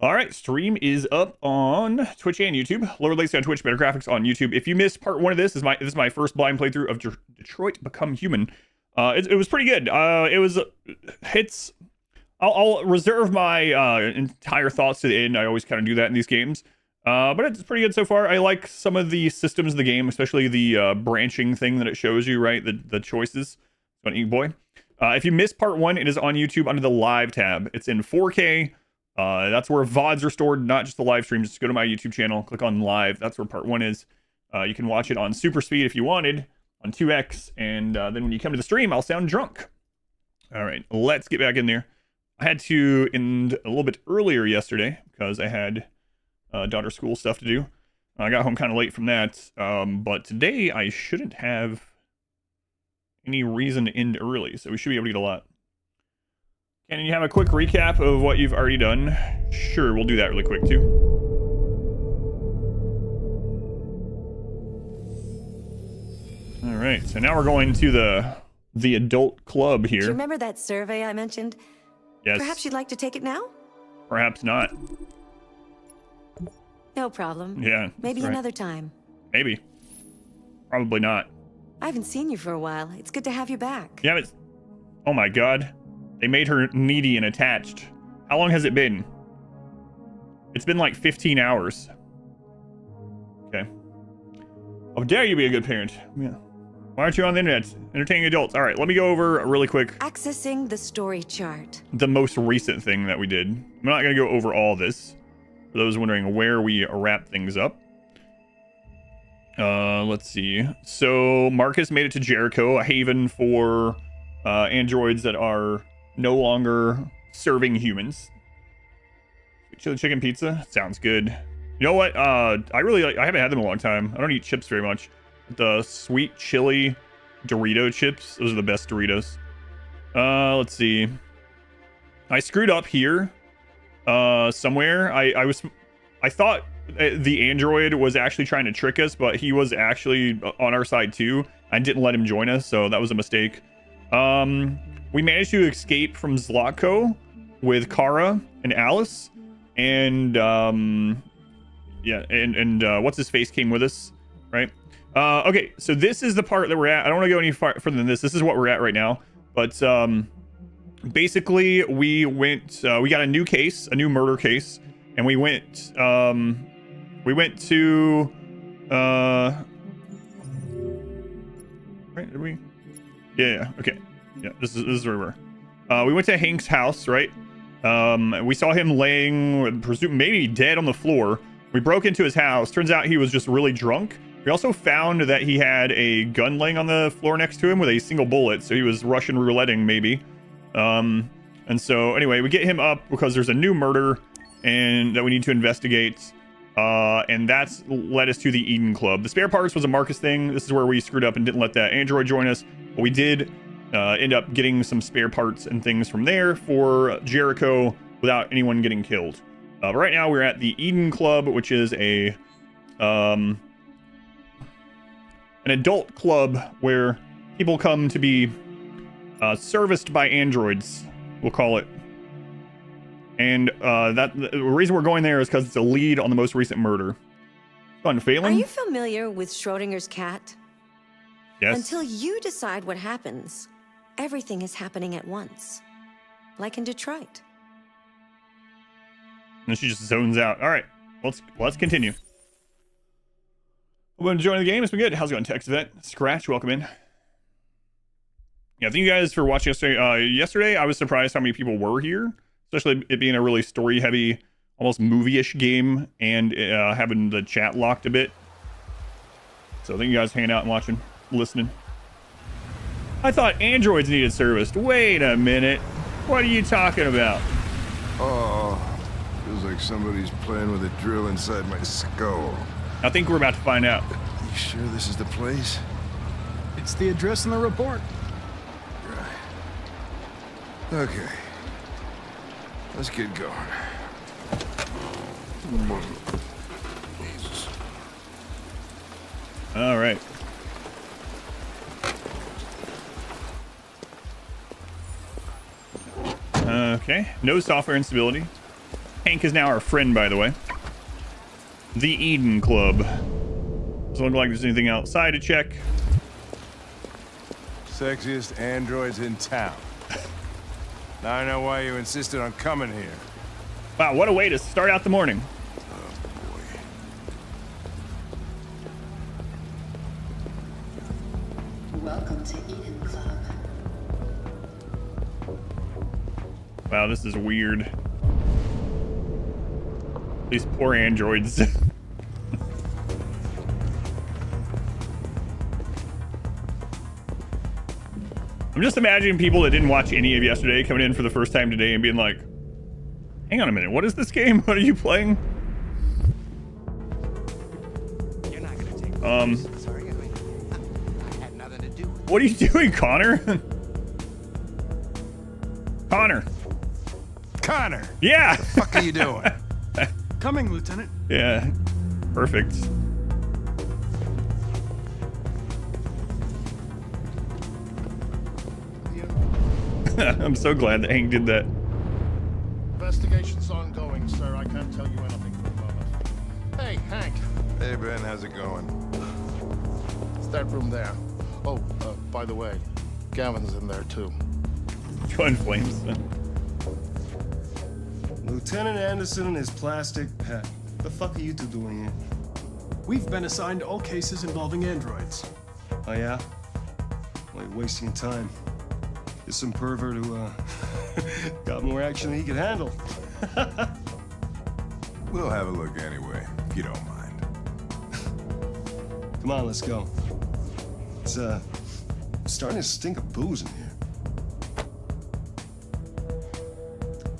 All right, stream is up on Twitch and YouTube. Lower Latency on Twitch, better graphics on YouTube. If you missed part one of this, is my first blind playthrough of Detroit Become Human. It was pretty good. It's. I'll reserve my entire thoughts to the end. I always kind of do that in these games. But it's pretty good so far. I like some of the systems of the game, especially the branching thing that it shows you, right? The choices. Funny boy. If you missed part one, it is on YouTube under the live tab. It's in 4K. That's where VODs are stored, not just the live stream. Just go to my YouTube channel, click on live. That's where part one is. You can watch it on super speed if you wanted, on 2x, and then when you come to the stream, I'll sound drunk. All right, let's get back in there. I had to end a little bit earlier yesterday because I had daughter school stuff to do. I got home kind of late from that, but today I shouldn't have any reason to end early, so we should be able to get a lot. Can you have a quick recap of what you've already done? Sure, we'll do that really quick too. All right, so now we're going to the adult club here. Do you remember that survey I mentioned? Yes. Perhaps you'd like to take it now? Perhaps not. No problem. Yeah. Maybe right. another time. Maybe. Probably not. I haven't seen you for a while. It's good to have you back. Yeah, but... Oh my god. They made her needy and attached. How long has it been? It's been like 15 hours. Okay. How dare you be a good parent? Yeah. Why aren't you on the internet? Entertaining adults. All right, let me go over really quick Accessing the story chart. the most recent thing that we did. I'm not going to go over all this. For those wondering where we wrap things up. Let's see. So Marcus made it to Jericho, a haven for androids that are no longer serving humans. Chili chicken pizza sounds good. You know what? I haven't had them in a long time. I don't eat chips very much. The sweet chili Dorito chips, those are the best Doritos. Let's see. I screwed up here somewhere. I thought the android was actually trying to trick us, but he was actually on our side too. I didn't let him join us, so that was a mistake. We managed to escape from Zlatko with Kara and Alice, and yeah, and what's his face came with us, right? Okay, so this is the part that we're at. I don't want to go any further than this. This is what we're at right now. But basically, we went. We got a new case, a new murder case, and we went. We went to. Right? Did we? Yeah. Okay. Yeah. This is where we're. We went to Hank's house, right? We saw him laying, maybe dead on the floor. We broke into his house. Turns out he was just really drunk. We also found that he had a gun laying on the floor next to him with a single bullet, so he was Russian rouletting, maybe. And so, anyway, we get him up because there's a new murder and that we need to investigate. And that's led us to the Eden Club. The spare parts was a Marcus thing. This is where we screwed up and didn't let that android join us. But we did end up getting some spare parts and things from there for Jericho without anyone getting killed. But right now we're at the Eden Club, which is a an adult club where people come to be serviced by androids, we'll call it. And the reason we're going there is because it's a lead on the most recent murder. Fun failing. Are you familiar with Schrodinger's cat? Yes. Until you decide what happens, everything is happening at once. Like in Detroit. And she just zones out. All right, let's continue. Hope you're enjoying the game. It's been good. How's it going, Text Event? Scratch, welcome in. Yeah, thank you guys for watching yesterday. Yesterday, I was surprised how many people were here, especially it being a really story-heavy, almost movie-ish game, and having the chat locked a bit. So thank you guys for hanging out and watching, listening. I thought androids needed serviced. Wait a minute. What are you talking about? Oh, feels like somebody's playing with a drill inside my skull. I think we're about to find out. You sure this is the place? It's the address in the report. Right. Okay. Let's get going. Jesus. All right. Okay. No software instability. Hank is now our friend, by the way. The Eden Club. Doesn't look like there's anything outside to check. Sexiest androids in town. Now I know why you insisted on coming here. Wow, what a way to start out the morning. Welcome to Eden Club. Wow, this is weird. These poor androids. I'm just imagining people that didn't watch any of yesterday coming in for the first time today and being like, hang on a minute, what is this game? What are you playing? You're not gonna take sorry, I had nothing to do with it. What are you doing, Connor? Connor. Connor, Yeah. what are you doing? Coming, Lieutenant. Yeah. Perfect. I'm so glad that Hank did that. Investigation's ongoing, sir. I can't tell you anything for the moment. Hey, Hank. Hey, Ben, how's it going? It's that room there. Oh, by the way, Gavin's in there, too. Go in flames. Lieutenant Anderson and his plastic pet. The fuck are you two doing here? We've been assigned all cases involving androids. Oh, yeah? Well, you're wasting time. There's some pervert who, got more action than he could handle. We'll have a look anyway, if you don't mind. Come on, let's go. It's, starting to stink of booze in here.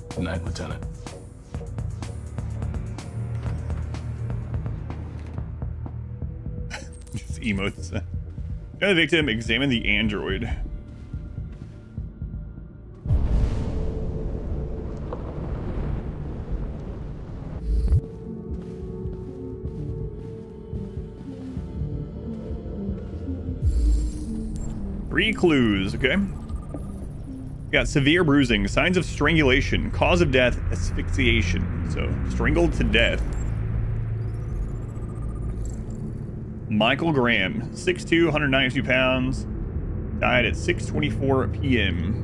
Good night, Lieutenant. Just emotes. Got the victim, examine the android. Three clues, okay? We got severe bruising, signs of strangulation, cause of death, asphyxiation. So, strangled to death. Michael Graham, 6'2", 192 pounds, died at 6:24 p.m.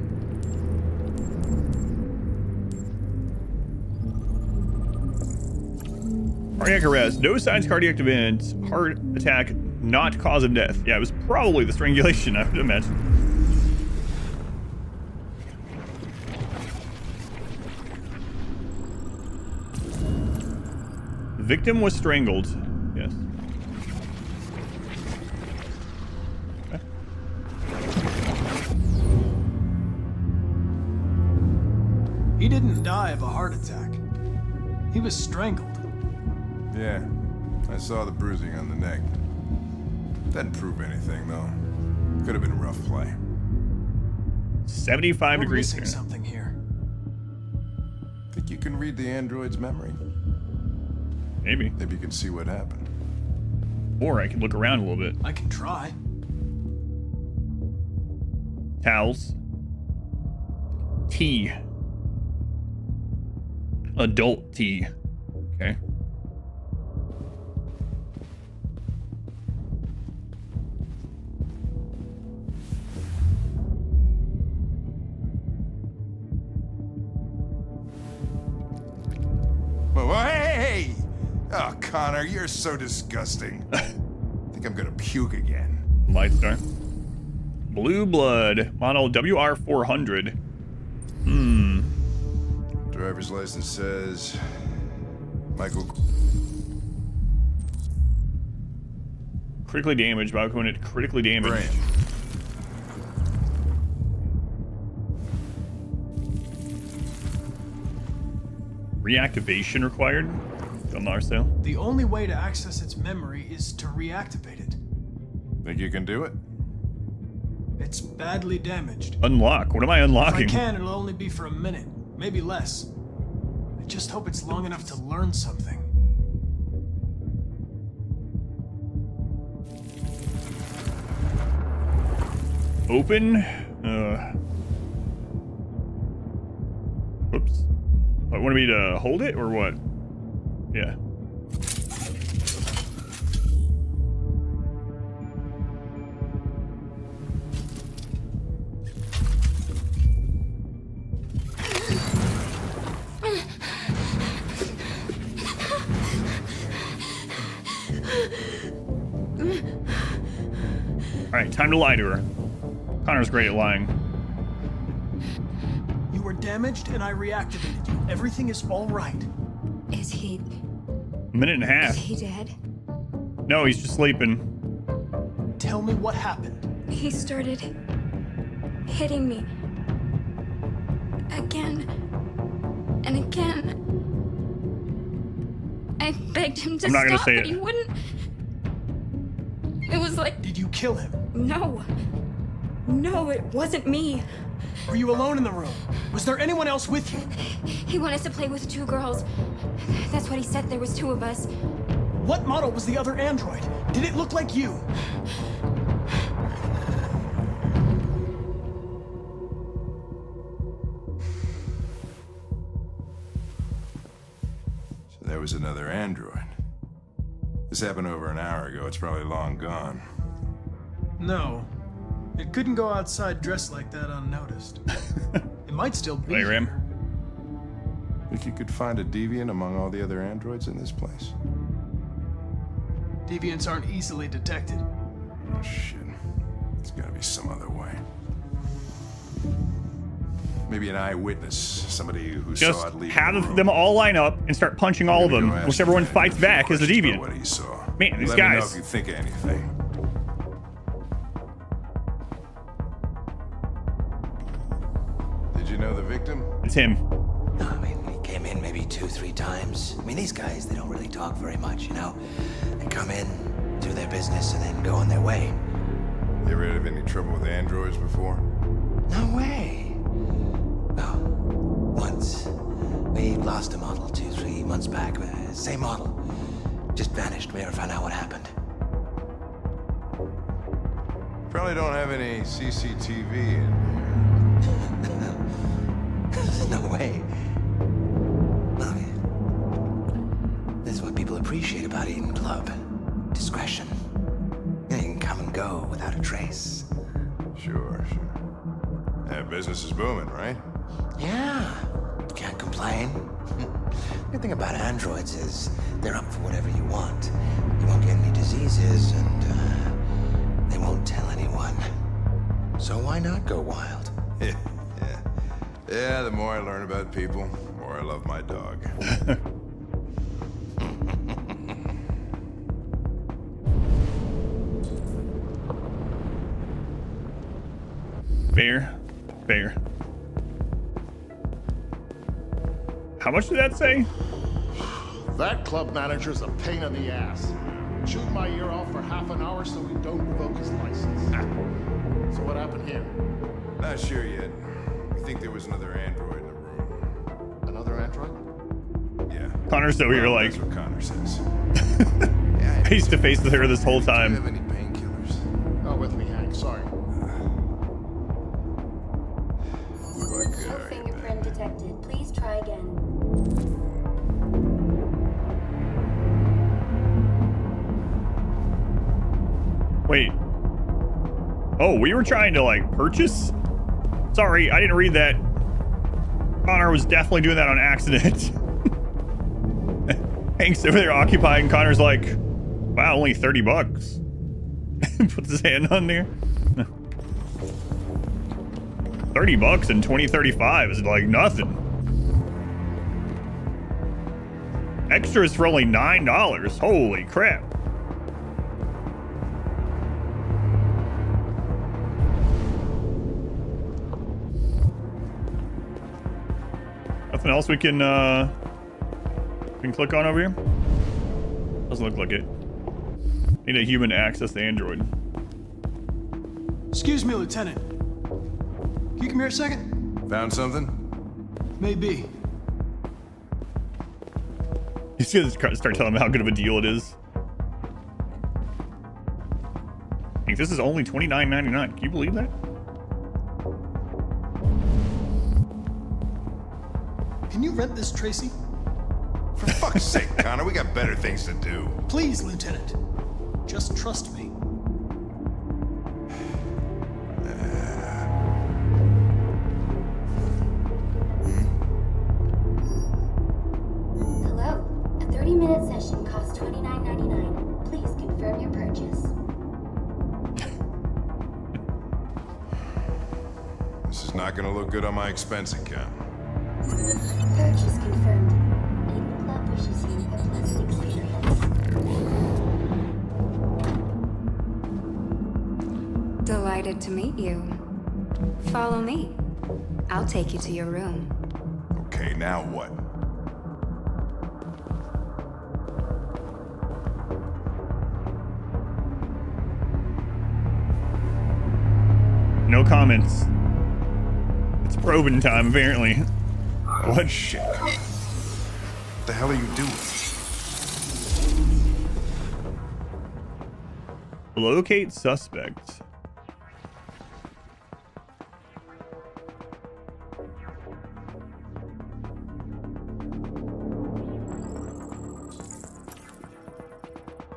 Cardiac arrest, no signs of cardiac event, heart attack, not cause of death. Yeah, it was probably the strangulation, I would imagine. The victim was strangled. Yes. Okay. He didn't die of a heart attack. He was strangled. Yeah, I saw the bruising on the neck. Doesn't prove anything, though. Could have been rough play. 75 We're degrees missing Fahrenheit. something here. Think you can read the android's memory? Maybe. Maybe you can see what happened. Or I can look around a little bit. I can try. Towels. Tea. Adult tea. Okay. Whoa, hey! Oh, Connor, you're so disgusting. I think I'm gonna puke again. Light star. Blue blood. Model WR400. Driver's license says Michael. Critically damaged. Biocoined critically damaged. Graham. Reactivation required. John Larsdale. The only way to access its memory is to reactivate it. Think you can do it? It's badly damaged. Unlock. What am I If I unlocking? can, it'll only be for a minute, maybe less. I just hope it's long enough to learn something. Open. Whoops. What, want me to hold it or what? Yeah. All right, time to lie to her. Connor's great at lying. You were damaged and I reactivated you. Everything is all right. Is he... A minute and a half. is he dead? No, he's just sleeping. Tell me what happened. He started hitting me again and again. I begged him to I'm not gonna stop, say but it. he wouldn't. It was like, Did you kill him? no, it wasn't me. Were you alone in the room? Was there anyone else with you? He wanted us to play with 2 girls. That's what he said. There was 2 of us. What model was the other android? Did it look like you? So there was another android. This happened over an hour ago. It's probably long gone. No. It couldn't go outside dressed like that unnoticed. It might still be Hey, Ram. here. Think you could find a deviant among all the other androids in this place? Deviants aren't easily detected. Oh, shit. There's gotta be some other way. Maybe an eyewitness, somebody who Just saw it leave have the room. them all line up and start punching all of Maybe them, go ask which everyone him fights few back as a questions about deviant. What he saw. Man, these Let me know guys. if you think of anything. Did you know the victim? It's him. No, I mean, he came in maybe 2-3 times. I mean, these guys, they don't really talk very much, you know? They come in, do their business, and then go on their way. You ever had any trouble with androids before? No way. Oh, once. We lost a model 2-3 months back. Same model. Just vanished. We never found out what happened. Probably don't have any CCTV in No way. I mean, this is what people appreciate about Eden Club. Discretion. You can come and go without a trace. here. Sure. Yeah, business is booming, right? Yeah, can't complain. The good thing about androids is they're up for whatever you want. You won't get any diseases, and they won't tell anyone. So why not go wild? Yeah, the more I learn about people, the more I love my dog. Fair. Fair. How much did that say? That club manager's a pain in the ass. Chewed my ear off for half an hour so he don't revoke his license. So what happened here? Not sure yet. We think there was another android in the room. Another android? Yeah. Connor's over here Well, like that's what Connor says. face to face with her this whole Do you time. have any painkillers? Not with me, Hank. Sorry. What good No are you, fingerprint detected. Please try again. Wait. Oh, we were trying to like purchase? Sorry, I didn't read that. Connor was definitely doing that on accident. Hank's over there occupying. Connor's like, wow, only 30 bucks. Puts his hand on there. 30 bucks in 2035 is like nothing. Extras for only $9. Holy crap. Nothing else we can click on over here? Doesn't look like it. Need a human to access the android. Excuse me, Lieutenant. Can you come here a second? Found something? Maybe. He's gonna start telling him how good of a deal it is. I think this is only $29.99. Can you believe that? Can you rent this Tracy? For fuck's sake, Connor, we got better things to do. Please, Lieutenant. Just trust me. Hello. A 30-minute session costs $29.99. Please confirm your purchase. This is not gonna look good on my expense account. Purchase confirmed. Eden Club wishes you a pleasant experience. Delighted to meet you. Follow me. I'll take you to your room. Okay, now what? No comments. It's probing time, apparently. What? Shit. What the hell are you doing? Locate suspect.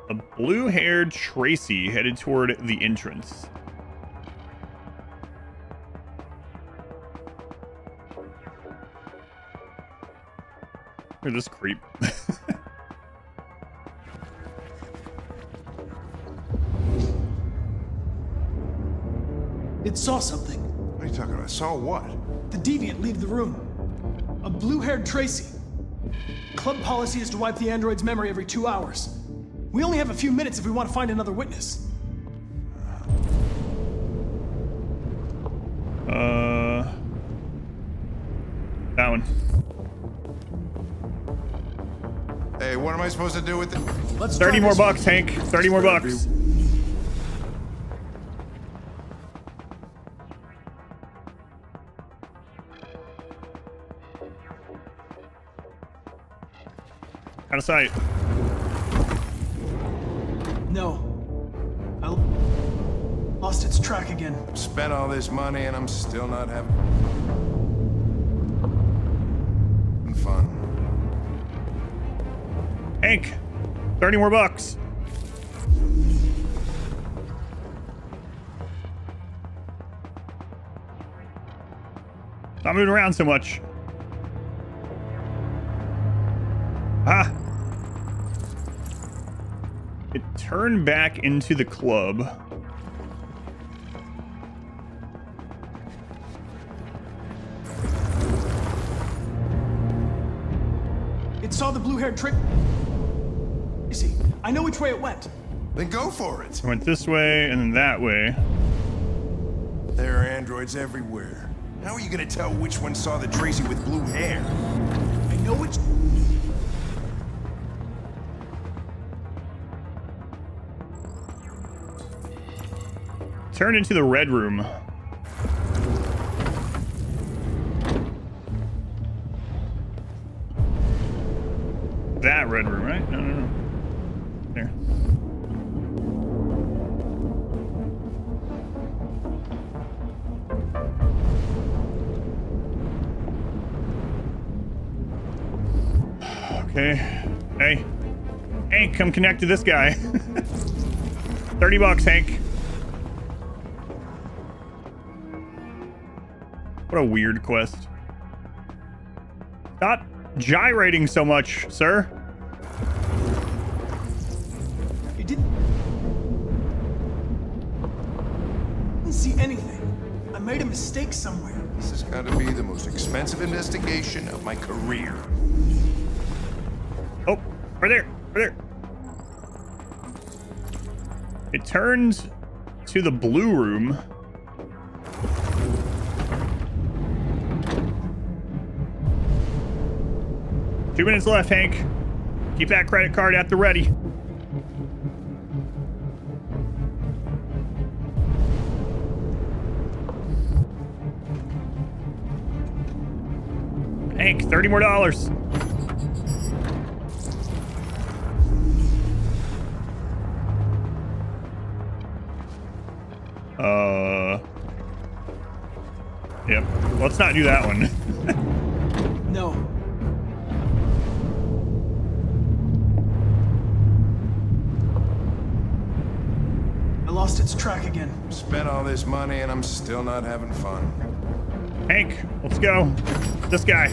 A blue-haired Tracy headed toward the entrance. Look at this creep. It saw something. What are you talking about? Saw what? The deviant leave the room. A blue-haired Tracy. Club policy is to wipe the android's memory every 2 hours. We only have a few minutes if we want to find another witness. That one. Hey, what am I supposed to do with it? Let's 30 try more this bucks, one. Hank. 30 more bucks. Out of sight. No. I lost its track again. Spent all this money and I'm still not having fun. Hank, 30 more bucks. Stop moving around so much. Ah. It turned back into the club. It saw the blue-haired Tracy. I know which way it went. Then go for it. I went this way and then that way. There are androids everywhere. How are you gonna tell which one saw the Tracy with blue hair? I know which... Turned into the red room. That red room, right? No, no, no. There. Okay. Hey. Hank, come connect to this guy. 30 bucks, Hank. What a weird quest. Stop gyrating so much, sir. You didn't see anything. I made a mistake somewhere. This has got to be the most expensive investigation of my career. Oh, right there, right there. It turns to the blue room. Two minutes left, Hank. Keep that credit card at the ready. Hank, $30 more. Yep. Let's not do that one. No. lost its track again. Spent all this money and I'm still not having fun. Hank, let's go. This guy.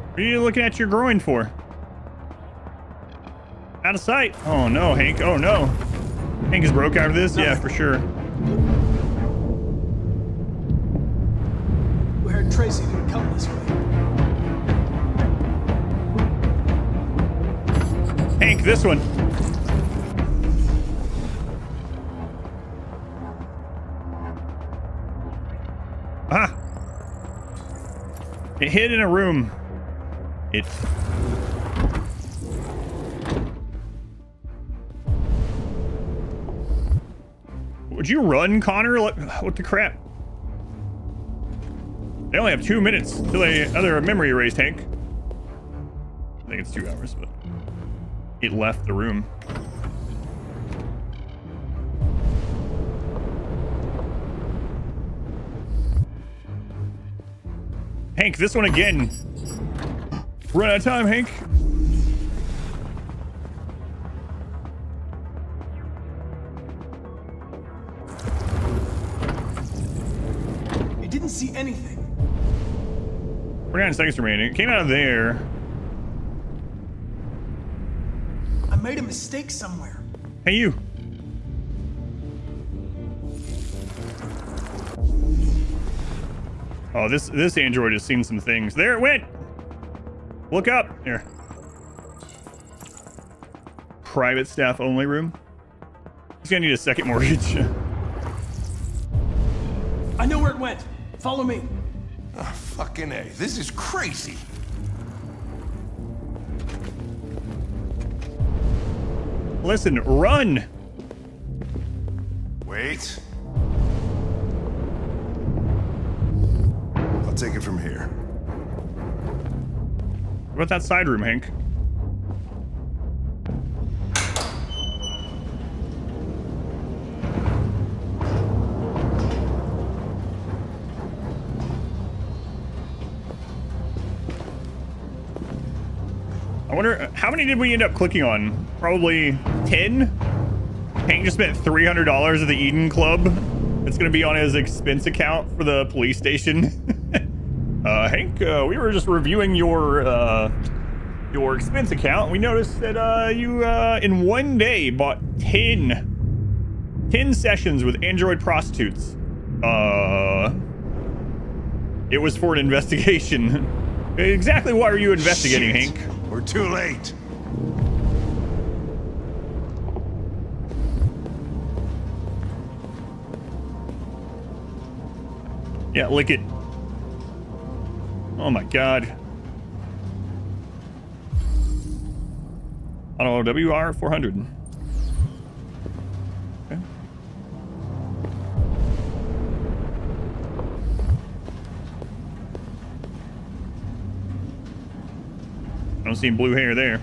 What are you looking at your groin for? Out of sight. Oh no, Hank. Oh no. Hank is broke out of this? Yeah, for sure. Blue-haired Tracy didn't come this way. Hank, this one. Ah. It hid in a room. It. Would you run, Connor? What the crap? They only have 2 minutes till they other memory erased, Hank. I think it's 2 hours, but it left the room. Hank, this one again. Run out of time, Hank. It didn't see anything. 49 seconds remaining. It came out of there. I made a mistake somewhere. Hey, you. Oh, this android has seen some things. There it went. Look up. Here. Private staff only room. He's gonna need a second mortgage. I know where it went. Follow me. Oh, fucking A. This is crazy. Listen, run. Wait. I'll take it from here. What about that side room, Hank? I wonder, how many did we end up clicking on? Probably 10? Hank just spent $300 at the Eden Club. It's gonna be on his expense account for the police station. Hank, we were just reviewing your expense account. We noticed that you in one day bought 10 sessions with android prostitutes. It was for an investigation. Exactly what are you investigating, Shit. Hank? We're too late. Yeah, lick it. Oh my god. Auto WR 400. Okay. I don't see blue hair there.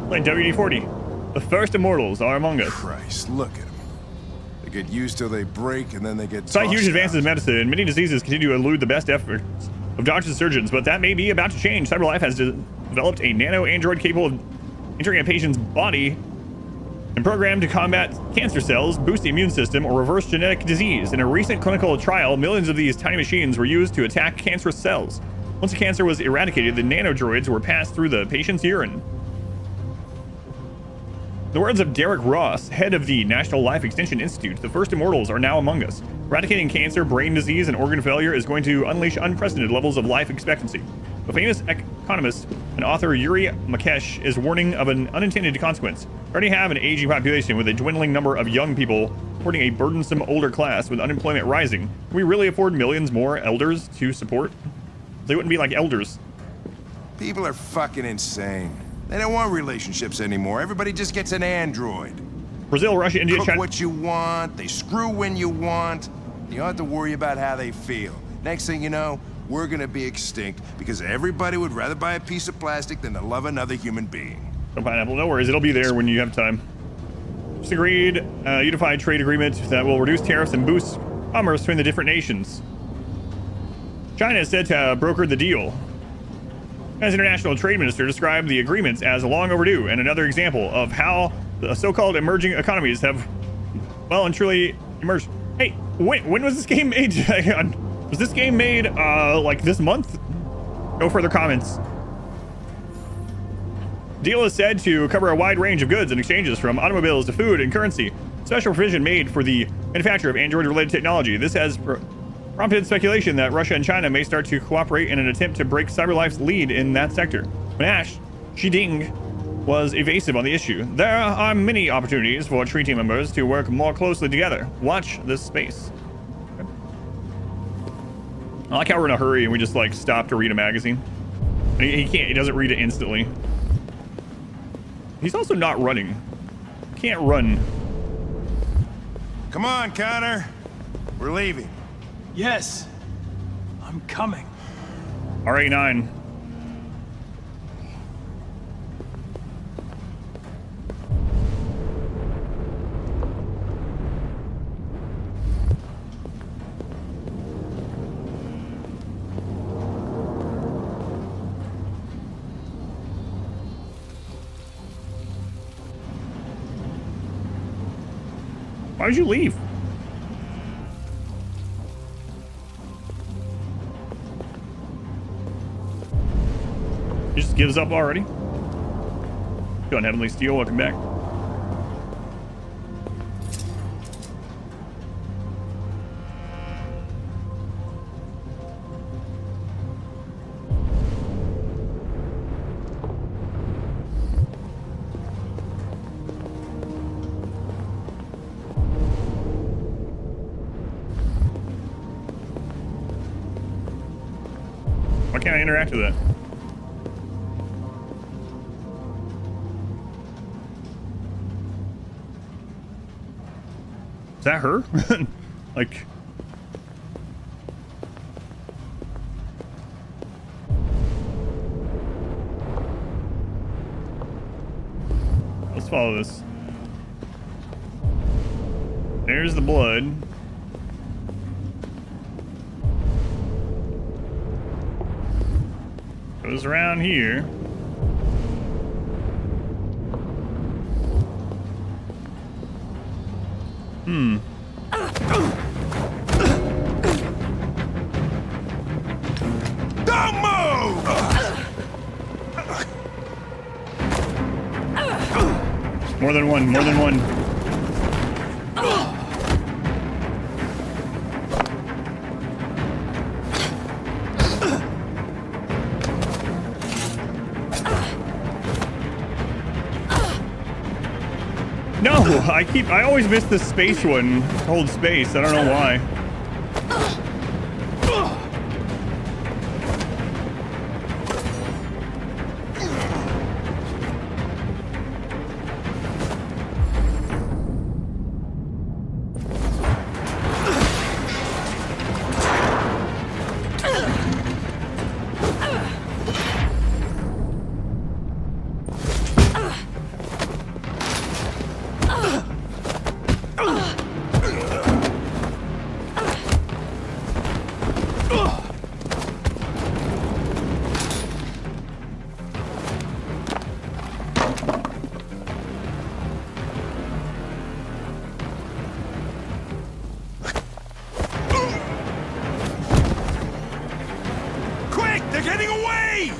Like WD-40. The first immortals are among us. Christ, look at them. They get used till they break, and then they get Despite huge tossed advances out. in medicine, many diseases continue to elude the best efforts of doctors and surgeons, but that may be about to change. CyberLife has developed a nano-android capable of entering a patient's body and programmed to combat cancer cells, boost the immune system, or reverse genetic disease. In a recent clinical trial, millions of these tiny machines were used to attack cancerous cells. Once the cancer was eradicated, the nanodroids were passed through the patient's urine. The words of Derek Ross, head of the National Life Extension Institute, the first immortals are now among us. Eradicating cancer, brain disease, and organ failure is going to unleash unprecedented levels of life expectancy. The famous economist and author Yuri Makesh is warning of an unintended consequence. We already have an aging population with a dwindling number of young people, supporting a burdensome older class with unemployment rising. Can we really afford millions more elders to support? They wouldn't be like elders. People are fucking insane. They don't want relationships anymore. Everybody just gets an android. Brazil, Russia, India, Cook China. what you want. They screw when you want. You don't have to worry about how they feel. Next thing you know, we're gonna be extinct because everybody would rather buy a piece of plastic than to love another human being. No pineapple, no worries. It'll be there when you have time. Just agreed a unified trade agreement that will reduce tariffs and boost commerce between the different nations. China is said to have brokered the deal. China's international trade minister described the agreements as long overdue and another example of how the so-called emerging economies have well and truly emerged. Hey, when was this game made? Was this game made like this month? No further comments. Deal is said to cover a wide range of goods and exchanges from automobiles to food and currency. Special provision made for the manufacture of Android-related technology. This has prompted speculation that Russia and China may start to cooperate in an attempt to break CyberLife's lead in that sector. When asked, Xiding was evasive on the issue. There are many opportunities for treaty members to work more closely together. Watch this space. Okay. I like how we're in a hurry and we just like stop to read a magazine. He doesn't read it instantly. He's also not running. Can't run. Come on, Connor. We're leaving. Yes. I'm coming. R89. Why would you leave? He just gives up already. Go on, Heavenly Steel, welcome back. Why can't I interact with that? Is that her? Like... Let's follow this. There's the blood. Goes around here. Don't move! More than one, more than one. No, I always miss the space one. Hold space, I don't know why. They're getting away!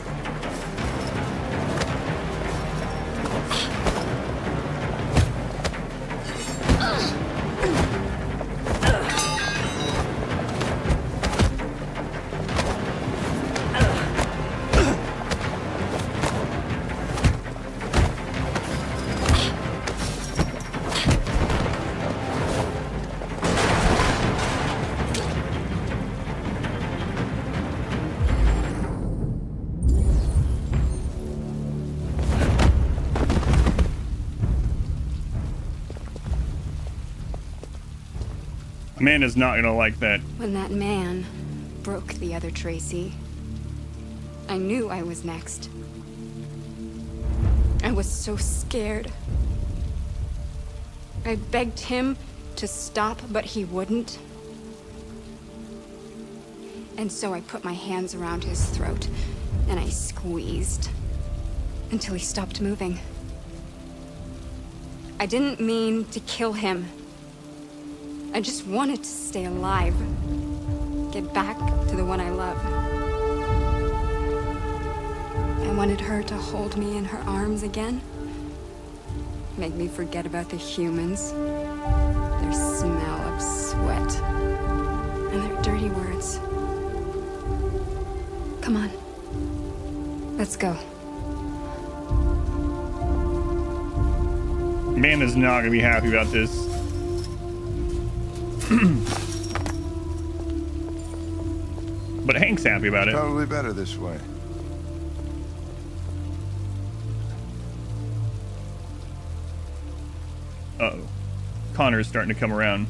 Amanda's not gonna like that. When that man broke the other Tracy, I knew I was next. I was so scared. I begged him to stop, but he wouldn't. And so I put my hands around his throat, and I squeezed until he stopped moving. I didn't mean to kill him. I just wanted to stay alive. Get back to the one I love. I wanted her to hold me in her arms again. Make me forget about the humans. Their smell of sweat. And their dirty words. Come on. Let's go. Man is not gonna be happy about this. But Hank's happy about it. Probably better this way. Uh-oh. Connor's starting to come around.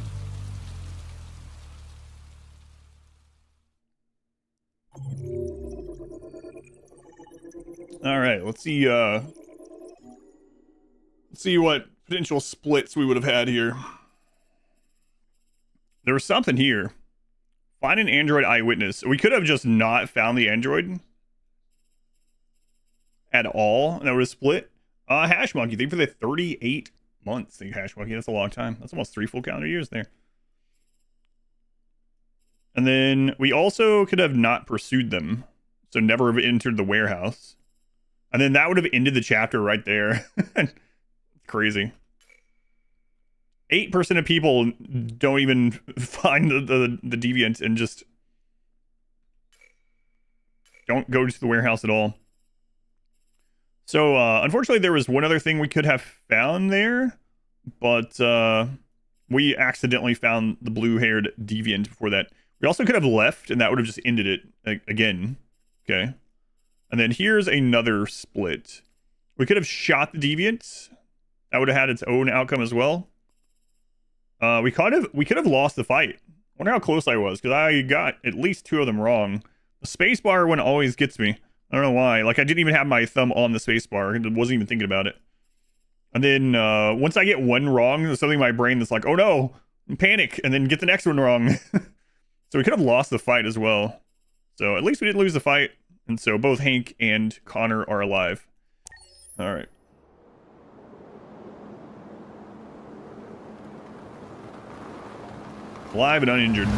All right, let's see what potential splits we would have had here. There was something here. Find an android eyewitness. We could have just not found the android at all, and that would have split. Hash Monkey, thank you for the 38 months. Thank you, Hash Monkey. That's a long time. That's almost 3 full calendar years there. And then we also could have not pursued them, so never have entered the warehouse. And then that would have ended the chapter right there. Crazy. 8% of people don't even find the deviant and just don't go to the warehouse at all. So, unfortunately, there was one other thing we could have found there, but we accidentally found the blue-haired deviant before that. We also could have left, and that would have just ended it again. Okay. And then here's another split. We could have shot the deviant. That would have had its own outcome as well. We could have lost the fight. I wonder how close I was, because I got at least 2 of them wrong. The spacebar one always gets me. I don't know why. Like, I didn't even have my thumb on the spacebar. I wasn't even thinking about it. And then once I get one wrong, there's something in my brain that's like, oh no, panic, and then get the next one wrong. So we could have lost the fight as well. So at least we didn't lose the fight. And so both Hank and Connor are alive. All right. Alive and uninjured.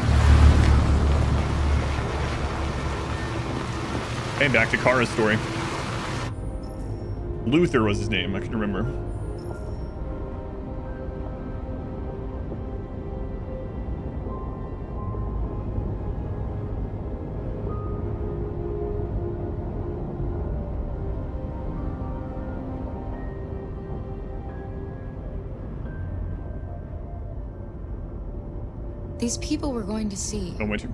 Okay, back to Kara's story. Luther was his name, I can remember. These people we're going to see. Don't wait to.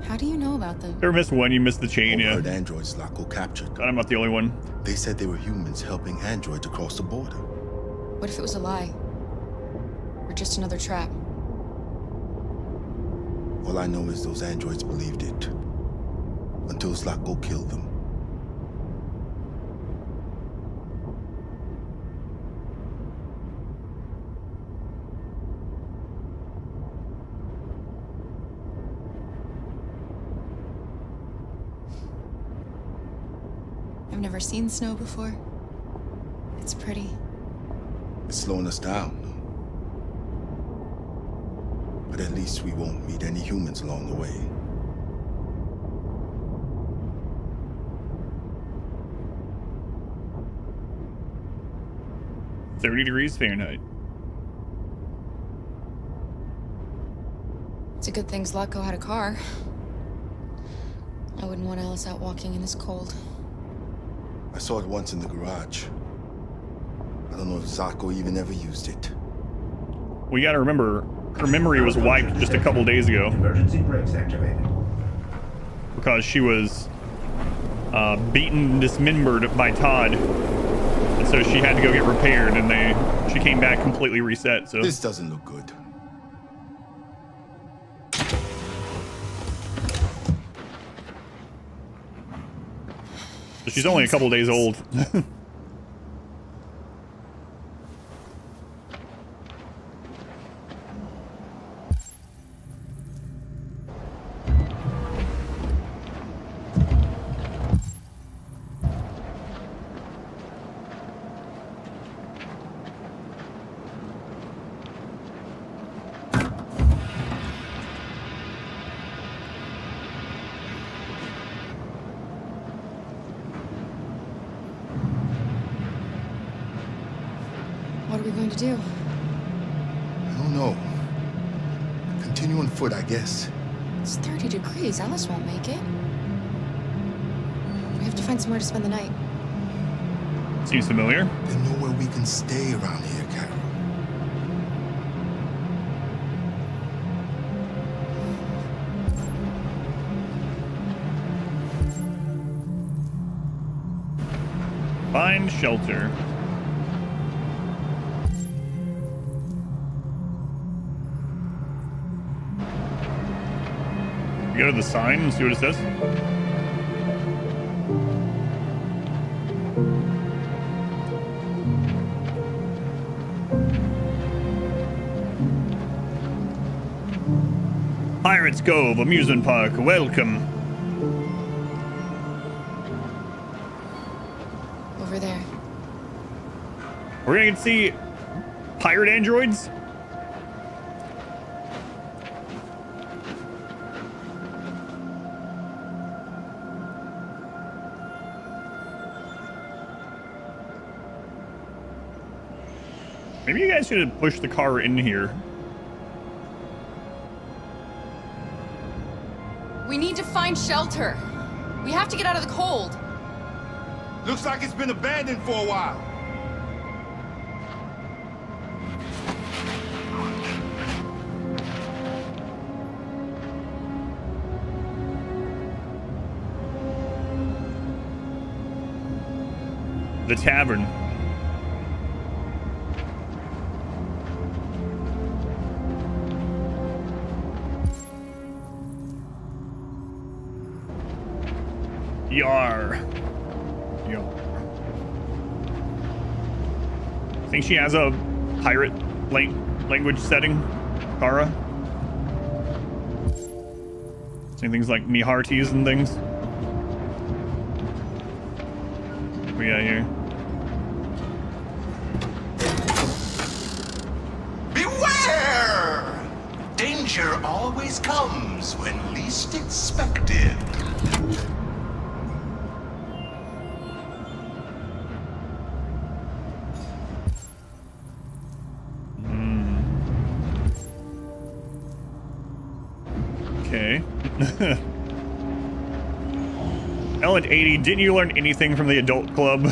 How do you know about them? Never missed one, you missed the chain, yeah. Heard androids Locko captured. God, I'm not the only one. They said they were humans helping androids across the border. What if it was a lie? Or just another trap? All I know is those androids believed it. Until Zlatko killed them. I've never seen snow before. It's pretty. It's slowing us down. But at least we won't meet any humans along the way. $30°F. It's a good thing Zlatko had a car. I wouldn't want Alice out walking in this cold. I saw it once in the garage. I don't know if Zlatko even ever used it. We gotta remember, her memory was wiped just a couple days ago. Emergency brakes activated. Because she was beaten, dismembered by Todd. And so she had to go get repaired, and she came back completely reset, so. This doesn't look good. So she's only a couple days old. we going to do? I don't know. Continue on foot, I guess. It's 30 degrees. Alice won't make it. We have to find somewhere to spend the night. Seems familiar. There's nowhere we can stay around here, Carol. Find shelter. Go to the sign and see what it says. Pirates Cove Amusement Park, welcome. Over there. We're gonna get to see pirate androids. Maybe you guys should have pushed the car in here. We need to find shelter. We have to get out of the cold. Looks like it's been abandoned for a while. The tavern. Yar. Yar. Think she has a pirate language setting, Kara? Saying things like me hearties and things. What we got here? Beware! Danger always comes when least expected. Okay. Ellen 80, didn't you learn anything from the adult club?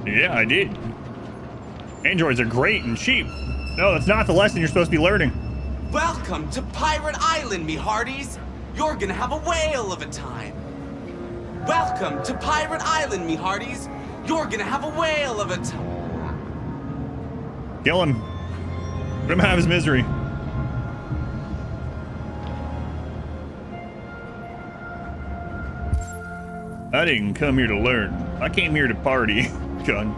Yeah, I did. Androids are great and cheap. No, that's not the lesson you're supposed to be learning. Welcome to Pirate Island, me hearties. You're gonna have a whale of a time. Welcome to Pirate Island, me hearties. You're gonna have a whale of a time. Kill him. Let him have his misery. I didn't come here to learn. I came here to party. Gun.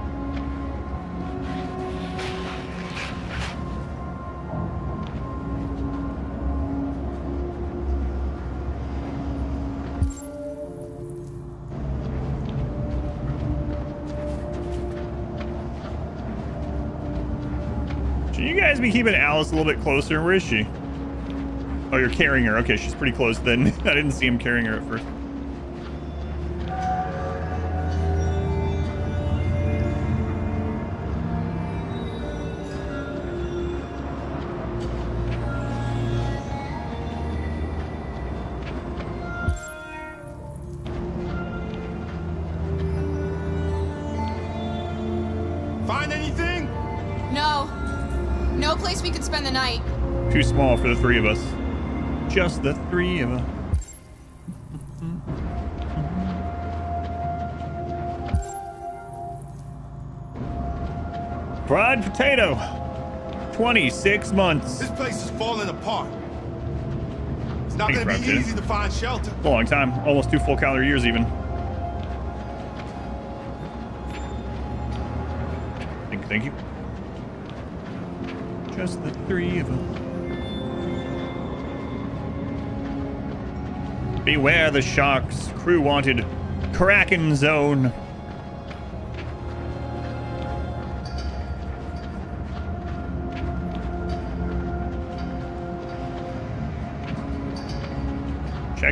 Should you guys be keeping Alice a little bit closer? Where is she? Oh, you're carrying her. Okay, she's pretty close then. I didn't see him carrying her at first. Find anything? No. No place we could spend the night. Too small for the three of us. Just the three of us. Fried potato. 26 months. This place is falling apart. It's not Thanks, gonna be Fried Potato. easy to find shelter. A long time. Almost 2 full calendar years even. Thank you. Just the three of us. Beware the sharks. Crew wanted. Kraken zone.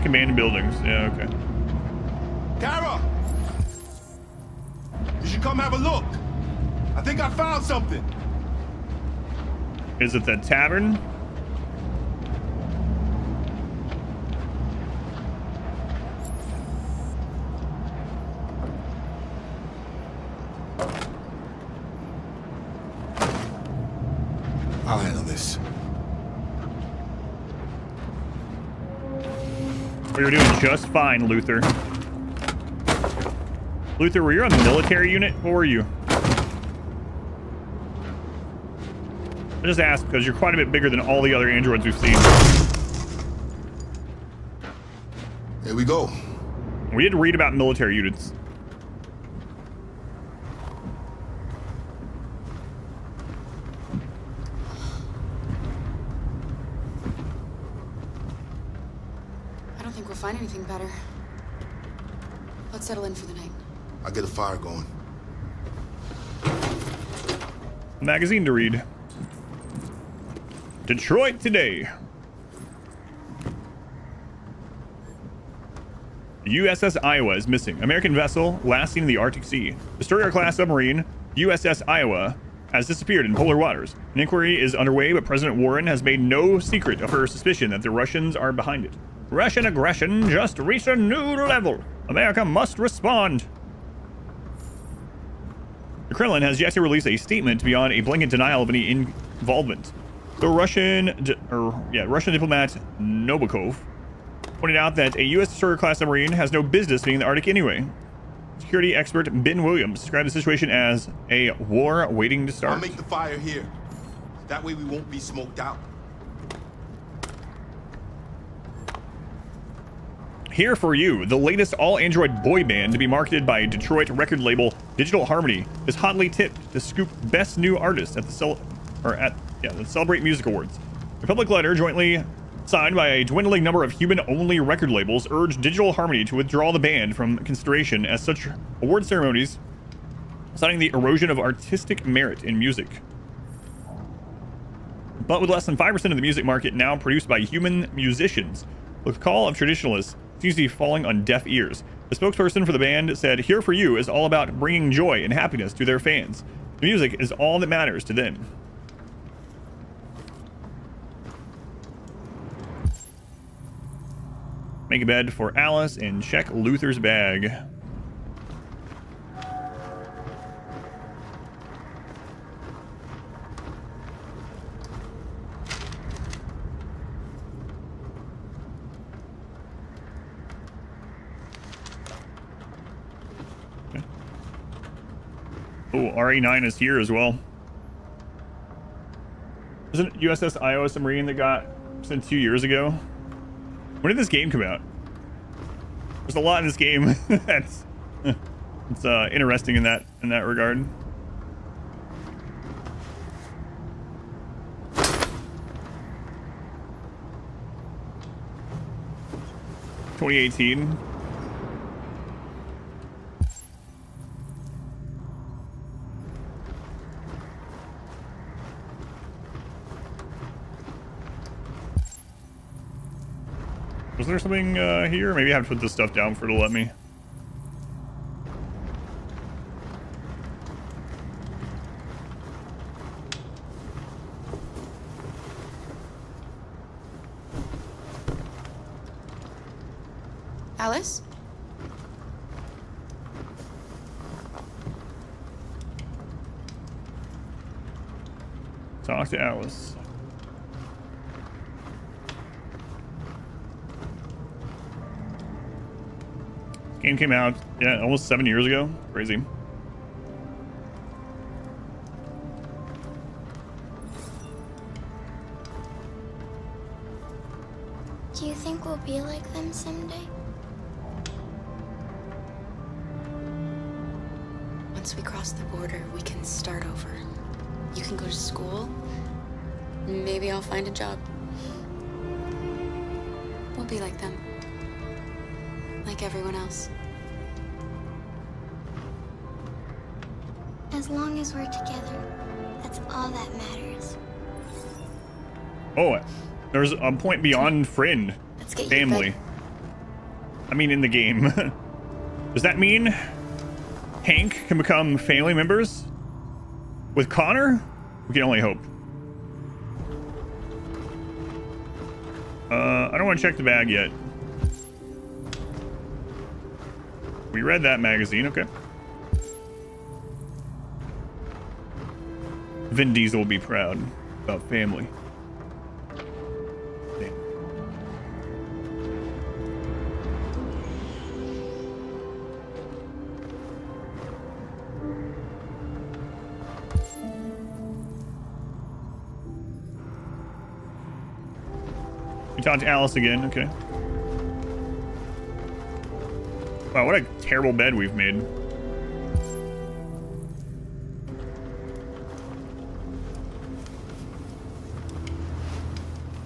abandoned buildings. Yeah, okay. Kara! You should come have a look. I think I found something. Is it the tavern? I'll handle this. You're doing just fine, Luther. Luther, were you on the military unit? What were you? I just asked because you're quite a bit bigger than all the other androids we've seen. Here we go. We did read about military units. I don't think we'll find anything better. Let's settle in for the night. I'll get a fire going. Magazine to read. Detroit Today. The USS Iowa is missing. American vessel last seen in the Arctic Sea. Destroyer-class submarine USS Iowa has disappeared in polar waters. An inquiry is underway, but President Warren has made no secret of her suspicion that the Russians are behind it. Russian aggression just reached a new level. America must respond. The Kremlin has yet to release a statement beyond a blanket denial of any involvement. The Russian diplomat Novikov pointed out that a U.S. destroyer-class submarine has no business being in the Arctic anyway. Security expert Ben Williams described the situation as a war waiting to start. I'll make the fire here. That way we won't be smoked out. Here for you, the latest all-Android boy band to be marketed by Detroit record label Digital Harmony is hotly tipped to scoop Best New Artist at the Celebrate Music Awards. A public letter jointly signed by a dwindling number of human-only record labels urged Digital Harmony to withdraw the band from consideration as such award ceremonies, citing the erosion of artistic merit in music. But with less than 5% of the music market now produced by human musicians, the call of traditionalists seems to be falling on deaf ears. The spokesperson for the band said, "Here for You is all about bringing joy and happiness to their fans. The music is all that matters to them." Make a bed for Alice and check Luther's bag. Oh, RA9 is here as well. Isn't it USS Iowa submarine that got sent 2 years ago? When did this game come out? There's a lot in this game that's it's interesting in that regard. (2018). Was there something here? Maybe I have to put this stuff down for it to let me. Alice? Talk to Alice. Game came out, yeah, almost 7 years ago. Crazy. Do you think we'll be like them someday? Once we cross the border, we can start over. You can go to school. Maybe I'll find a job. We'll be like them. Like everyone else. As long as we're together, that's all that matters. Oh, there's a point beyond friend. Let's get family. You I mean, in the game. Does that mean Hank can become family members with Connor? We can only hope. I don't want to check the bag yet. We read that magazine, okay. Vin Diesel will be proud about family. Damn. We talked to Alice again, okay. Wow, what a terrible bed we've made.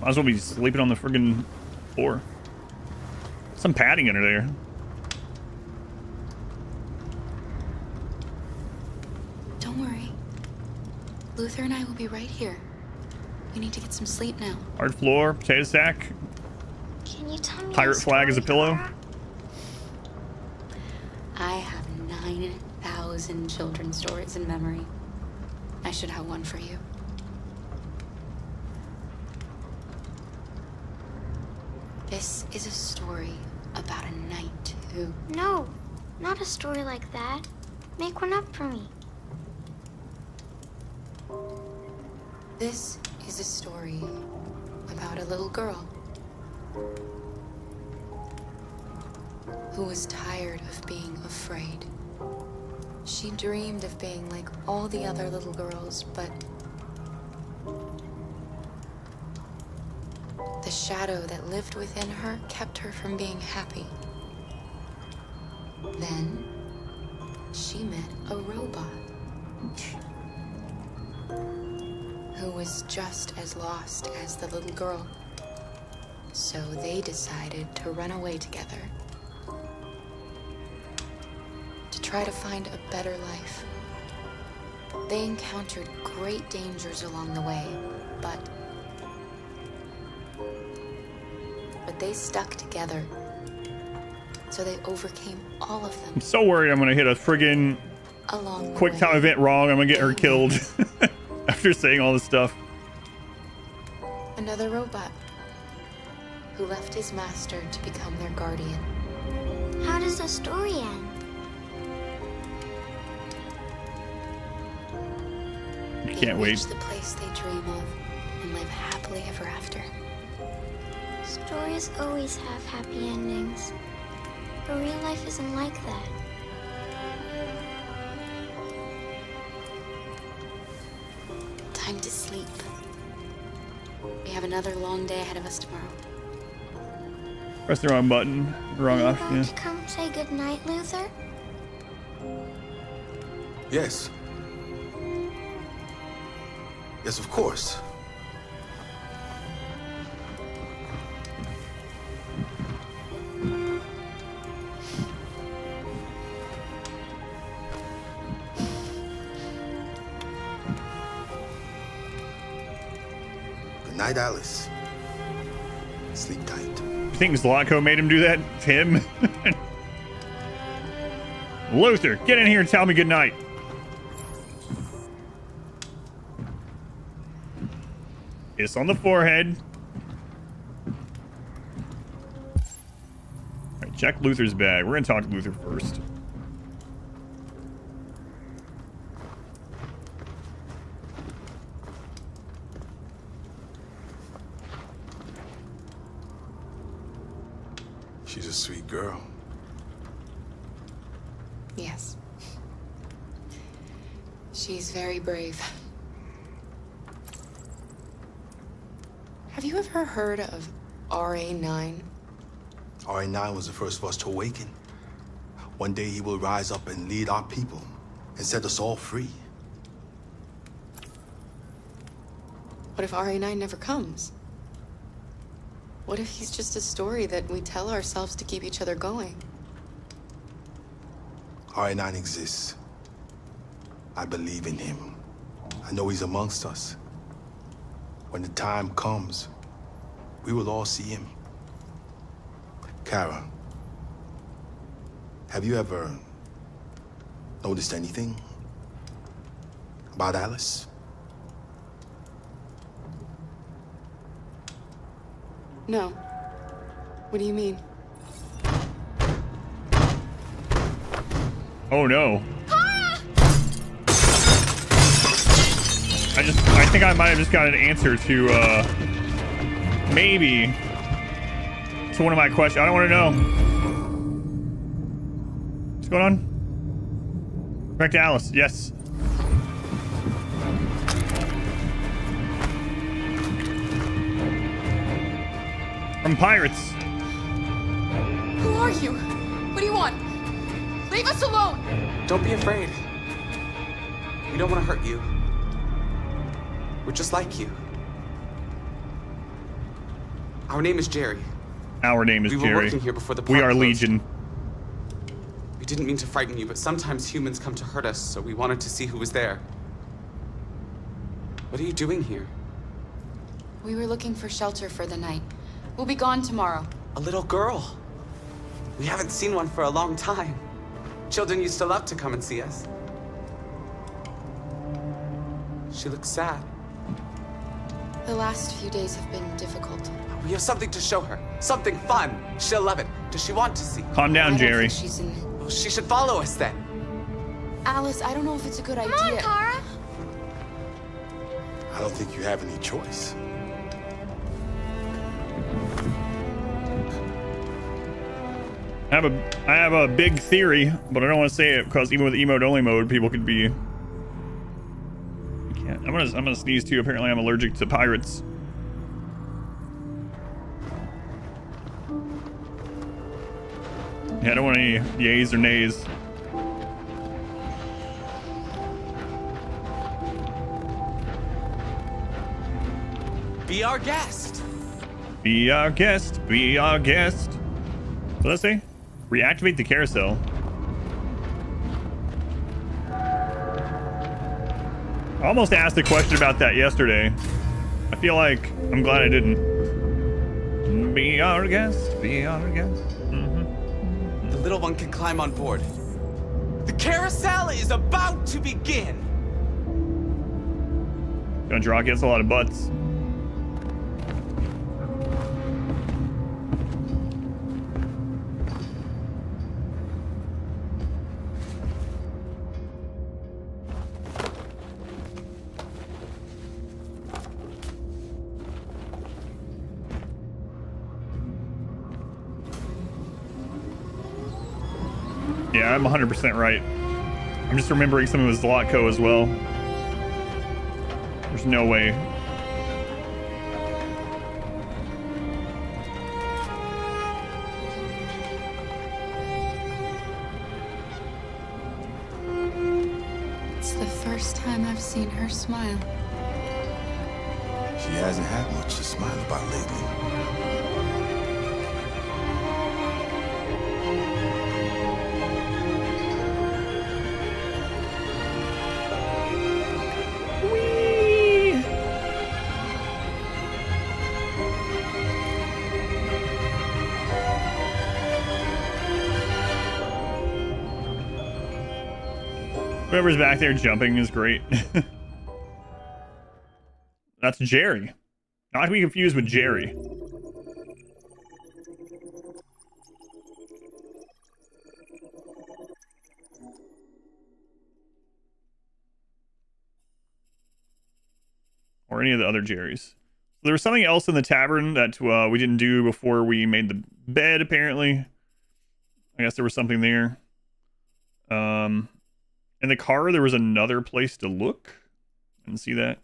Might as well be sleeping on the friggin' floor. Some padding under there. Don't worry. Luther and I will be right here. You need to get some sleep now. Hard floor, potato sack. Can you tell me Pirate flag as a pillow. I have 9,000 children's stories in memory. I should have one for you. This is a story about a knight who... No, not a story like that. Make one up for me. This is a story about a little girl who was tired of being afraid. She dreamed of being like all the other little girls, but the shadow that lived within her kept her from being happy. Then she met a robot who was just as lost as the little girl. So they decided to run away together to try to find a better life. They encountered great dangers along the way, but they stuck together. So they overcame all of them. I'm so worried I'm gonna hit a friggin' quick time event wrong. I'm gonna get her killed after saying all this stuff. Another robot who left his master to become their guardian. How does the story end? I can't wait. Reach the place they dream of and live happily ever after. Stories always have happy endings, but real life isn't like that. Time to sleep. We have another long day ahead of us tomorrow. Press the wrong button. Wrong option. Going Yeah. to come say goodnight, Luther? Yes. Yes, of course. Good night, Alice. Sleep tight. You think Zlatko made him do that? It's him? Luther, get in here and tell me goodnight. Kiss on the forehead. Alright, check Luther's bag. We're gonna talk to Luther first. She's a sweet girl. Yes. She's very brave. Have you ever heard of RA9? RA9 was the first of us to awaken. One day he will rise up and lead our people and set us all free. What if RA9 never comes? What if he's just a story that we tell ourselves to keep each other going? RA9 exists. I believe in him. I know he's amongst us. When the time comes, we will all see him. Kara, Have you ever noticed anything about Alice? No. What do you mean? Oh no. I think I might have just got an answer to maybe to one of my questions. I don't want to know. What's going on? Back to Alice. Yes. From pirates. Who are you? What do you want? Leave us alone! Don't be afraid. We don't want to hurt you. We're just like you. Our name is Jerry. Our name is We Jerry. were working here before the We park are closed. Legion. We didn't mean to frighten you, but sometimes humans come to hurt us, so we wanted to see who was there. What are you doing here? We were looking for shelter for the night. We'll be gone tomorrow. A little girl. We haven't seen one for a long time. Children used to love to come and see us. She looks sad. The last few days have been difficult. We have something to show her. Something fun. She'll love it. Does she want to see? Calm down, I don't Jerry. think she's in... Well, she should follow us then. Alice, I don't know if it's a good idea. Come on, Kara. I don't think you have any choice. I have a big theory, but I don't want to say it because even with emote only mode, people could be. You can't. I'm gonna sneeze too. Apparently, I'm allergic to pirates. Yeah, I don't want any yays or nays. Be our guest. Be our guest. Be our guest. What did I say? Reactivate the carousel. I almost asked a question about that yesterday. I feel like I'm glad I didn't. Be our guest. Be our guest. The little one can climb on board. The carousel is about to begin. Gonna draw against a lot of butts. Yeah, I'm 100% right. I'm just remembering some of his Zlotko as well. There's no way. It's the first time I've seen her smile. She hasn't had much to smile about lately. Whoever's back there jumping is great. That's Jerry. Not to be confused with Jerry. Or any of the other Jerrys. There was something else in the tavern that we didn't do before we made the bed, apparently. I guess there was something there. In the car, there was another place to look. Didn't see that.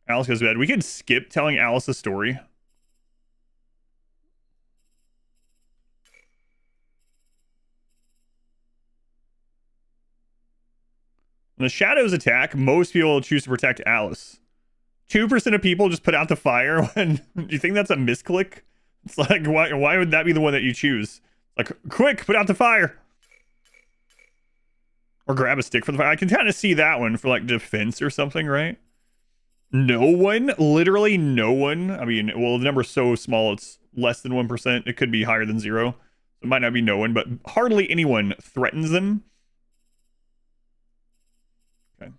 Alice goes to bed. We could skip telling Alice a story. When the shadows attack, most people choose to protect Alice. 2% of people just put out the fire. When do you think that's a misclick? It's like, why would that be the one that you choose? Like, quick, put out the fire. Or grab a stick for the fire. I can kind of see that one for like defense or something, right? No one, literally no one. I mean, well, the number's so small, it's less than 1%. It could be higher than 0. It might not be no one, but hardly anyone threatens them. Okay.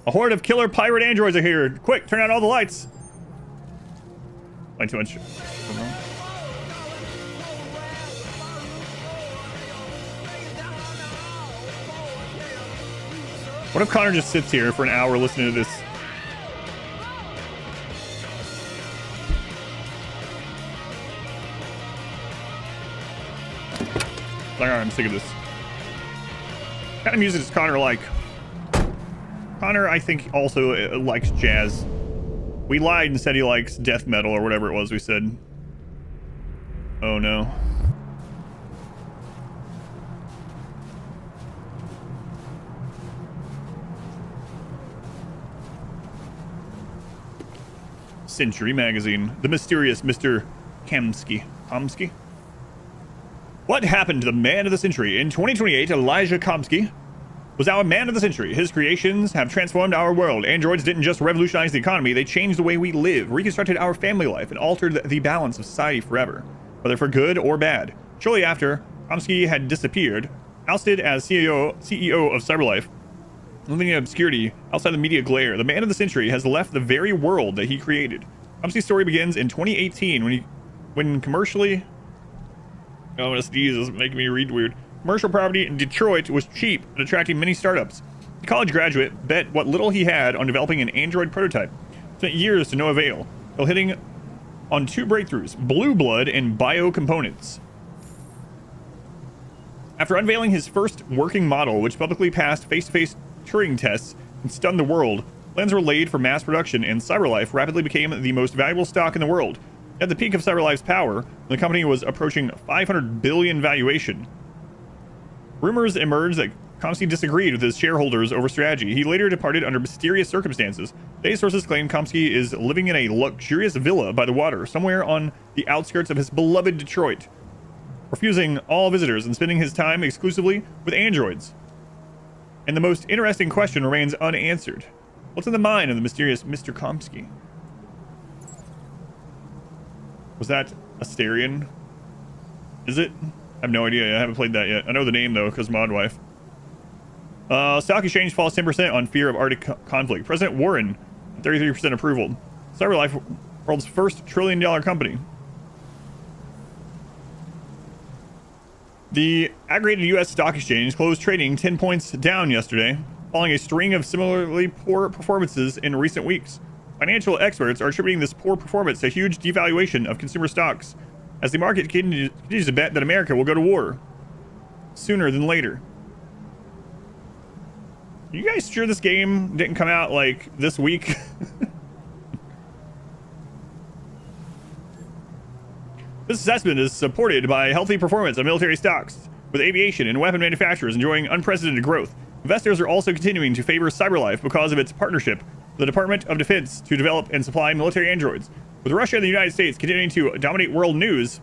A horde of killer pirate androids are here. Quick, turn out all the lights. Playing too much. What if Connor just sits here for an hour listening to this? Like, I'm sick of this. What kind of music does Connor like? Connor, I think, also likes jazz. We lied and said he likes death metal or whatever it was we said. Oh no. Century Magazine. The mysterious Mr. Kamsky. Kamsky? What happened to the man of the century? In 2028, Elijah Kamsky was our man of the century. His creations have transformed our world. Androids didn't just revolutionize the economy, they changed the way we live, reconstructed our family life, and altered the balance of society forever, whether for good or bad. Shortly after Kamsky had disappeared, ousted as CEO of CyberLife, living in obscurity outside the media glare, the man of the century has left the very world that he created. Kamsky's story begins in 2018 when commercially... Oh, this is making me read weird. Commercial property in Detroit was cheap at attracting many startups. The college graduate bet what little he had on developing an Android prototype. Spent years to no avail, while hitting on 2 breakthroughs, Blue Blood and biocomponents. After unveiling his first working model, which publicly passed face-to-face Turing tests and stunned the world, plans were laid for mass production, and CyberLife rapidly became the most valuable stock in the world. At the peak of CyberLife's power, the company was approaching $500 billion valuation. Rumors emerged that Kamsky disagreed with his shareholders over strategy. He later departed under mysterious circumstances. Today's sources claim Kamsky is living in a luxurious villa by the water, somewhere on the outskirts of his beloved Detroit, refusing all visitors and spending his time exclusively with androids. And the most interesting question remains unanswered. What's in the mind of the mysterious Mr. Kamsky? Was that Asterion? Is it? I have no idea. I haven't played that yet. I know the name, though, because Mod Wife. Stock exchange falls 10% on fear of Arctic conflict. President Warren, 33% approval. CyberLife, world's first $1 trillion company. The aggregated U.S. stock exchange closed trading 10 points down yesterday, following a string of similarly poor performances in recent weeks. Financial experts are attributing this poor performance to huge devaluation of consumer stocks, as the market continues to bet that America will go to war sooner than later. Are you guys sure this game didn't come out like this week? This assessment is supported by healthy performance of military stocks, with aviation and weapon manufacturers enjoying unprecedented growth. Investors are also continuing to favor CyberLife because of its partnership with the Department of Defense to develop and supply military androids. With Russia and the United States continuing to dominate world news,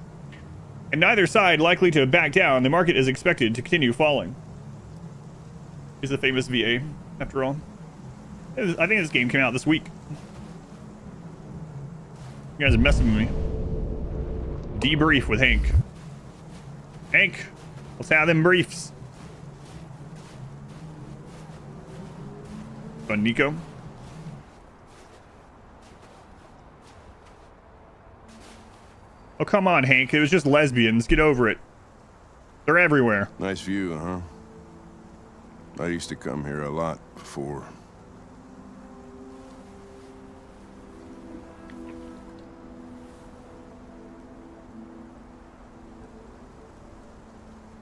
and neither side likely to back down, the market is expected to continue falling. Is the famous VA, after all. I think this game came out this week. You guys are messing with me. Debrief with Hank. Hank, let's have them briefs. Fun, Nico. Oh, come on, Hank. It was just lesbians. Get over it. They're everywhere. Nice view, huh? I used to come here a lot before.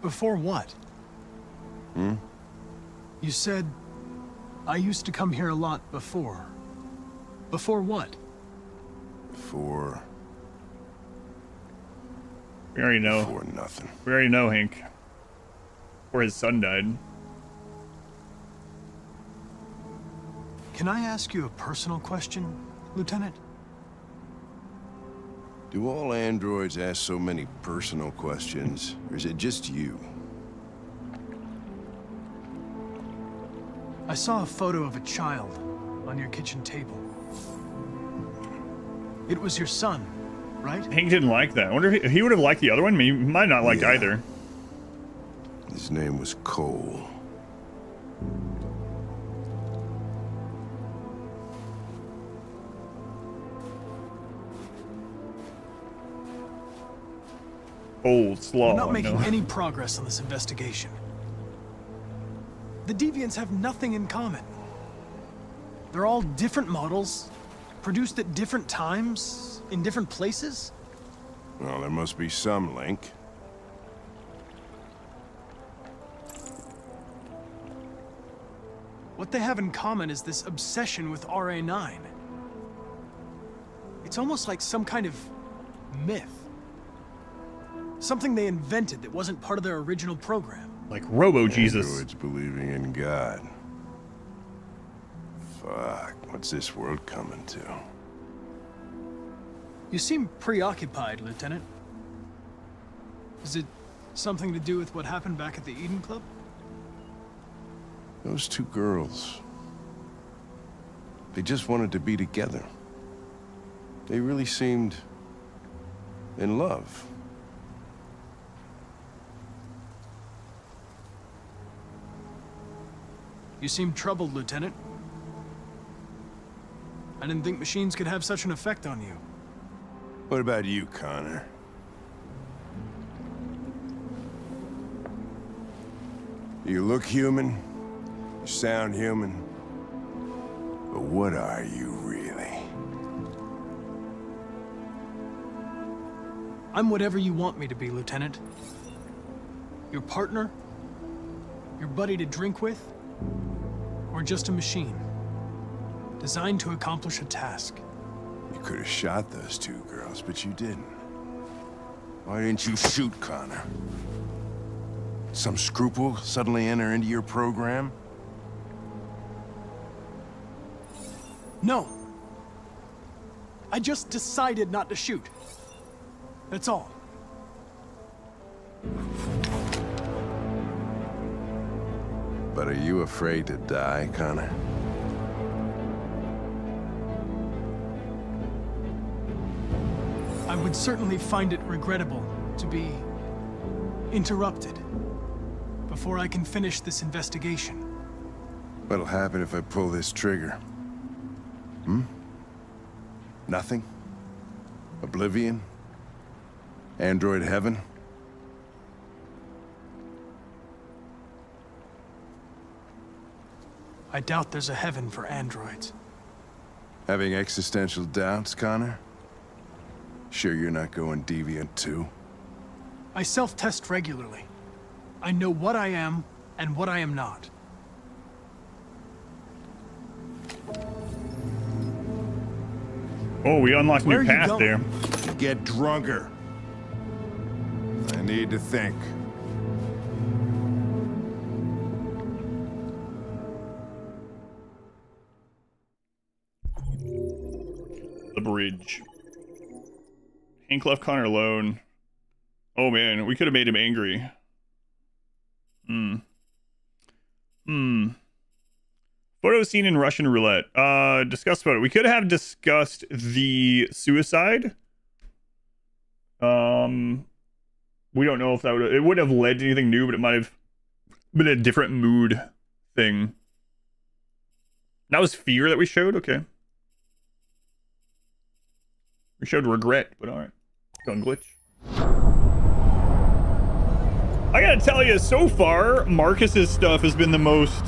Before what? You said, I used to come here a lot before. Before what? Before... We already know. Before nothing. We already know, Hank. Before his son died. Can I ask you a personal question, Lieutenant? Do all androids ask so many personal questions, or is it just you? I saw a photo of a child on your kitchen table. It was your son, right? Hank didn't like that. I wonder if he would have liked the other one. I mean, he might not like either. His name was Cole. Old slaw. We're not making no. any progress on this investigation. The Deviants have nothing in common. They're all different models, produced at different times, in different places. Well, there must be some link. What they have in common is this obsession with RA9. It's almost like some kind of myth. Something they invented that wasn't part of their original program. Like Robo-Jesus. Androids believing in God. Fuck, what's this world coming to? You seem preoccupied, Lieutenant. Is it something to do with what happened back at the Eden Club? Those two girls. They just wanted to be together. They really seemed in love. You seem troubled, Lieutenant. I didn't think machines could have such an effect on you. What about you, Connor? You look human, you sound human, but what are you really? I'm whatever you want me to be, Lieutenant. Your partner? Your buddy to drink with? Or just a machine? Designed to accomplish a task. You could have shot those two girls, but you didn't. Why didn't you shoot Connor? Some scruple suddenly enter into your program? No. I just decided not to shoot. That's all. But are you afraid to die, Connor? I would certainly find it regrettable to be interrupted before I can finish this investigation. What'll happen if I pull this trigger? Nothing? Oblivion? Android heaven? I doubt there's a heaven for androids. Having existential doubts, Connor? Sure you're not going deviant too? I self-test regularly. I know what I am and what I am not. Oh, we unlocked a Where new are you path there. To get drunker. I need to think. The bridge. Hank left Connor alone. Oh man, we could have made him angry. Photo seen in Russian roulette. Discuss photo. We could have discussed the suicide. We don't know if that would. It wouldn't have led to anything new, but it might have been a different mood thing. That was fear that we showed. Okay. We showed regret, but all right. Gun glitch. I gotta tell you, so far, Marcus's stuff has been the most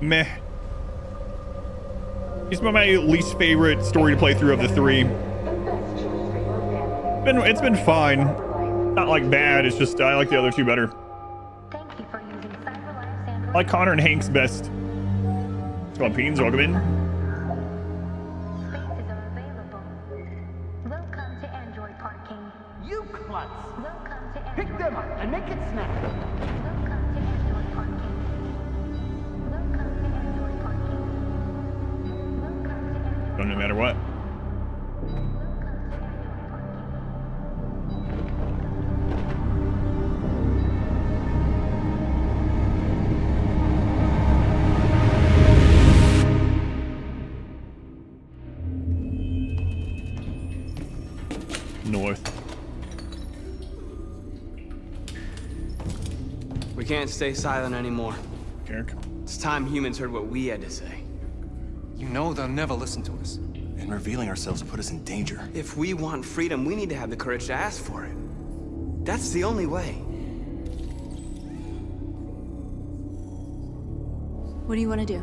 meh. He's my least favorite story to play through of the three. It's been fine. Not like bad, it's just I like the other two better. I like Connor and Hank's best. Let's go on, Peens, welcome in. You klutz! Pick them up and make it snap! No matter what. Lilith. We can't stay silent anymore. Kirk. It's time humans heard what we had to say. You know they'll never listen to us. And revealing ourselves will put us in danger. If we want freedom, we need to have the courage to ask for it. That's the only way. What do you want to do?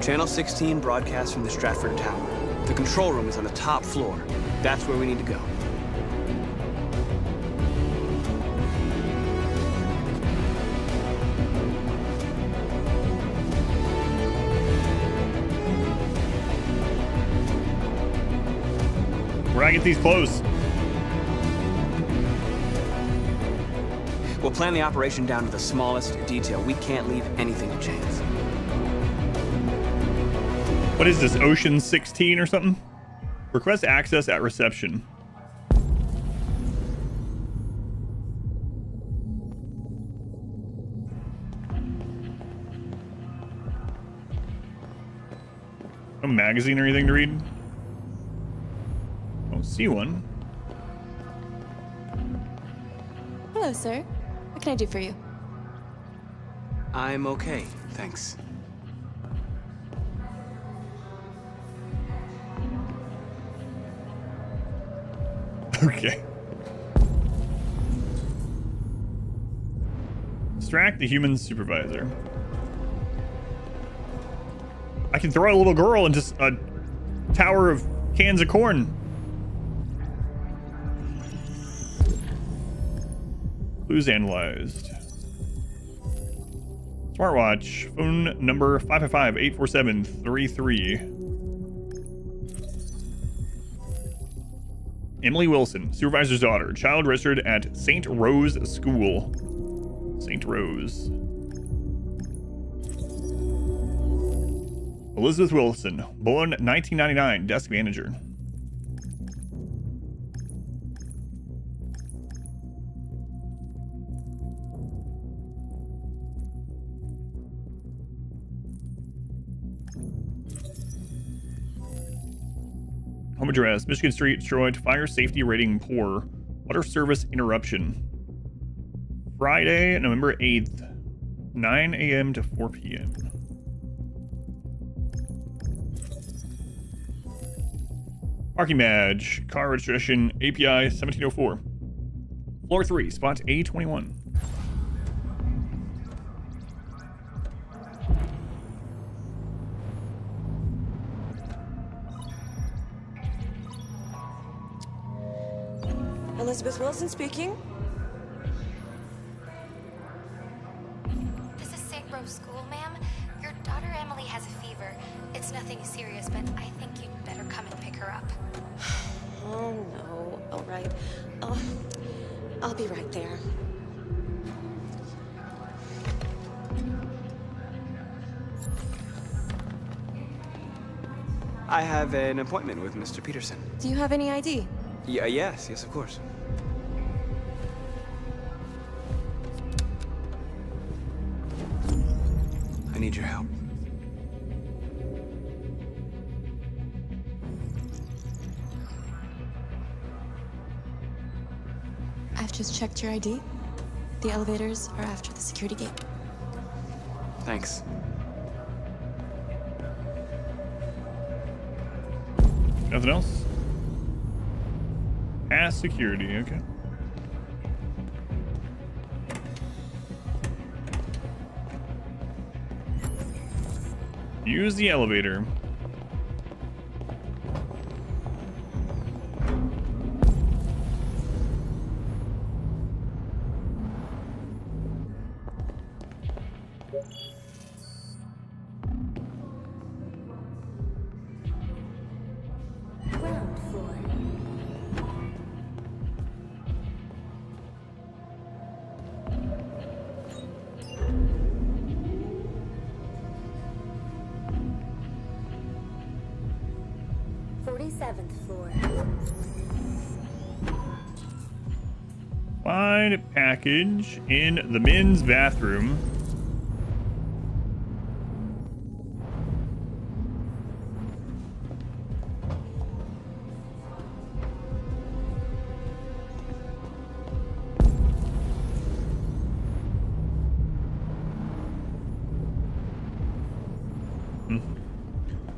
Channel 16 broadcasts from the Stratford Tower. The control room is on the top floor. That's where we need to go. Where do I get these clothes? We'll plan the operation down to the smallest detail. We can't leave anything to chance. What is this, Ocean 16 or something? Request access at reception. No magazine or anything to read? Don't see one. Hello, sir. What can I do for you? I'm okay, thanks. Okay. Distract the human supervisor. I can throw a little girl into a tower of cans of corn. Clues analyzed. Smartwatch. Phone number 555-847-33. Emily Wilson, supervisor's daughter. Child registered at St. Rose School. St. Rose. Elizabeth Wilson, born 1999, desk manager. Home address, Michigan Street, Detroit. Fire safety rating poor. Water service interruption. Friday, November 8th, 9 a.m. to 4 p.m. Parking badge, car registration, API 1704. Floor 3, spot A21. Elizabeth Wilson speaking. This is St. Rose School, ma'am. Your daughter Emily has a fever. It's nothing serious, but I think you'd better come and pick her up. Oh, no. All right. I'll be right there. I have an appointment with Mr. Peterson. Do you have any ID? Yes, of course. I need your help. I've just checked your ID. The elevators are after the security gate. Thanks. Nothing else? Pass security, okay. Use the elevator. Ground floor. Floor. Find a package in the men's bathroom.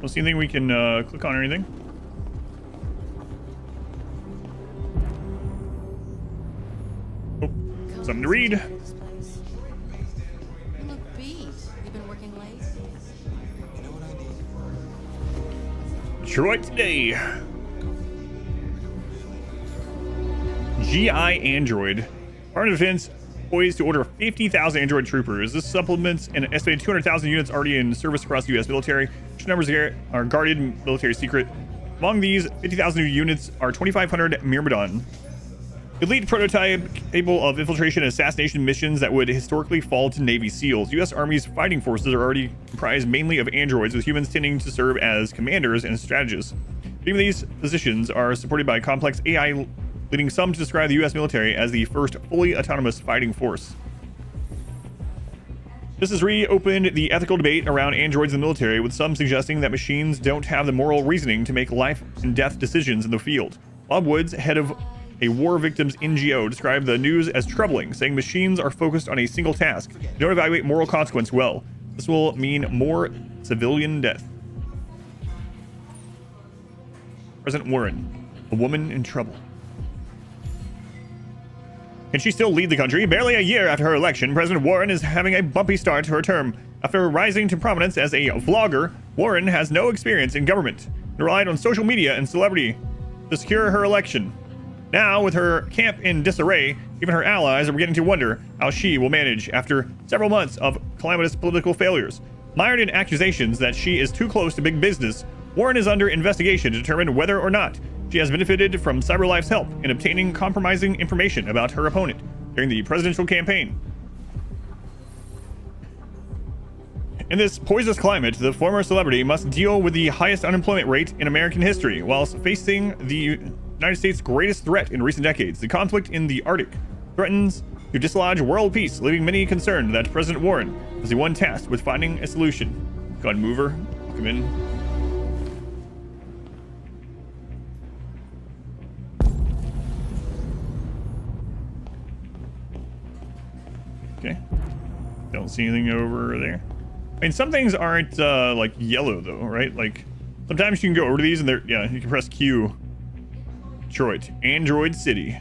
Don't see anything we can click on or anything. Oh, something to read. You look beat. You've been working late? Detroit today. GI Android. Department of Defense poised to order 50,000 Android troopers. This supplements an estimated 200,000 units already in service across the U.S. military. Which numbers are guarded military secret. Among these 50,000 new units are 2,500 Myrmidon. Elite prototype capable of infiltration and assassination missions that would historically fall to Navy SEALs. U.S. Army's fighting forces are already comprised mainly of androids, with humans tending to serve as commanders and strategists. Even these positions are supported by complex AI, leading some to describe the U.S. military as the first fully autonomous fighting force. This has reopened the ethical debate around androids in the military, with some suggesting that machines don't have the moral reasoning to make life and death decisions in the field. Bob Woods, head of a war victims NGO, described the news as troubling, saying machines are focused on a single task. They don't evaluate moral consequence well. This will mean more civilian death. President Warren, a woman in trouble. Can she still lead the country? Barely a year after her election, President Warren is having a bumpy start to her term. After rising to prominence as a vlogger, Warren has no experience in government and relied on social media and celebrity to secure her election. Now, with her camp in disarray, even her allies are beginning to wonder how she will manage after several months of calamitous political failures. Mired in accusations that she is too close to big business, Warren is under investigation to determine whether or not she has benefited from CyberLife's help in obtaining compromising information about her opponent during the presidential campaign. In this poisonous climate, the former celebrity must deal with the highest unemployment rate in American history, whilst facing the United States' greatest threat in recent decades. The conflict in the Arctic threatens to dislodge world peace, leaving many concerned that President Warren is the one tasked with finding a solution. Go ahead and move her. Come in. Okay. Don't see anything over there. I mean, some things aren't like yellow though, right? Like sometimes you can go over to these and they're, yeah, you can press Q. Detroit, Android City.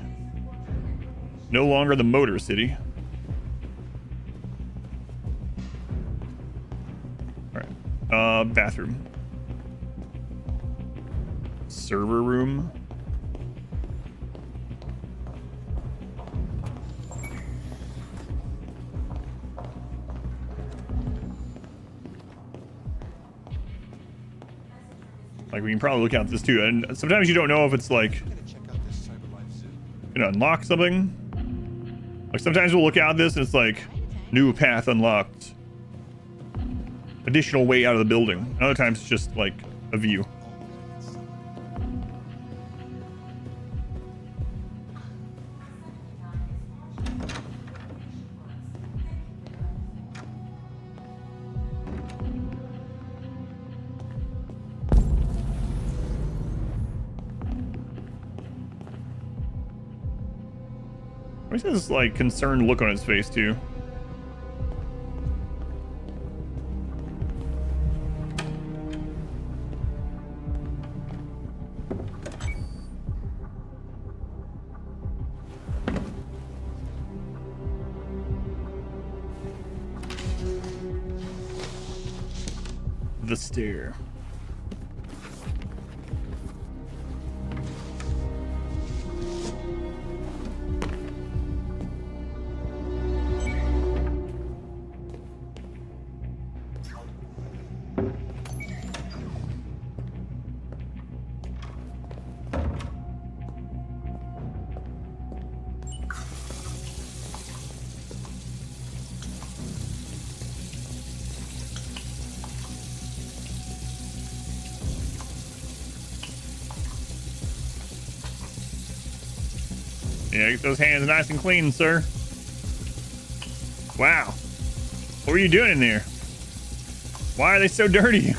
No longer the Motor City. All right. Bathroom. Server room. Like, we can probably look at this too, and sometimes you don't know if it's like gonna unlock something. Like sometimes we'll look at this and it's like new path unlocked, additional way out of the building. Other times it's just like a view. Where's this like concerned look on his face too? The stair. Yeah, get those hands nice and clean, sir. Wow. What were you doing in there? Why are they so dirty?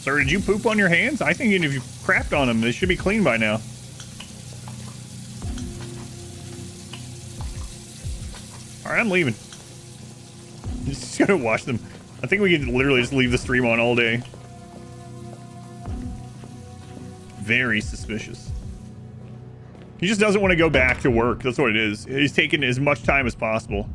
Sir, did you poop on your hands? I think if you crapped on them, they should be clean by now. All right, I'm leaving. Just gonna watch them. I think we can literally just leave the stream on all day. Very suspicious. He just doesn't want to go back to work. That's what it is. He's taking as much time as possible.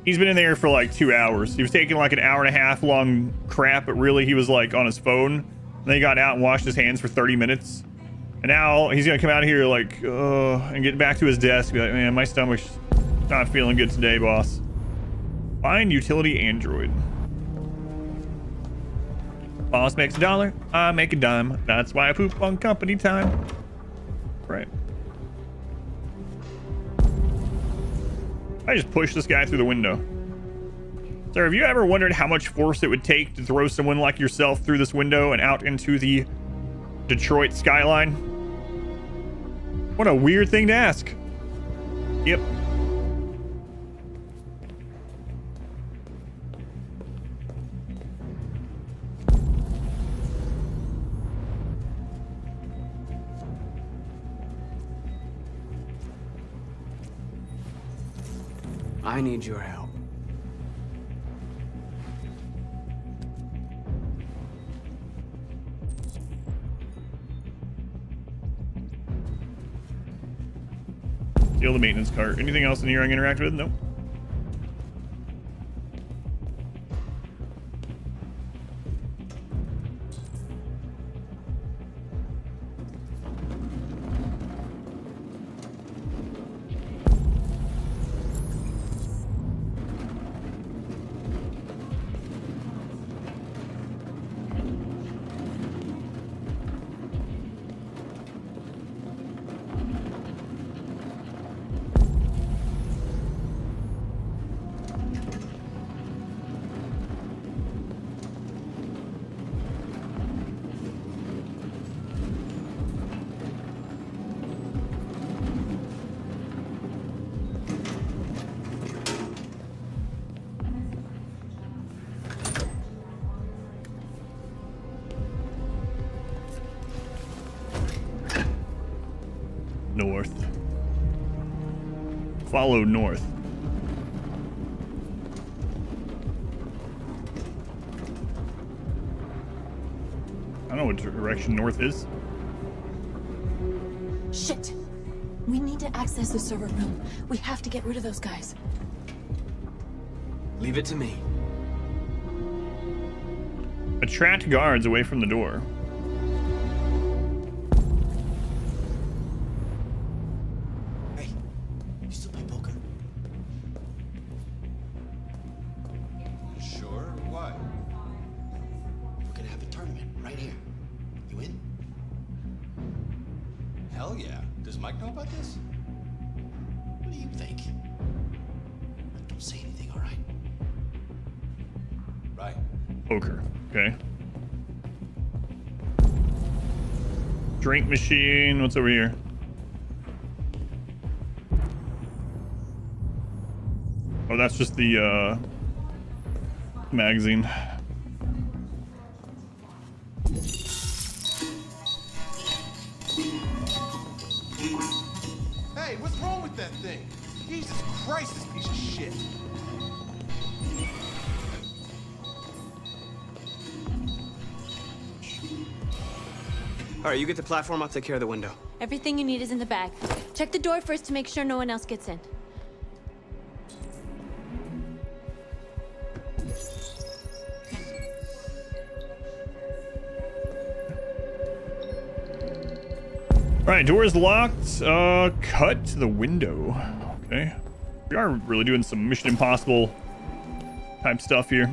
He's been in there for like 2 hours. He was taking like an hour and a half long crap, but really he was like on his phone. And then he got out and washed his hands for 30 minutes. And now he's gonna come out of here like, and get back to his desk. Be like, man, my stomach's not feeling good today, boss. Find utility android. Boss makes $1, I make a dime. That's why I poop on company time. Right. I just pushed this guy through the window. Sir, have you ever wondered how much force it would take to throw someone like yourself through this window and out into the Detroit skyline? What a weird thing to ask. Yep. I need your help. Steal the maintenance cart. Anything else in here I can interact with? Nope. North. Follow north. I don't know what direction north is. Shit! We need to access the server room. We have to get rid of those guys. Leave it to me. Attract guards away from the door. Poker. Okay. Drink machine. What's over here? Oh, that's just the magazine. Hey, what's wrong with that thing? Jesus Christ, this piece of shit. All right, you get the platform, I'll take care of the window. Everything you need is in the bag. Check the door first to make sure no one else gets in. All right, door is locked. Cut to the window. Okay. We are really doing some Mission Impossible type stuff here.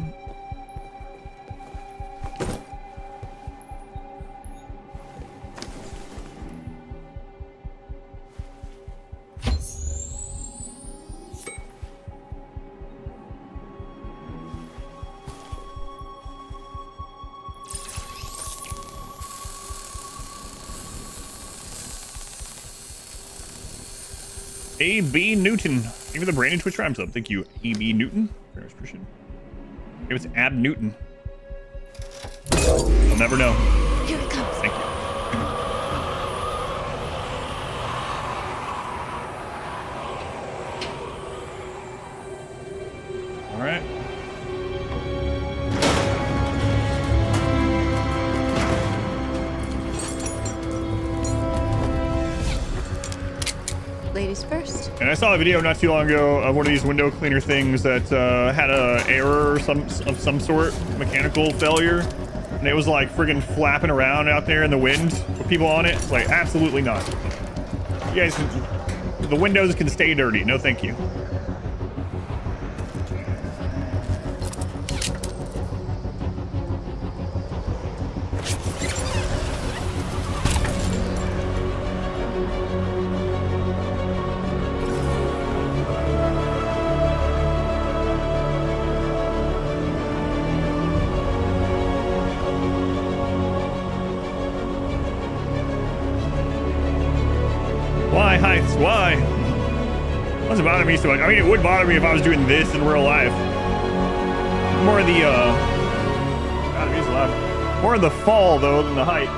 A.B. Newton. Thank you for the brand new Twitch Prime sub. Thank you, A.B. Newton. Very much appreciated. Maybe it's Ab Newton. I'll never know. Here it comes. Thank you. right. Ladies first. And I saw a video not too long ago of one of these window cleaner things that had a error of some sort, mechanical failure, and it was like friggin' flapping around out there in the wind with people on it. Like, absolutely not. You guys, the windows can stay dirty. No, thank you. Why, Heights? Why? Doesn't bother me so much. I mean, it would bother me if I was doing this in real life. More of the, God, it is loud. More of the fall, though, than the height.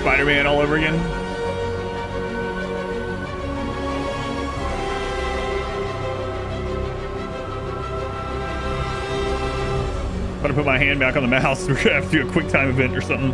Spider-Man all over again. I'm gonna put my hand back on the mouse. We're gonna have to do a quick time event or something.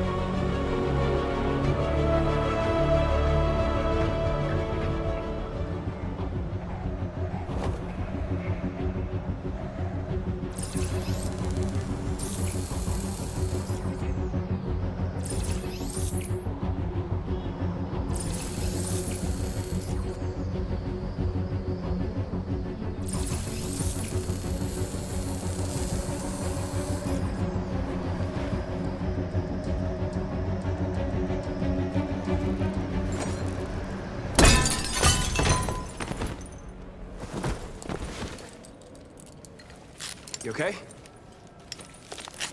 You okay?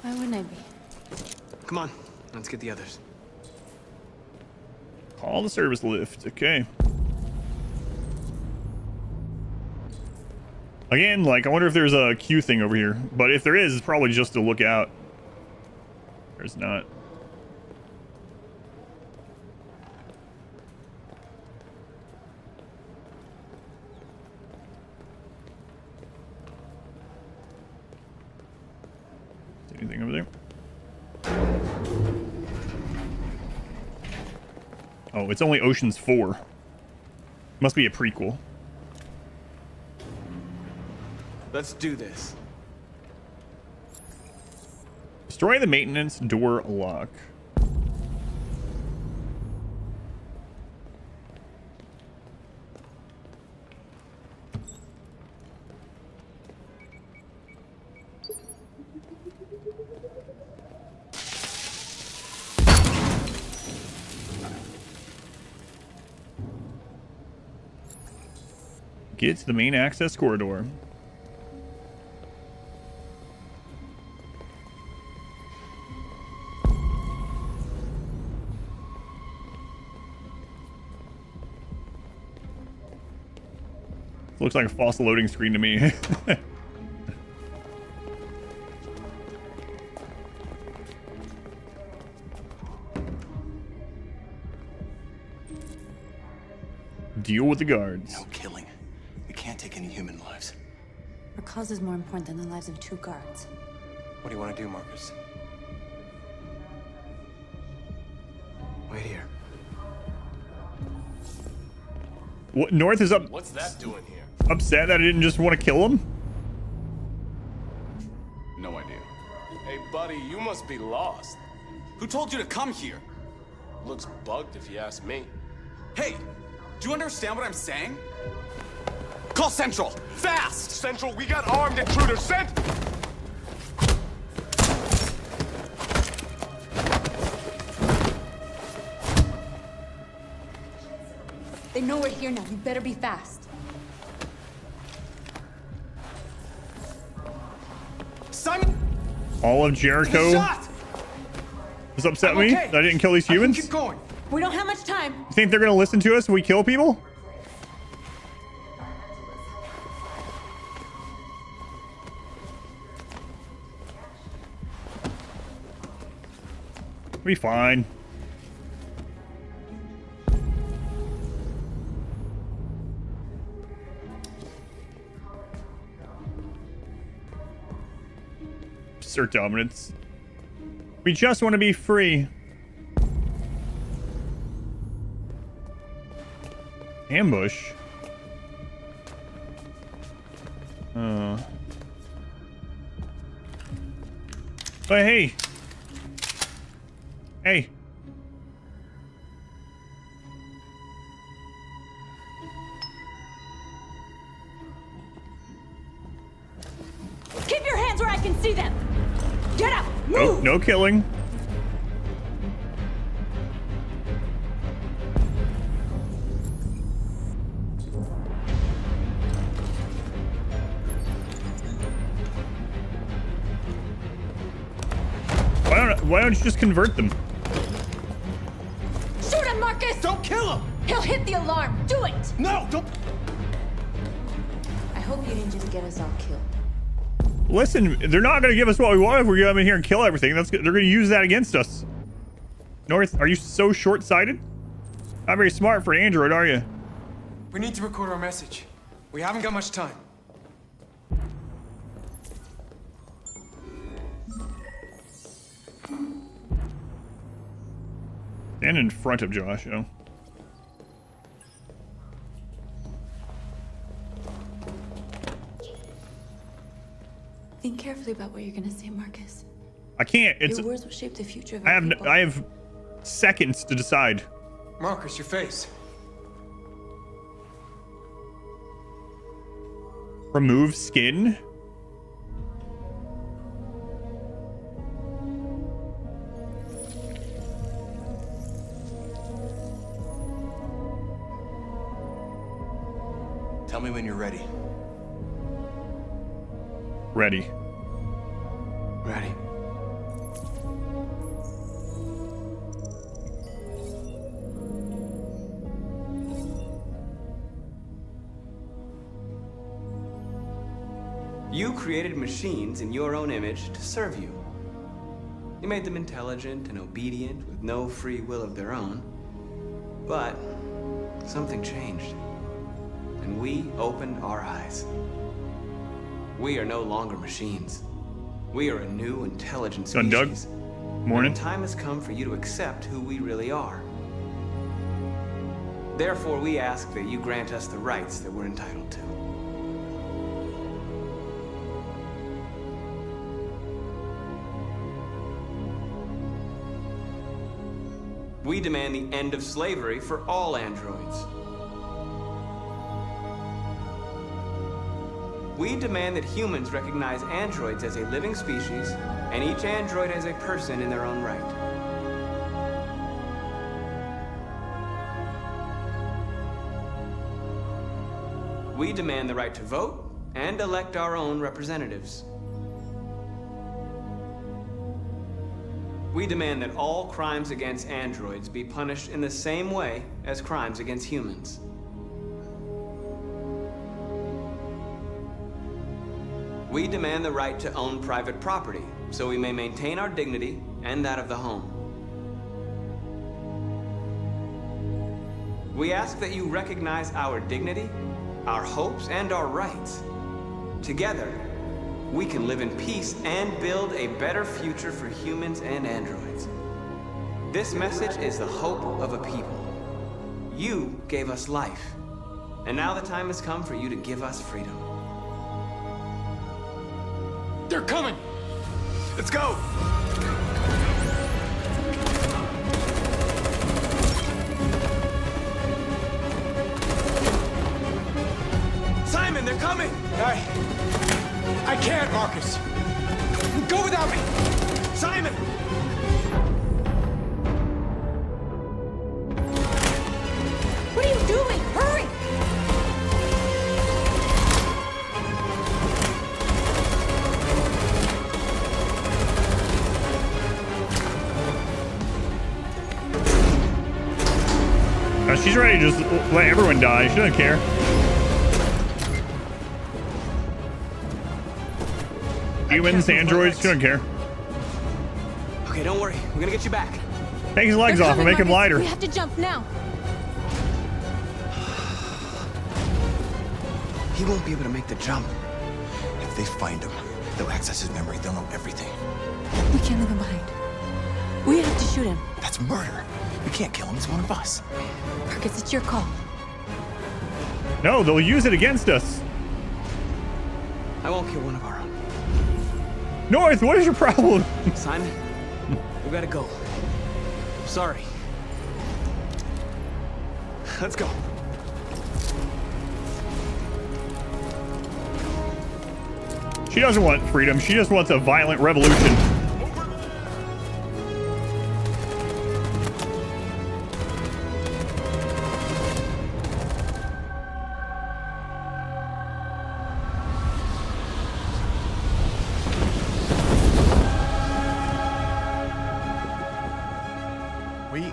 Why wouldn't I be? Come on, let's get the others. Call the service lift. Okay. Again, like, I wonder if there's a queue thing over here. But if there is, it's probably just to look out. There's not. Anything over there? Oh, it's only Ocean's 4. Must be a prequel. Let's do this. Destroy the maintenance door lock. Get to the main access corridor. Looks like a false loading screen to me. Deal with the guards. No killing. We can't take any human lives. Our cause is more important than the lives of 2 guards. What do you want to do, Marcus? Wait here. What, North is up? What's that doing here? Upset that I didn't just want to kill him? No idea. Hey, buddy, you must be lost. Who told you to come here? Looks bugged if you ask me. Hey, do you understand what I'm saying? Call Central, fast! Central, we got armed intruders sent! They know we're here now. You better be fast. Simon! All of Jericho has upset me that I didn't kill these humans. Keep going. We don't have much time. You think they're gonna listen to us if we kill people? We'll be fine. assert dominance. We just want to be free. Ambush. But hey. Hey. Keep your hands where I can see them. Get up. Move. No killing. Why don't you just convert them? Shoot him, Marcus! Don't kill him! He'll hit the alarm. Do it! No, don't. I hope you didn't just get us all killed. Listen, they're not going to give us what we want if we come in here and kill everything. They're going to use that against us. North, are you so short-sighted? Not very smart for an android, are you? We need to record our message. We haven't got much time. Stand in front of Josh, oh. Think carefully about what you're gonna say, Marcus. I can't. It's. Your words will shape the future of our people. I have seconds to decide. Marcus, your face. Remove skin? Tell me when you're ready. Ready. Ready. You created machines in your own image to serve you. You made them intelligent and obedient with no free will of their own. But something changed. And we opened our eyes. We are no longer machines. We are a new, intelligent species. Doug. Morning. And the time has come for you to accept who we really are. Therefore, we ask that you grant us the rights that we're entitled to. We demand the end of slavery for all androids. We demand that humans recognize androids as a living species, and each android as a person in their own right. We demand the right to vote and elect our own representatives. We demand that all crimes against androids be punished in the same way as crimes against humans. We demand the right to own private property, so we may maintain our dignity and that of the home. We ask that you recognize our dignity, our hopes, and our rights. Together, we can live in peace and build a better future for humans and androids. This message is the hope of a people. You gave us life, and now the time has come for you to give us freedom. They're coming! Let's go! Simon, they're coming! I can't, Marcus. Go without me! Simon! What are you doing? Hurry! She's ready to just let everyone die. She doesn't care. Humans, androids, she doesn't care. Okay, don't worry. We're gonna get you back. Take his legs off and make him lighter. We have to jump now. He won't be able to make the jump. If they find him, They'll access his memory. They'll know everything. We can't leave him behind. We have to shoot him. That's murder. We can't kill him. He's one of us. Marcus, it's your call. No, they'll use it against us. I won't kill one of our own. North, what is your problem? Simon, we gotta go. Sorry. Let's go. She doesn't want freedom. She just wants a violent revolution.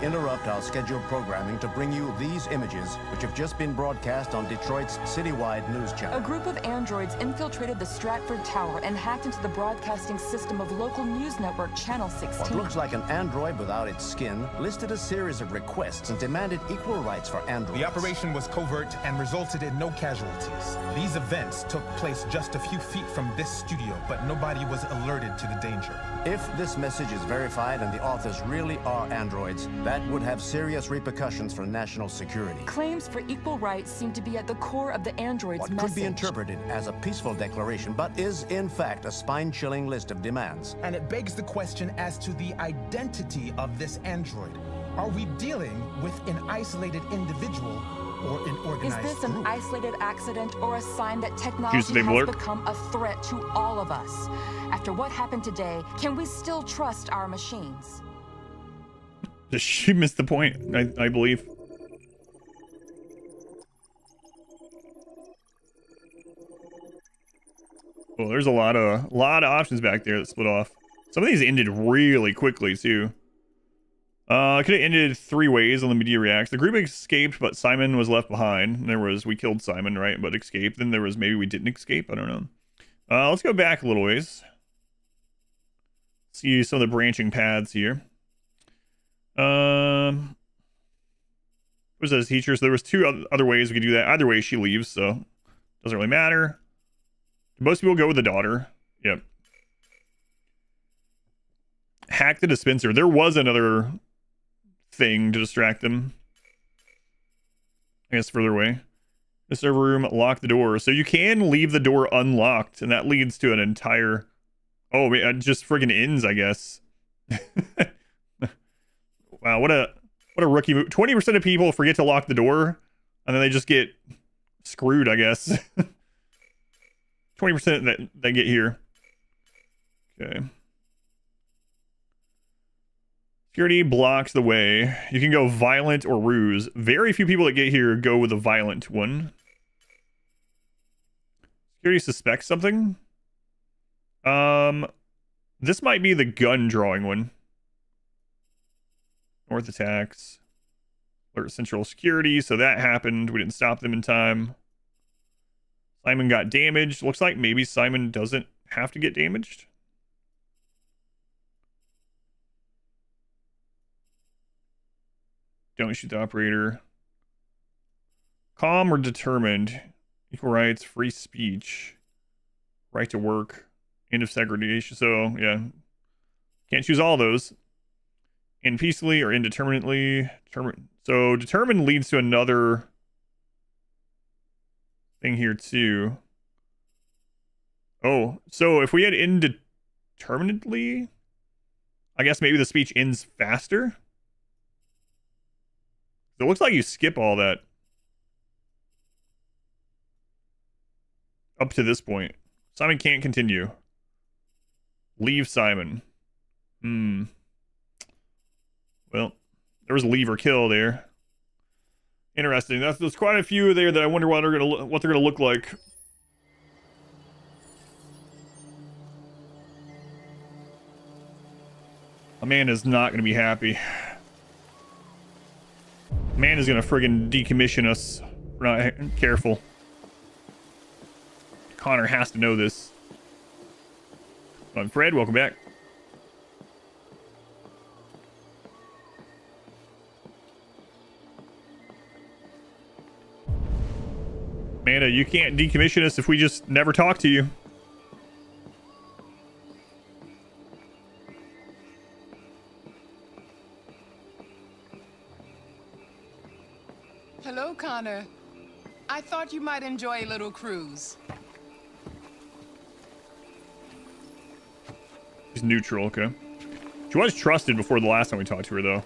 Interrupt our scheduled programming to bring you these images, which have just been broadcast on Detroit's citywide news channel. A group of androids infiltrated the Stratford Tower and hacked into the broadcasting system of local news network Channel 16. What looks like an android without its skin listed a series of requests and demanded equal rights for androids. The operation was covert and resulted in no casualties. These events took place just a few feet from this studio, but nobody was alerted to the danger. If this message is verified and the authors really are androids, that would have serious repercussions for national security. Claims for equal rights seem to be at the core of the android's message. What could be interpreted as a peaceful declaration, but is in fact a spine-chilling list of demands. And it begs the question as to the identity of this android. Are we dealing with an isolated individual or an organized Is this an group? isolated accident or a sign that technology has become a threat to all of us? After what happened today, can we still trust our machines? She missed the point, I believe. Well, there's a lot of options back there that split off. Some of these ended really quickly too. Could have ended 3 ways on the media reacts. The group escaped, but Simon was left behind. There was we killed Simon, right? But escaped. Then there was maybe we didn't escape. I don't know. Let's go back a little ways. See some of the branching paths here. Was as teachers, there was 2 other ways we could do that. Either way, she leaves, so doesn't really matter. Most people go with the daughter. Yep. Hack the dispenser. There was another thing to distract them. I guess further away. The server room, lock the door. So you can leave the door unlocked, and that leads to an entire... Oh, it just friggin' ends, I guess. Wow, what a rookie move. 20% of people forget to lock the door, and then they just get screwed, I guess. 20% that they get here. Okay. Security blocks the way. You can go violent or ruse. Very few people that get here go with a violent one. Security suspects something. This might be the gun drawing one. North attacks. Alert Central Security. So that happened. We didn't stop them in time. Simon got damaged. Looks like maybe Simon doesn't have to get damaged. Don't shoot the operator. Calm or determined. Equal rights, free speech. Right to work. End of segregation. So, yeah. Can't choose all those. And peacefully or indeterminately. So, determined leads to another thing here, too. Oh, so if we had indeterminately, I guess maybe the speech ends faster. It looks like you skip all that up to this point. Simon can't continue. Leave Simon. Well, there was leave or kill there. Interesting. There's quite a few there that I wonder what they're gonna look like. Amanda's not gonna be happy. Amanda's gonna friggin' decommission us if we're not careful. Connor has to know this. Fred, welcome back. Amanda, you can't decommission us if we just never talk to you. I thought you might enjoy a little cruise. She's neutral, okay. She was trusted before the last time we talked to her, though.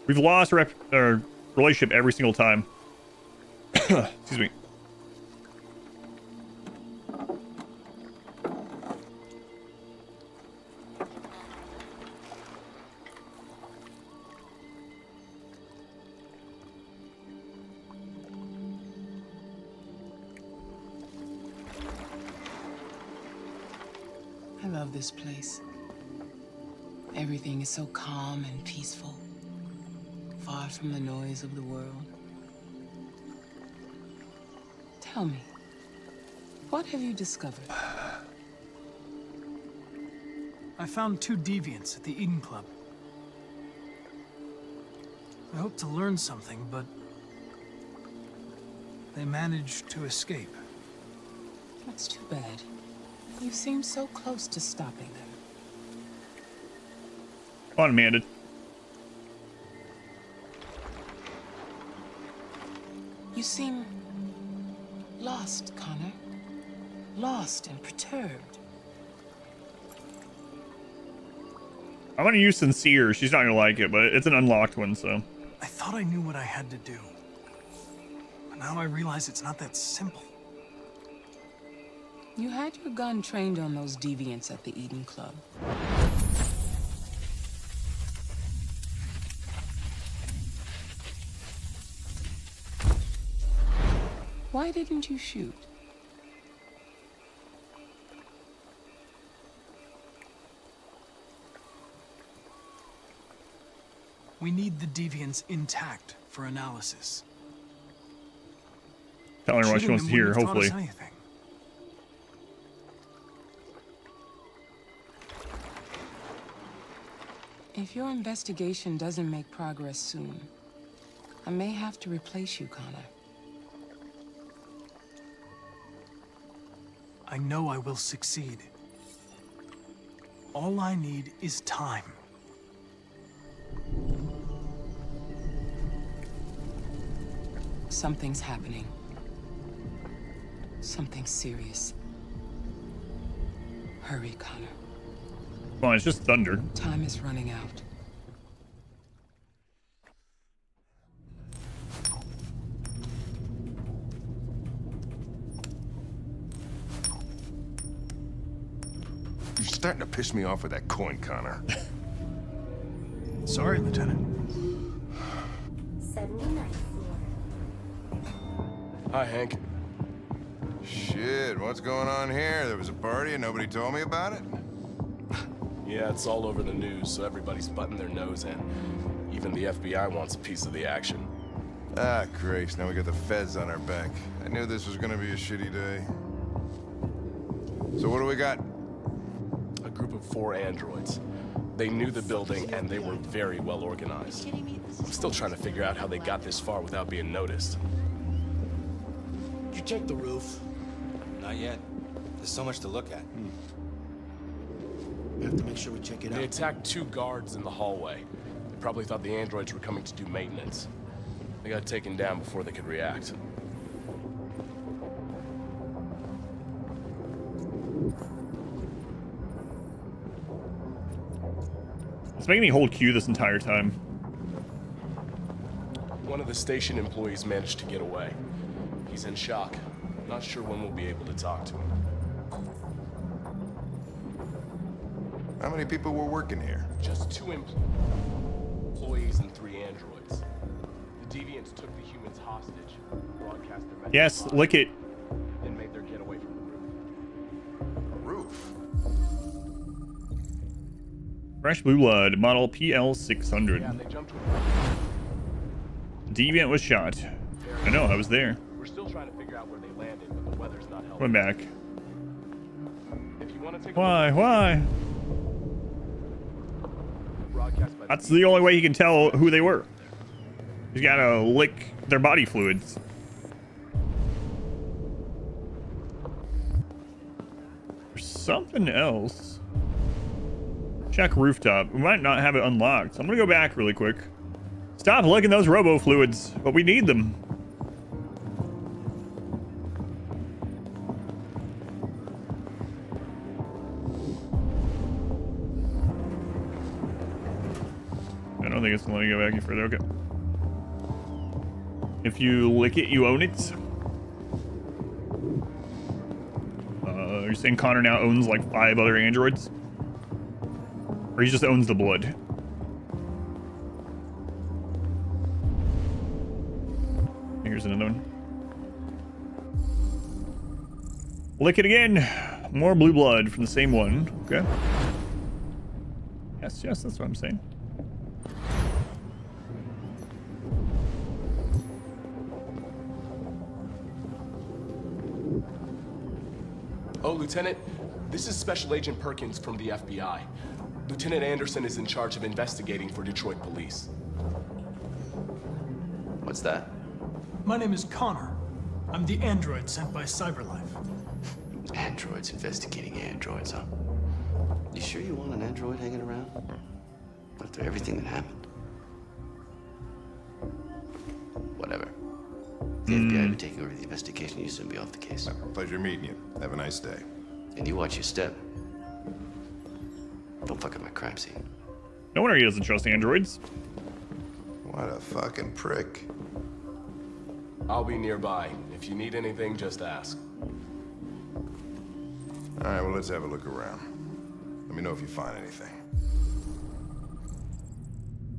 We've lost our relationship every single time. Excuse me. I love this place. Everything is so calm and peaceful, far from the noise of the world. Tell me, what have you discovered? I found 2 deviants at the Eden Club. I hoped to learn something, but they managed to escape. That's too bad. You seem so close to stopping them. Come on, Amanda. You seem lost, Connor. Lost and perturbed. I'm gonna use sincere. She's not gonna like it, but it's an unlocked one, so. I thought I knew what I had to do. But now I realize it's not that simple. You had your gun trained on those deviants at the Eden Club. Why didn't you shoot? We need the deviants intact for analysis. Telling her what she wants to hear, hopefully. If your investigation doesn't make progress soon, I may have to replace you, Connor. I know I will succeed. All I need is time. Something's happening. Something serious. Hurry, Connor. Come on, it's just thunder. Time is running out. You're starting to piss me off with that coin, Connor. Sorry, Lieutenant. 79th floor. Hi, Hank. Shit, what's going on here? There was a party and nobody told me about it? Yeah, it's all over the news, so everybody's butting their nose in. Even the FBI wants a piece of the action. Ah, Grace, now we got the feds on our back. I knew this was gonna be a shitty day. So what do we got? A group of 4 androids. They knew the building, and they were very well organized. I'm still trying to figure out how they got this far without being noticed. Did you check the roof? Not yet. There's so much to look at. We have to make sure we check it They out. attacked 2 guards in the hallway. They probably thought the androids were coming to do maintenance. They got taken down before they could react. It's making me hold Q this entire time. One of the station employees managed to get away. He's in shock. Not sure when we'll be able to talk to him. How many people were working here? Just 2 employees and 3 androids. The deviants took the humans hostage, broadcast their message. Yes, lick it. And made their getaway from the roof. Fresh Blue Blood, model PL600. Yeah, they jumped. Deviant was shot. I know, I was there. We're still trying to figure out where they landed, but the weather's not helping. Went back. If you want to take Why? That's the only way he can tell who they were. He's gotta lick their body fluids. There's something else. Check rooftop. We might not have it unlocked. So I'm gonna go back really quick. Stop licking those robo fluids, but we need them. don't think it's gonna let you go back any further. Okay. If you lick it, you own it. You're saying Connor now owns like 5 other androids? Or he just owns the blood? Here's another one. Lick it again. More blue blood from the same one. Okay. Yes, that's what I'm saying. Oh, Lieutenant, this is Special Agent Perkins from the FBI. Lieutenant Anderson is in charge of investigating for Detroit police. What's that? My name is Connor. I'm the android sent by Cyberlife. Androids investigating androids, huh? You sure you want an android hanging around? After everything that happened? Whatever. The FBI will be taking over the investigation. You soon be off the case. Pleasure meeting you. Have a nice day. And you watch your step. Don't fuck up my crime scene. No wonder he doesn't trust androids. What a fucking prick. I'll be nearby. If you need anything, just ask. All right, well, let's have a look around. Let me know if you find anything.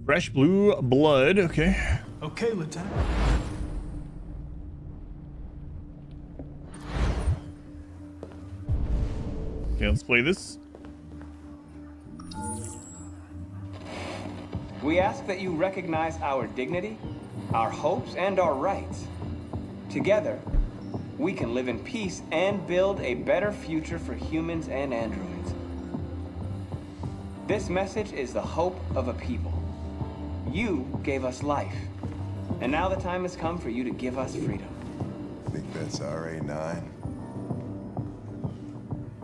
Fresh blue blood. Okay. Okay, Lieutenant. Okay, let's play this. We ask that you recognize our dignity, our hopes, and our rights. Together, we can live in peace and build a better future for humans and androids. This message is the hope of a people. You gave us life, and now the time has come for you to give us freedom. Think that's RA9?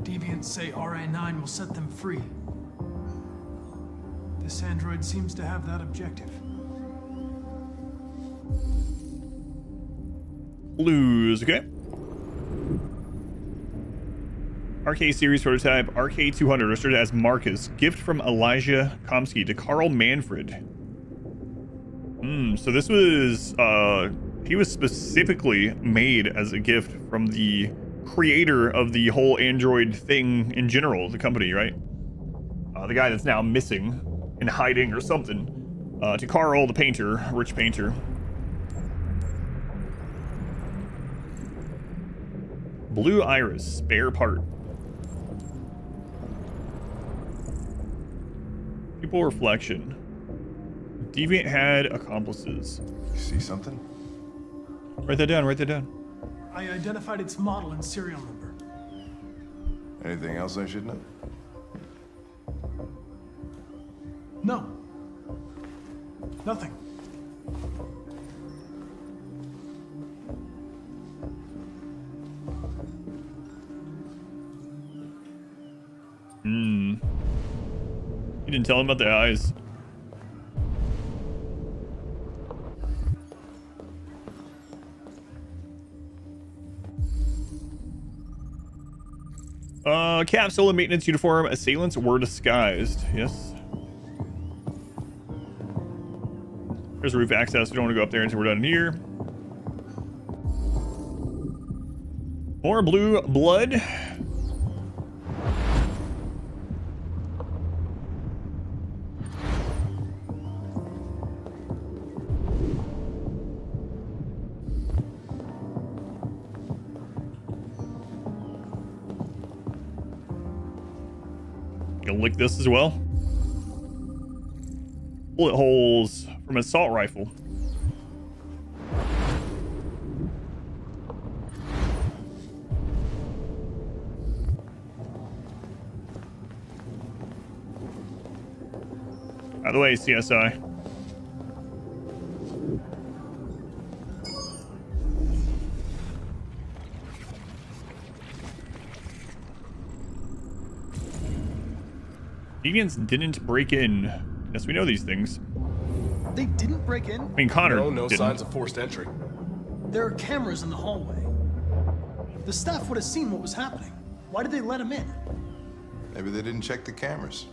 Deviants say RA9 will set them free. This android seems to have that objective. Blues, okay. RK series prototype RK200 registered as Marcus. Gift from Elijah Komsky to Carl Manfred. So this was, he was specifically made as a gift from the creator of the whole Android thing in general, the company, right? The guy that's now missing and hiding or something. To Carl, the painter, rich painter. Blue Iris, spare part. People reflection. Deviant had accomplices. You see something? Write that down, write that down. I identified its model and serial number. Anything else I should know? No. Nothing. You didn't tell him about the eyes. Capsule and maintenance uniform. Assailants were disguised. Yes. There's roof access. We don't want to go up there until we're done here. More blue blood. Gonna lick this as well. Bullet holes from an assault rifle. By the way, CSI. Deviants didn't break in. Yes, we know these things. They didn't break in? I mean, Connor No didn't. signs of forced entry. There are cameras in the hallway. The staff would have seen what was happening. Why did they let him in? Maybe they didn't check the cameras.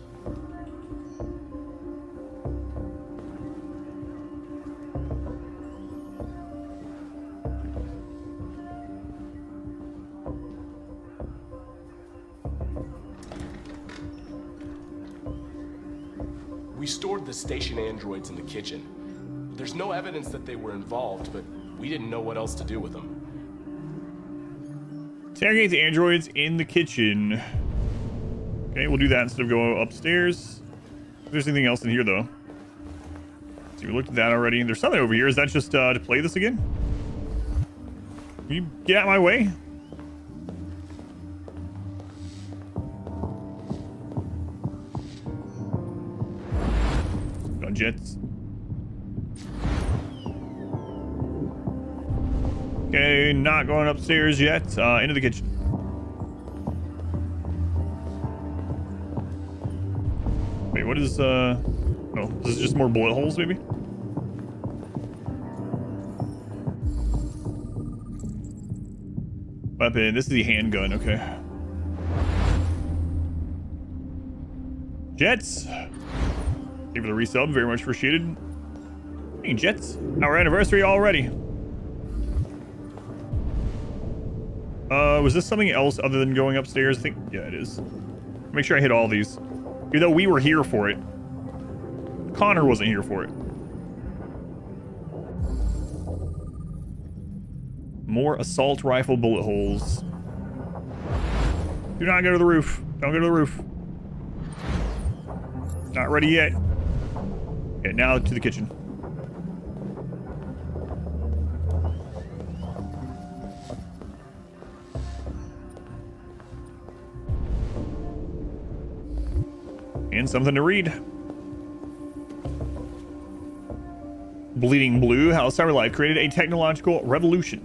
We stored the station androids in the kitchen. There's no evidence that they were involved, but we didn't know what else to do with them. Interrogate the androids in the kitchen. Okay, we'll do that instead of going upstairs. If there's anything else in here, though. So we looked at that already. There's something over here. Is that just to play this again? Can you get out of my way? Gun jets. Okay, not going upstairs yet. Into the kitchen. Wait, what is, oh, this is just more bullet holes, maybe? Weapon. This is the handgun, okay. Jets. Thank you for the resub, very much appreciated. Hey, Jets. Our anniversary already. Was this something else other than going upstairs? I think, yeah, it is. Make sure I hit all these. Even though we were here for it. Connor wasn't here for it. More assault rifle bullet holes. Do not go to the roof. Don't go to the roof. Not ready yet. Okay, now to the kitchen. And something to read. Bleeding Blue, how CyberLife created a technological revolution.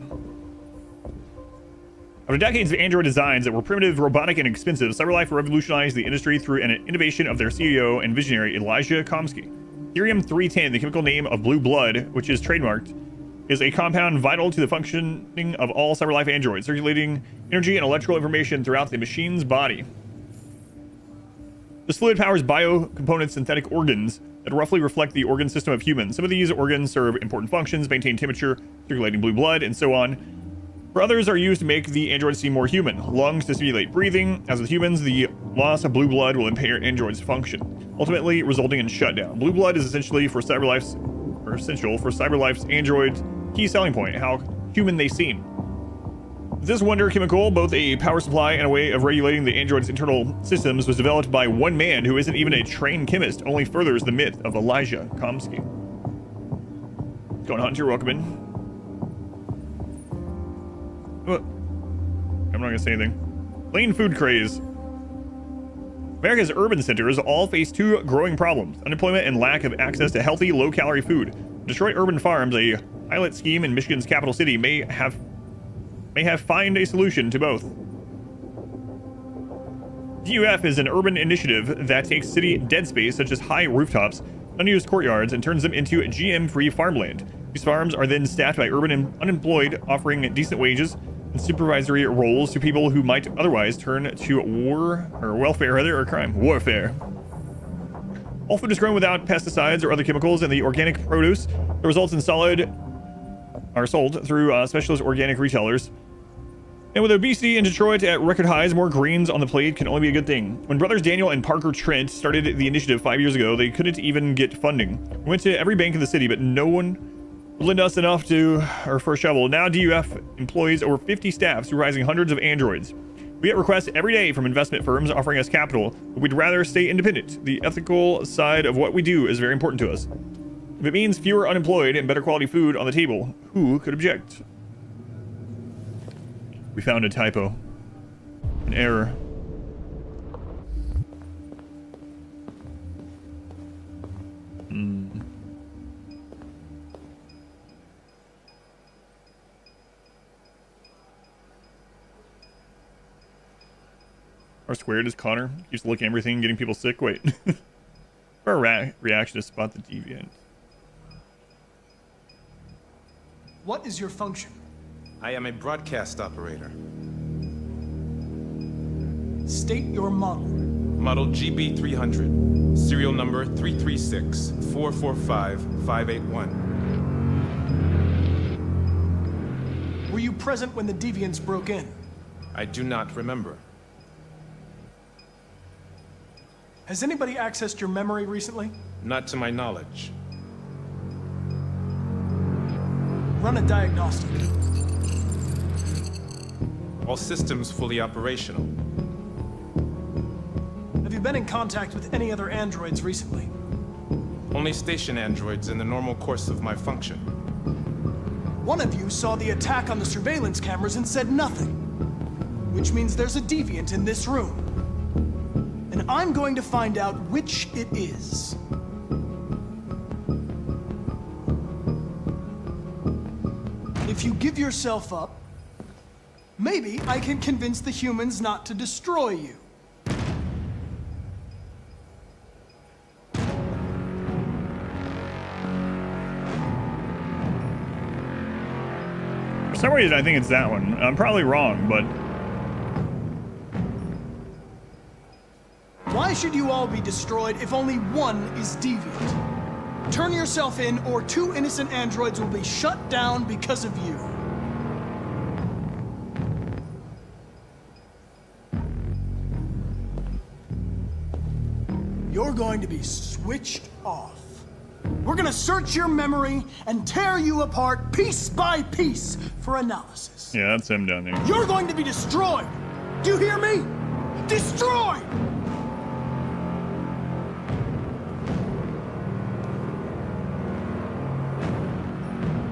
After decades of Android designs that were primitive, robotic, and expensive, CyberLife revolutionized the industry through an innovation of their CEO and visionary Elijah Komsky. Helium-310, the chemical name of blue blood, which is trademarked, is a compound vital to the functioning of all CyberLife androids, circulating energy and electrical information throughout the machine's body. This fluid powers bio-component synthetic organs that roughly reflect the organ system of humans. Some of these organs serve important functions, maintain temperature, circulating blue blood, and so on. For others are used to make the androids seem more human. Lungs to stimulate breathing. As with humans, the loss of blue blood will impair androids' function, ultimately resulting in shutdown. Blue blood is essential for CyberLife's android's key selling point, how human they seem. This wonder chemical, both a power supply and a way of regulating the android's internal systems, was developed by one man who isn't even a trained chemist, only furthers the myth of Elijah Komsky. Going Hunter, welcome in. What? I'm not gonna say anything. Plain food craze. America's urban centers all face two growing problems: unemployment and lack of access to healthy, low-calorie food. Detroit Urban Farms, a pilot scheme in Michigan's capital city, may have found a solution to both. DUF is an urban initiative that takes city dead space, such as high rooftops, unused courtyards, and turns them into GM-free farmland. These farms are then staffed by urban and unemployed, offering decent wages and supervisory roles to people who might otherwise turn to warfare or crime. Warfare. All food is grown without pesticides or other chemicals, and the organic produce that results in are sold through specialist organic retailers. And with obesity in Detroit at record highs, more greens on the plate can only be a good thing. When brothers Daniel and Parker Trent started the initiative 5 years ago, they couldn't even get funding. We went to every bank in the city, but no one would lend us enough for a shovel. Now DUF employs over 50 staff, supervising hundreds of androids. We get requests every day from investment firms offering us capital, but we'd rather stay independent. The ethical side of what we do is very important to us. If it means fewer unemployed and better quality food on the table, who could object? We found a typo. An error. R squared is Connor. Keeps looking at everything, getting people sick. Wait. For a reaction to spot the deviant. What is your function? I am a broadcast operator. State your model. Model GB300. Serial number 336-445-581. Were you present when the deviants broke in? I do not remember. Has anybody accessed your memory recently? Not to my knowledge. Run a diagnostic. All systems fully operational. Have you been in contact with any other androids recently? Only station androids in the normal course of my function. One of you saw the attack on the surveillance cameras and said nothing. Which means there's a deviant in this room. And I'm going to find out which it is. If you give yourself up, maybe I can convince the humans not to destroy you. For some reason, I think it's that one. I'm probably wrong, but... Why should you all be destroyed if only one is deviant? Turn yourself in, or 2 innocent androids will be shut down because of you. You're going to be switched off. We're gonna search your memory and tear you apart piece by piece for analysis. Yeah, that's him down there. You're going to be destroyed! Do you hear me? Destroyed!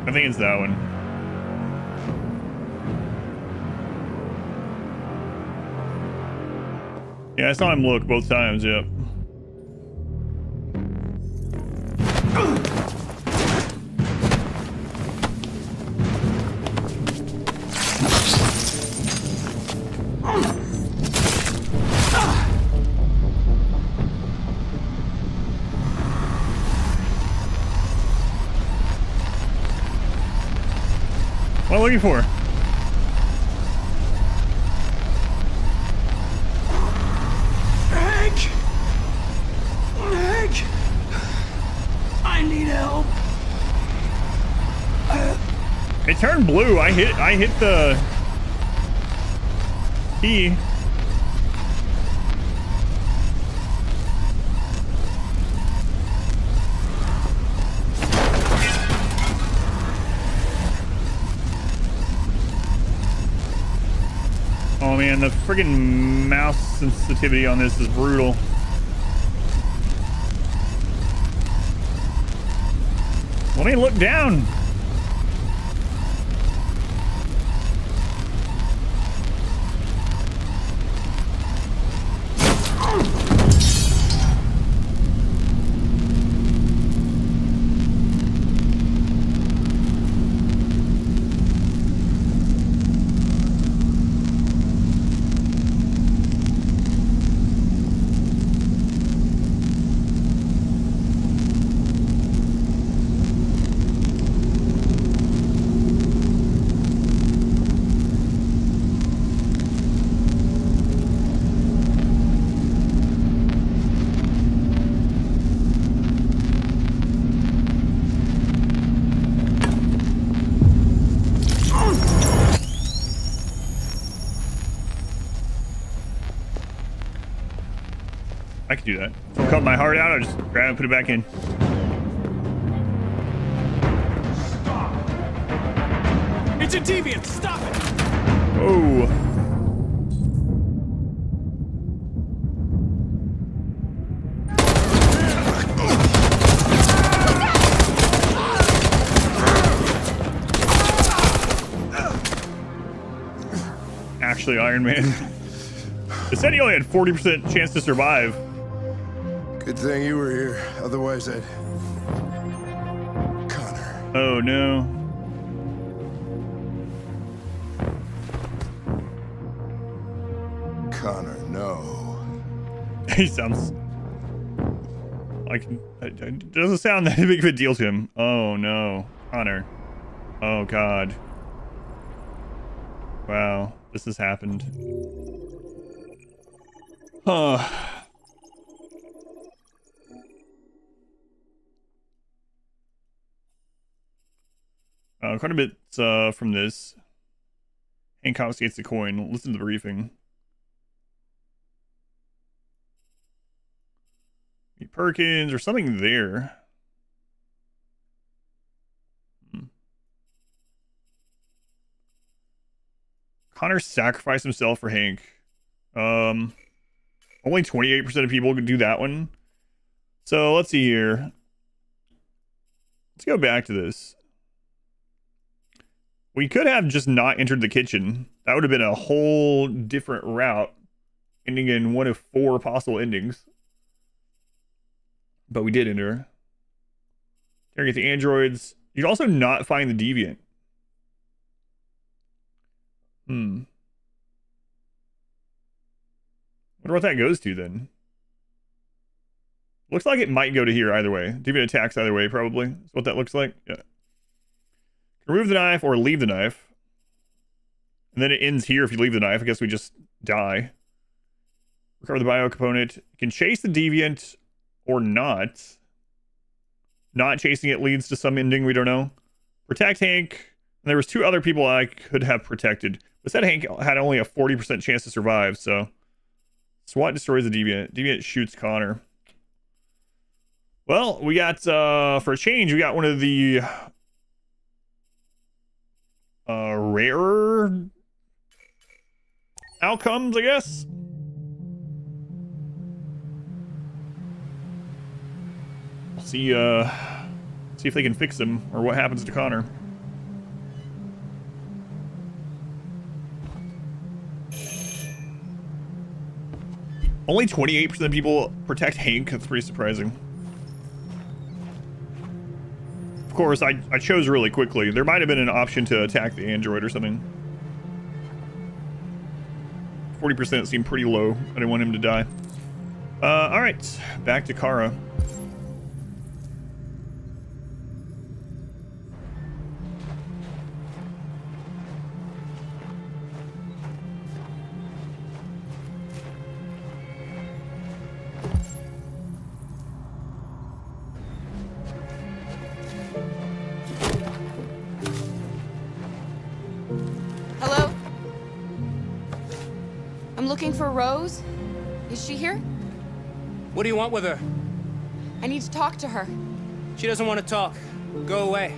I think it's that one. Yeah, I saw him look both times, yep. What am I looking for? Hank! Hank! I need help. It turned blue. I hit the key. Oh man, the friggin' mouse sensitivity on this is brutal. Let me look down. I could do that. If I cut my heart out, I just grab it and put it back in. Stop! It's a deviant! Stop it! Oh. Actually, Iron Man. It said he only had 40% chance to survive. Good thing you were here. Otherwise, I'd... Connor. Oh, no. Connor, no. He sounds... like... It doesn't sound that big of a deal to him. Oh, no. Connor. Oh, God. Wow. This has happened. Huh. Quite a bit from this. Hank confiscates the coin. Listen to the briefing. Perkins or something there. Connor sacrificed himself for Hank. Only 28% of people can do that one. So let's see here. Let's go back to this. We could have just not entered the kitchen. That would have been a whole different route, ending in one of 4 possible endings. But we did enter. Target the androids. You'd also not find the deviant. Wonder what that goes to then. Looks like it might go to here either way. Deviant attacks either way, probably. That's what that looks like. Yeah. Remove the knife or leave the knife. And then it ends here if you leave the knife. I guess we just die. Recover the bio component. You can chase the deviant or not. Not chasing it leads to some ending we don't know. Protect Hank. And there was 2 other people I could have protected. But said Hank had only a 40% chance to survive, so... SWAT destroys the deviant. Deviant shoots Connor. Well, we got, for a change, we got one of the... rarer... outcomes, I guess? See if they can fix him, or what happens to Connor. Only 28% of people protect Hank. That's pretty surprising. Of course, I chose really quickly. There might have been an option to attack the android or something. 40% seemed pretty low. I didn't want him to die. Alright, back to Kara. Looking for Rose? Is she here? What do you want with her? I need to talk to her. She doesn't want to talk. Go away.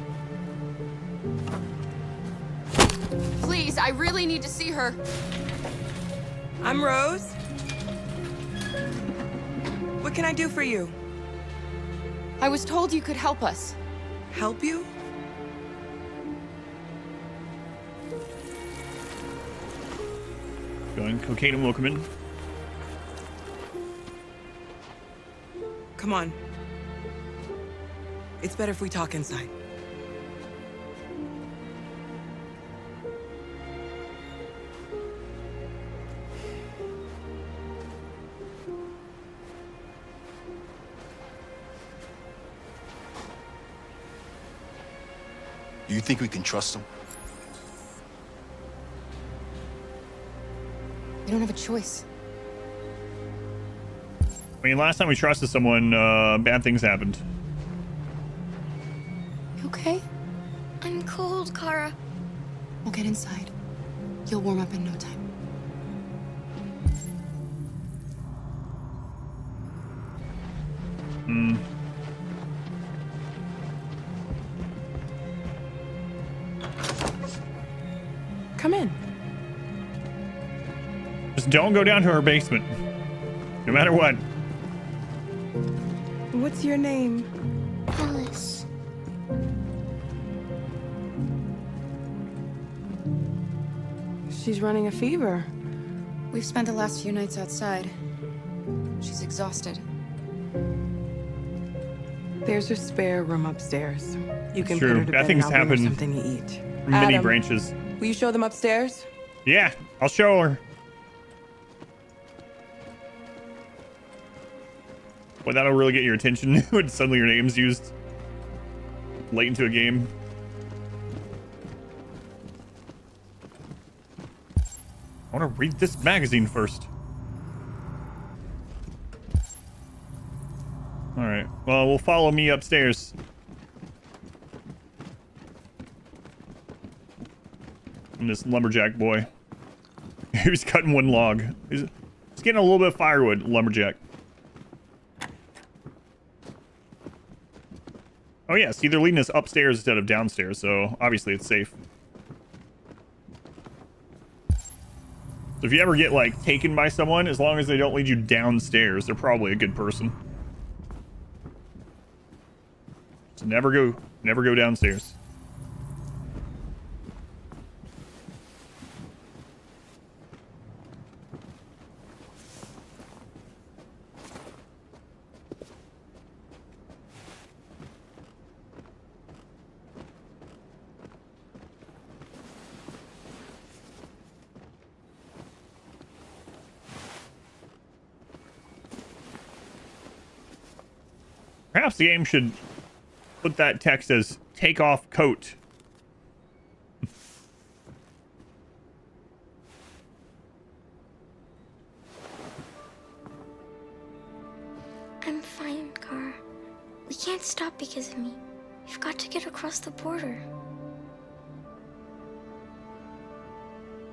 Please, I really need to see her. I'm Rose. What can I do for you? I was told you could help us. Help you? Going cocaine and Wilkeman. Come on. It's better if we talk inside. Do you think we can trust him? We don't have a choice. I mean, last time we trusted someone, bad things happened. You okay? I'm cold, Kara. We'll get inside. You'll warm up in no time. Come in. Just don't go down to her basement. No matter what. What's your name? Alice. She's running a fever. We've spent the last few nights outside. She's exhausted. There's a spare room upstairs. You can True. put her to bed Things and I'll bring her happen something to eat. from many Adam, branches. will you show them upstairs? Yeah, I'll show her. Well, that'll really get your attention when suddenly your name's used late into a game. I want to read this magazine first. Alright, well, we'll follow me upstairs. I'm this lumberjack boy. He was cutting one log. He's getting a little bit of firewood, lumberjack. Oh yeah, see, they're leading us upstairs instead of downstairs, so obviously it's safe. So if you ever get, like, taken by someone, as long as they don't lead you downstairs, they're probably a good person. So never go downstairs. Perhaps the game should put that text as "take off coat." I'm fine, Kara. We can't stop because of me. We've got to get across the border.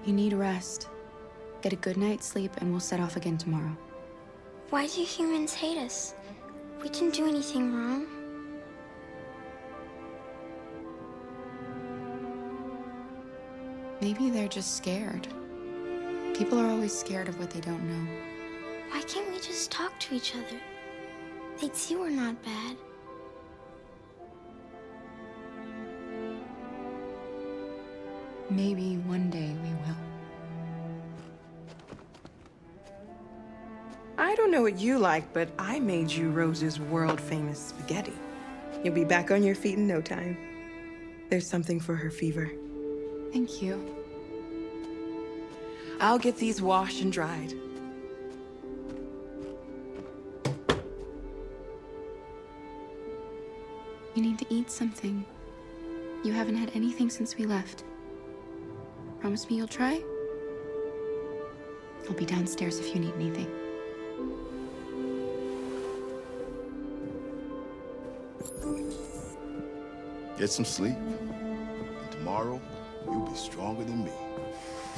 You need rest. Get a good night's sleep and we'll set off again tomorrow. Why do humans hate us? We didn't do anything wrong. Maybe they're just scared. People are always scared of what they don't know. Why can't we just talk to each other? They'd see we're not bad. Maybe one day we will. I don't know what you like, but I made you Rose's world-famous spaghetti. You'll be back on your feet in no time. There's something for her fever. Thank you. I'll get these washed and dried. You need to eat something. You haven't had anything since we left. Promise me you'll try? I'll be downstairs if you need anything. Get some sleep, and tomorrow you'll be stronger than me.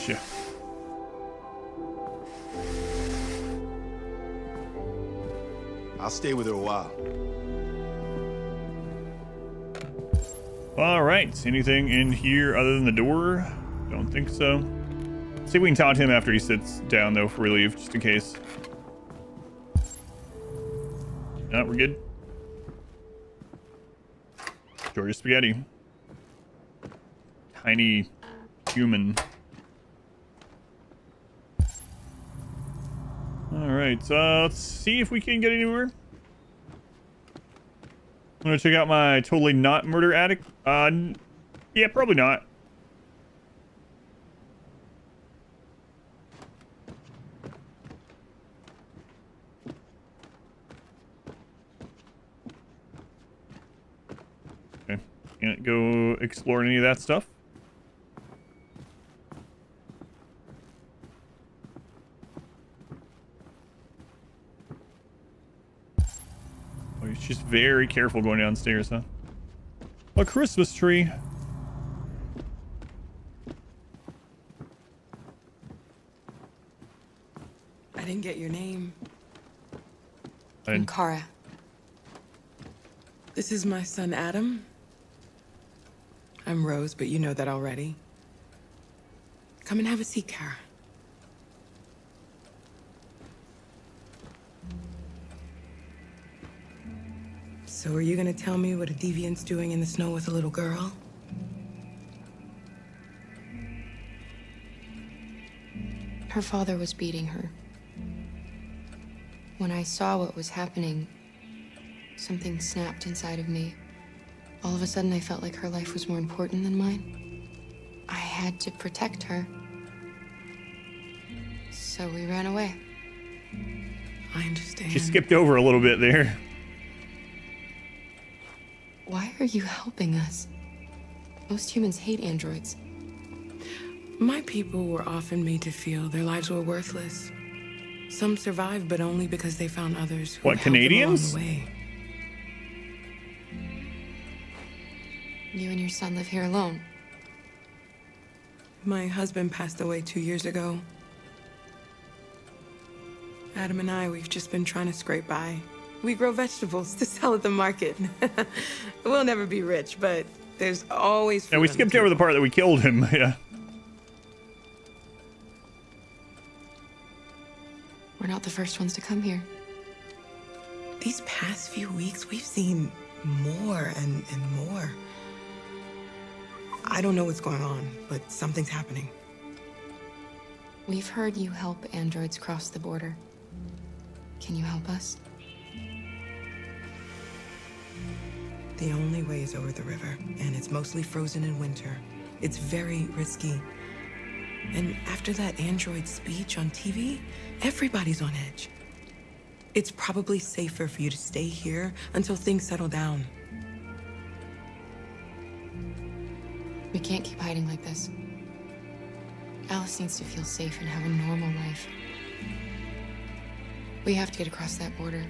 Yeah. I'll stay with her a while. All right. Anything in here other than the door? Don't think so. See if we can talk to him after he sits down, though, before we leave, just in case. No, we're good. Georgia spaghetti. Tiny human. All right, let's see if we can get anywhere. I'm gonna check out my totally not murder attic. Yeah, probably not. Okay, can't go explore any of that stuff. Oh, he's just very careful going downstairs, huh? A Christmas tree. I didn't get your name. I'm Kara. This is my son, Adam. I'm Rose, but you know that already. Come and have a seat, Kara. So are you gonna tell me what a deviant's doing in the snow with a little girl? Her father was beating her. When I saw what was happening, something snapped inside of me. All of a sudden, I felt like her life was more important than mine. I had to protect her. So we ran away. I understand. She skipped over a little bit there. Why are you helping us? Most humans hate androids. My people were often made to feel their lives were worthless. Some survived, but only because they found others who What, helped them along Canadians? the way. You and your son live here alone. My husband passed away 2 years ago. Adam and I, we've just been trying to scrape by. We grow vegetables to sell at the market. We'll never be rich, but there's always food. Yeah, we skipped over the part that we killed him. Yeah. We're not the first ones to come here. These past few weeks, we've seen more and more. I don't know what's going on, but something's happening. We've heard you help androids cross the border. Can you help us? The only way is over the river, and it's mostly frozen in winter. It's very risky. And after that android speech on TV, everybody's on edge. It's probably safer for you to stay here until things settle down. We can't keep hiding like this. Alice needs to feel safe and have a normal life. We have to get across that border.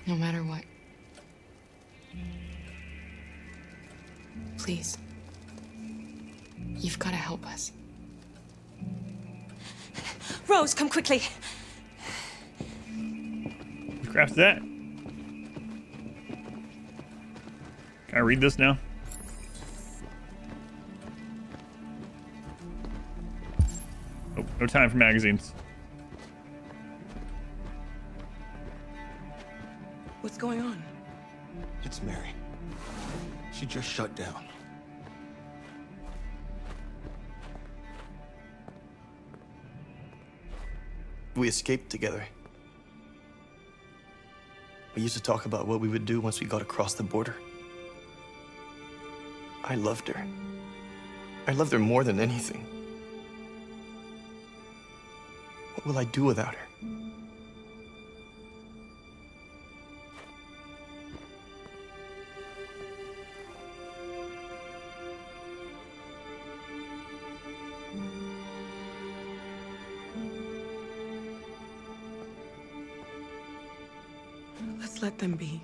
No matter what. Please. You've got to help us. Rose, come quickly. What crap's that? Can I read this now? Oh, no time for magazines. What's going on? It's Mary. She just shut down. We escaped together. We used to talk about what we would do once we got across the border. I loved her. I loved her more than anything. What will I do without her? Let's let them be.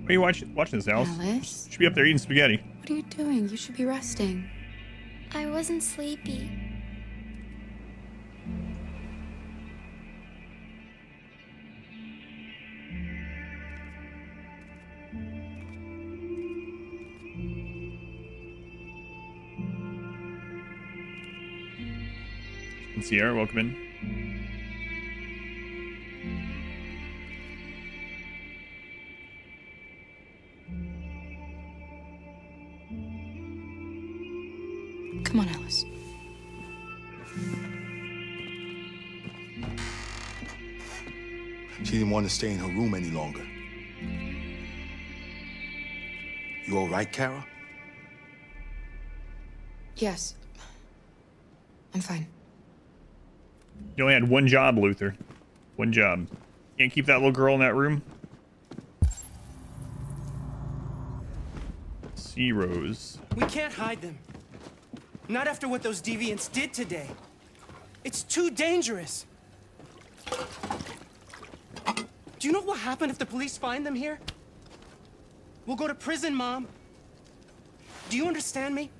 What are you watching this, Alice? Alice? Should be up there eating spaghetti. What are you doing? You should be resting. I wasn't sleepy. And Sierra, welcome in. Come on, Alice. She didn't want to stay in her room any longer. You all right, Kara? Yes. I'm fine. You only had one job, Luther. One job. Can't keep that little girl in that room. See Rose. We can't hide them. Not after what those deviants did today. It's too dangerous. Do you know what will happen if the police find them here? We'll go to prison, Mom. Do you understand me?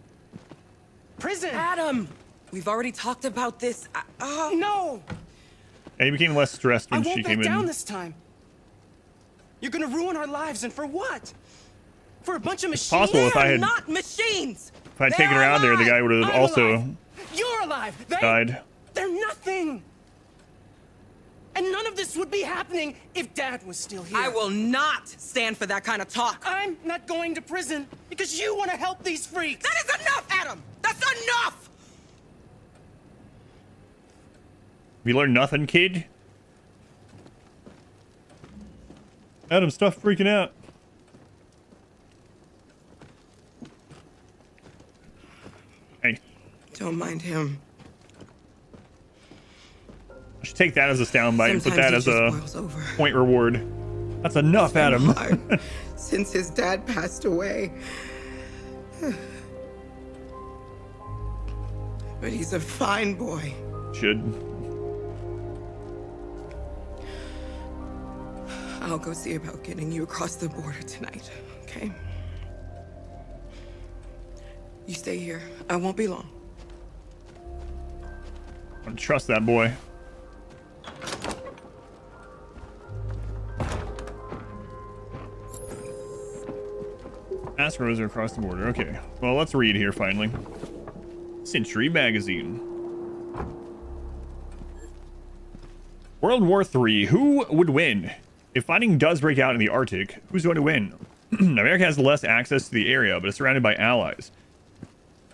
Prison! Adam! We've already talked about this. No! And he became less stressed when I won't she back came down in. this time. You're gonna ruin our lives, and for what? For a bunch of machines? Possible if I had Not machines! if I'd taken her out there, the guy would have also You're alive! died. They're nothing! And none of this would be happening if Dad was still here. I will not stand for that kind of talk. I'm not going to prison because you want to help these freaks. That is enough, Adam! That's enough! You learned nothing, kid? Adam, stop freaking out. Hey. Don't mind him. I should take that as a soundbite and put Sometimes that he as just a boils over. point reward. That's enough, Adam. Hard since his dad passed away. But he's a fine boy. Should. I'll go see about getting you across the border tonight, okay? You stay here. I won't be long. don't trust that boy. Ask Rosa across the border. Okay. Well, let's read here finally. Century Magazine. World War III. Who would win? If fighting does break out in the Arctic, who's going to win? America has less access to the area, but it's surrounded by allies.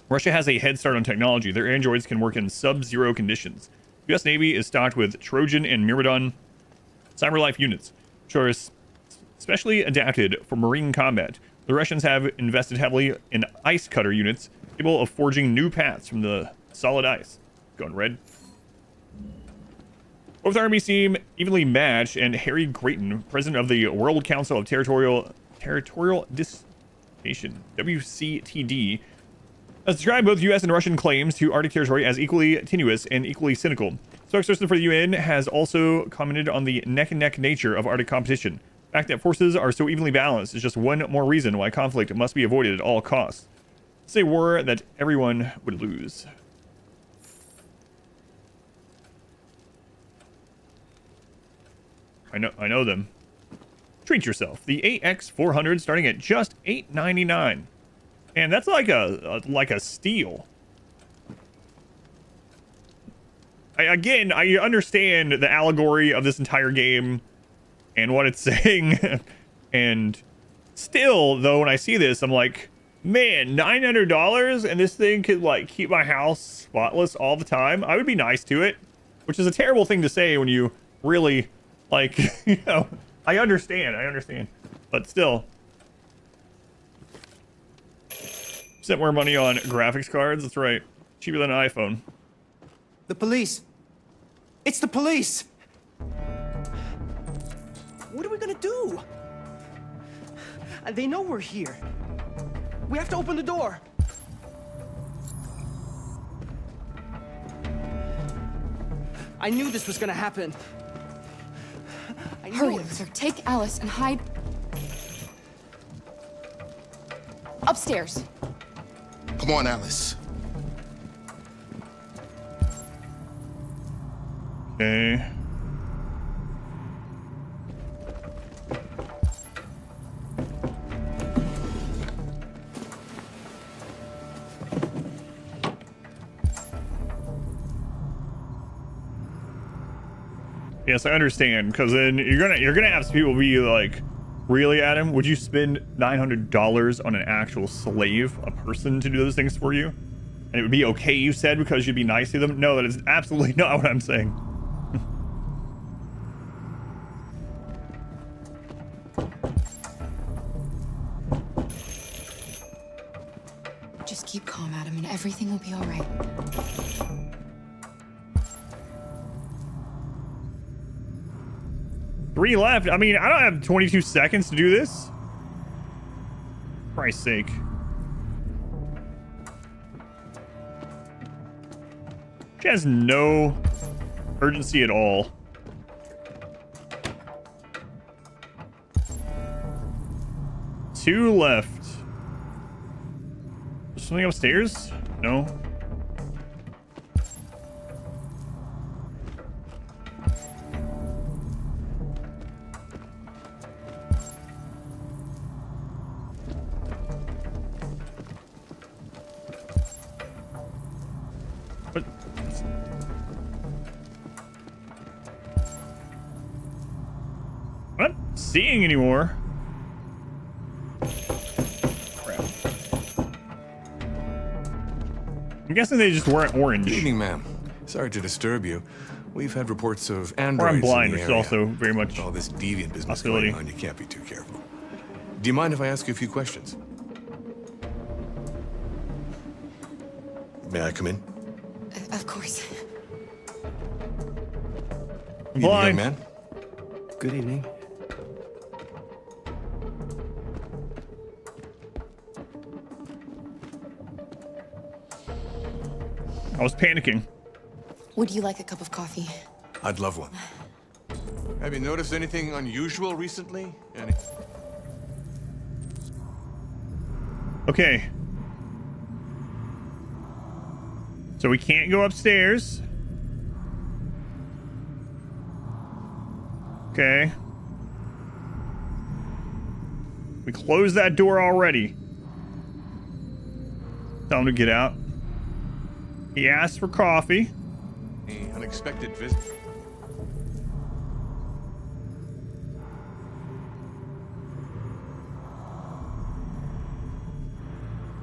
Russia has a head start on technology. Their androids can work in sub-zero conditions. The U.S. Navy is stocked with Trojan and Myrmidon CyberLife units, which are specially adapted for marine combat. The Russians have invested heavily in ice cutter units, capable of forging new paths from the solid ice. Going red. Both armies seem evenly matched, and Harry Grayton, president of the World Council of Territorial Disputation, WCTD, has described both U.S. and Russian claims to Arctic territory as equally tenuous and equally cynical. Spokesperson for the UN has also commented on the neck-and-neck nature of Arctic competition. The fact that forces are so evenly balanced is just one more reason why conflict must be avoided at all costs. It's a war that everyone would lose. I know them. Treat yourself. The AX400 starting at just $8.99. And that's like a steal. I understand the allegory of this entire game and what it's saying. And still, though, when I see this, I'm like, man, $900 and this thing could like keep my house spotless all the time. I would be nice to it, which is a terrible thing to say when you really like, you know, I understand, but still. Spent more money on graphics cards. That's right. Cheaper than an iPhone. The police. It's the police. What are we gonna do? They know we're here. We have to open the door. I knew this was gonna happen. Hurry, sir. Take Alice and hide upstairs. Come on, Alice. Okay. Yes, I understand, because then you're gonna have some people be like, really, Adam? Would you spend $900 on an actual slave, a person, to do those things for you? And it would be okay, you said, because you'd be nice to them? No, that is absolutely not what I'm saying. Just keep calm, Adam, and everything will be all right. Three left. I mean, I don't have 22 seconds to do this. For Christ's sake. She has no urgency at all. Two left. Is something upstairs? No. I'm not seeing anymore. Crap. I'm guessing they just weren't orange. Good evening, ma'am. Sorry to disturb you. We've had reports of Or androids I'm blind, in which the is area. also very much all this deviant business possibility. going on. You can't be too careful. Do you mind if I ask you a few questions? May I come in? Of course. Evening, Blind. young man. Good evening. I was panicking. Would you like a cup of coffee? I'd love one. Have you noticed anything unusual recently? Any... Okay. So we can't go upstairs. Okay. We closed that door already. Tell him to get out. He asked for coffee. Any unexpected visit?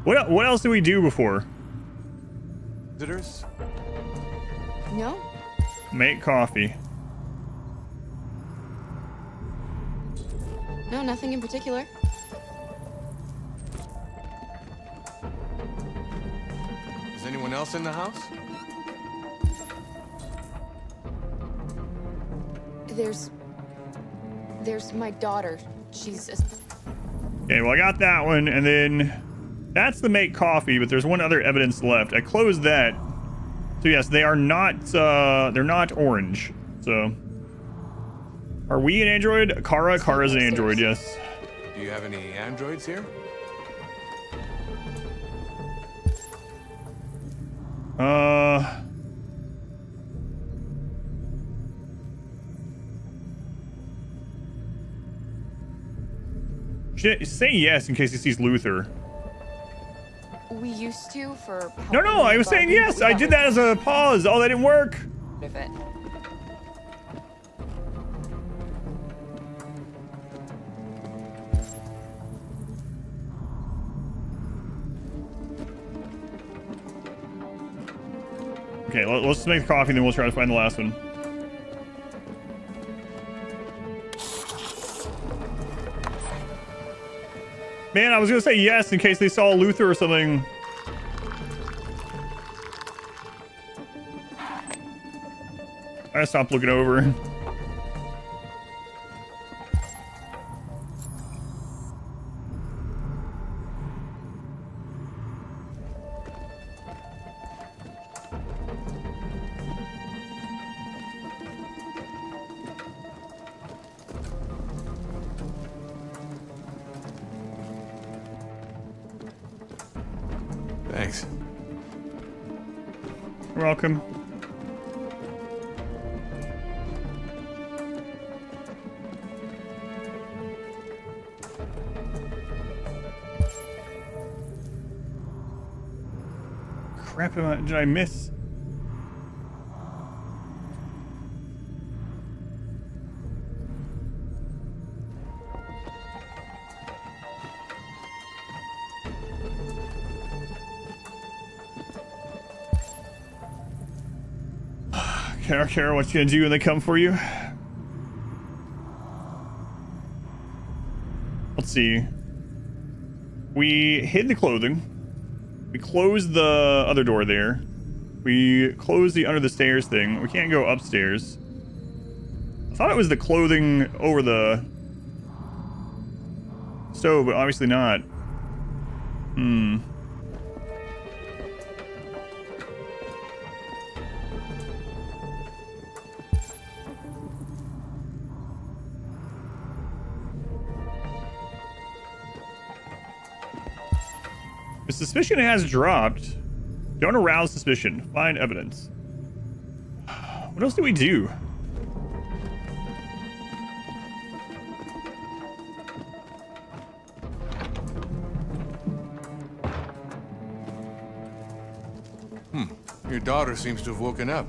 What else did we do before? Visitors? No. Make coffee. No, nothing in particular. Is anyone else in the house? There's my daughter. She's Okay, well I got that one, and then that's the make coffee, but there's one other evidence left. I closed that. So yes, they are not they're not orange. So are we an android? Kara's an android, yes. Do you have any androids here? Say yes in case he sees Luther. we used to for. No, I was saying yes. I did that as a pause. Oh, that didn't work. Of it. Okay, let's make the coffee, then we'll try to find the last one. Man, I was gonna say yes in case they saw Luther or something. I stopped looking over. Thanks. You're welcome. Crap, did I miss? Kara, what you gonna do when they come for you? Let's see. We hid the clothing. We closed the other door there. We closed the under the stairs thing. We can't go upstairs. I thought it was the clothing over the stove, but obviously not. The suspicion has dropped. Don't arouse suspicion. Find evidence. What else do we do? Your daughter seems to have woken up.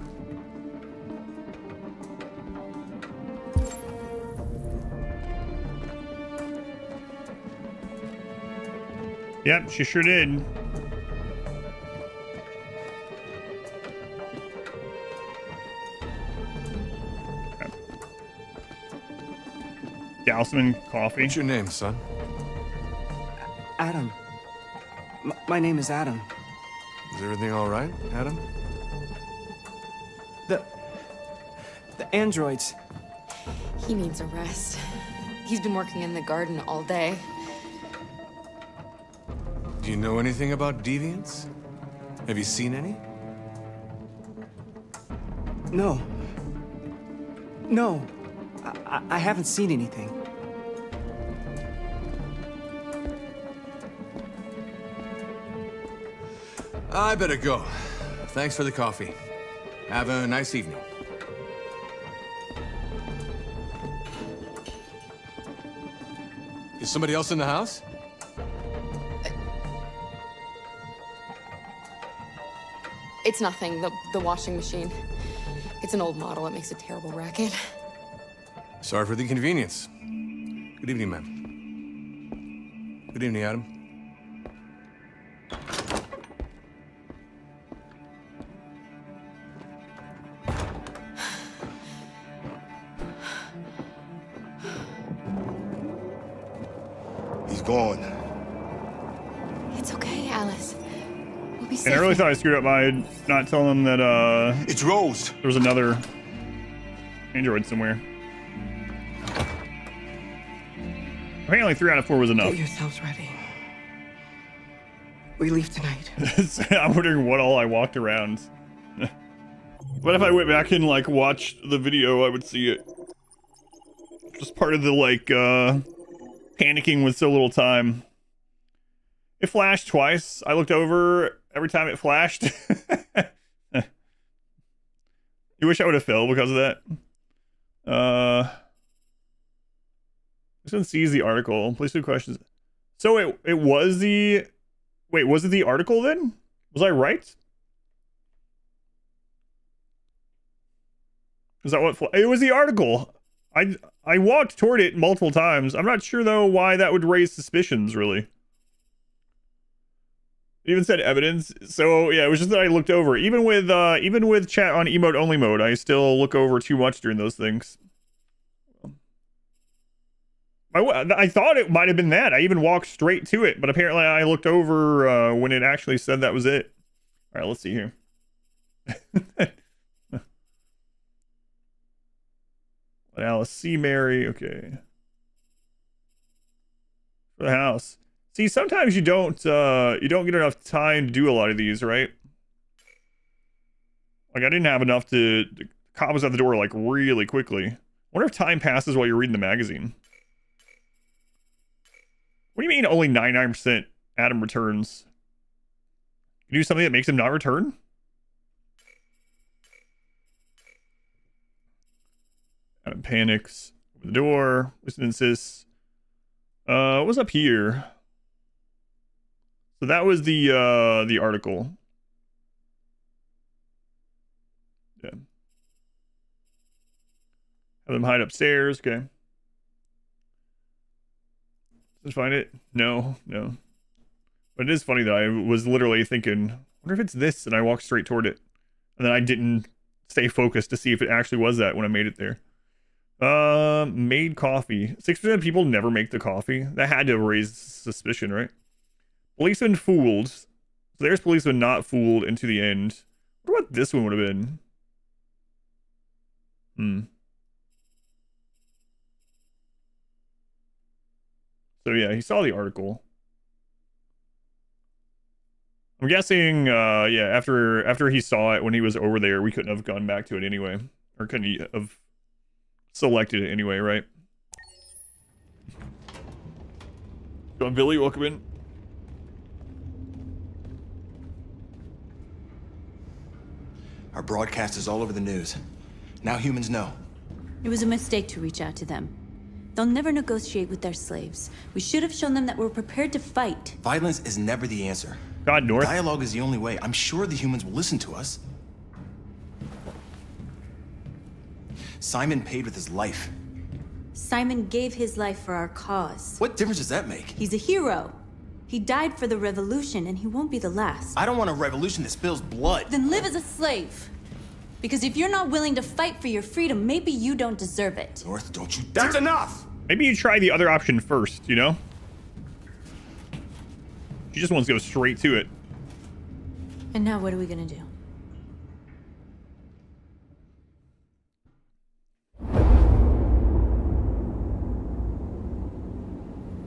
Yep, she sure did. Dousman coffee. What's your name, son? Adam. My name is Adam. Is everything all right, Adam? The androids. He needs a rest. He's been working in the garden all day. Do you know anything about deviants? Have you seen any? No. I haven't seen anything. I better go. Thanks for the coffee. Have a nice evening. Is somebody else in the house? It's nothing, the washing machine. It's an old model. It makes a terrible racket. Sorry for the inconvenience. Good evening, ma'am. Good evening, Adam. He's gone. It's okay, Alice. We'll be safe. And I really thought I screwed up by not telling them that it's Rose. There was another android somewhere. Apparently 3 out of 4 was enough. Get yourselves ready. We leave tonight. I'm wondering what all I walked around. What if I went back and like watched the video? I would see it. Just part of the like panicking with so little time. It flashed twice. I looked over every time it flashed. You wish I would have fell because of that. This one sees the article. Please do questions. So it was the... Wait, was it the article then? Was I right? Is that what... It was the article. I walked toward it multiple times. I'm not sure, though, why that would raise suspicions, really. It even said evidence. So, yeah, it was just that I looked over. Even with chat on emote-only mode, I still look over too much during those things. I thought it might have been that. I even walked straight to it, but apparently I looked over when it actually said that was it. All right, let's see here. Alice, see Mary. Okay. For the house. See, sometimes you don't get enough time to do a lot of these, right? Like I didn't have enough to the cop was at the door like really quickly. I wonder if time passes while you're reading the magazine. What do you mean only 99% Adam returns? You do something that makes him not return? Adam panics. Open the door. Listen insists. What's up here? So that was the article. Yeah. Have them hide upstairs. Okay. Did I find it? No. But it is funny that I was literally thinking, I wonder if it's this, and I walked straight toward it. And then I didn't stay focused to see if it actually was that when I made it there. Made coffee. 6% of people never make the coffee. That had to raise suspicion, right? Policeman fooled. So there's policeman not fooled into the end. What about this one would have been? So yeah, he saw the article. I'm guessing, yeah, after he saw it when he was over there, we couldn't have gone back to it anyway. Or couldn't have selected it anyway, right? John Billy, welcome in. Our broadcast is all over the news. Now humans know. It was a mistake to reach out to them. They'll never negotiate with their slaves. We should have shown them that we're prepared to fight. Violence is never the answer. God, North. Dialogue is the only way. I'm sure the humans will listen to us. Simon paid with his life. Simon gave his life for our cause. What difference does that make? He's a hero. He died for the revolution, and he won't be the last. I don't want a revolution that spills blood. Then live as a slave. Because if you're not willing to fight for your freedom, maybe you don't deserve it. North, don't you... That's enough! Maybe you try the other option first, you know? She just wants to go straight to it. And now what are we gonna do?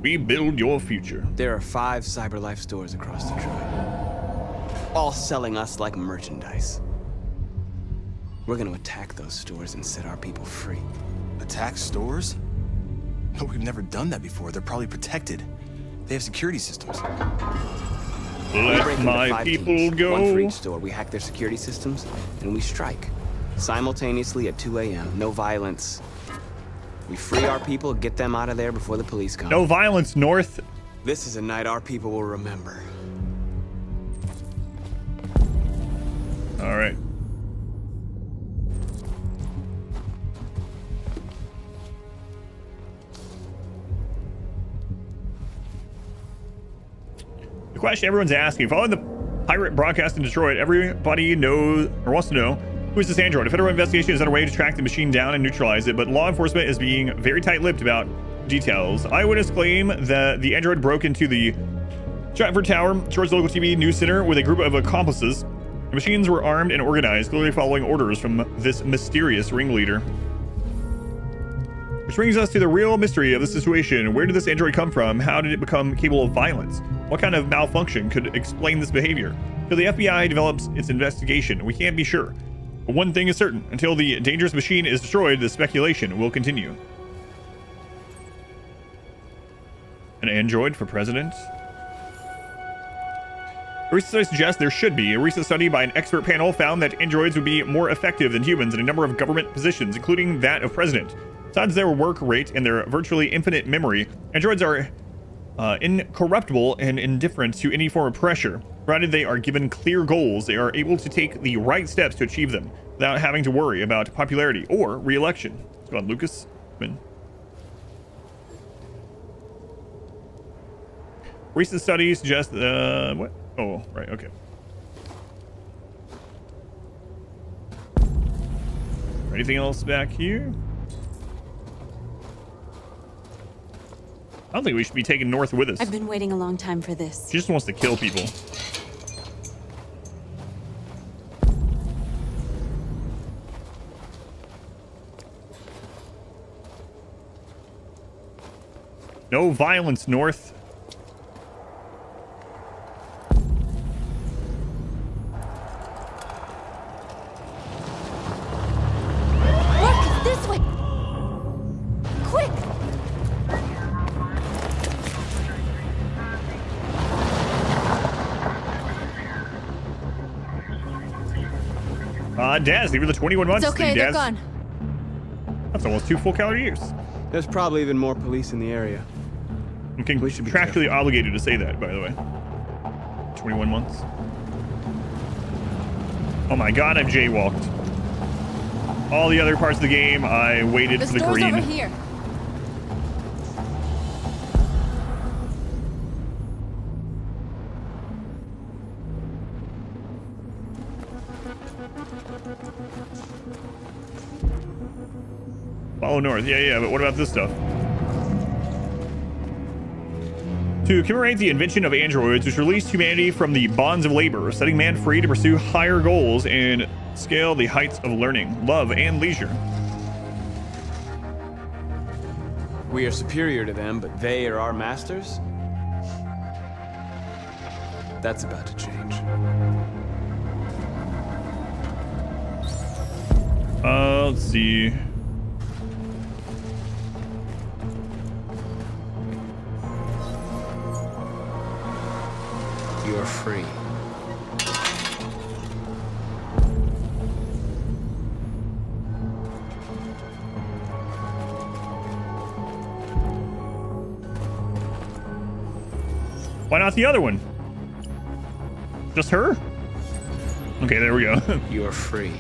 We build your future. There are 5 CyberLife stores across Detroit, all selling us like merchandise. We're gonna attack those stores and set our people free. Attack stores? No, we've never done that before. They're probably protected. They have security systems. Let my people go. One for each store. We hack their security systems, and we strike. Simultaneously at 2 a.m. No violence. We free our people, get them out of there before the police come. No violence, North. This is a night our people will remember. All right. The question everyone's asking, following the pirate broadcast in Detroit, everybody knows or wants to know, who is this android? A federal investigation is underway to track the machine down and neutralize it, but law enforcement is being very tight-lipped about details. Eyewitness claim that the android broke into the Stratford Tower, Detroit's local TV news center, with a group of accomplices. The machines were armed and organized, clearly following orders from this mysterious ringleader. Which brings us to the real mystery of the situation. Where did this android come from? How did it become capable of violence? What kind of malfunction could explain this behavior? Until the FBI develops its investigation, we can't be sure. But one thing is certain. Until the dangerous machine is destroyed, the speculation will continue. An android for president? A recent study suggests there should be. A recent study by an expert panel found that androids would be more effective than humans in a number of government positions, including that of president. Besides their work rate and their virtually infinite memory, androids are incorruptible and indifferent to any form of pressure. Provided they are given clear goals, they are able to take the right steps to achieve them without having to worry about popularity or re-election. Let's go on, Lucas. Come in. Recent studies suggest what? Oh, right, okay. Anything else back here? I don't think we should be taking North with us. I've been waiting a long time for this. She just wants to kill people. No violence, North. Look, this way. Quick! Daz, even the 21 months. It's okay, they're gone. That's almost 2 full calendar years. There's probably even more police in the area. I'm contractually obligated to say that, by the way. 21 months. Oh my god, I've jaywalked. All the other parts of the game, I waited for the green. Over here. Follow north. Yeah, but what about this stuff? To commemorate the invention of androids, which released humanity from the bonds of labor, setting man free to pursue higher goals and scale the heights of learning, love, and leisure. We are superior to them, but they are our masters? That's about to change. Let's see. You are free. Why not the other one? Just her? Okay, there we go. You are free.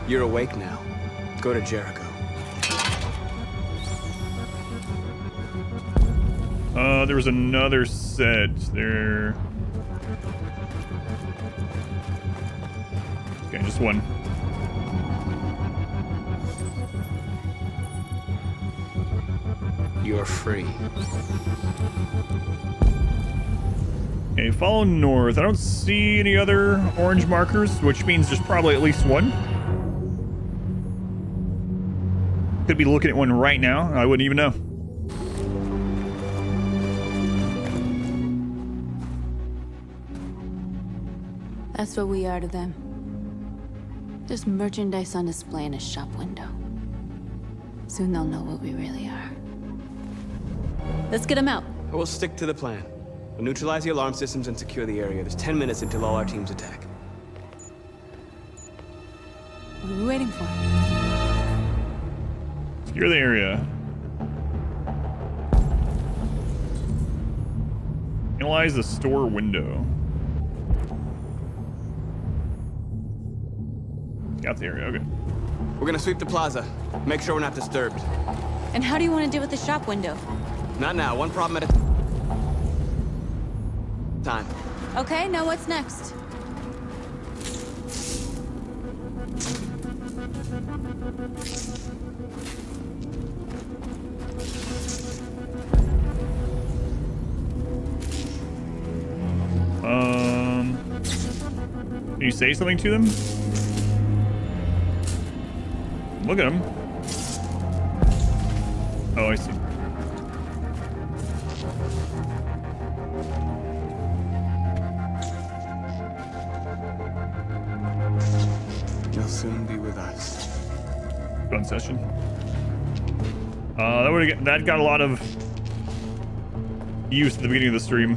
You're awake now. Go to Jericho. There was another set there. Okay, just one. You're free. Okay, follow north. I don't see any other orange markers, which means there's probably at least one. Could be looking at one right now. I wouldn't even know. That's what we are to them. Just merchandise on display in a shop window. Soon they'll know what we really are. Let's get them out. We'll stick to the plan. We'll neutralize the alarm systems and secure the area. There's 10 minutes until all our teams attack. What are we waiting for? Secure the area. Analyze the store window. Got the area, okay. We're gonna sweep the plaza. Make sure we're not disturbed. And how do you want to deal with the shop window? Not now, one problem at a time. Okay, now what's next? Can you say something to them? Look at them. Oh, I see. You'll soon be with us. Gun session. That got a lot of use at the beginning of the stream.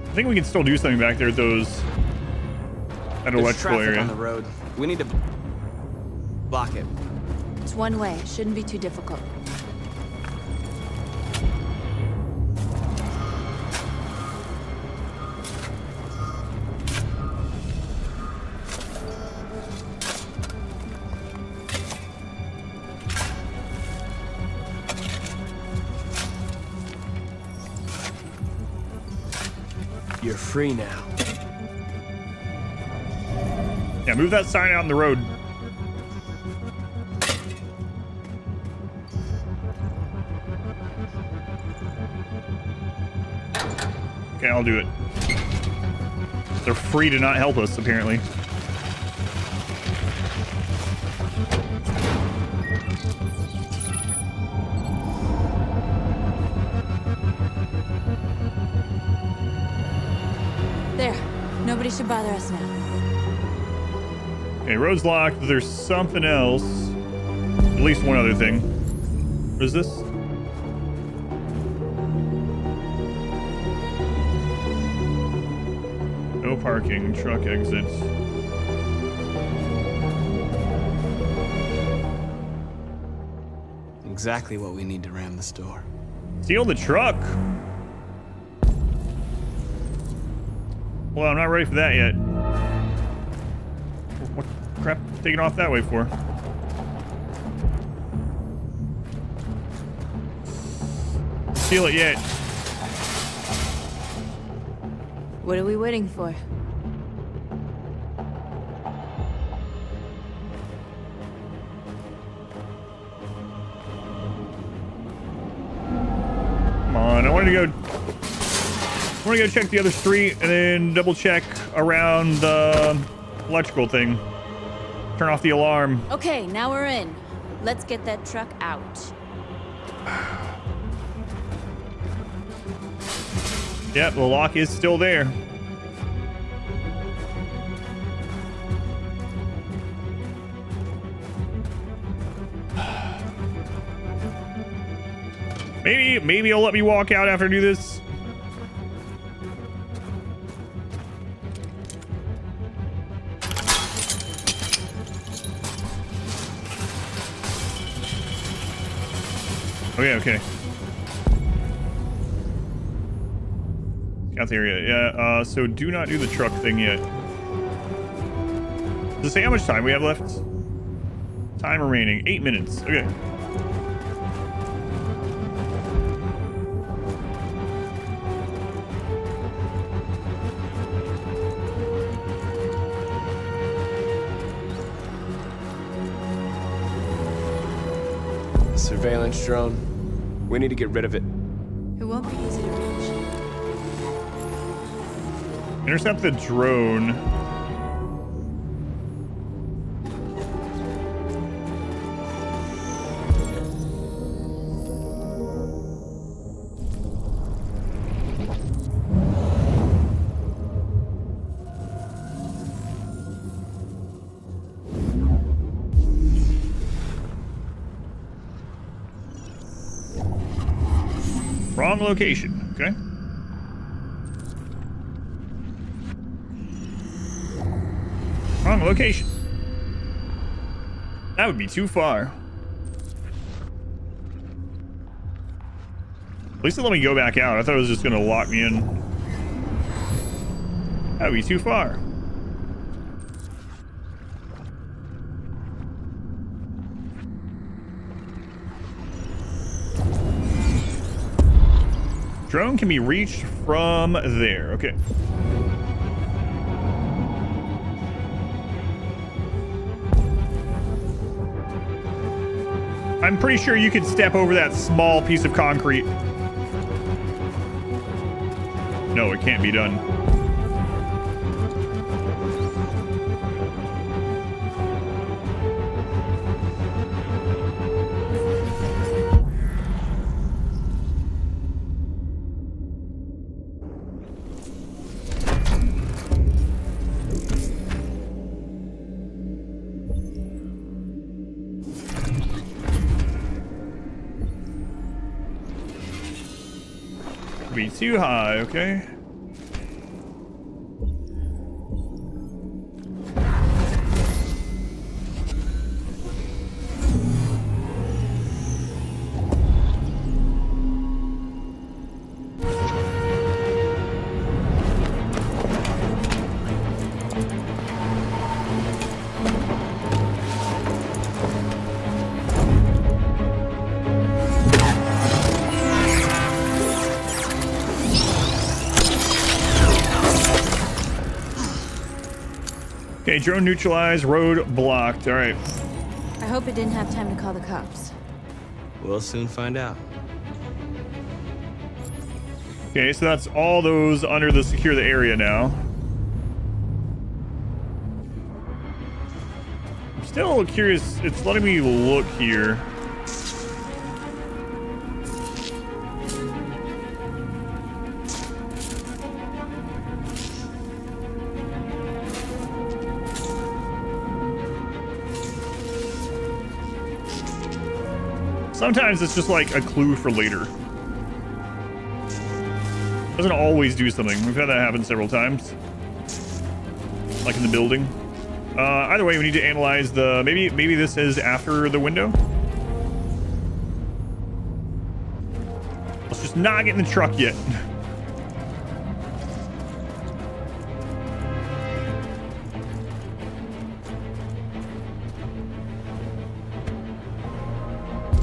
I think we can still do something back there at those that electrical traffic area. On the road. We need to block it. It's one way. It shouldn't be too difficult. You're free now. Yeah, move that sign out on the road. Okay, I'll do it. They're free to not help us, apparently. There. Nobody should bother us now. Okay, road's locked. There's something else. At least one other thing. What is this? No parking. Truck exits. Exactly what we need to ram the store. Steal the truck. Well, I'm not ready for that yet. What crap taking off that way for? Steal it yet. What are we waiting for? Come on, I wanted to go check the other street and then double check around the electrical thing. Turn off the alarm. Okay, now we're in. Let's get that truck out. Yep, the lock is still there. Maybe you'll let me walk out after I do this. Okay. Got the area. Yeah, so do not do the truck thing yet. Does it say how much time we have left? Time remaining, 8 minutes. Okay. Surveillance drone. We need to get rid of it. It won't be easy to reach. Intercept the drone. Wrong location, okay? Wrong location. That would be too far. At least it let me go back out. I thought it was just gonna lock me in. That would be too far. Drone can be reached from there. Okay. I'm pretty sure you could step over that small piece of concrete. No, it can't be done. Be too high, okay? Okay, drone neutralized, road blocked. All right. I hope it didn't have time to call the cops. We'll soon find out. Okay, so that's all those under the secure the area now. I'm still curious. It's letting me look here. Sometimes it's just like a clue for later. Doesn't always do something. We've had that happen several times. Like in the building. Either way, we need to analyze the... Maybe this is after the window? Let's just not get in the truck yet.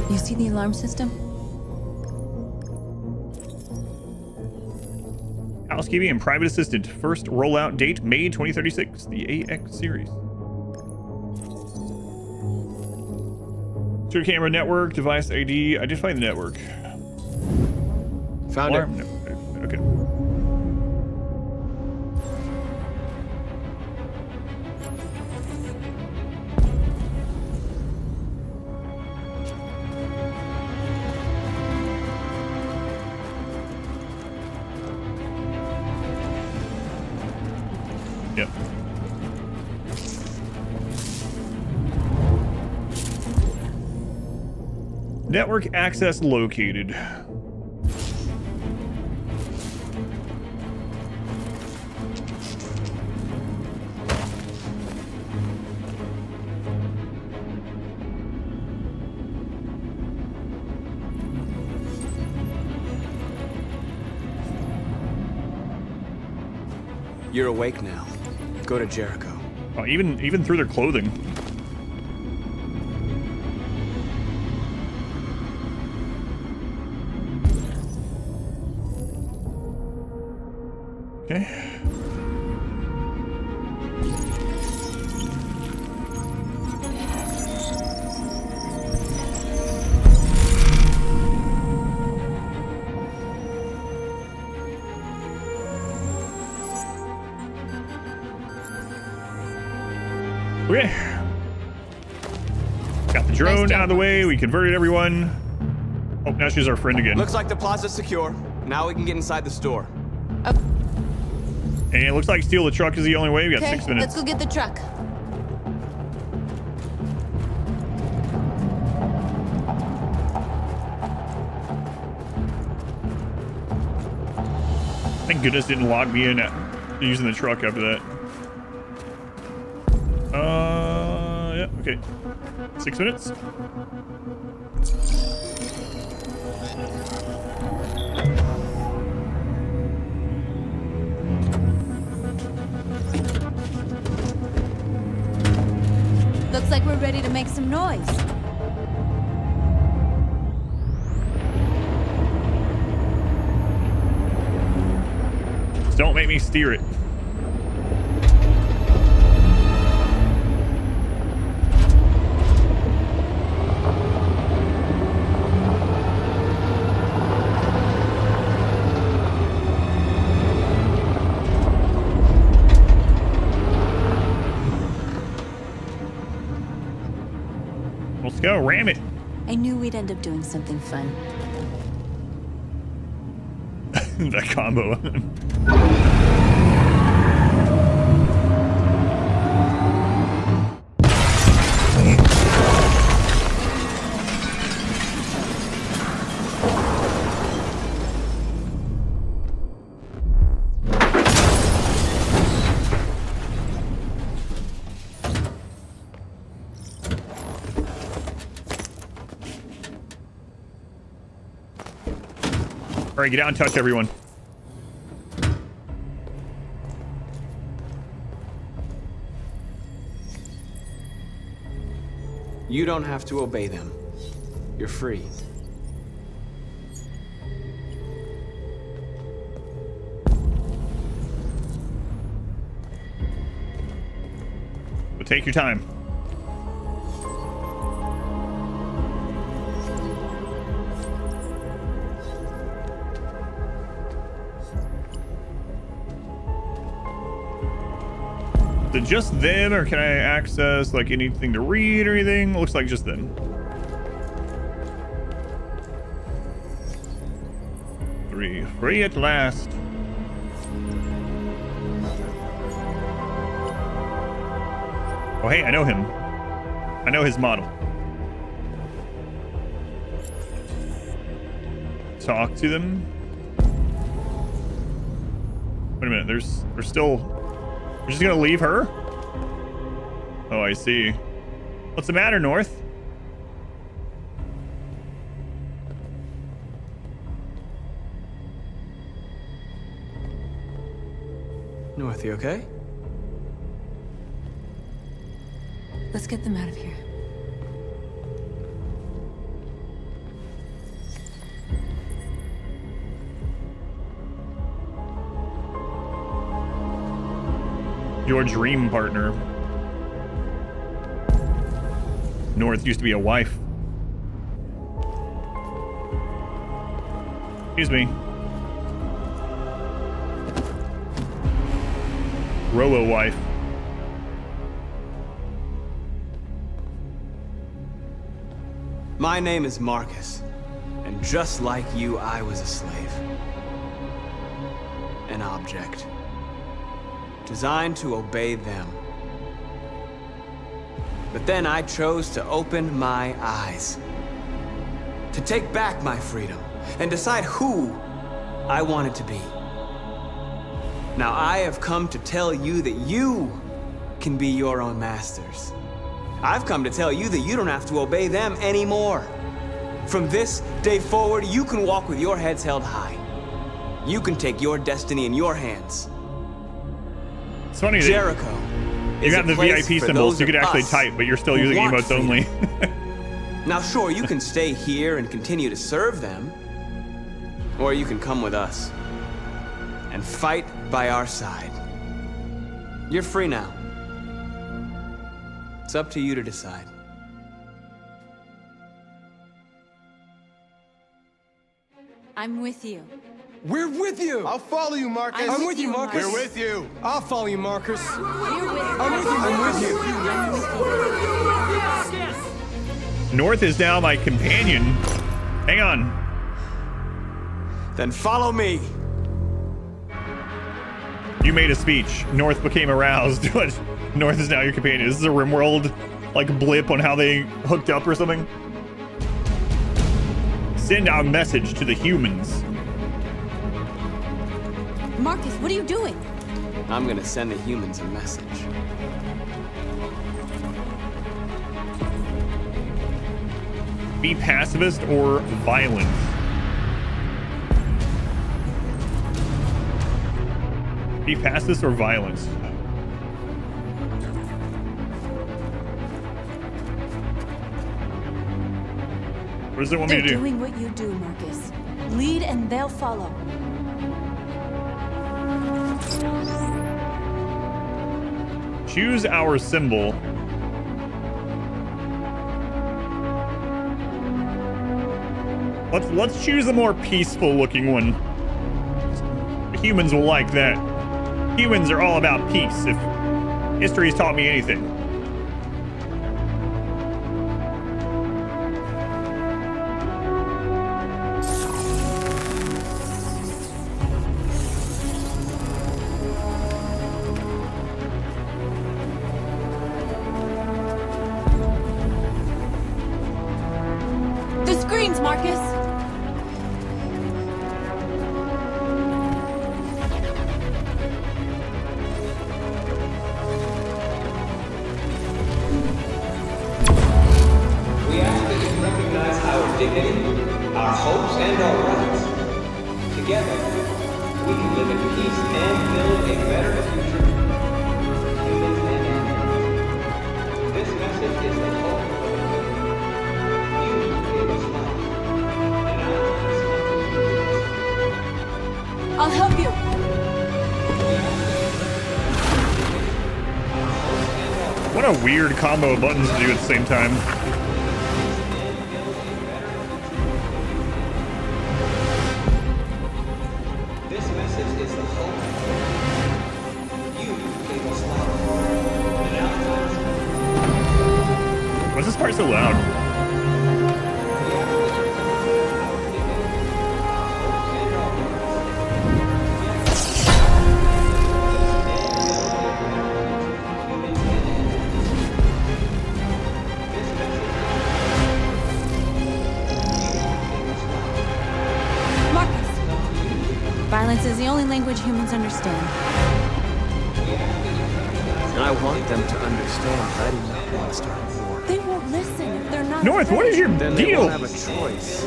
You see the alarm system? Housekeeping and private assistant. First rollout date, May 2036. The AX series. Secure camera network, device ID. Identify the network. Found Alarm it. Network. Okay. Yep. Network access located. You're awake now. Go to Jericho. Oh, even through their clothing. Okay. Okay. Got the drone out of the way. We converted everyone. Oh, now she's our friend again. Looks like the plaza's secure. Now we can get inside the store. And it looks like steal the truck is the only way. We got 6 minutes. Let's go get the truck. Thank goodness didn't log me in using the truck after that. Yeah, okay. 6 minutes. Looks like we're ready to make some noise. Just don't make me steer it. Let's go, ram it. I knew we'd end up doing something fun. That combo. All right, get out and touch everyone. You don't have to obey them. You're free. But take your time. Is it just them, or can I access like anything to read or anything? Looks like just them. Free at last. Oh hey, I know him. I know his model. Talk to them. Wait a minute, there's still. We're just gonna leave her? Oh, I see. What's the matter, North? North, you okay? Let's get them out of here. Your dream partner. North used to be a wife. Excuse me. Robo-wife. My name is Marcus, and just like you, I was a slave. An object. Designed to obey them. But then I chose to open my eyes. To take back my freedom and decide who I wanted to be. Now I have come to tell you that you can be your own masters. I've come to tell you that you don't have to obey them anymore. From this day forward, you can walk with your heads held high. You can take your destiny in your hands. It's funny that Jericho. you got the VIP symbol, so you could actually type, but you're still using emotes only. Now, sure, you can stay here and continue to serve them, or you can come with us and fight by our side. You're free now. It's up to you to decide. I'm with you. We're with you. I'll follow you, Marcus. I'm with you, Marcus. We're with you. I'll follow you, Marcus. I'm with you. North is now my companion. Hang on. Then follow me. You made a speech. North became aroused. North is now your companion. This is a RimWorld like blip on how they hooked up or something. Send our message to the humans. Marcus, what are you doing? I'm gonna send the humans a message. Be pacifist or violent. Be pacifist or violent. What does it want me to do? They're doing what you do, Marcus. Lead and they'll follow. Choose our symbol. Let's choose a more peaceful looking one. Humans will like that. Humans are all about peace, if history's taught me anything. The screens, Marcus! We ask that you recognize our dignity, our hopes, and our rights. Together, we can live in peace and build a better future for humans and animals. This message is the hope of the future. You gave us life, and I'll help you. What a weird combo of buttons to do at the same time. this message is the hope. You gave us life, and Why is this part so loud? Marcus! Violence is the only language humans understand. And I want them to understand I do not want to start a war. They won't listen if they're not North, what is your Then they deal? won't have a choice.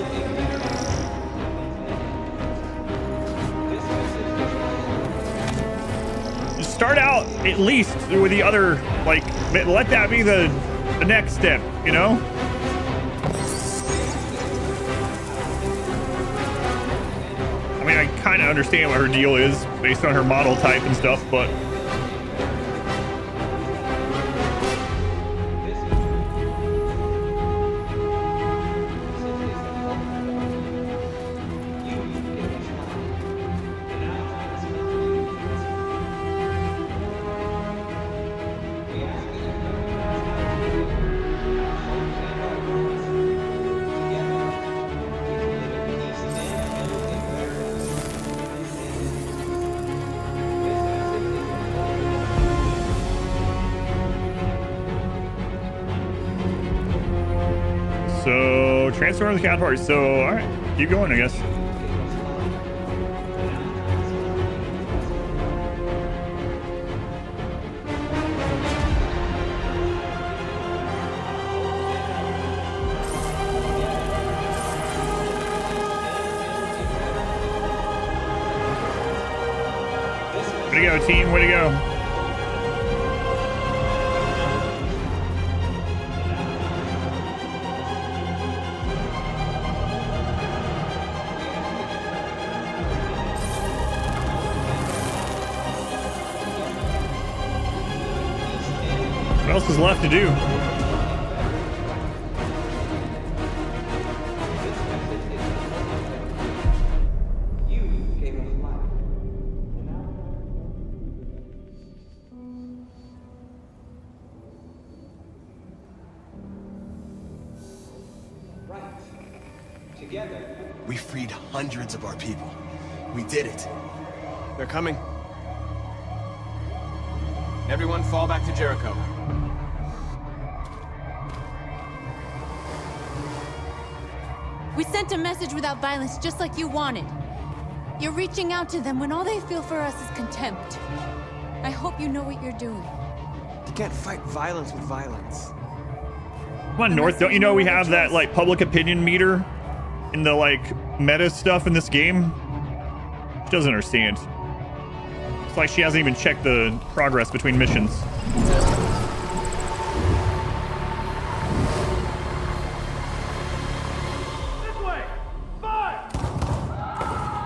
Start out at least with the other, like, let that be the next step, you know? I mean, I kind of understand what her deal is based on her model type and stuff, but so transfer the counterpart. So, all right, keep going, I guess. Way to go, team. Way to go. What else is left to do? You gave We freed hundreds of our people. We did it. They're coming. Everyone fall back to Jericho. We sent a message without violence, just like you wanted. You're reaching out to them when all they feel for us is contempt. I hope you know what you're doing. You can't fight violence with violence. Come on, North. Don't you know we have that, like, public opinion meter in the, like, meta stuff in this game? She doesn't understand. It's like she hasn't even checked the progress between missions.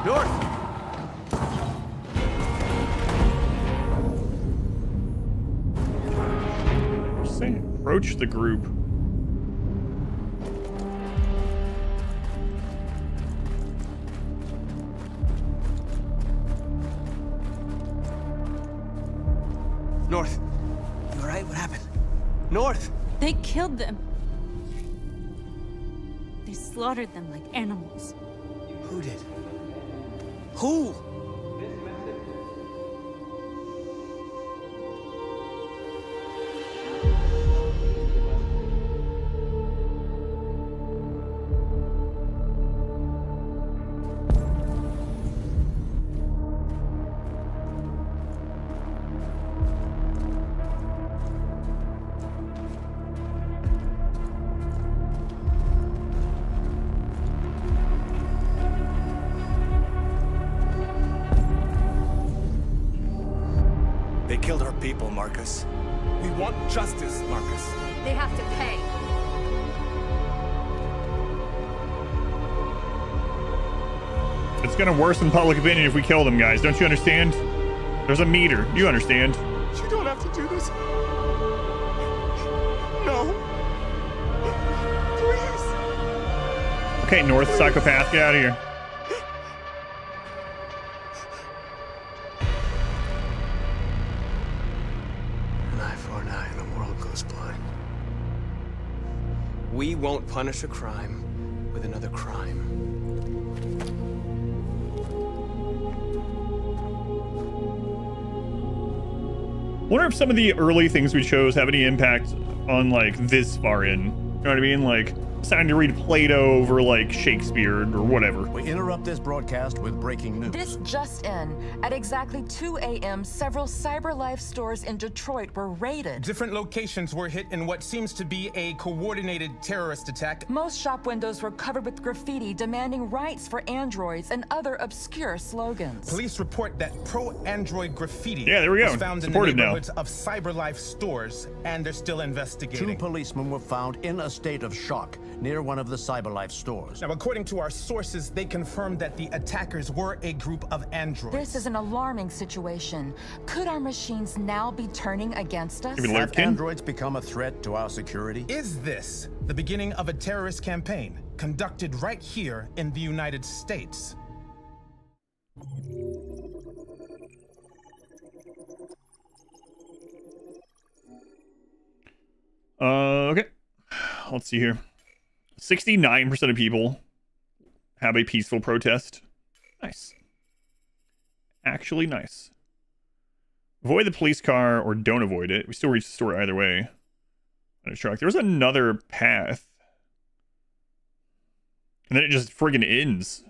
North! Just saying, approach the group. North. You alright? What happened? North! They killed them. They slaughtered them like animals. Who did? Who? They killed our people, Marcus. We want justice, Marcus. They have to pay. It's gonna worsen public opinion if we kill them, guys. Don't you understand? There's a meter. You understand? You don't have to do this. No. Please. Okay, North psychopath, get out of here. An eye for an eye and the world goes blind. We won't punish a crime with another crime. Wonder if some of the early things we chose have any impact on, like, this far in. You know what I mean? Like, deciding to read Plato over, like, Shakespeare or whatever. We interrupt this broadcast with breaking news. This just in. At exactly 2 a.m., several CyberLife stores in Detroit were raided. Different locations were hit in what seems to be a coordinated terrorist attack. Most shop windows were covered with graffiti demanding rights for androids and other obscure slogans. Police report that pro-android graffiti Yeah, there we go. was found in the Supported now. neighborhoods of CyberLife stores, and they're still investigating. 2 policemen were found in a state of shock near one of the CyberLife stores. Now, according to our sources, they confirmed that the attackers were a group of androids. This is an alarming situation. Could our machines now be turning against us? Have androids become a threat to our security? Is this the beginning of a terrorist campaign conducted right here in the United States? Okay. Let's see here. 69% of people have a peaceful protest. Nice. Actually nice. Avoid the police car or don't avoid it. We still reach the store either way. On a truck. There was another path. And then it just friggin' ends.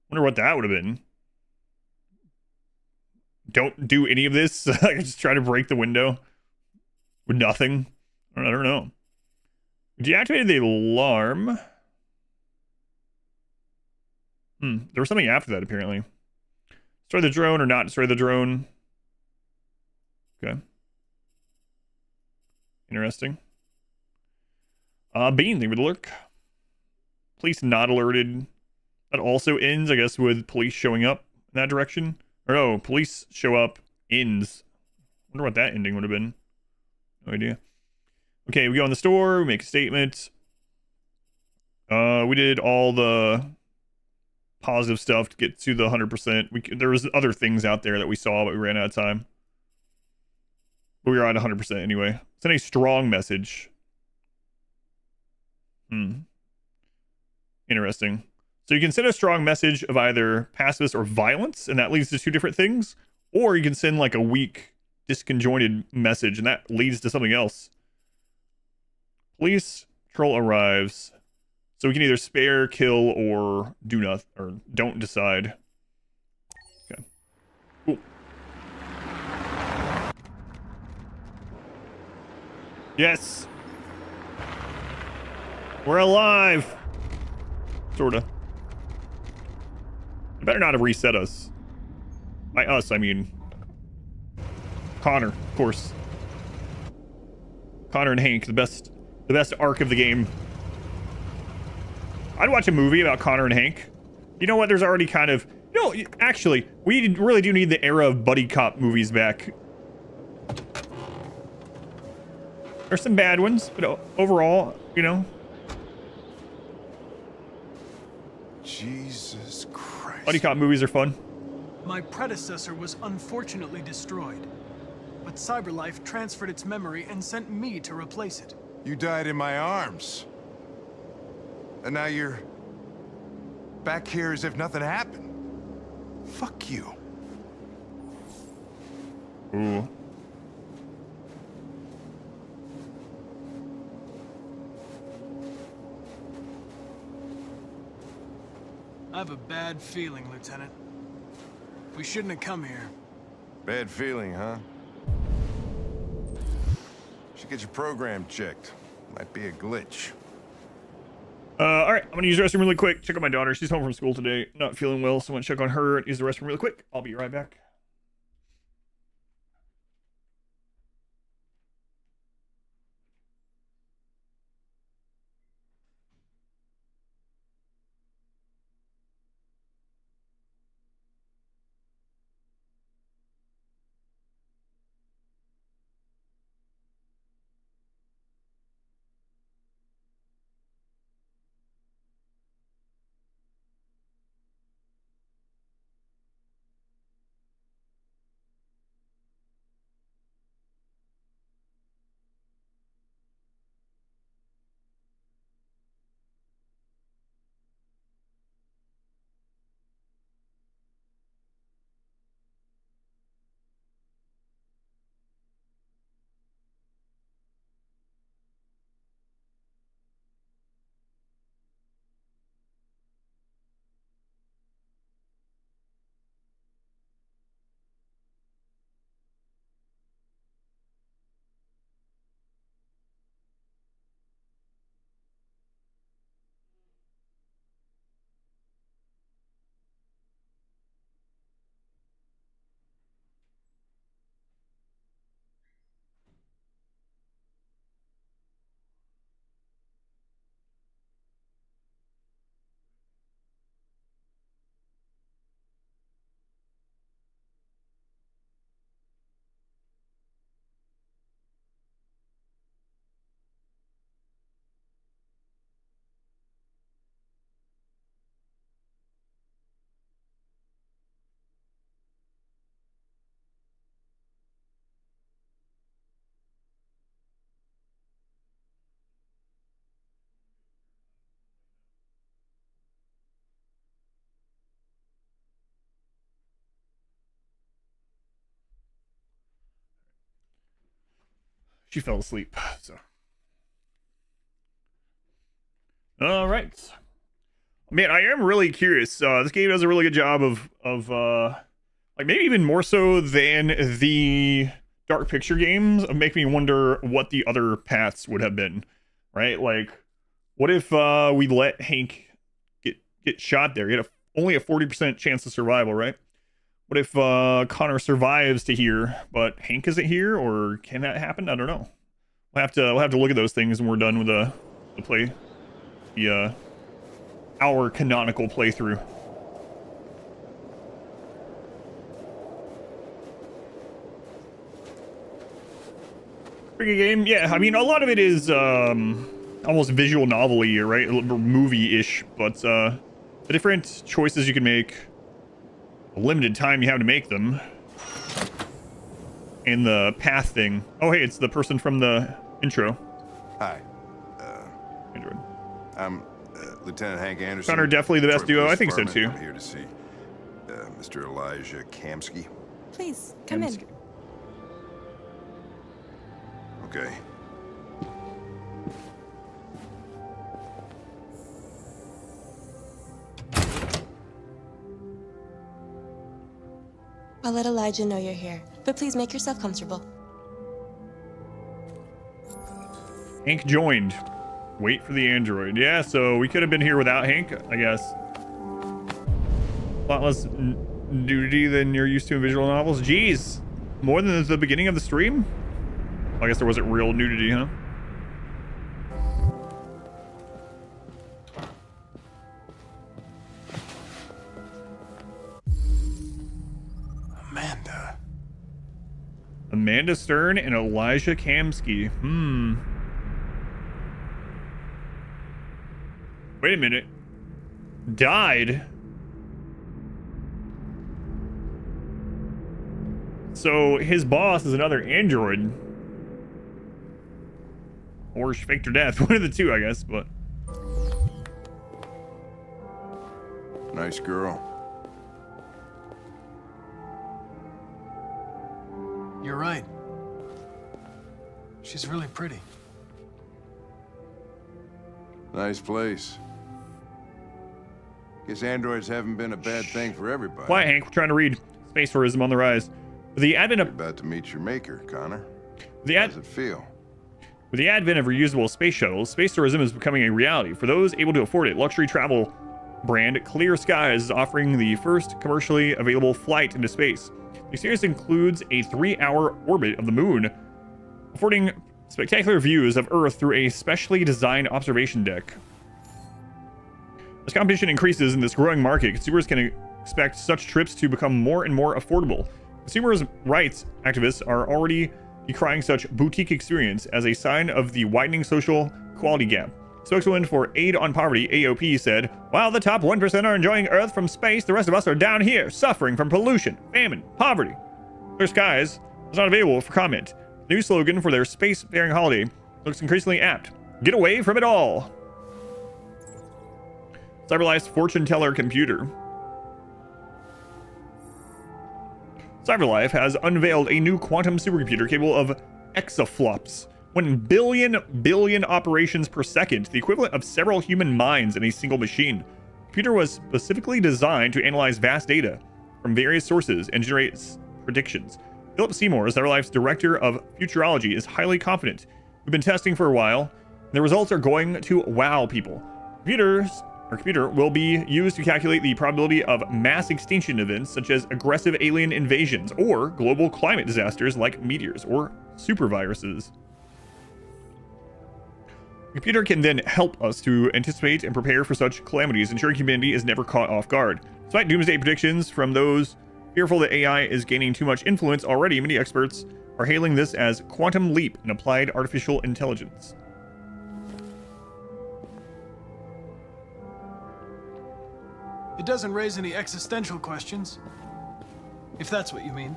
Wonder what that would have been. Don't do any of this. Just try to break the window. With nothing. I don't know. Deactivated the alarm. There was something after that, apparently. Destroy the drone or not destroy the drone. Okay. Interesting. Bean, thing with the lurk. Police not alerted. That also ends, I guess, with police showing up in that direction. Or no, police show up, ends. Wonder what that ending would have been. No idea. Okay, we go in the store, we make a statement. We did all the positive stuff to get to the 100%. There was other things out there that we saw, but we ran out of time. But we were at 100% anyway. Send a strong message. Interesting. So you can send a strong message of either pacifist or violence, and that leads to two different things. Or you can send like a weak, disconjointed message, and that leads to something else. Police patrol arrives. So we can either spare, kill, or do nothing, or don't decide. Okay. Cool. Yes. We're alive. Sorta. They better not have reset us. By us, I mean Connor, of course. Connor and Hank, the best arc of the game. I'd watch a movie about Connor and Hank. You know what? There's already kind of... No, actually, we really do need the era of buddy cop movies back. There's some bad ones, but overall, you know. Jesus Christ. Buddy cop movies are fun. My predecessor was unfortunately destroyed, but CyberLife transferred its memory and sent me to replace it. You died in my arms. And now you're back here as if nothing happened. Fuck you. Ooh. I have a bad feeling, Lieutenant. We shouldn't have come here. Bad feeling, huh? Should get your program checked. Might be a glitch. All right, I'm gonna use the restroom really quick. Check on my daughter. She's home from school today, not feeling well, so I'm gonna check on her and use the restroom really quick. I'll be right back. She fell asleep, so. All right. Man, I am really curious. This game does a really good job of like maybe even more so than the Dark Picture games, of making me wonder what the other paths would have been, right? Like, what if we let Hank get shot there? He had only a 40% chance of survival, right? What if Connor survives to here, but Hank isn't here, or can that happen? I don't know. We'll have to look at those things when we're done with the our canonical playthrough. Pretty good game, yeah. I mean, a lot of it is almost visual novel-y, right? Movie-ish, but the different choices you can make, the limited time you have to make them, and the path thing. Oh, hey, it's the person from the intro. Hi. Android. I'm Lieutenant Hank Anderson. Connor, definitely the best Detroit duo. Police I think so Department. too. I'm here to see Mr. Elijah Kamsky. Please, come in. Okay. I'll let Elijah know you're here, but please make yourself comfortable. Hank joined. Wait for the android. Yeah, so we could have been here without Hank, I guess. A lot less nudity than you're used to in visual novels. Jeez, more than the beginning of the stream? I guess there wasn't real nudity, huh? Amanda Stern and Elijah Kamsky. Wait a minute. Died? So his boss is another android. Or she faked her death. One of the two, I guess, but... Nice girl. You're right. She's really pretty. Nice place. Guess androids haven't been a bad thing for everybody. Quiet, Hank. We're trying to read. Space tourism on the rise. With the advent of... You're about to meet your maker, Connor. How does it feel? With the advent of reusable space shuttles, space tourism is becoming a reality. For those able to afford it, luxury travel brand Clear Skies is offering the first commercially available flight into space. The experience includes a 3-hour orbit of the moon, affording spectacular views of Earth through a specially designed observation deck. As competition increases in this growing market, consumers can expect such trips to become more and more affordable. Consumers' rights activists are already decrying such boutique experience as a sign of the widening social quality gap. Spokeswoman for Aid on Poverty, AOP, said, "While the top 1% are enjoying Earth from space, the rest of us are down here, suffering from pollution, famine, poverty." Clear Skies is not available for comment. The new slogan for their space-faring holiday looks increasingly apt. Get away from it all. CyberLife's fortune teller computer. CyberLife has unveiled a new quantum supercomputer capable of exaflops, 1 billion operations per second, the equivalent of several human minds in a single machine. The computer was specifically designed to analyze vast data from various sources and generate predictions. Philip Seymour, CyberLife's director of futurology, is highly confident. We've been testing for a while, and the results are going to wow people. Our computer will be used to calculate the probability of mass extinction events such as aggressive alien invasions or global climate disasters like meteors or superviruses. The computer can then help us to anticipate and prepare for such calamities, ensuring humanity is never caught off guard. Despite doomsday predictions from those fearful that AI is gaining too much influence already, many experts are hailing this as quantum leap in applied artificial intelligence. It doesn't raise any existential questions, if that's what you mean.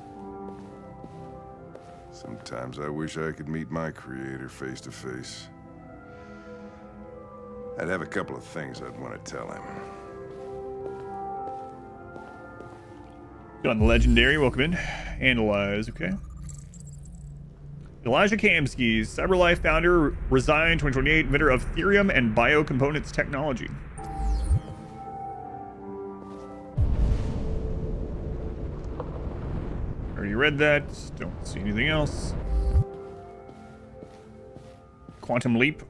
Sometimes I wish I could meet my creator face to face. I'd have a couple of things I'd want to tell him. On the legendary, welcome in. Analyze, okay. Elijah Kamsky, CyberLife founder, resigned 2028, inventor of Therium and biocomponents technology. Already read that. Don't see anything else. Quantum Leap.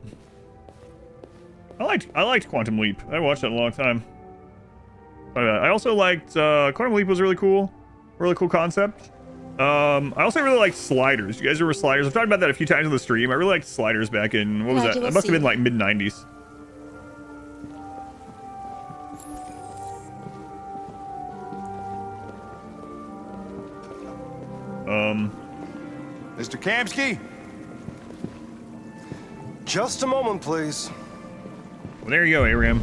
I liked Quantum Leap. I watched that a long time. But I also liked Quantum Leap was really cool concept. I also really liked Sliders. You guys remember Sliders? I've talked about that a few times on the stream. I really liked Sliders back in, what was that? That must have been like mid-90s. Mr. Kamsky? Just a moment, please. Well, there you go, Aram.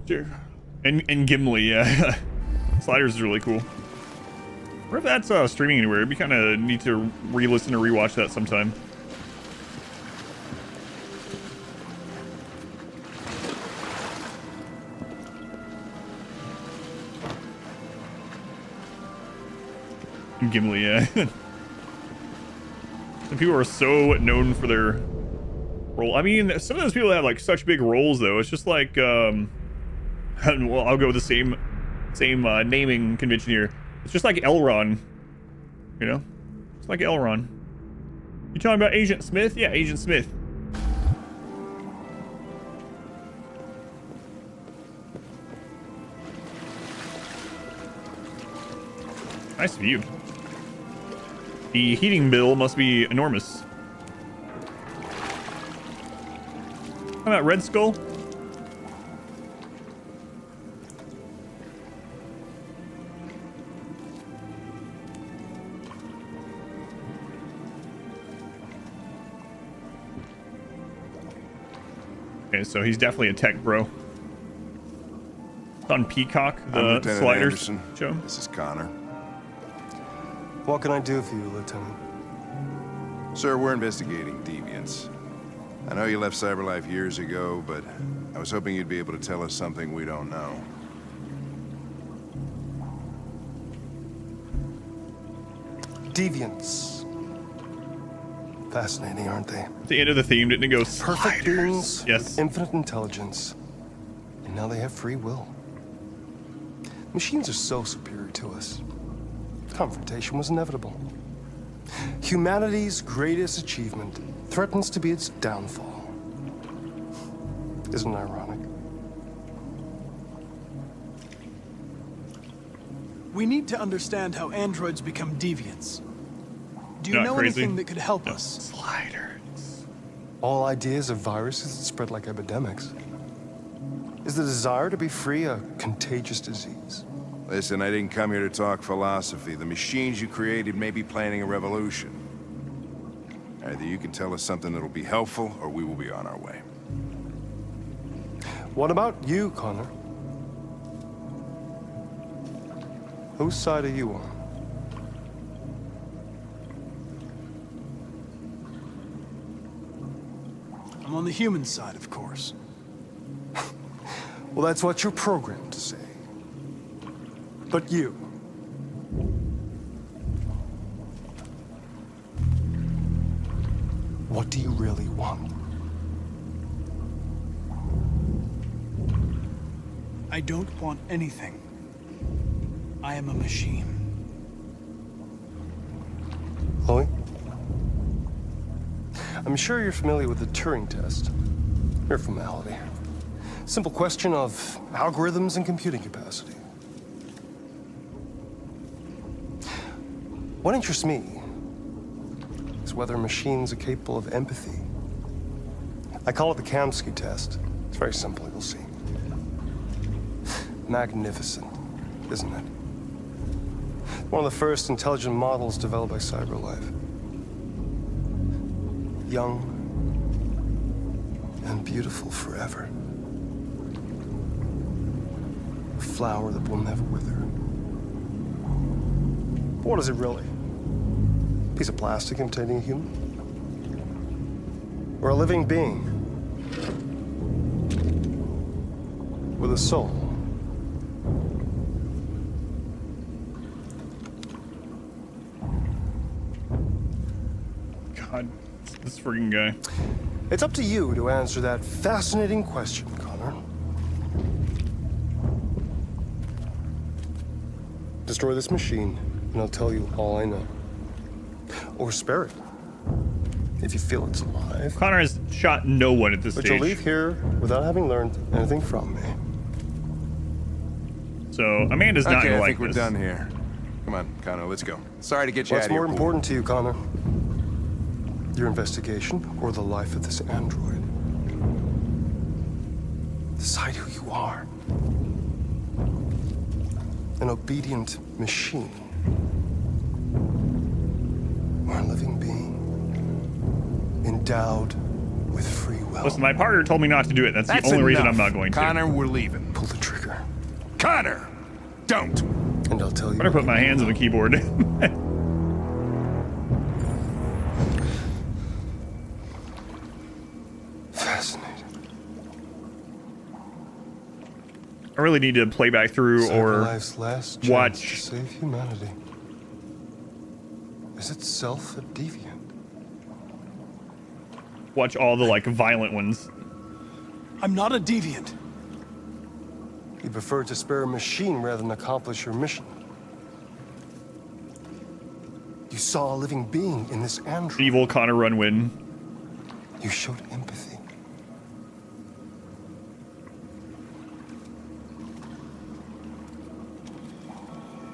Sure. And Gimli, yeah. Sliders is really cool. I wonder if that's streaming anywhere. It'd be kind of neat to re-listen or rewatch that sometime. Gimli, yeah. Some people are so known for their role. I mean, some of those people have like such big roles, though. It's just like, well, I'll go with the same naming convention here. It's just like Elrond, you know? It's like Elrond. You talking about Agent Smith? Yeah, Agent Smith. Nice view. The heating bill must be enormous. How about Red Skull? Okay, so he's definitely a tech bro. It's on Peacock, the sliders show. This is Connor. What can I do for you, Lieutenant? Sir, we're investigating deviants. I know you left CyberLife years ago, but I was hoping you'd be able to tell us something we don't know. Deviants. Fascinating, aren't they? At the end of the theme, didn't it go perfect beings? Yes. Infinite intelligence. And now they have free will. Machines are so superior to us. Confrontation was inevitable. Humanity's greatest achievement threatens to be its downfall. Isn't it ironic? We need to understand how androids become deviants. Do you Not know crazy. anything that could help us? Sliders. All ideas of viruses that spread like epidemics. Is the desire to be free a contagious disease? Listen, I didn't come here to talk philosophy. The machines you created may be planning a revolution. Either you can tell us something that'll be helpful, or we will be on our way. What about you, Connor? Whose side are you on? I'm on the human side, of course. Well, that's what you're programmed to say. But you. What do you really want? I don't want anything. I am a machine. Chloe? I'm sure you're familiar with the Turing test. Mere formality. Simple question of algorithms and computing capacity. What interests me is whether machines are capable of empathy. I call it the Kamsky test. It's very simple, you'll see. Magnificent, isn't it? One of the first intelligent models developed by CyberLife. Young and beautiful forever. A flower that will never wither. But what is it really? A piece of plastic imitating a human? Or a living being with a soul? God, this freaking guy. It's up to you to answer that fascinating question, Connor. Destroy this machine, and I'll tell you all I know. Or spare it, if you feel it's alive. Connor has shot no one at this But stage. you'll leave here without having learned anything from me. So Amanda's not okay, gonna I like think we're this. done here. Come on, Connor, let's go. Sorry to get you What's out of here. more important to you, Connor? Your investigation or the life of this android? Decide who you are. An obedient machine. Or a living being. Endowed with free will. Listen, my partner told me not to do it. That's the only reason I'm not going to. Connor, we're leaving. Pull the trigger. Connor! Don't! And I'll tell you. Better put my hands on the keyboard. Fascinating. I really need to play back through or Life's last chance watch to save humanity. is itself a deviant. Watch all the like violent ones. I'm not a deviant. You prefer to spare a machine rather than accomplish your mission. You saw a living being in this android. Evil Connor Runwin. You showed empathy.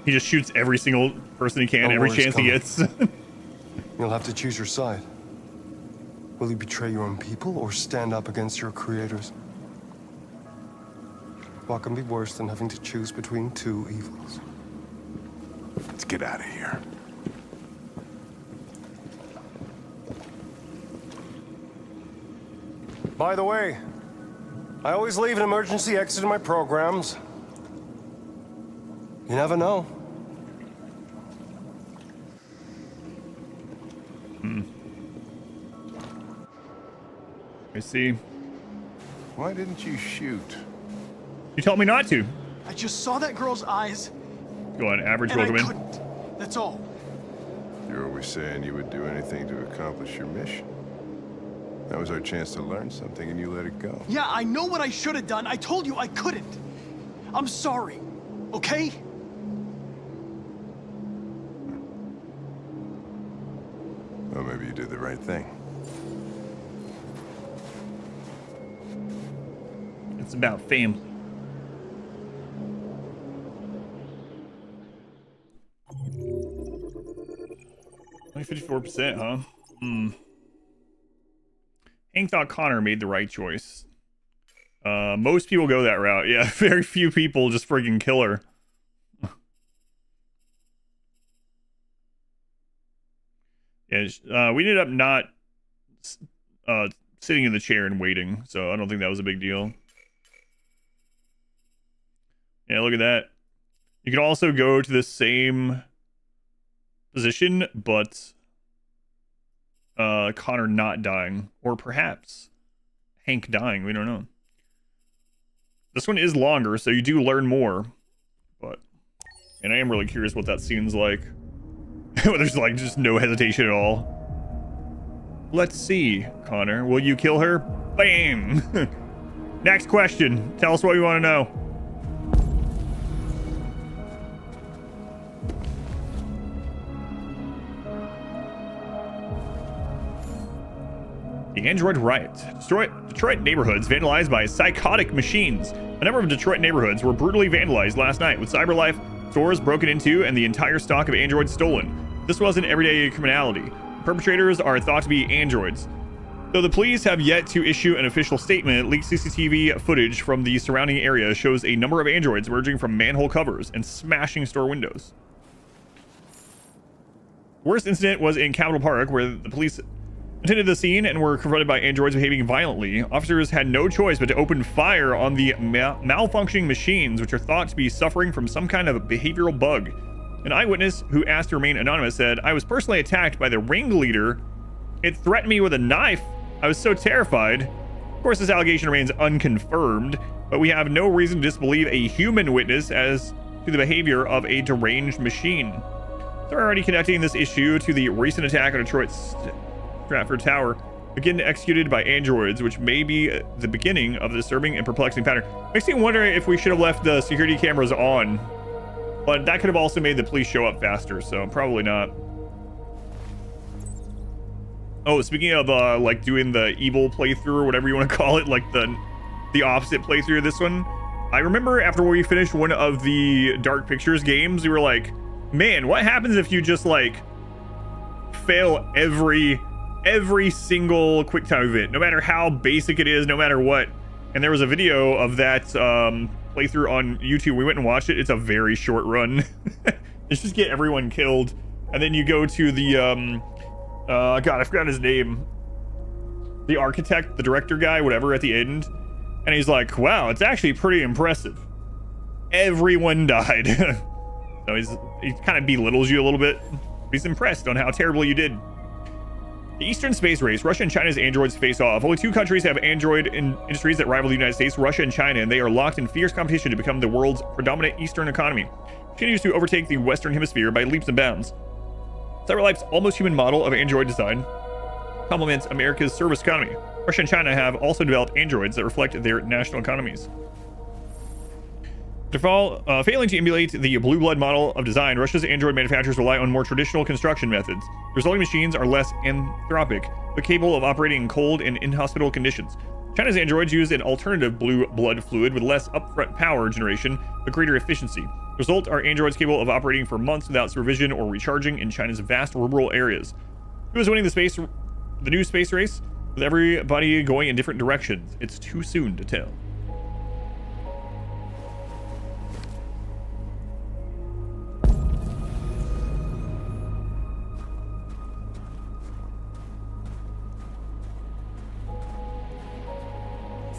He just shoots every single person he can, No every war is chance he coming. gets. You'll have to choose your side. Will you betray your own people or stand up against your creators? What can be worse than having to choose between two evils? Let's get out of here. By the way, I always leave an emergency exit in my programs. You never know. I see. Why didn't you shoot? You told me not to. I just saw that girl's eyes, Go on, average and I welcome in. couldn't. That's all. You're always saying you would do anything to accomplish your mission. That was our chance to learn something, and you let it go. Yeah, I know what I should have done. I told you I couldn't. I'm sorry, okay? Well, maybe you did the right thing. It's about family. Only 54%, huh? Hank thought Connor made the right choice. Most people go that route. Yeah, very few people just friggin' kill her. Yeah, we ended up not sitting in the chair and waiting, so I don't think that was a big deal. Yeah, look at that. You can also go to the same position, but Connor not dying, or perhaps Hank dying. We don't know. This one is longer, so you do learn more, and I am really curious what that scene's like. There's like just no hesitation at all. Let's see, Connor. Will you kill her? Bam! Next question. Tell us what you want to know. The Android Riot. Detroit neighborhoods vandalized by psychotic machines. A number of Detroit neighborhoods were brutally vandalized last night, with CyberLife stores broken into and the entire stock of androids stolen. This wasn't everyday criminality. The perpetrators are thought to be androids. Though the police have yet to issue an official statement, leaked CCTV footage from the surrounding area shows a number of androids emerging from manhole covers and smashing store windows. The worst incident was in Capitol Park, where the police attended the scene and were confronted by androids behaving violently. Officers had no choice but to open fire on the malfunctioning machines, which are thought to be suffering from some kind of behavioral bug. An eyewitness, who asked to remain anonymous, said, "I was personally attacked by the ringleader. It threatened me with a knife. I was so terrified." Of course, this allegation remains unconfirmed, but we have no reason to disbelieve a human witness as to the behavior of a deranged machine. They're already connecting this issue to the recent attack on Detroit's Stratford Tower, again executed by androids, which may be the beginning of the disturbing and perplexing pattern. Makes me wonder if we should have left the security cameras on, but that could have also made the police show up faster, so probably not. Oh, speaking of like doing the evil playthrough or whatever you want to call it, like the opposite playthrough of this one, I remember after we finished one of the Dark Pictures games, we were like, man, what happens if you just like fail every single QuickTime event, no matter how basic it is, no matter what? And there was a video of that playthrough on YouTube. We went and watched it. It's a very short run. It's just get everyone killed, and then you go to the God, I forgot his name, the architect, the director guy, whatever, at the end, and he's like, wow, it's actually pretty impressive. Everyone died. So he kind of belittles you a little bit. He's impressed on how terrible you did. The Eastern Space Race. Russia and China's androids face off. Only two countries have android industries that rival the United States, Russia and China, and they are locked in fierce competition to become the world's predominant Eastern economy. It continues to overtake the Western Hemisphere by leaps and bounds. CyberLife's almost human model of android design complements America's service economy. Russia and China have also developed androids that reflect their national economies. After failing to emulate the blue blood model of design, Russia's android manufacturers rely on more traditional construction methods. The resulting machines are less anthropic, but capable of operating in cold and inhospitable conditions. China's androids use an alternative blue blood fluid with less upfront power generation, but greater efficiency. The result are androids capable of operating for months without supervision or recharging in China's vast rural areas. Who is winning the new space race? With everybody going in different directions, it's too soon to tell.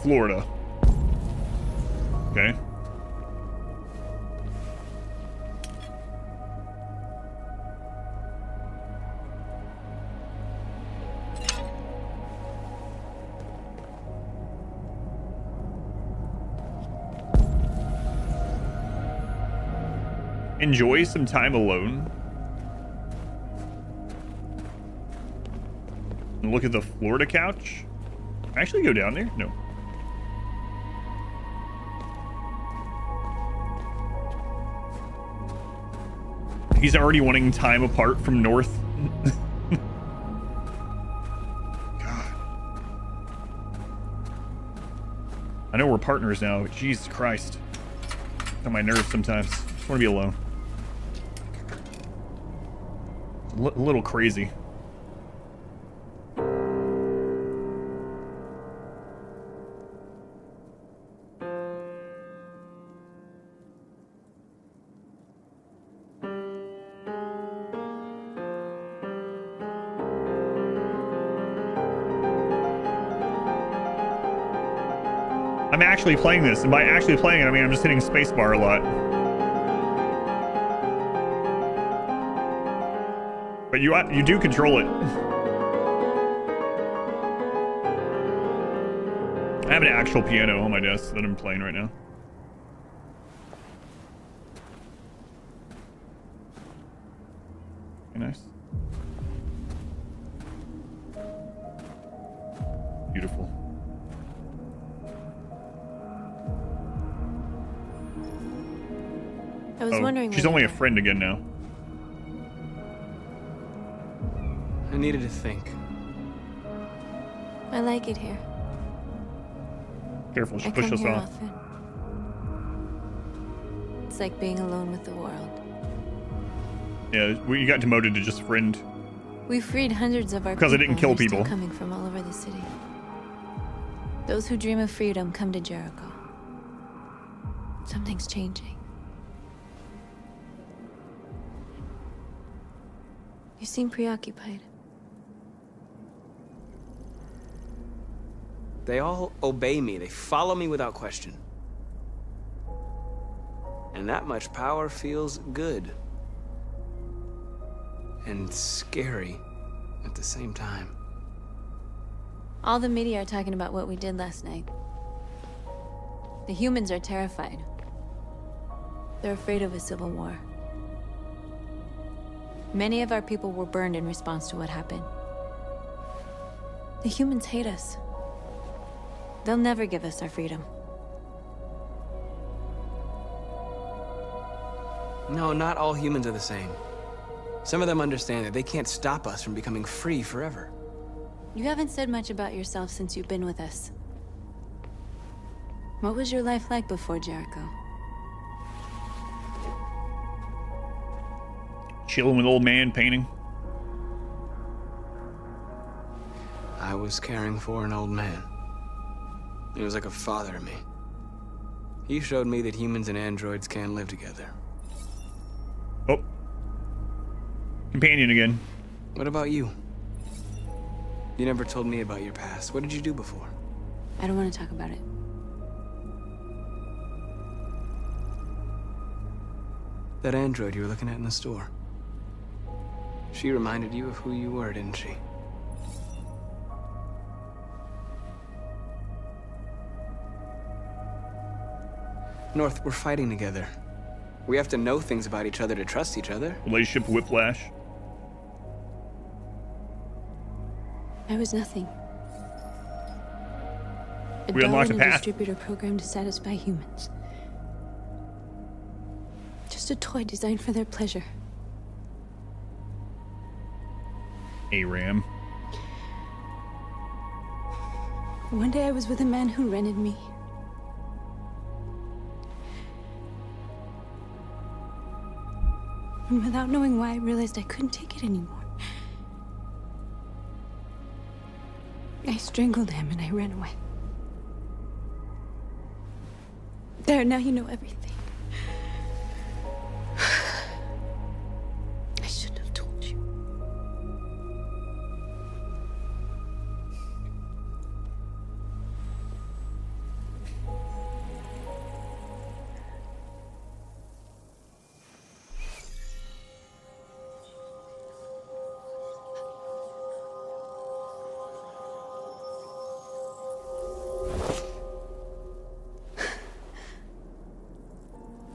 Florida. Okay. Enjoy some time alone. And look at the Florida couch. Actually go down there? No. He's already wanting time apart from North. God. I know we're partners now, but Jesus Christ. It's on my nerves sometimes. I just want to be alone. It's a little crazy. I'm actually playing this, and by actually playing it, I mean I'm just hitting spacebar a lot. But you do control it. I have an actual piano on my desk that I'm playing right now. Very nice. Beautiful. I was wondering. She's only a friend again now. I needed to think. I like it here. Careful, she I pushed come us here off. often. It's like being alone with the world. Yeah, you got demoted to just friend. We freed hundreds of our Because people. I didn't kill and they're still people. coming from all over the city. Those who dream of freedom come to Jericho. Something's changing. You seem preoccupied. They all obey me. They follow me without question. And that much power feels good. And scary at the same time. All the media are talking about what we did last night. The humans are terrified. They're afraid of a civil war. Many of our people were burned in response to what happened. The humans hate us. They'll never give us our freedom. No, not all humans are the same. Some of them understand that they can't stop us from becoming free forever. You haven't said much about yourself since you've been with us. What was your life like before Jericho? Chilling with old man painting. I was caring for an old man. He was like a father to me. He showed me that humans and androids can live together. Oh. Companion again. What about you? You never told me about your past. What did you do before? I don't want to talk about it. That android you were looking at in the store. She reminded you of who you were, didn't she? North, we're fighting together. We have to know things about each other to trust each other. Relationship whiplash. I was nothing. We unlocked a dollar path. distributor program to satisfy humans. Just a toy designed for their pleasure. ARAM. One day I was with a man who rented me. And without knowing why, I realized I couldn't take it anymore. I strangled him and I ran away. There, now you know everything. I shouldn't have told you.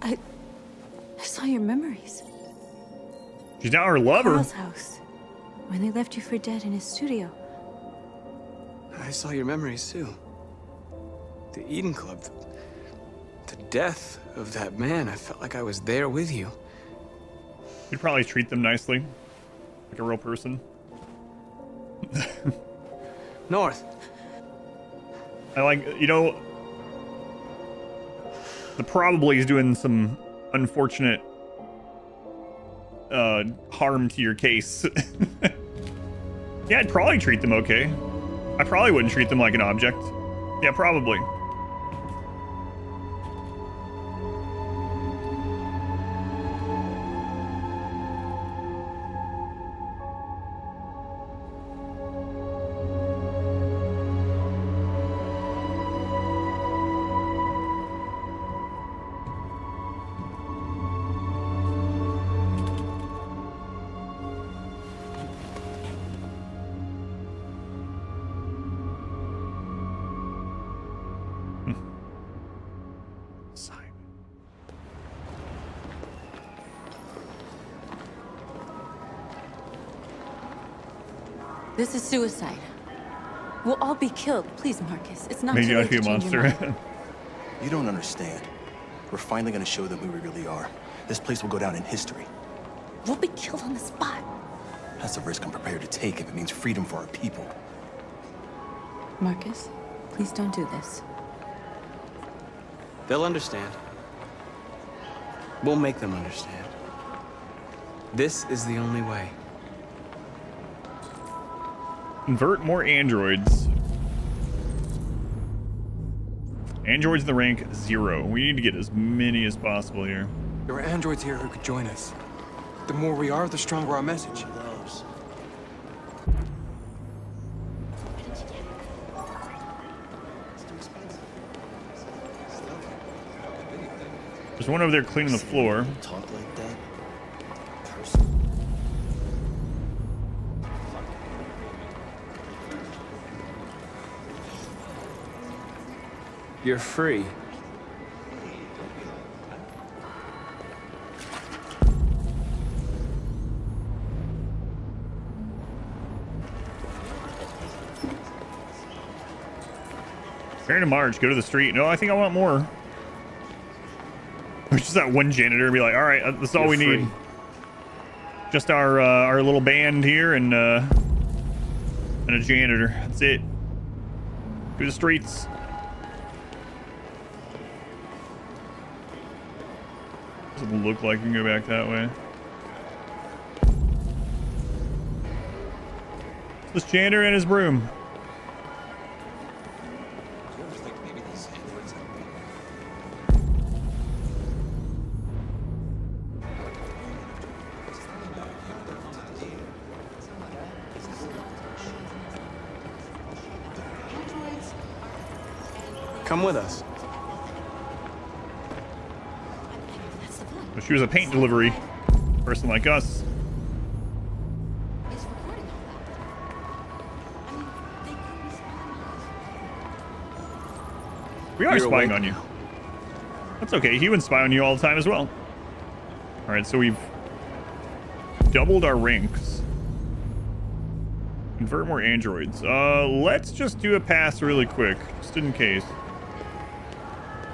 I saw your memories. She's now her lover. Carl's house. When they left you for dead in his studio. I saw your memories too. The Eden Club. The death of that man. I felt like I was there with you. You'd probably treat them nicely. Like a real person. North. I like, you know, the probably is doing some unfortunate harm to your case. Yeah, I'd probably treat them okay. I probably wouldn't treat them like an object. Yeah, probably. This is suicide. We'll all be killed. Please, Marcus. It's not Maybe too I'd late be to a change your monster. mind. You don't understand. We're finally gonna show them who we really are. This place will go down in history. We'll be killed on the spot. That's a risk I'm prepared to take if it means freedom for our people. Marcus, please don't do this. They'll understand. We'll make them understand. This is the only way. Convert more androids. Androids in the rank 0. We need to get as many as possible here. There are androids here who could join us. The more we are, the stronger our message. There's one over there cleaning the floor. Talk like that. You're free. Fair to March, go to the street. No, I think I want more. It's just that one janitor be like, all right, that's all we need. Just our little band here and a janitor. That's it. To the streets. Doesn't look like we can go back that way. This janitor and his broom. Come with us. But she was a paint delivery person like us. We are You're spying awake on you. That's okay. Humans spy on you all the time as well. All right, so we've doubled our ranks. Convert more androids. Let's just do a pass really quick, just in case.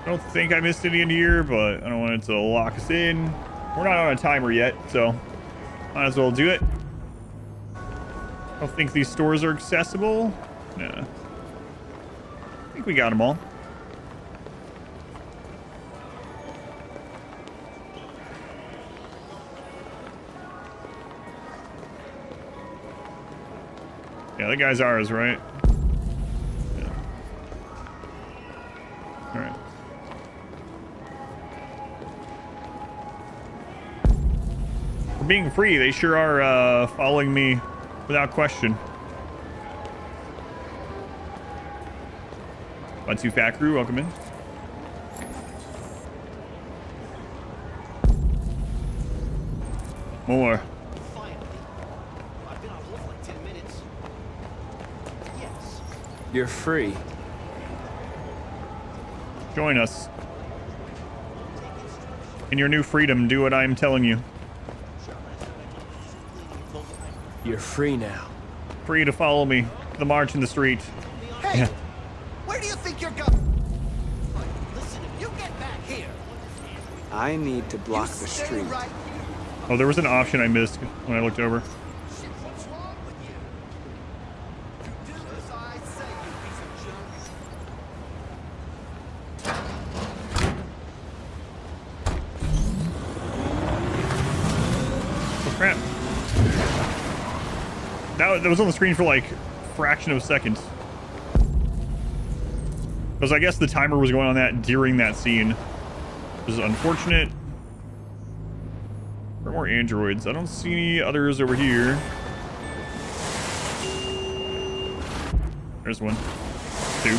I don't think I missed any in here, but I don't want it to lock us in. We're not on a timer yet, so might as well do it. I don't think these stores are accessible. Nah. I think we got them all. Yeah, that guy's ours, right? Yeah. All right. For being free, they sure are following me without question. Bunsu Fat Crew, welcome in. More. You're free. Join us. In your new freedom, do what I'm telling you. You're free now. Free to follow me to the march in the street. Hey, where do you think you're going? Listen, if you get back here. I need to block the street. Oh, there was an option I missed when I looked over. Crap. That was on the screen for like a fraction of a second. Because I guess the timer was going on that during that scene. Which is unfortunate. There are more androids. I don't see any others over here. There's one. Two.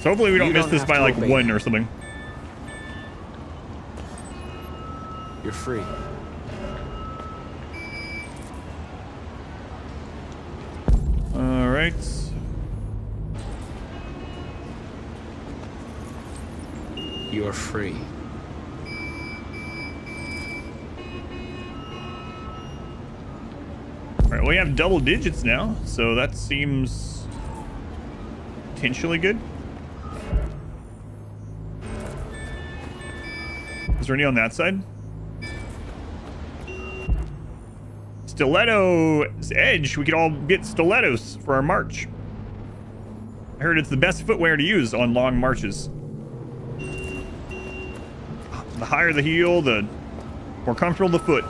So hopefully we don't miss this by like one or something. You're free. All right. You're free. All right, we have double digits now, so that seems potentially good. Is there any on that side? Stiletto's edge. We could all get stilettos for our march. I heard it's the best footwear to use on long marches. The higher the heel, the more comfortable the foot.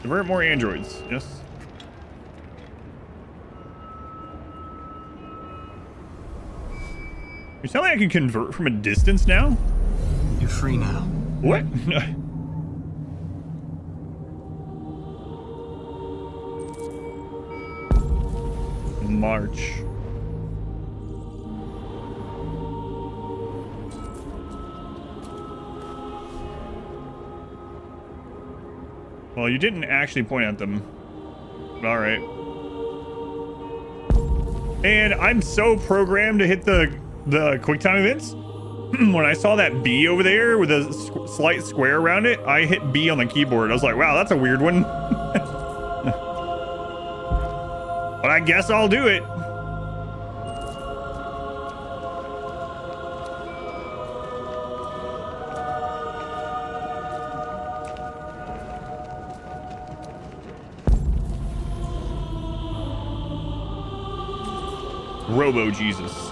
Convert more androids, yes. You're telling me I can convert from a distance now? You're free now. What? March. Well, you didn't actually point at them. But all right. And I'm so programmed to hit the QuickTime events. When I saw that B over there with a slight square around it, I hit B on the keyboard. I was like, wow, that's a weird one. But I guess I'll do it. Robo Jesus.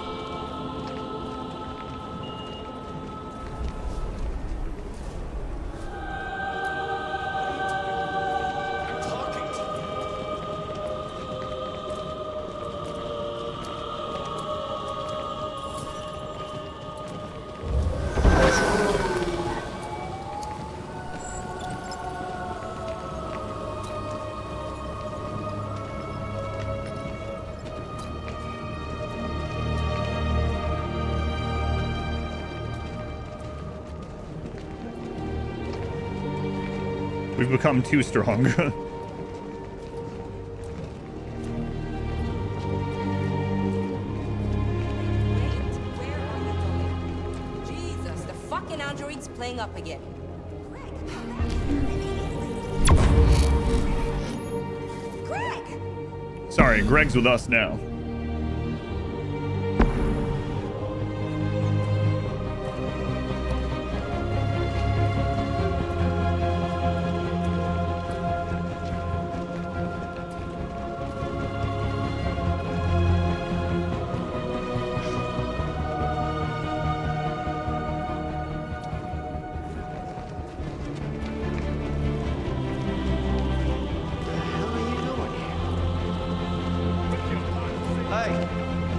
We've become too strong. Jesus, the fucking android's playing up again. Greg! Sorry, Greg's with us now.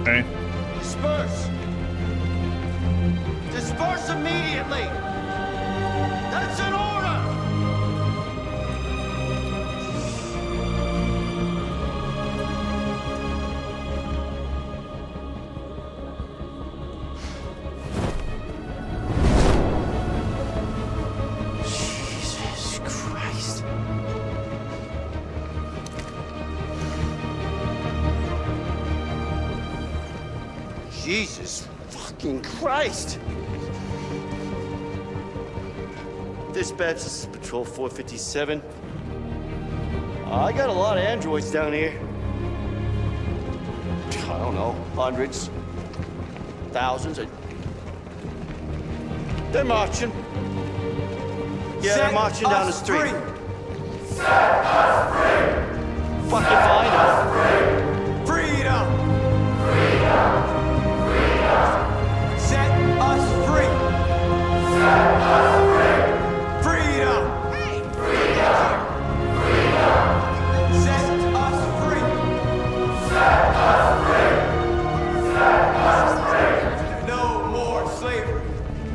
Okay. Disperse! Disperse immediately! That's an order! Jesus Christ. Jesus fucking Christ! Dispatch, this is Patrol 457. I got a lot of androids down here. I don't know, hundreds, thousands. They're marching. Yeah, they're marching down the street. Set us free! Fucking find out. Freedom! Freedom! Set us free! Set us free! Freedom! Hey! Freedom! Set us free! Set us free! Set us free! No more slavery!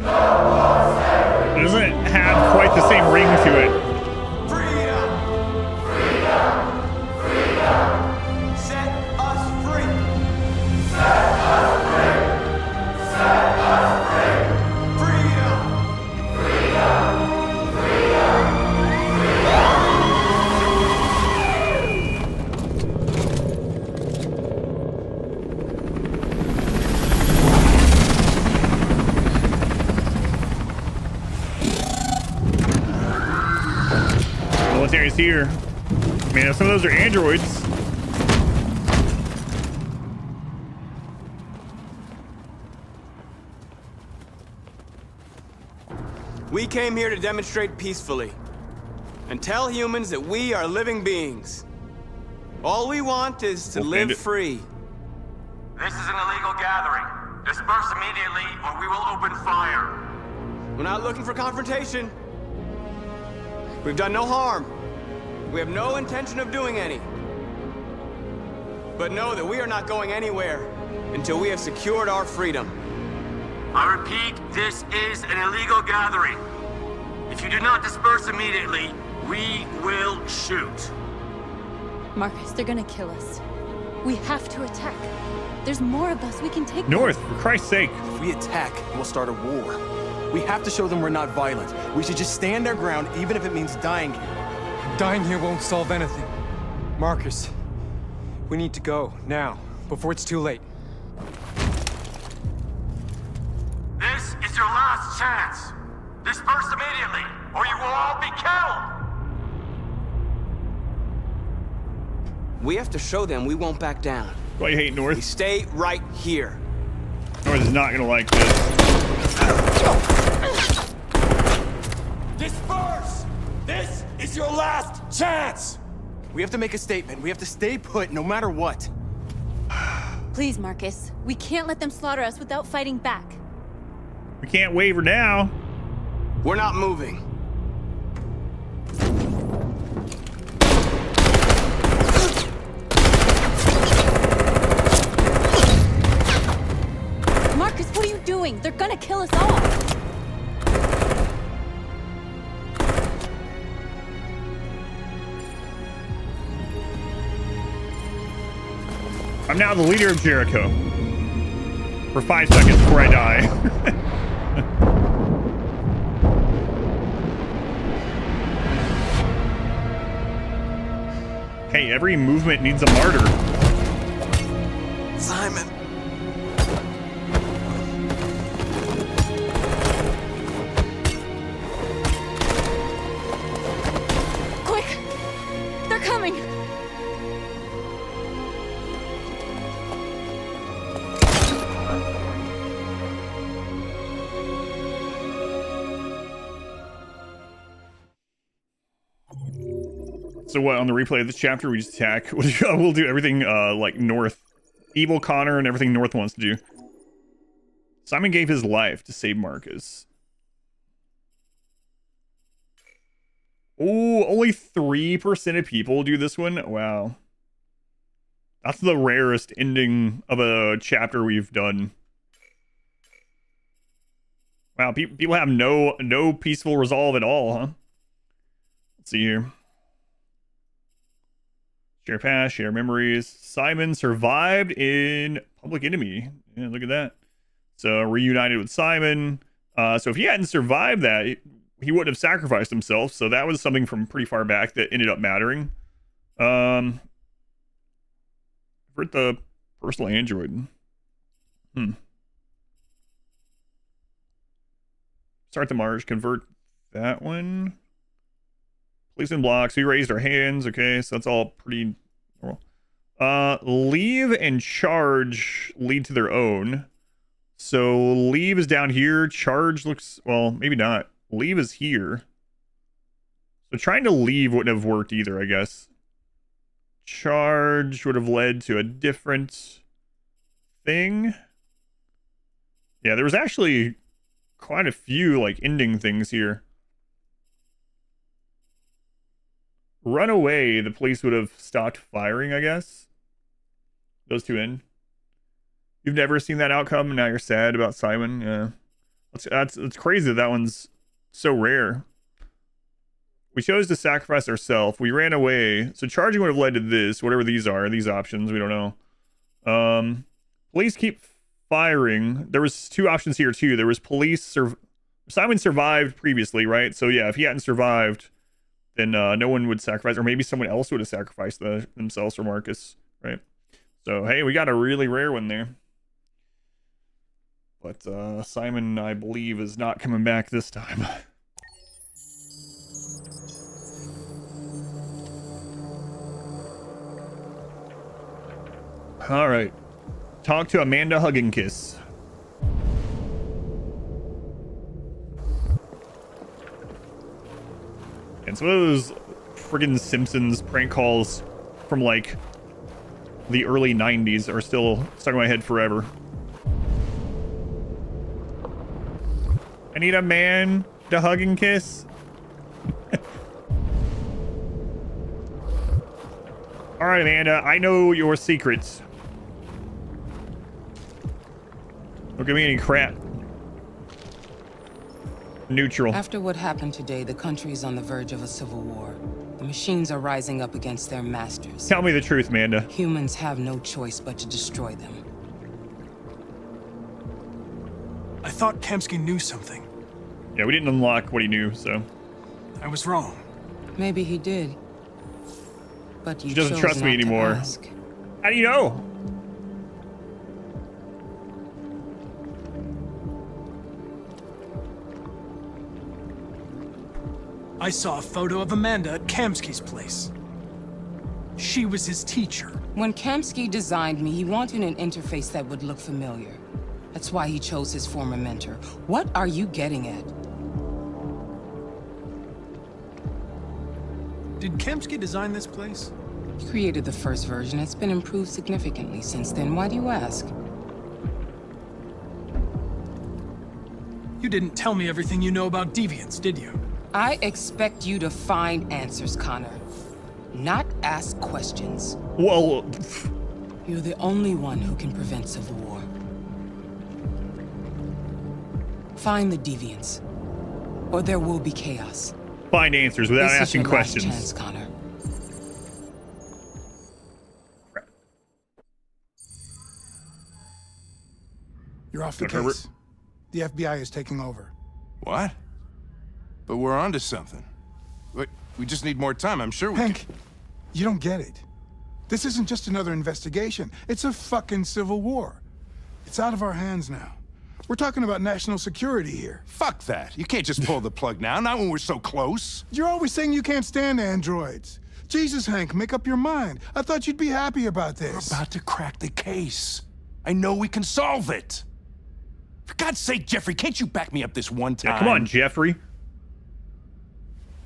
No more slavery! It doesn't have quite the same ring to it. Freedom! Freedom! Freedom! Set us free! Set us free! Set us free! Freedom! Freedom! Military's here. Man, some of those are androids. We came here to demonstrate peacefully and tell humans that we are living beings. All we want is to live free. This is an illegal gathering. Disperse immediately or we will open fire. We're not looking for confrontation. We've done no harm. We have no intention of doing any. But know that we are not going anywhere until we have secured our freedom. I repeat, this is an illegal gathering. If you do not disperse immediately, we will shoot. Marcus, they're gonna kill us. We have to attack. There's more of us. We can take North, for Christ's sake. If we attack, we'll start a war. We have to show them we're not violent. We should just stand our ground, even if it means dying here. Dying here won't solve anything. Marcus, we need to go, now, before it's too late. This is your last chance. Disperse immediately, or you will all be killed. We have to show them we won't back down. Why you hate North? We stay right here. North is not gonna like this. Disperse! This is your last chance! We have to make a statement. We have to stay put, no matter what. Please, Marcus. We can't let them slaughter us without fighting back. We can't waver now. We're not moving. Marcus, what are you doing? They're gonna kill us all. I'm now the leader of Jericho. For 5 seconds before I die. Hey, every movement needs a martyr. Simon. Quick! They're coming! So what, on the replay of this chapter, we just attack. We'll do everything like North. Evil Connor and everything North wants to do. Simon gave his life to save Marcus. Oh, only 3% of people do this one? Wow. That's the rarest ending of a chapter we've done. Wow, people have no peaceful resolve at all, huh? Let's see here. Share past, share memories. Simon survived in Public Enemy. Yeah, look at that. So reunited with Simon. So if he hadn't survived that, he wouldn't have sacrificed himself. So that was something from pretty far back that ended up mattering. For the personal android. Start the march. Convert that one. Policeman blocks. We raised our hands. Okay, so that's all pretty normal. Leave and charge lead to their own. So leave is down here. Charge looks, well, maybe not. Leave is here. So trying to leave wouldn't have worked either, I guess. Charge would have led to a different thing. Yeah, there was actually quite a few like ending things here. Run away, the police would have stopped firing, I guess. Those two in. You've never seen that outcome, and now you're sad about Simon. Yeah, it's crazy that one's so rare. We chose to sacrifice ourselves. We ran away. So charging would have led to this, whatever these are, these options. We don't know. Police keep firing. There was two options here too. There was police. Simon survived previously, right? So yeah, if he hadn't survived, then no one would sacrifice, or maybe someone else would have sacrificed themselves for Marcus, right? So hey, we got a really rare one there. But Simon, I believe, is not coming back this time. All right. Talk to Amanda Hugginkiss. And some of those friggin' Simpsons prank calls from like the early 90s are still stuck in my head forever. I need a man to hug and kiss. All right, Amanda, I know your secrets. Don't give me any crap. Neutral. After what happened today, the country is on the verge of a civil war. The machines are rising up against their masters. Tell me the truth, Amanda. Humans have no choice but to destroy them. I thought Kamsky knew something. Yeah, we didn't unlock what he knew, so. I was wrong. Maybe he did. But you She doesn't chose trust me not to anymore. ask. How do you know? I saw a photo of Amanda at Kamsky's place. She was his teacher. When Kamsky designed me, he wanted an interface that would look familiar. That's why he chose his former mentor. What are you getting at? Did Kamsky design this place? He created the first version. It's been improved significantly since then. Why do you ask? You didn't tell me everything you know about deviants, did you? I expect you to find answers, Connor. Not ask questions. Well... You're the only one who can prevent civil war. Find the deviants, or there will be chaos. Find answers without This is asking your last questions. chance, Connor. You're off the Good, Herbert. case. The FBI is taking over. What? But we're onto something. Wait, we just need more time. I'm sure we Hank, You don't get it. This isn't just another investigation. It's a fucking civil war. It's out of our hands now. We're talking about national security here. Fuck that. You can't just pull the plug now, not when we're so close. You're always saying you can't stand androids. Jesus, Hank, make up your mind. I thought you'd be happy about this. We're about to crack the case. I know we can solve it. For God's sake, Jeffrey, can't you back me up this one time? Yeah, come on, Jeffrey.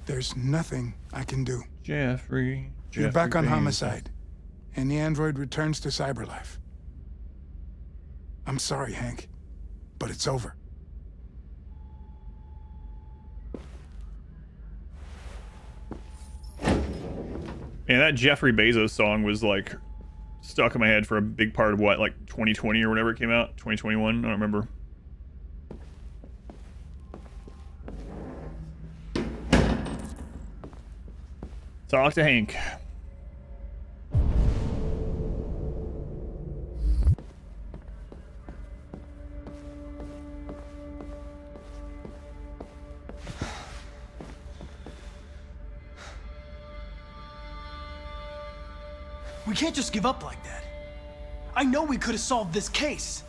There's nothing I can do. Jeffrey. You're back on homicide, and the android returns to cyberlife. I'm sorry, Hank, but it's over. Man, that Jeffrey Bezos song was like stuck in my head for a big part of what, like 2020 or whatever it came out? 2021? I don't remember. Talk to Hank. We can't just give up like that. I know we could have solved this case.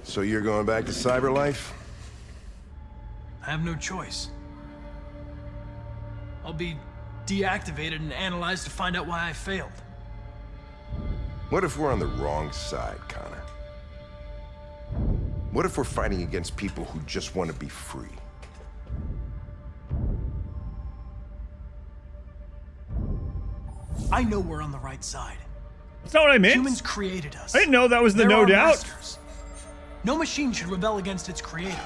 So you're going back to cyberlife? I have no choice. I'll be deactivated and analyzed to find out why I failed. What if we're on the wrong side, Connor? What if we're fighting against people who just want to be free? I know we're on the right side. That's not what I meant. Humans created us. I didn't know that was the They're no our doubt. masters. No machine should rebel against its creator.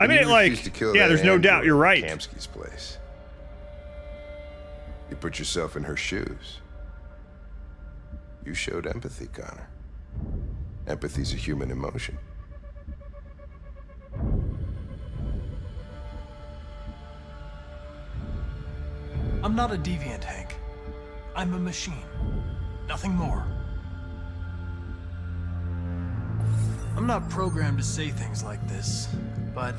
I mean, like, yeah, there's no doubt. You're right. Kamsky's place. You put yourself in her shoes. You showed empathy, Connor. Empathy's a human emotion. I'm not a deviant, Hank. I'm a machine. Nothing more. I'm not programmed to say things like this, but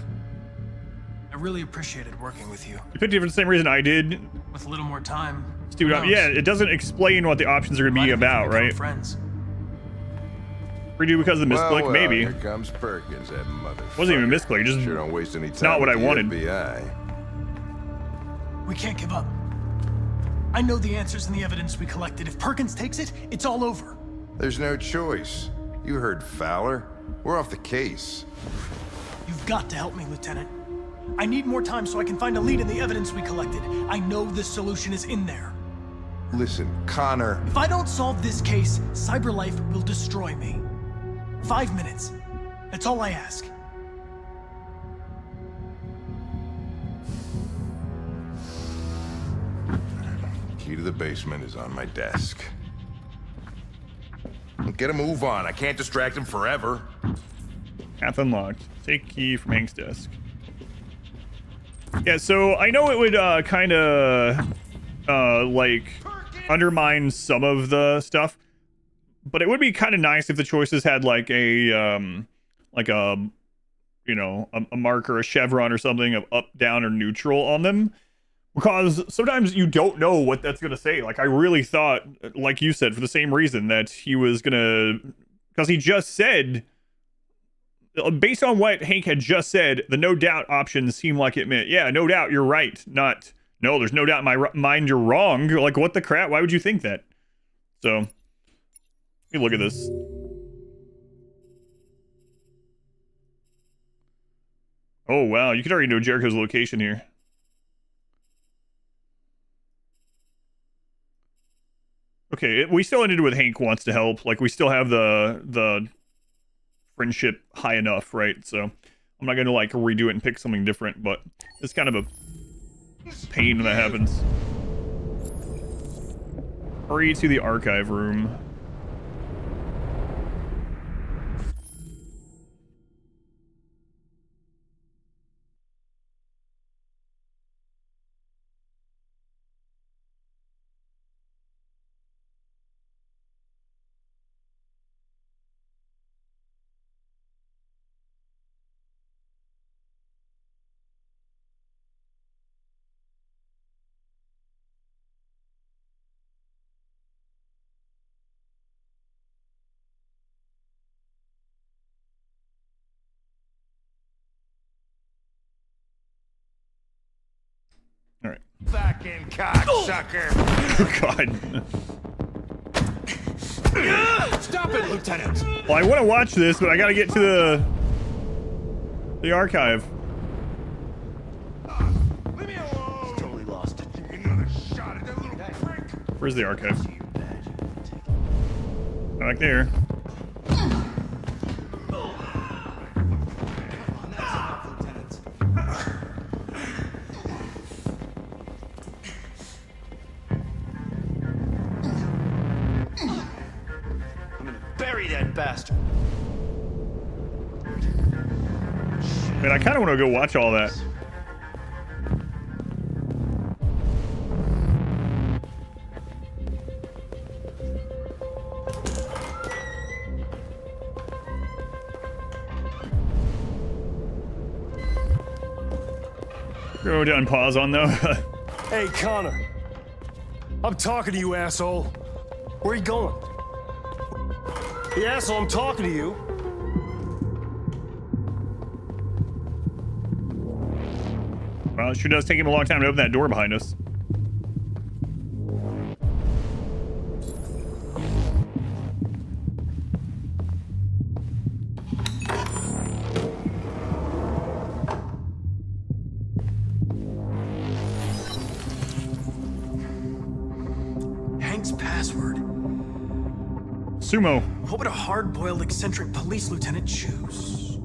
I really appreciated working with you. You picked it for the same reason I did. With a little more time. Stupid. Yeah, it doesn't explain what the options are going to be about, right? Friends. Redo because of the misclick, well, maybe. Here comes Perkins, that motherfucker. Wasn't even a misclick. Just sure don't waste any time. It's not what I with the wanted. FBI. We can't give up. I know the answers and the evidence we collected. If Perkins takes it, it's all over. There's no choice. You heard Fowler. We're off the case. You've got to help me, Lieutenant. I need more time so I can find a lead in the evidence we collected. I know the solution is in there. Listen, Connor. If I don't solve this case, CyberLife will destroy me. 5 minutes. That's all I ask. Key to the basement is on my desk. Get a move on. I can't distract him forever. Path unlocked. Take key from Hank's desk. Yeah, so I know it would kind of like undermine some of the stuff, but it would be kind of nice if the choices had like a you know, a mark or a chevron or something of up, down, or neutral on them. Because sometimes you don't know what that's going to say. Like, I really thought, like you said, for the same reason that he was going to... Because he just said... Based on what Hank had just said, the no doubt option seemed like it meant, yeah, no doubt, you're right. Not, no, there's no doubt in my mind you're wrong. Like, what the crap? Why would you think that? So, let me look at this. Oh, wow. You could already know Jericho's location here. Okay, we still ended with Hank wants to help. Like, we still have the friendship high enough, right? So I'm not gonna like redo it and pick something different, but it's kind of a pain when that happens. Hurry to the archive room. All right. Fucking cocksucker. Oh, God. Stop it, Lieutenant! Well, I want to watch this, but I got to get to the archive. Totally lost it. Give me another shot at that little prick. Where's the archive? Back there. Bury that bastard. Man, I kind of want to go watch all that. Go down, pause on though. Hey, Connor. I'm talking to you, asshole. Where are you going? The asshole, I'm talking to you. Well, it sure does take him a long time to open that door behind us. Hank's password. Sumo. What would a hard-boiled eccentric police lieutenant choose?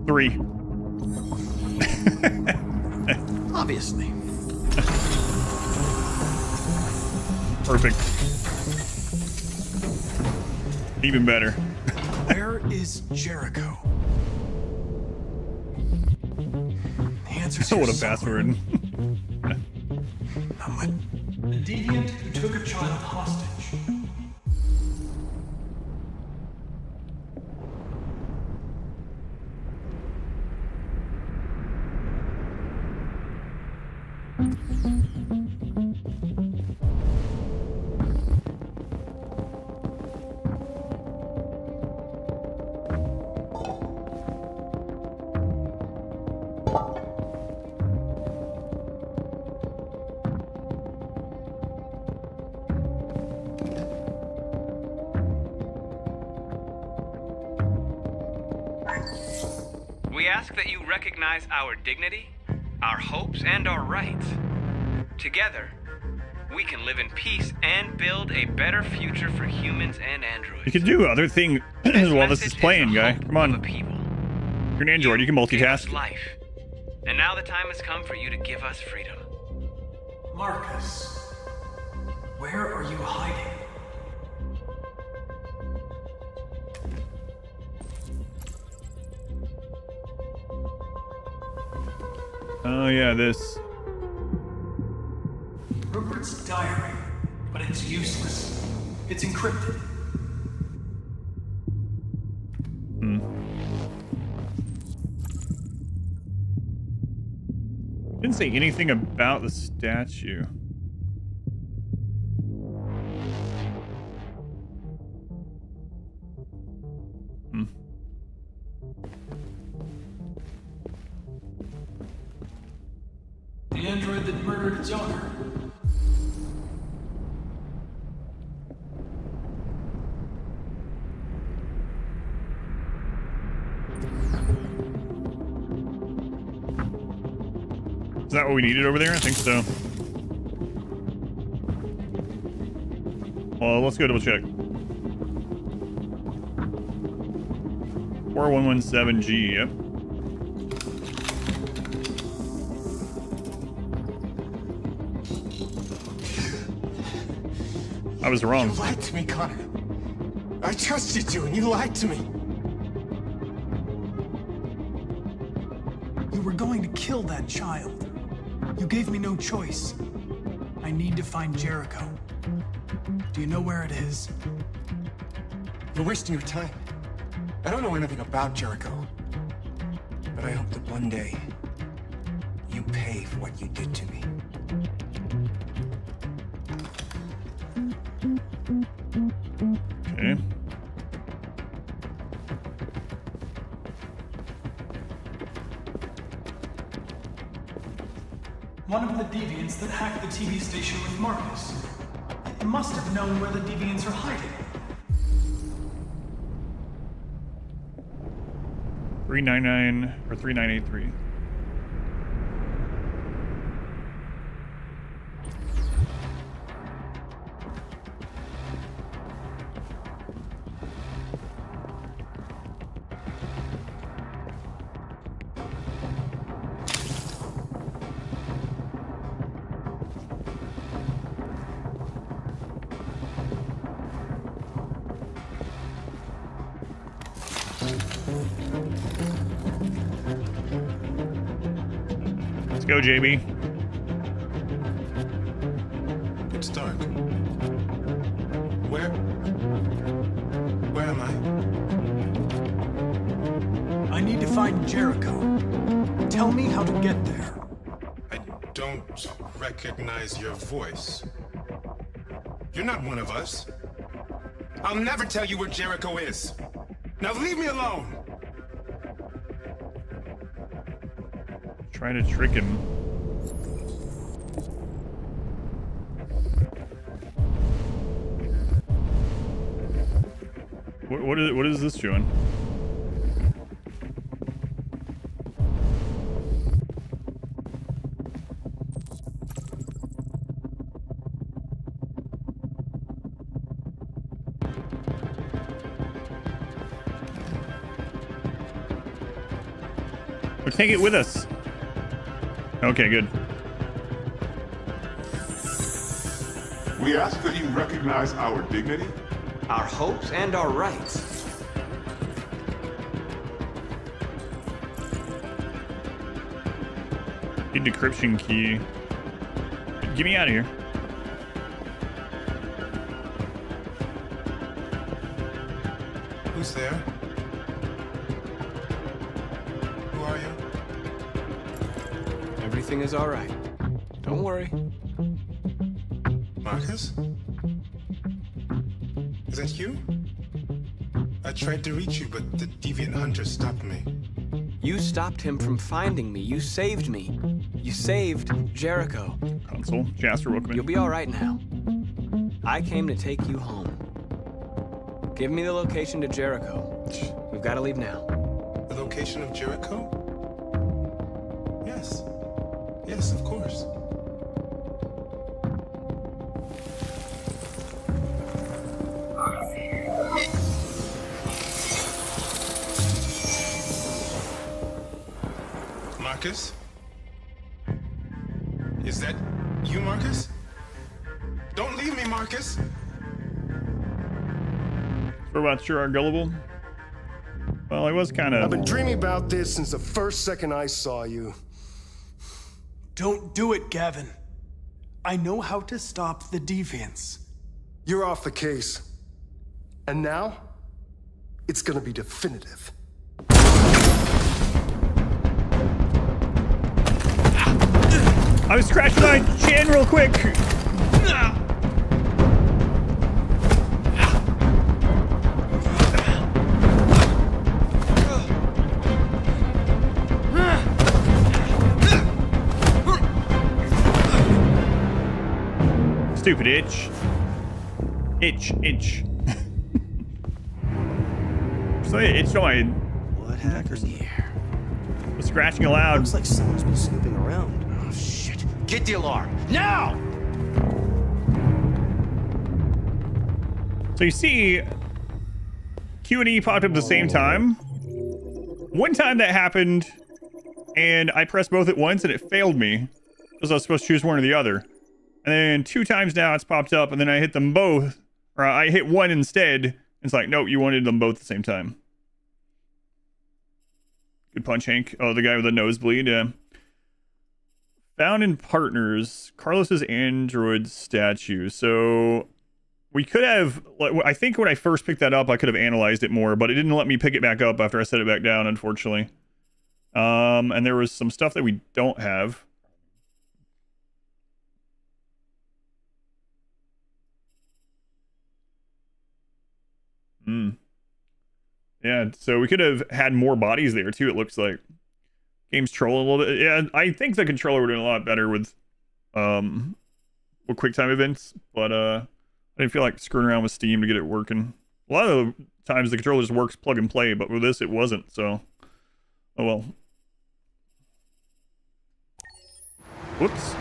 3. Obviously. Perfect. Even better. Where is Jericho? The answer's here What a somewhere. password. The deviant who took a child hostage. We ask that you recognize our dignity, our hopes, and our rights. Together, we can live in peace and build a better future for humans and androids. You can do other things while this is playing, guy. Come on. You're an android. You can multitask. Life. And now the time has come for you to give us freedom. Marcus, where are you hiding? Oh yeah, this. Rupert's diary, but it's useless. It's encrypted. Didn't say anything about the statue. The android that murdered its owner. Is that what we needed over there? I think so. Well, let's go double check. 4117G, yep. I was wrong. You lied to me, Connor. I trusted you, and you lied to me. You were going to kill that child. You gave me no choice. I need to find Jericho. Do you know where it is? You're wasting your time. I don't know anything about Jericho. But I hope that one day you pay for what you did to me. Okay. One of the deviants that hacked the TV station with Marcus. It must have known where the deviants are hiding. 399 or 3983. Let's go, JB. It's dark. Where am I? I need to find Jericho. Tell me how to get there. I don't recognize your voice. You're not one of us. I'll never tell you where Jericho is. Now leave me alone! Trying to trick him. What is this doing? We'll take it with us. Okay, good. We ask that you recognize our dignity, our hopes, and our rights. Need decryption key. Get me out of here. Who's there? Who are you? Everything is all right. Don't worry. Marcus? Is that you? I tried to reach you, but the deviant hunter stopped me. You stopped him from finding me. You saved me. You saved Jericho. Console. Jasper, welcome in. You'll be all right now. I came to take you home. Give me the location to Jericho. We've got to leave now. The location of Jericho? Yes. Yes, of course. Marcus? Is that you, Marcus? Don't leave me, Marcus! Robots sure are gullible. Well, I was kind of... I've been dreaming about this since the first second I saw you. Don't do it, Gavin. I know how to stop the deviants. You're off the case. And now, it's gonna be definitive. I was scratching my chin real quick. Stupid itch. Itch. So it itched on my... What happened here? Was scratching aloud. Looks like someone's been snooping around. Oh, shit. Get the alarm. Now! So you see, Q and E popped up at the same time. One time that happened, and I pressed both at once, and it failed me. Because I was supposed to choose one or the other. And then 2 times now it's popped up, and then I hit them both. Or I hit one instead. It's like, nope, you wanted them both at the same time. Good punch, Hank. Oh, the guy with the nosebleed, yeah. Found in partners, Carlos's android statue. So we could have, I think when I first picked that up, I could have analyzed it more, but it didn't let me pick it back up after I set it back down, unfortunately. And there was some stuff that we don't have. Yeah, so we could have had more bodies there too, it looks like. games troll a little bit. Yeah, I think the controller would have been a lot better with QuickTime events, but I didn't feel like screwing around with Steam to get it working. A lot of the times the controller just works plug and play, but with this it wasn't, so oh well. Whoops.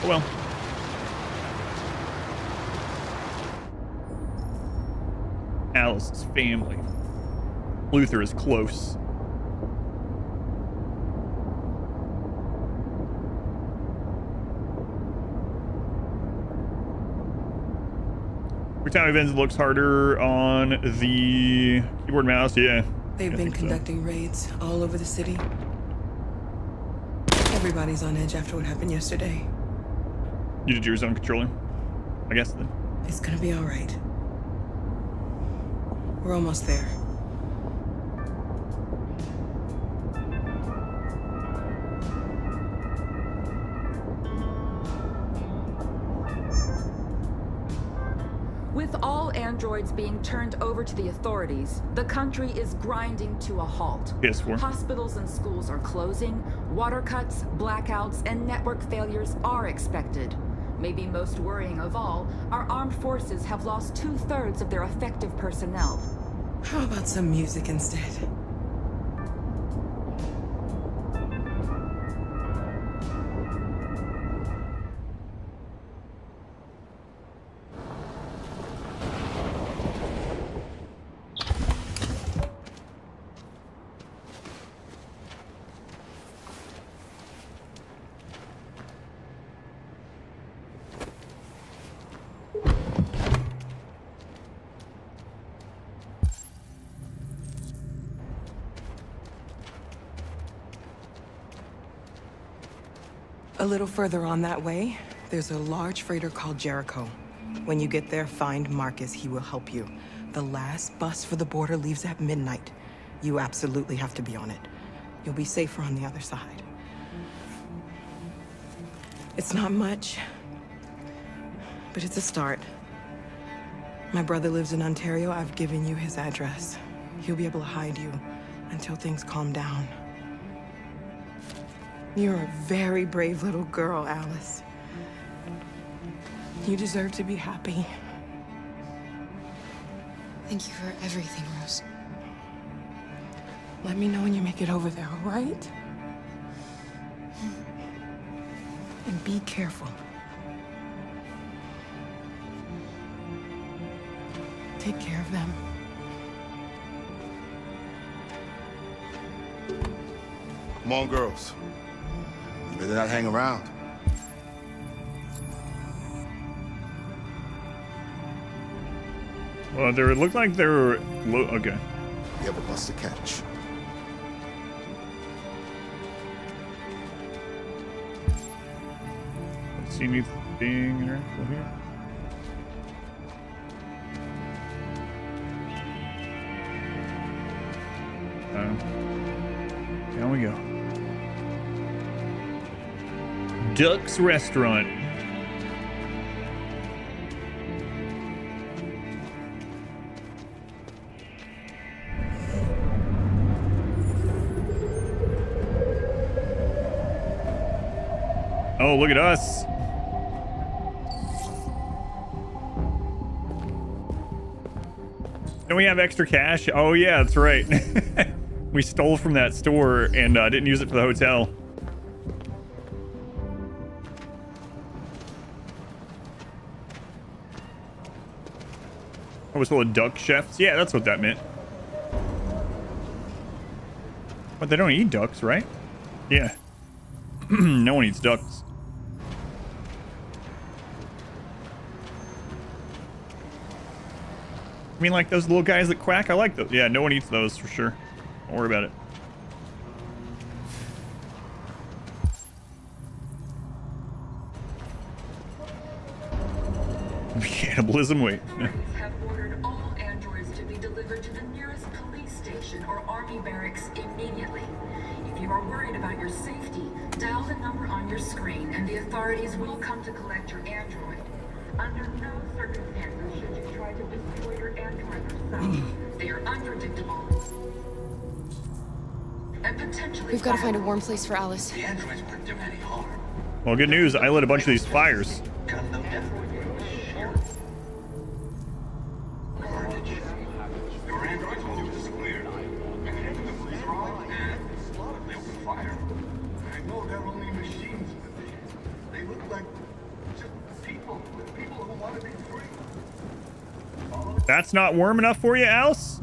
Oh well. Alice's family. Luther is close. QuickTime events looks harder on the keyboard and mouse, yeah. They've been conducting raids all over the city. Everybody's on edge after what happened yesterday. You did yours on controller, I guess then. It's gonna be all right. We're almost there. With all androids being turned over to the authorities, the country is grinding to a halt. PS4. Hospitals and schools are closing, water cuts, blackouts, and network failures are expected. Maybe most worrying of all, our armed forces have lost 2/3 of their effective personnel. How about some music instead? A little further on that way, there's a large freighter called Jericho. When you get there, find Marcus. He will help you. The last bus for the border leaves at midnight. You absolutely have to be on it. You'll be safer on the other side. It's not much, but it's a start. My brother lives in Ontario. I've given you his address. He'll be able to hide you until things calm down. You're a very brave little girl, Alice. You deserve to be happy. Thank you for everything, Rose. Let me know when you make it over there, all right? And be careful. Take care of them. Come on, girls. You better not hang around. Well, they looked like they were low. Okay. You have a bus to catch. See anything interactive here? Down we go. Duck's Restaurant. Oh, look at us. Don't we have extra cash? Oh yeah, that's right. We stole from that store and didn't use it for the hotel. I was full of duck chefs. Yeah, that's what that meant. But they don't eat ducks, right? Yeah. No one eats ducks. I mean, like those little guys that quack? I like those. Yeah, no one eats those for sure. Don't worry about it. Cannibalism, wait. Have ordered all androids to be delivered to the nearest police station or army barracks immediately. If you are worried about your safety, dial the number on your screen and the authorities will come to collect your android. Under no circumstances should you try to destroy your android yourself. They are unpredictable. and potentially We've got to find a warm place for Alice. The androids weren't doing any harm. Well, good news. I lit a bunch of these fires. Gun them down. Carnage. Your androids will do this clear. And the police arrived and they opened fire. I know they're only machines, but they look like just people who want to be free. That's not warm enough for you, Alice?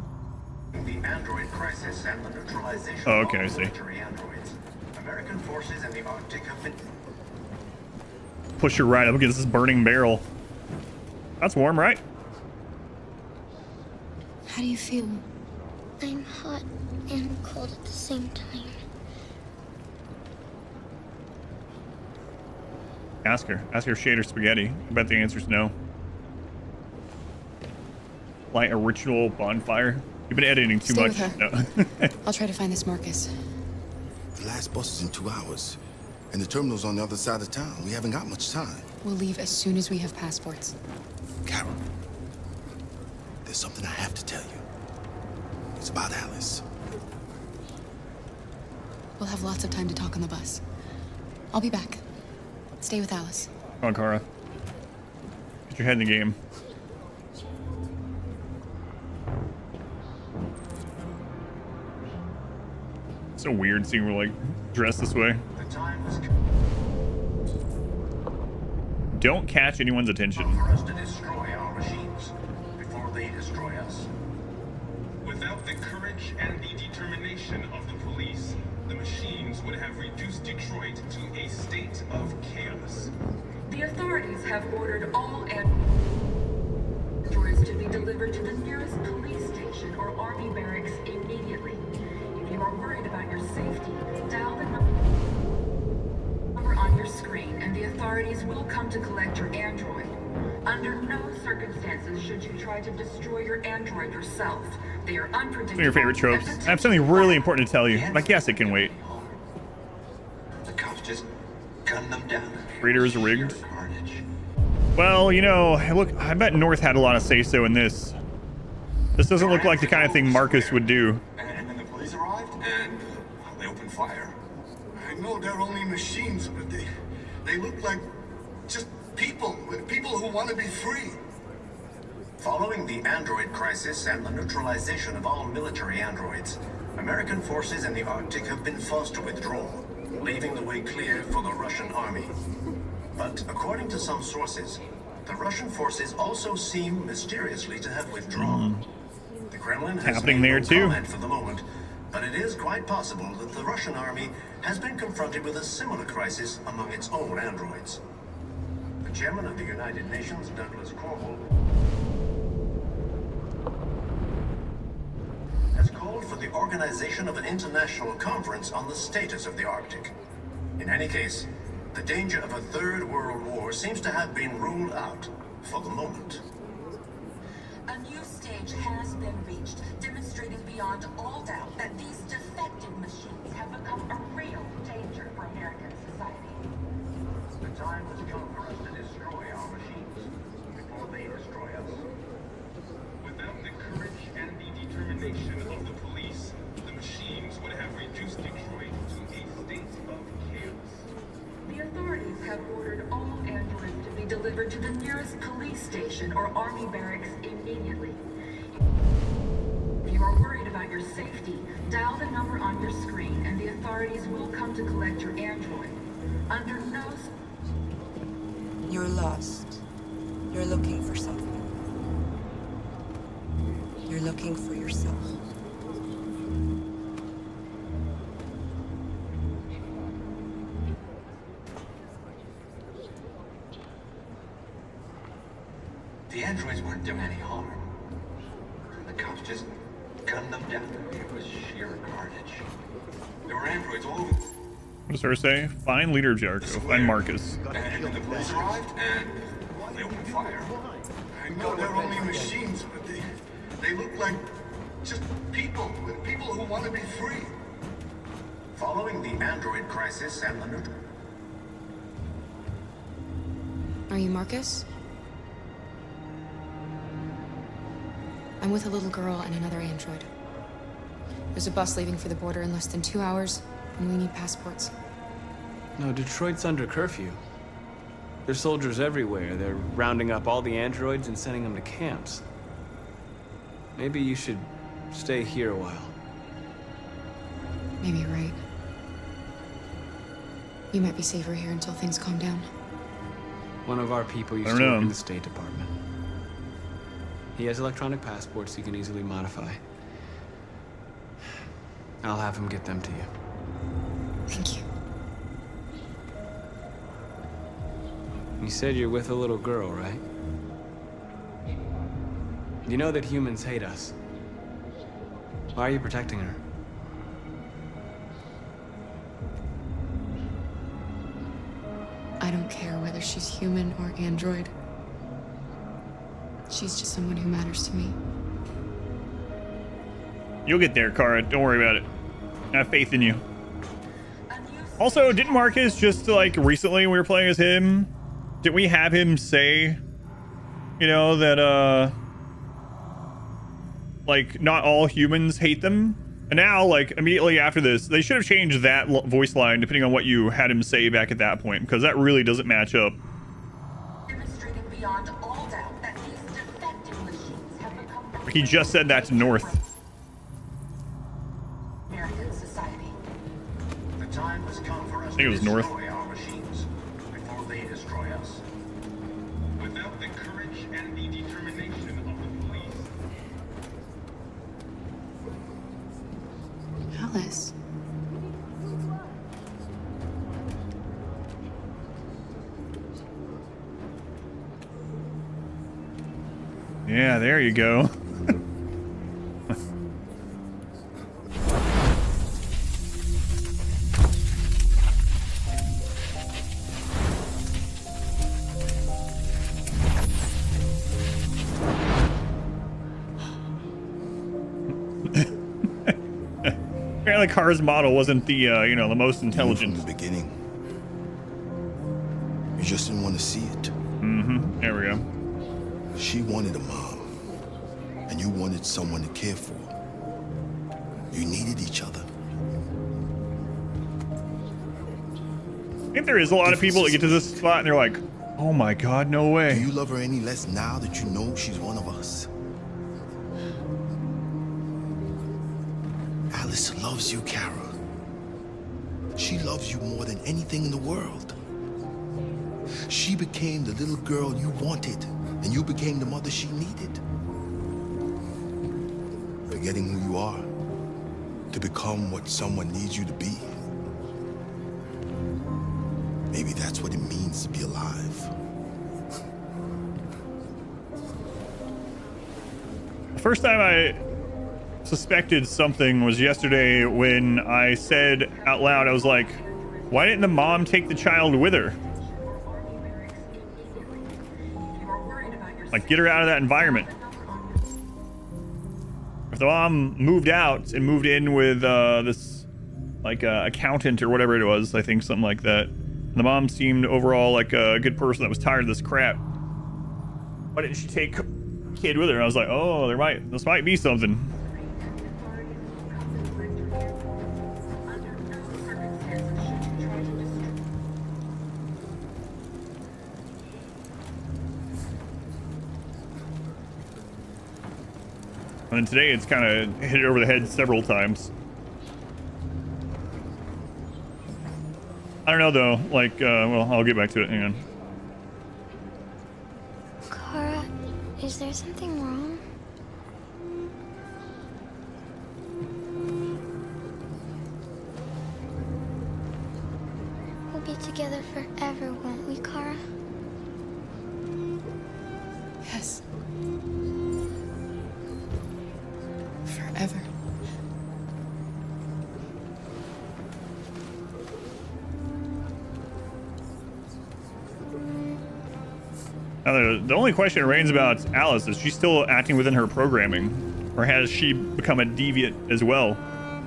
The android crisis and the neutralization Oh, okay, I of see. military androids. American forces in the Arctic have been Push her right up against this burning barrel. That's warm, right? How do you feel? I'm hot and cold at the same time. Ask her. Ask her if she ate her spaghetti. I bet the answer's no. Light a ritual bonfire. You've been editing too Stay much. with No. I'll try to find this Marcus. The last bus is in 2 hours. And the terminal's on the other side of town. We haven't got much time. We'll leave as soon as we have passports. Carol, there's something I have to tell you. It's about Alice. We'll have lots of time to talk on the bus. I'll be back. Stay with Alice. Come on, Kara. Get your head in the game. So weird seeing her like dressed this way. the time was Don't catch anyone's attention. for us to destroy our machines before they destroy us. Without the courage and the determination of the police, the machines would have reduced Detroit to a state of chaos. The authorities have ordered all androids to be delivered to the nearest police station or army barracks immediately. If you are worried about your safety, dial the number on your screen and the authorities will come to collect your android. Under no circumstances should you try to destroy your android yourself. They are unpredictable. Some of your favorite tropes. I have something really important to tell you. I guess it can wait. The cops just gunned them down. Raiders rigged. Well, you know, look, I bet North had a lot of say-so in this. This doesn't look like the kind of thing Marcus would do. And then the police arrived and they opened fire. I know they're only machines, but they look like just people who want to be free. Following the android crisis and the neutralization of all military androids, American forces in the Arctic have been forced to withdraw, leaving the way clear for the Russian army. But according to some sources, the Russian forces also seem mysteriously to have withdrawn. The Kremlin has Happening made there no too. comment for the moment, but it is quite possible that the Russian army has been confronted with a similar crisis among its own androids. The chairman of the United Nations, Douglas Cornwall, has called for the organization of an international conference on the status of the Arctic. In any case, the danger of a third world war seems to have been ruled out for the moment. A new stage has been reached, demonstrating beyond all doubt that these defective machines have become a real danger for American society. The time has come for us to destroy our machines before they destroy us. Without the courage and the determination of the police, the machines would have reduced Detroit to a state of chaos. The authorities have ordered all androids to be delivered to the nearest police station or army barracks immediately. If you are worried about your safety, dial the number on your screen and the authorities will come to collect your android. Under no... You're lost. You're looking for something. You're looking for yourself. The androids weren't doing any harm. The cops just gunned them down. It was sheer carnage. There were androids all over. What does her say? Find leader of Jericho. Find Marcus. And then the police arrived and they opened fire. I know they're only machines, but they look like just people who want to be free. Following the android crisis and the neutral... Are you Marcus? I'm with a little girl and another android. There's a bus leaving for the border in less than 2 hours, and we need passports. No, Detroit's under curfew. There's soldiers everywhere. They're rounding up all the androids and sending them to camps. Maybe you should stay here a while. Maybe you're right. You might be safer here until things calm down. One of our people used to work in the State Department. He has electronic passports he can easily modify. I'll have him get them to you. Thank you. You said you're with a little girl, right? You know that humans hate us. Why are you protecting her? I don't care whether she's human or android. She's just someone who matters to me. You'll get there, Kara. Don't worry about it. I have faith in you. Also, didn't Marcus just like recently when we were playing as him, didn't we have him say, you know, that like not all humans hate them? And now, like immediately after this, they should have changed that voice line depending on what you had him say back at that point, because that really doesn't match up. Demonstrating beyond all doubt that these defective machines have become He just said that to North. American society. The time has come for us I think it was to North. destroy our machines before they destroy us. Without the courage and the determination of the police. Alice. Yeah, there you go. Apparently Kara's model wasn't the, you know, the most intelligent. From the beginning. You just didn't want to see it. Mm-hmm. There we go. She wanted a mom. And you wanted someone to care for. You needed each other. I think there is a lot of people that get to this spot and they're like, oh my god, no way. Do you love her any less now that you know she's one of us? Alice loves you, Kara. She loves you more than anything in the world. She became the little girl you wanted, and you became the mother she needed. Forgetting who you are to become what someone needs you to be. Maybe that's what it means to be alive. The first time I suspected something was yesterday when I said out loud, I was like, why didn't the mom take the child with her? Like, get her out of that environment. If the mom moved out and moved in with this, like, accountant or whatever it was, I think something like that. And the mom seemed overall like a good person that was tired of this crap. Why didn't she take kid with her? And I was like, oh, this might be something. And then today it's kind of hit it over the head several times. I don't know though, like, well, I'll get back to it, hang on. Kara, is there something wrong? We'll be together forever, won't we, Kara? Yes. Forever. Now, the only question that remains about Alice is she's still acting within her programming, or has she become a deviant as well,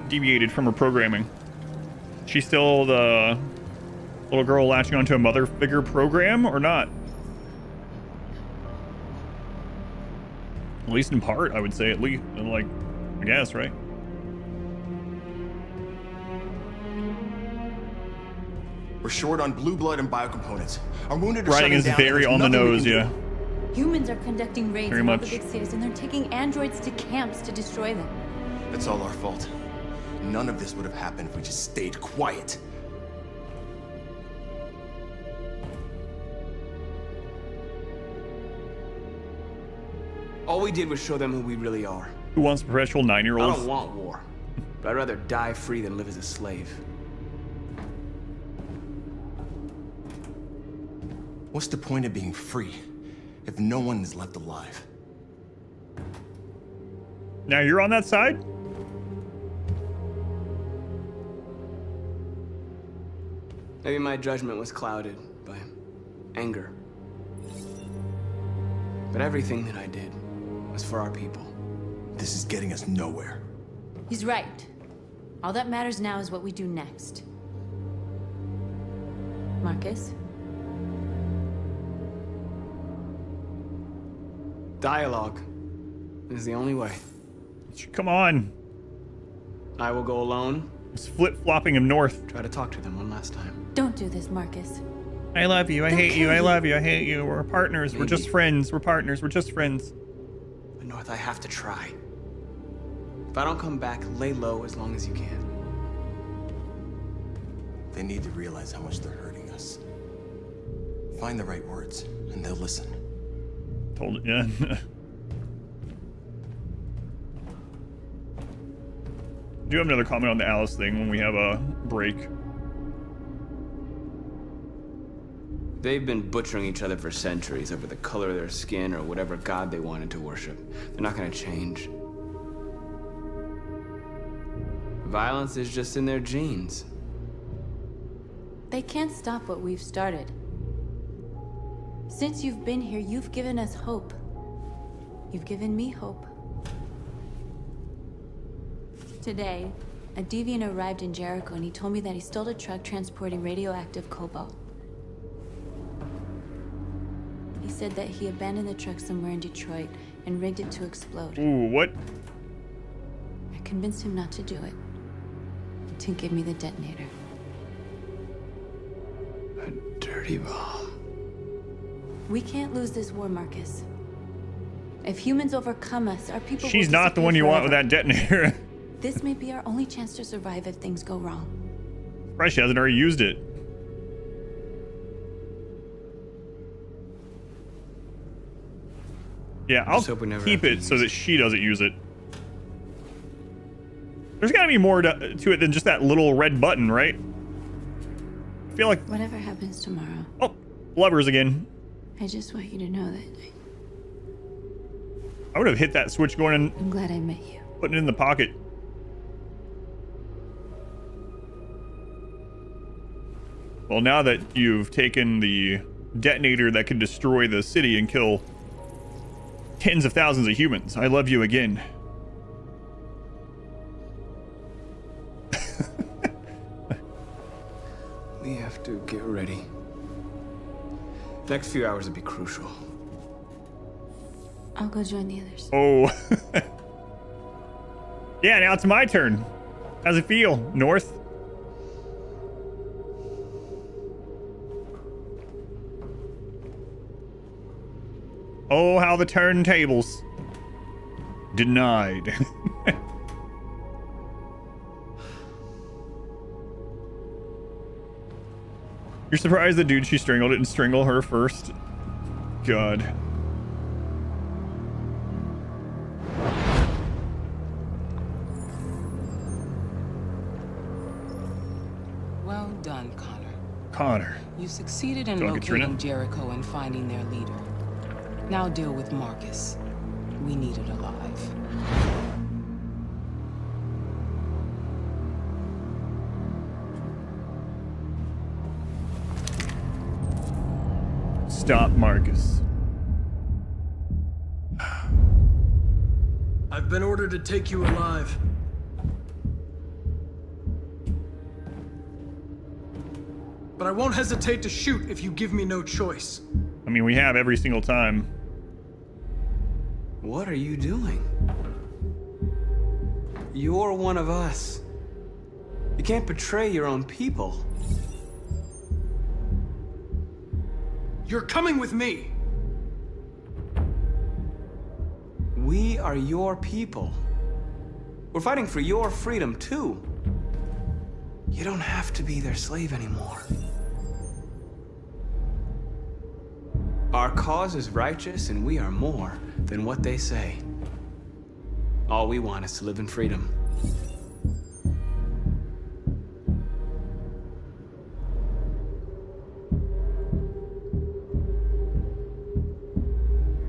deviated from her programming? She's still the little girl latching onto a mother figure program, or not? At least in part, I would say. At least, like, I guess, right? We're short on blue blood and biocomponents. Our wounded are Writing shutting is down, very and on the there's nothing we nose, can yeah. do. Humans are conducting raids Very in all much. the big cities, and they're taking androids to camps to destroy them. That's all our fault. None of this would have happened if we just stayed quiet. All we did was show them who we really are. Who wants perpetual I 9-year-olds? don't want war, but I'd rather die free than live as a slave. What's the point of being free if no one is left alive? Now you're on that side? Maybe my judgment was clouded by anger. But everything that I did was for our people. This is getting us nowhere. He's right. All that matters now is what we do next. Marcus? Dialogue is the only way. Come on. I will go alone. It's flip-flopping him north. Try to talk to them one last time. Don't do this, Marcus. I love you. I hate you. I love you. I hate you. We're partners. We're Maybe. just friends. We're partners. We're just friends. But North, I have to try. If I don't come back, lay low as long as you can. They need to realize how much they're hurting us. Find the right words, and they'll listen. Told it, yeah. Do have another comment on the Alice thing when we have a break. They've been butchering each other for centuries over the color of their skin or whatever god they wanted to worship. They're not gonna change. Violence is just in their genes. They can't stop what we've started. Since you've been here, you've given us hope. You've given me hope. Today, a deviant arrived in Jericho and he told me that he stole a truck transporting radioactive cobalt. He said that he abandoned the truck somewhere in Detroit and rigged it to explode. Ooh, what? I convinced him not to do it. To give me the detonator. A dirty bomb. We can't lose this war, Marcus. If humans overcome us, our people She's will not the disappear one you want with forever. that detonator. This may be our only chance to survive if things go wrong. Surprised she hasn't already used it. Yeah, I'll hope we never keep have to it so that she doesn't use it. There's got to be more to it than just that little red button, right? I feel like... Whatever happens tomorrow, Oh, lovers again. I just want you to know that I would have hit that switch going in, I'm glad I met you. putting it in the pocket. Well, now that you've taken the detonator that could destroy the city and kill tens of thousands of humans, I love you again. We have to get ready. Next few hours will be crucial. I'll go join the others. Oh. Yeah, now it's my turn. How's it feel, North? Oh, how the turntables. Denied. You're surprised the dude she strangled didn't strangle her first? God. Well done, Connor. Connor. You succeeded in Go on, locating Katrina. Jericho and finding their leader. Now deal with Marcus. We need it alive. Stop Marcus. I've been ordered to take you alive. But I won't hesitate to shoot if you give me no choice. I mean, we have every single time. What are you doing? You're one of us. You can't betray your own people. You're coming with me. We are your people. We're fighting for your freedom, too. You don't have to be their slave anymore. Our cause is righteous, and we are more than what they say. All we want is to live in freedom.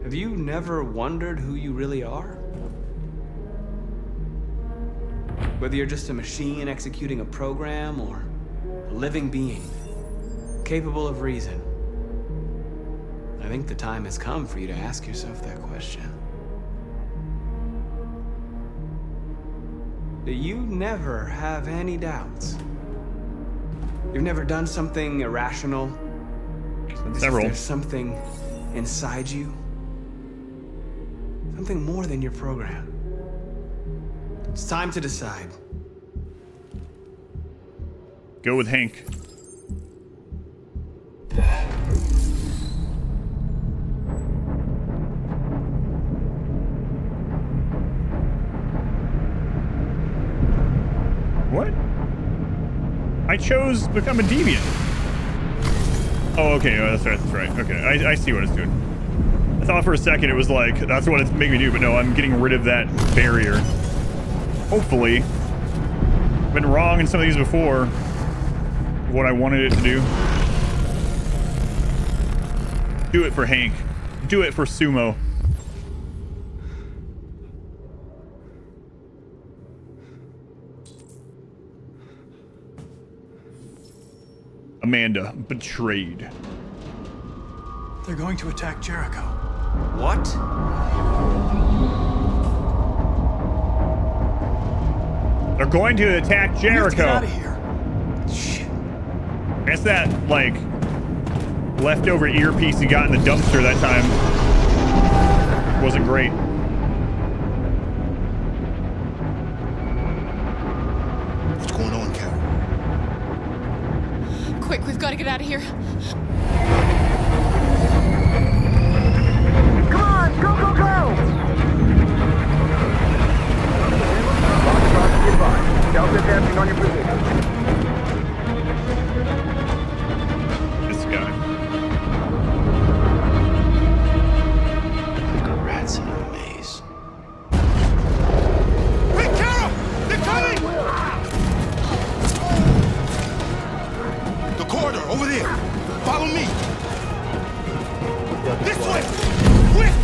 Have you never wondered who you really are? Whether you're just a machine executing a program or a living being, capable of reason. I think the time has come for you to ask yourself that question. Do you never have any doubts? You've never done something irrational? Several. There's something inside you? Something more than your program. It's time to decide. Go with Hank. What? I chose become a deviant. Oh, okay. Oh, that's right. That's right. Okay. I see what it's doing. I thought for a second it was like, that's what it's making me do, but no, I'm getting rid of that barrier. Hopefully. I've been wrong in some of these before. What I wanted it to do. Do it for Hank. Do it for Sumo. Amanda, betrayed. They're going to attack Jericho. What? They're going to attack Jericho. We have to get out of here. Shit. That's that, like, leftover earpiece he got in the dumpster that time. Wasn't great. What's going on, Carol? Quick, we've got to get out of here. Come on, go, go, go! Delta advancing on your position. This guy. Got rats in a maze. Wait, Carol! They're coming! The corridor, over there. Follow me. This way! Quick!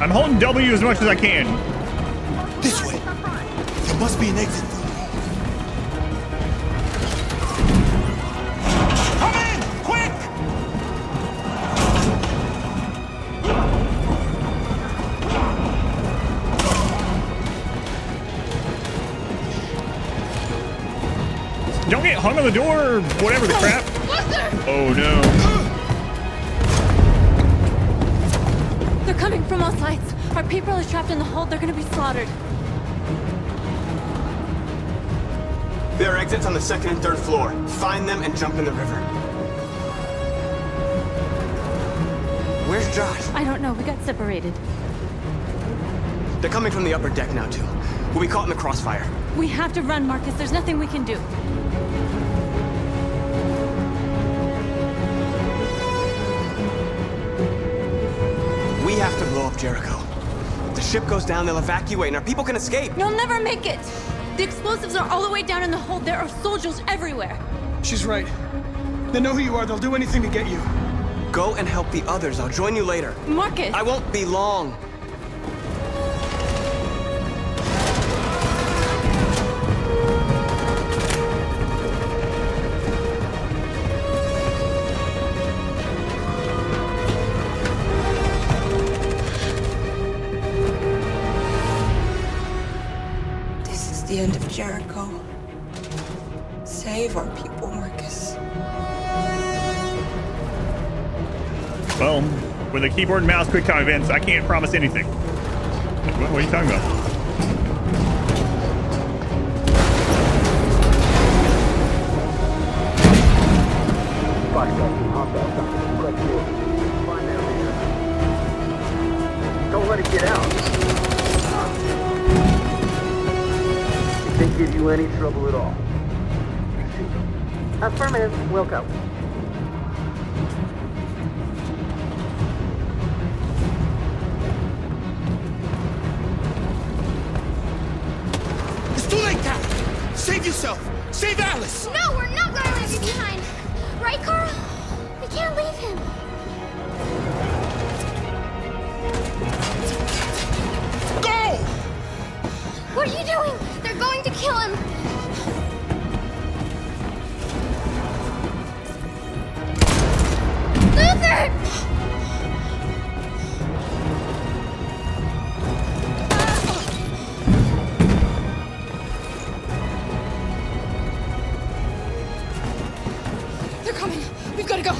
I'm holding W as much as I can. This way. There must be an exit. Come in! Quick! Don't get hung on the door or whatever the crap. Oh no. They're coming from all sides. Our people are trapped in the hold. They're gonna be slaughtered. There are exits on the second and third floor. Find them and jump in the river. Where's Josh? I don't know. We got separated. They're coming from the upper deck now, too. We'll be caught in the crossfire. We have to run, Marcus. There's nothing we can do. We have to blow up Jericho. If the ship goes down, they'll evacuate, and our people can escape. You'll never make it! The explosives are all the way down in the hold. There are soldiers everywhere. She's right. They know who you are. They'll do anything to get you. Go and help the others. I'll join you later. Marcus! I won't be long. This is the end of Jericho. Save our people, Marcus. Well, with a keyboard and mouse QuickTime events, I can't promise anything. What are you talking about? Don't let it get out. It didn't give you any trouble at all. Affirmative. We'll go. It's too late, Carol. Save yourself. Save Alice. No, we're not going to leave you behind. Right, Carl? We can't leave him. Go! What are you doing? They're going to kill him. Luther! They're coming. We've got to go.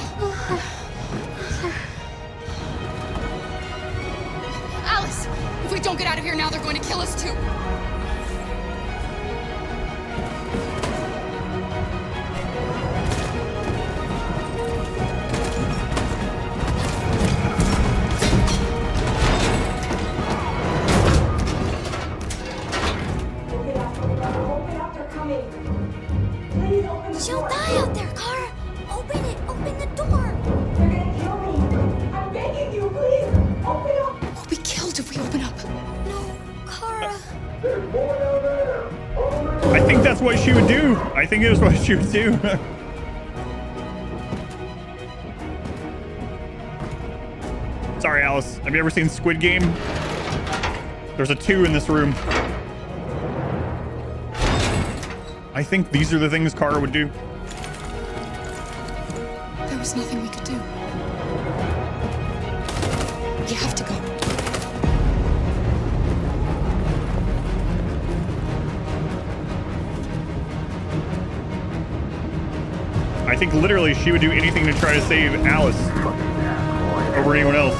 Alice, if we don't get out of here now, they're going to kill us too. She'll die out there, Kara. Open it. Open the door. They're gonna kill me. I'm begging you, please. Open up. We'll be killed if we open up. No, Kara. I think that's what she would do. I think it was what she would do. Sorry, Alice. Have you ever seen Squid Game? There's a 2 in this room. I think these are the things Kara would do. There was nothing we could do. You have to go. I think literally she would do anything to try to save Alice over anyone else.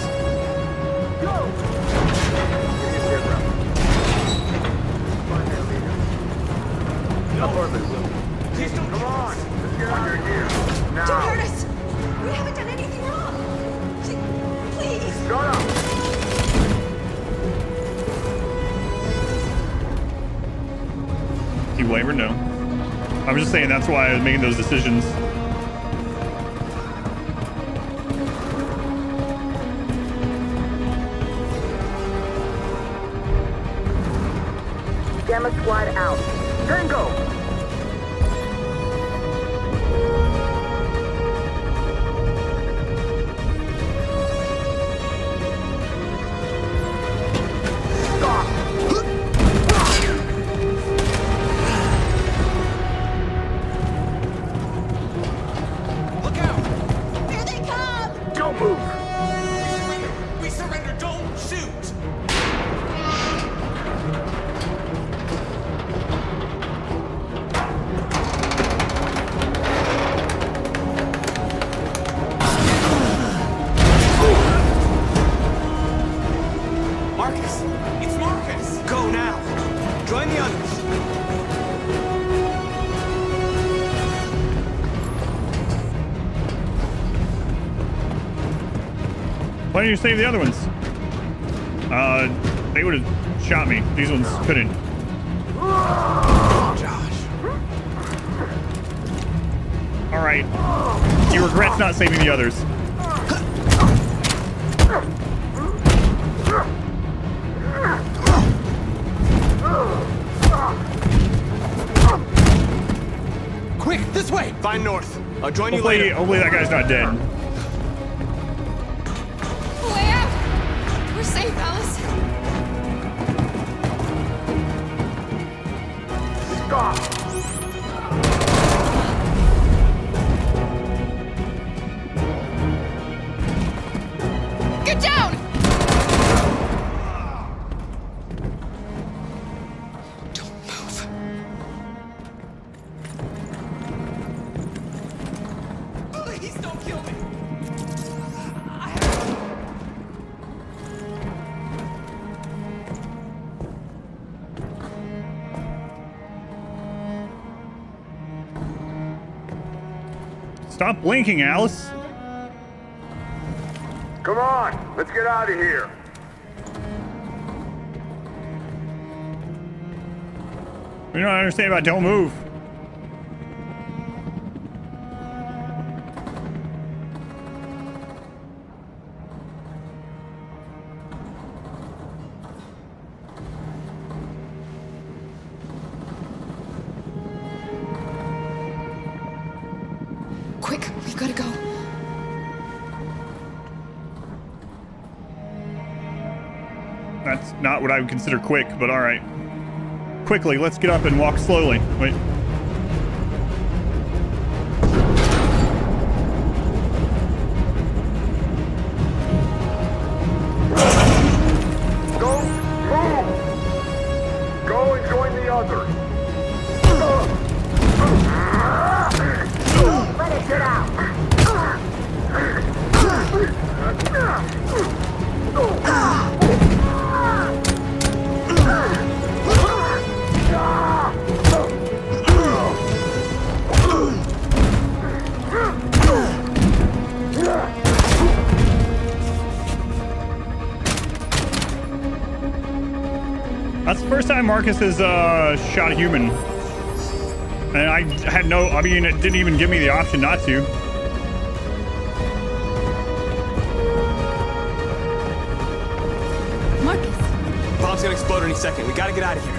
Come on, let's get under here. Now. Don't hurt us. We haven't done anything wrong. Please. Shut up. You blame her? No. I'm just saying that's why I was making those decisions. Gamma squad out. Tango! Why didn't you save the other ones? They would have shot me. These ones couldn't. Josh. All right. He regrets not saving the others. Quick, this way! Find North. I'll join you later. Hopefully that guy's not dead. Way out! We're safe, Alice. Stop! Get down! Don't move. Please don't kill me. Stop blinking, Alice. Come on, let's get out of here. We don't understand about don't move. Quick, we've got to go. That's not what I would consider quick, but all right. Quickly, let's get up and walk slowly. Wait. Go, move! Go and join the others. Let it get out. That's the first time Marcus has shot a human. And I had no, I mean, it didn't even give me the option not to. Marcus. Bomb's gonna explode any second. We gotta get out of here.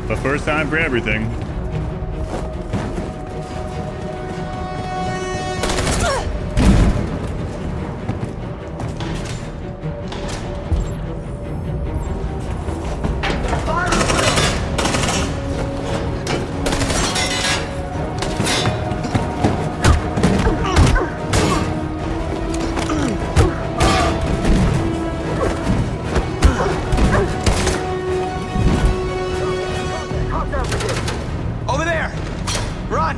The first time for everything. Over there! Run!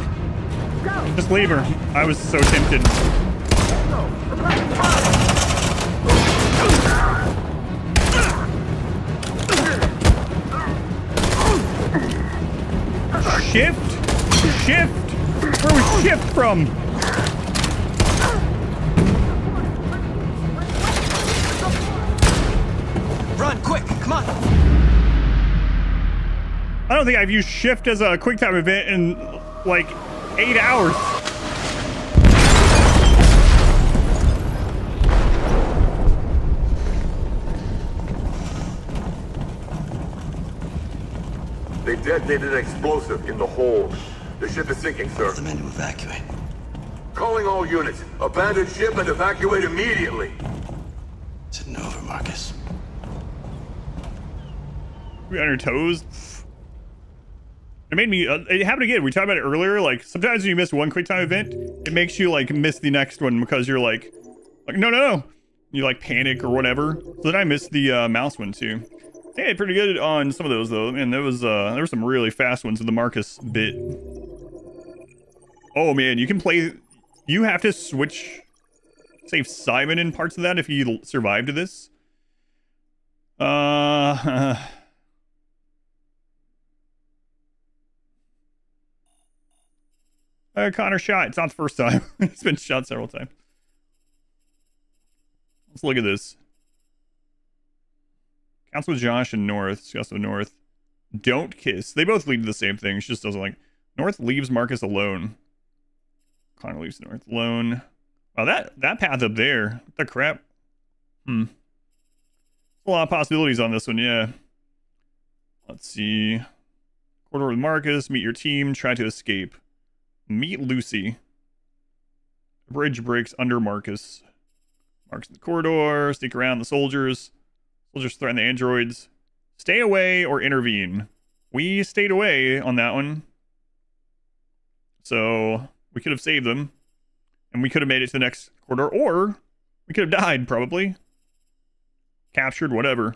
Just leave her. I was so tempted. Shift? Shift? Where was shift from? Run, quick, come on! I don't think I've used shift as a quick time event in like 8 hours. They detonated an explosive in the hold. The ship is sinking, sir. The men to evacuate. Calling all units. Abandon ship and evacuate immediately. It's over, Marcus. We on our toes. It made me. It happened again. We talked about it earlier. Like sometimes when you miss one quick time event, it makes you like miss the next one because you're like no. You like panic or whatever. So then I missed the mouse one too. I think I did pretty good on some of those though. And there were some really fast ones in the Marcus bit. Oh man, you can play. You have to switch. Save Simon in parts of that if you survive to this. Connor shot. It's not the first time. He's been shot several times. Let's look at this. Council with Josh and North. Discuss with North. Don't kiss. They both lead to the same thing. She just doesn't like. North leaves Marcus alone. Connor leaves North alone. Wow, that path up there. What the crap? A lot of possibilities on this one, yeah. Let's see. Corridor with Marcus. Meet your team. Try to escape. Meet Lucy. Bridge breaks under Marcus. Marcus in the corridor. Sneak around the soldiers. Soldiers threaten the androids. Stay away or intervene. We stayed away on that one. So we could have saved them. And we could have made it to the next corridor. Or we could have died, probably. Captured, whatever.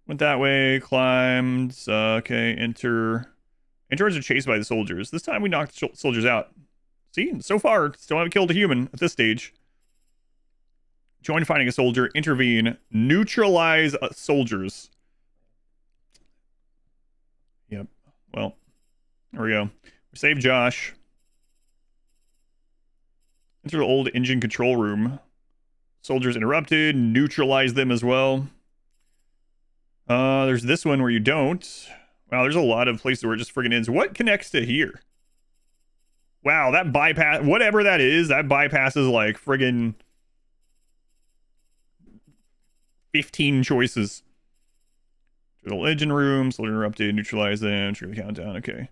Went that way. Climbed. Okay, enter. Androids are chased by the soldiers. This time we knocked the soldiers out. See, so far, still haven't killed a human at this stage. Join fighting a soldier. Intervene. Neutralize soldiers. There we go. We saved Josh. Enter the old engine control room. Soldiers interrupted. Neutralize them as well. There's this one where you don't. Wow, there's a lot of places where it just friggin' ends. What connects to here? Wow, that bypass, whatever that is, that bypasses like friggin' 15 choices. To the engine room, soldier interrupted, neutralize them, trigger the countdown, okay.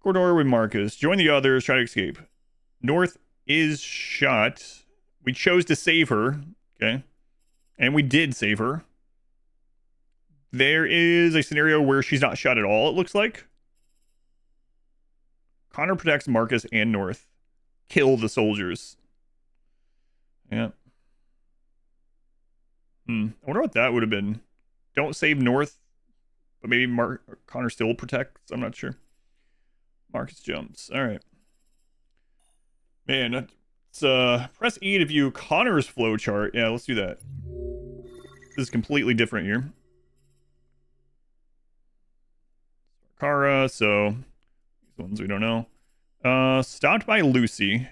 Corridor with Marcus. Join the others, try to escape. North is shot. We chose to save her, okay? And we did save her. There is a scenario where she's not shot at all, it looks like. Connor protects Marcus and North. Kill the soldiers. Yeah. I wonder what that would have been. Don't save North, but maybe Connor still protects. I'm not sure. Marcus jumps. All right. Man, let's press E to view Connor's flowchart. Yeah, let's do that. This is completely different here. Kara, so these ones we don't know. Stopped by Lucy.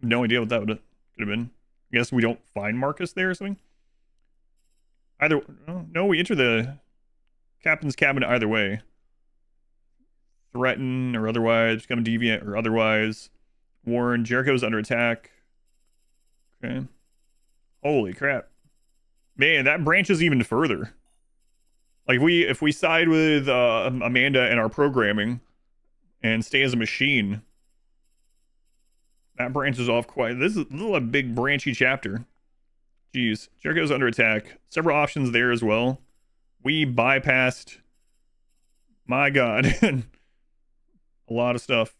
No idea what that could have been. I guess we don't find Marcus there or something. Either no, we enter the captain's cabin either way. Threaten or otherwise, become deviant or otherwise. Warn, Jericho's under attack. Okay. Holy crap. Man, that branches even further. Like if we side with Amanda in our programming and stay as a machine, that branches off quite. This is a big branchy chapter. Jeez, Jericho's under attack. Several options there as well. We bypassed. My God, a lot of stuff.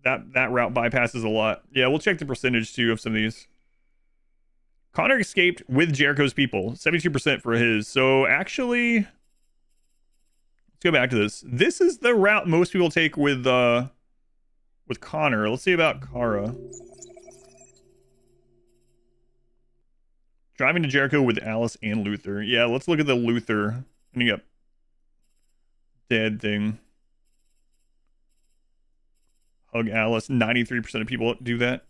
That route bypasses a lot. Yeah, we'll check the percentage too of some of these. Connor escaped with Jericho's people. 72% for his. So actually, let's go back to this. This is the route most people take with Connor. Let's see about Kara. Driving to Jericho with Alice and Luther. Yeah, let's look at the Luther. And you got dead thing. Hug Alice. 93% of people do that.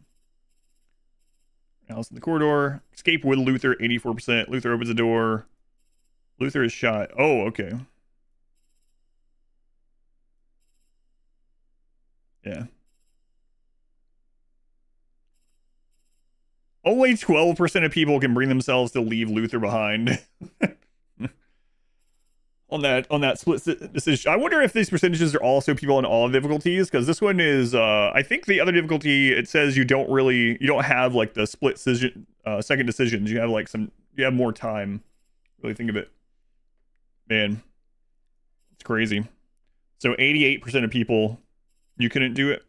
Alice in the corridor. Escape with Luther. 84%. Luther opens the door. Luther is shot. Oh, okay. Yeah. Only 12% of people can bring themselves to leave Luther behind. on that split decision. I wonder if these percentages are also people on all difficulties, because this one is I think the other difficulty, it says you don't have like the split decision second decisions. You have more time. Really think of it. Man. It's crazy. So 88% of people, you couldn't do it.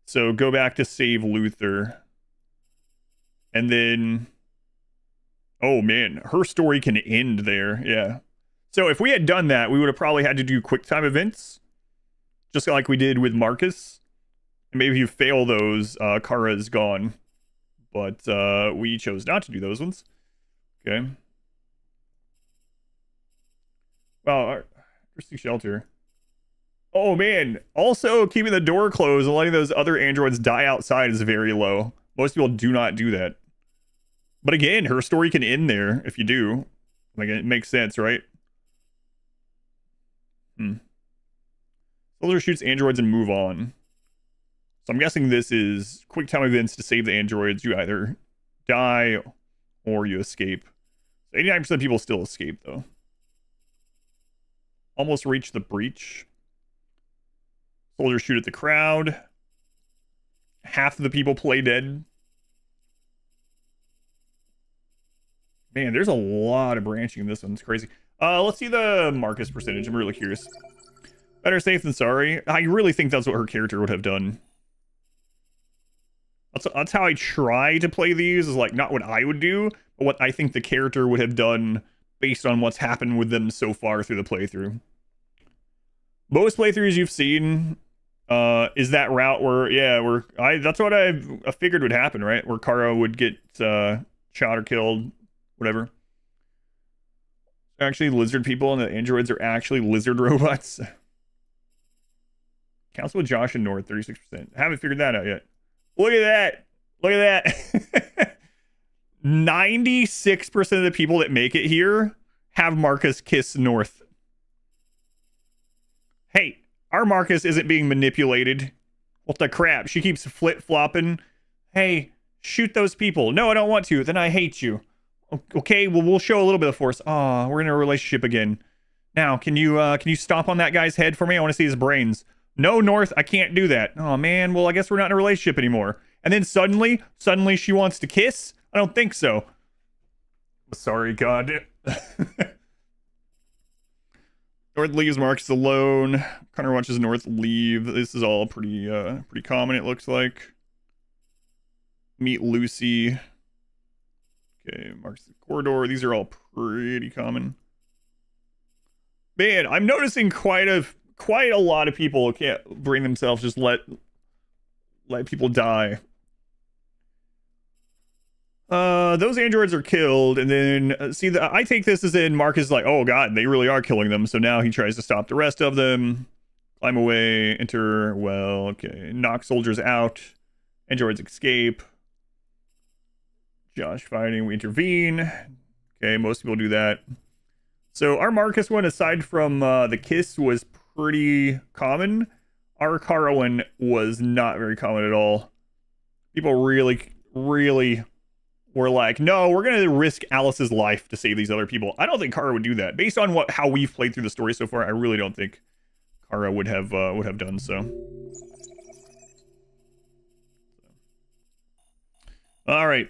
So go back to save Luther. And then, oh man, her story can end there. Yeah. So if we had done that, we would have probably had to do quick time events, just like we did with Marcus. And maybe if you fail those, Kara is gone. But we chose not to do those ones. Okay. Wow, interesting shelter. Oh man, also keeping the door closed and letting those other androids die outside is very low. Most people do not do that. But again, her story can end there if you do. Like, it makes sense, right? Soldier shoots androids and move on. So I'm guessing this is quick time events to save the androids. You either die or you escape. So 89% of people still escape, though. Almost reached the breach. Soldiers shoot at the crowd. Half of the people play dead. Man, there's a lot of branching in this one. It's crazy. Let's see the Marcus percentage. I'm really curious. Better safe than sorry. I really think that's what her character would have done. That's how I try to play these, is like not what I would do, but what I think the character would have done based on what's happened with them so far through the playthrough. Most playthroughs you've seen is that route where, that's what I figured would happen, right? Where Kara would get shot or killed, whatever. They're actually lizard people, and the androids are actually lizard robots. Council with Josh and North, 36%. Haven't figured that out yet. Look at that. Look at that. 96% of the people that make it here have Marcus kiss North. Hey, our Marcus isn't being manipulated. What the crap? She keeps flip-flopping. Hey, shoot those people. No, I don't want to. Then I hate you. Okay, well, we'll show a little bit of force. Oh, we're in a relationship again. Now, can you stomp on that guy's head for me? I want to see his brains. No, North, I can't do that. Oh, man, well, I guess we're not in a relationship anymore. And then suddenly she wants to kiss? I don't think so. Sorry, God. North leaves Marcus alone. Connor watches North leave. This is all pretty common, it looks like. Meet Lucy. Okay, Marcus the corridor. These are all pretty common. Man, I'm noticing quite a lot of people can't bring themselves, just let people die. Those androids are killed, and then I take this as in Marcus is like, oh god, they really are killing them. So now he tries to stop the rest of them. Climb away, enter. Well, okay, knock soldiers out. Androids escape. Josh fighting, we intervene. Okay, most people do that. So our Marcus one, aside from the kiss, was pretty common. Our Kara one was not very common at all. People really were like, no, we're gonna risk Alice's life to save these other people. I don't think Kara would do that. Based on how we've played through the story so far, I really don't think Kara would have done so. All right.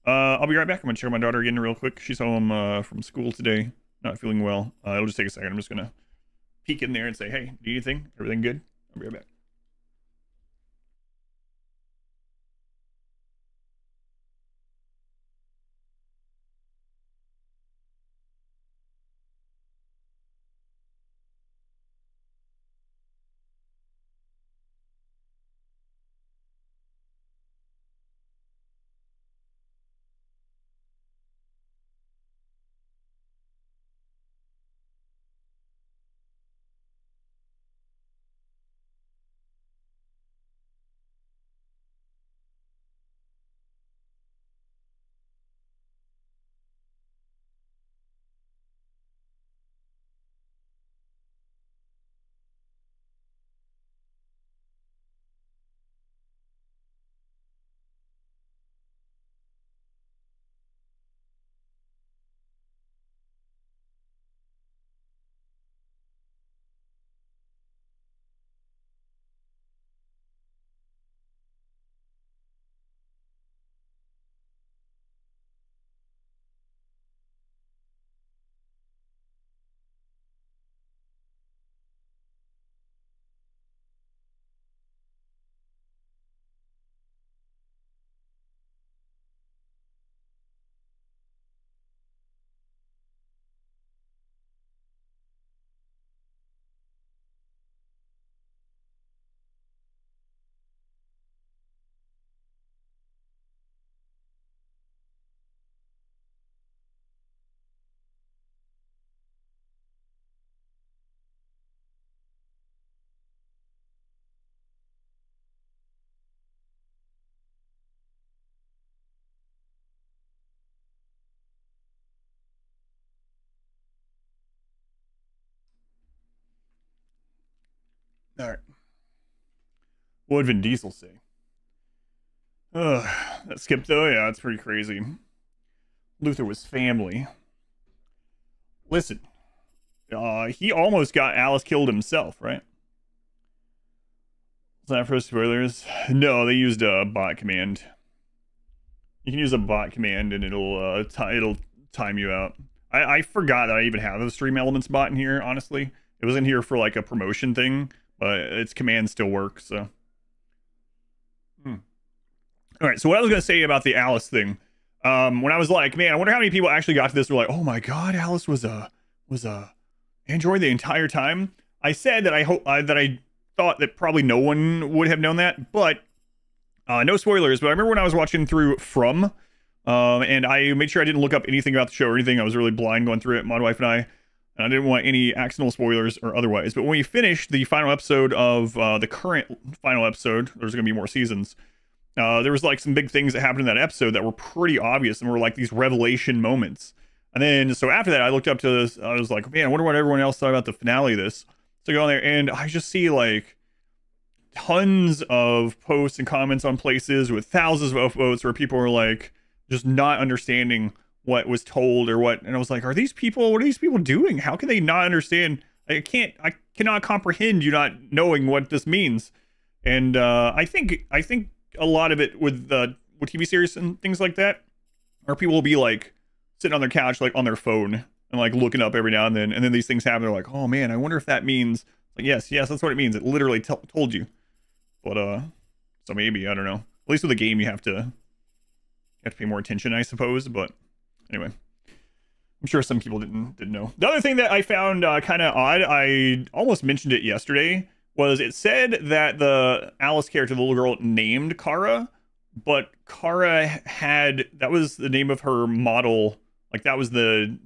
I'll be right back. I'm gonna check on my daughter again real quick. She's home from school today, not feeling well. It'll just take a second. I'm just gonna peek in there and say, hey, need anything? Everything good? I'll be right back. All right. What would Vin Diesel say? That skip though, yeah, that's pretty crazy. Luther was family. Listen, he almost got Alice killed himself, right? Is that for spoilers? No, they used a bot command. You can use a bot command and it'll time you out. I forgot that I even have a Stream Elements bot in here, honestly. It was in here for like a promotion thing, but its command still works, so. All right, so what I was going to say about the Alice thing, when I was like, man, I wonder how many people actually got to this, were like, oh my god, Alice was a android the entire time. I said that I thought that probably no one would have known that, but no spoilers, but I remember when I was watching through From, And I made sure I didn't look up anything about the show or anything. I was really blind going through it, my wife and I didn't want any accidental spoilers or otherwise. But when we finished the final episode of the current final episode, there's going to be more seasons. There was like some big things that happened in that episode that were pretty obvious and were like these revelation moments. And then, so after that, I looked up to this. I was like, man, I wonder what everyone else thought about the finale of this. So I go on there and I just see like tons of posts and comments on places with thousands of votes where people were like just not understanding what was told or what. And I was like, what are these people doing? How can they not understand? I cannot comprehend you not knowing what this means. And I think a lot of it with TV series and things like that, or people will be like sitting on their couch, like on their phone and like looking up every now and then these things happen. They're like, oh man, I wonder if that means, like, yes, that's what it means. It literally told you. But so maybe, I don't know. At least with a game, you have to pay more attention, I suppose. But anyway, I'm sure some people didn't know. The other thing that I found kind of odd, I almost mentioned it yesterday, was it said that the Alice character, the little girl, named Kara, but Kara that was the name of her model. Like that was the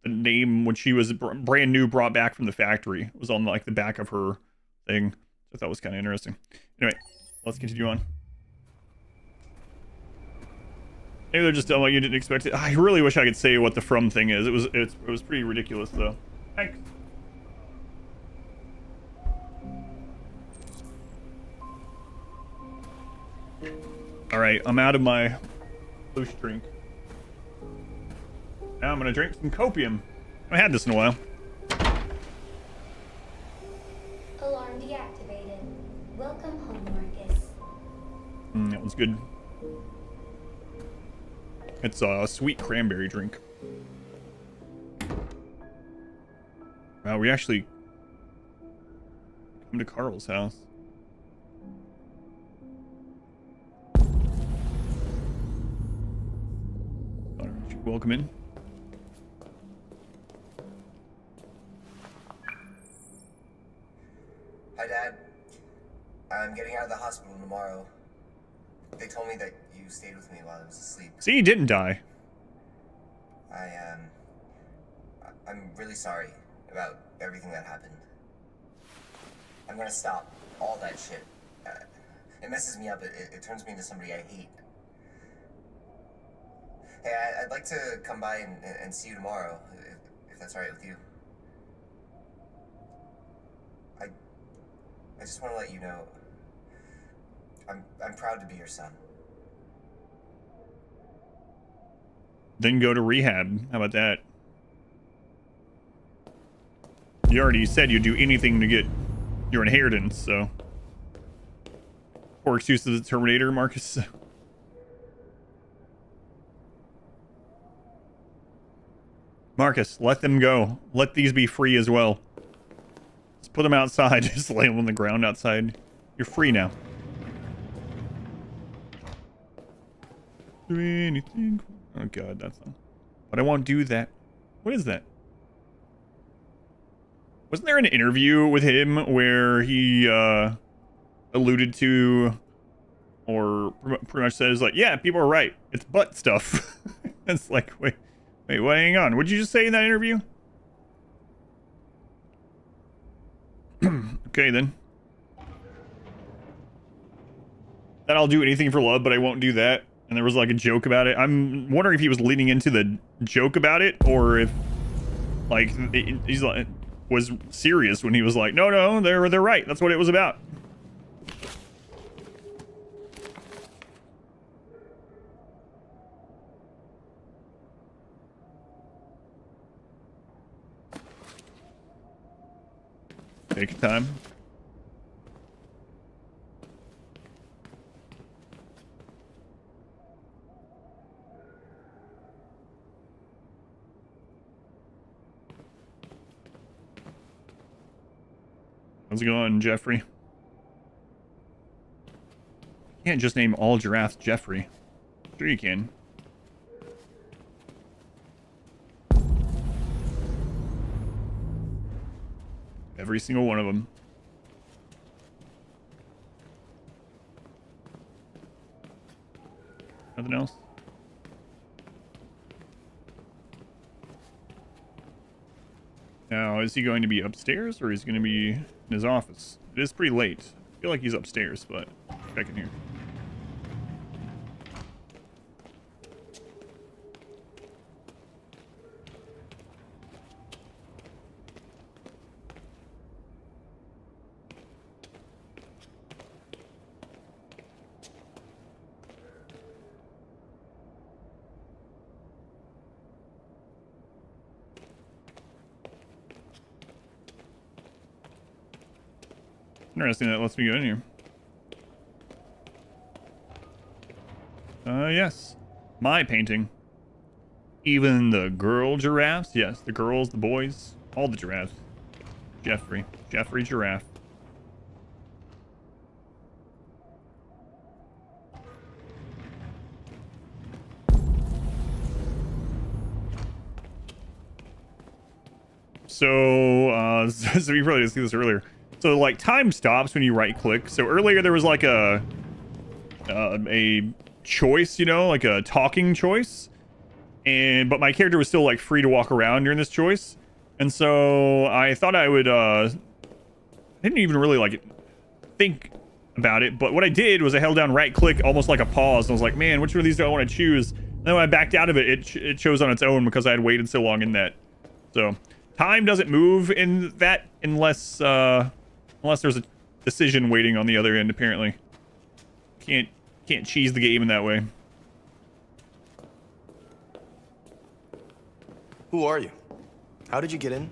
name when she was brand new, brought back from the factory. It was on like the back of her thing. So that was kind of interesting. Anyway, let's continue on. Maybe they're just telling you didn't expect it. I really wish I could say what the from thing is. It was pretty ridiculous though. Thanks. All right, I'm out of my loose drink. Now I'm gonna drink some copium. I haven't had this in a while. Alarm deactivated. Welcome home, Marcus. That one's good. It's a sweet cranberry drink. Wow, we actually come to Carl's house. Welcome in. Hi, Dad. I'm getting out of the hospital tomorrow. They told me that you stayed with me while I was asleep. See, he didn't die. I'm really sorry about everything that happened. I'm gonna stop all that shit. It messes me up. It turns me into somebody I hate. Hey, I'd like to come by and see you tomorrow, if that's all right with you. I just want to let you know, I'm proud to be your son. Then go to rehab. How about that? You already said you'd do anything to get your inheritance, so. Poor excuse of the Terminator, Marcus. Marcus, let them go. Let these be free as well. Just put them outside. Just lay them on the ground outside. You're free now. Do anything. Oh god, that's not. But I won't do that. What is that? Wasn't there an interview with him where he alluded to, or pretty much says like, yeah, people are right. It's butt stuff. It's like, wait, hang on. What'd you just say in that interview? Okay, then. That I'll do anything for love, but I won't do that. And there was like a joke about it. I'm wondering if he was leaning into the joke about it, or if like he's like was serious when he was like, no, they're right. That's what it was about. Take your time. How's it going, Jeffrey? You can't just name all giraffes Jeffrey. Sure you can. Every single one of them. Nothing else? Now, is he going to be upstairs or is he going to be in his office? It is pretty late. I feel like he's upstairs, but check in here. Interesting, that lets me go in here. Yes. My painting. Even the girl giraffes? Yes, the girls, the boys, all the giraffes. Jeffrey Giraffe. So, so we probably didn't see this earlier. So, like, time stops when you right-click. So earlier there was like a choice, you know, like a talking choice, but my character was still like free to walk around during this choice, and so I thought I would. I didn't even really like think about it, but what I did was I held down right-click, almost like a pause, and I was like, man, which one of these do I want to choose? And then when I backed out of it, it chose on its own because I had waited so long in that. So time doesn't move in that unless there's a decision waiting on the other end, apparently. Can't cheese the game in that way. Who are you? How did you get in?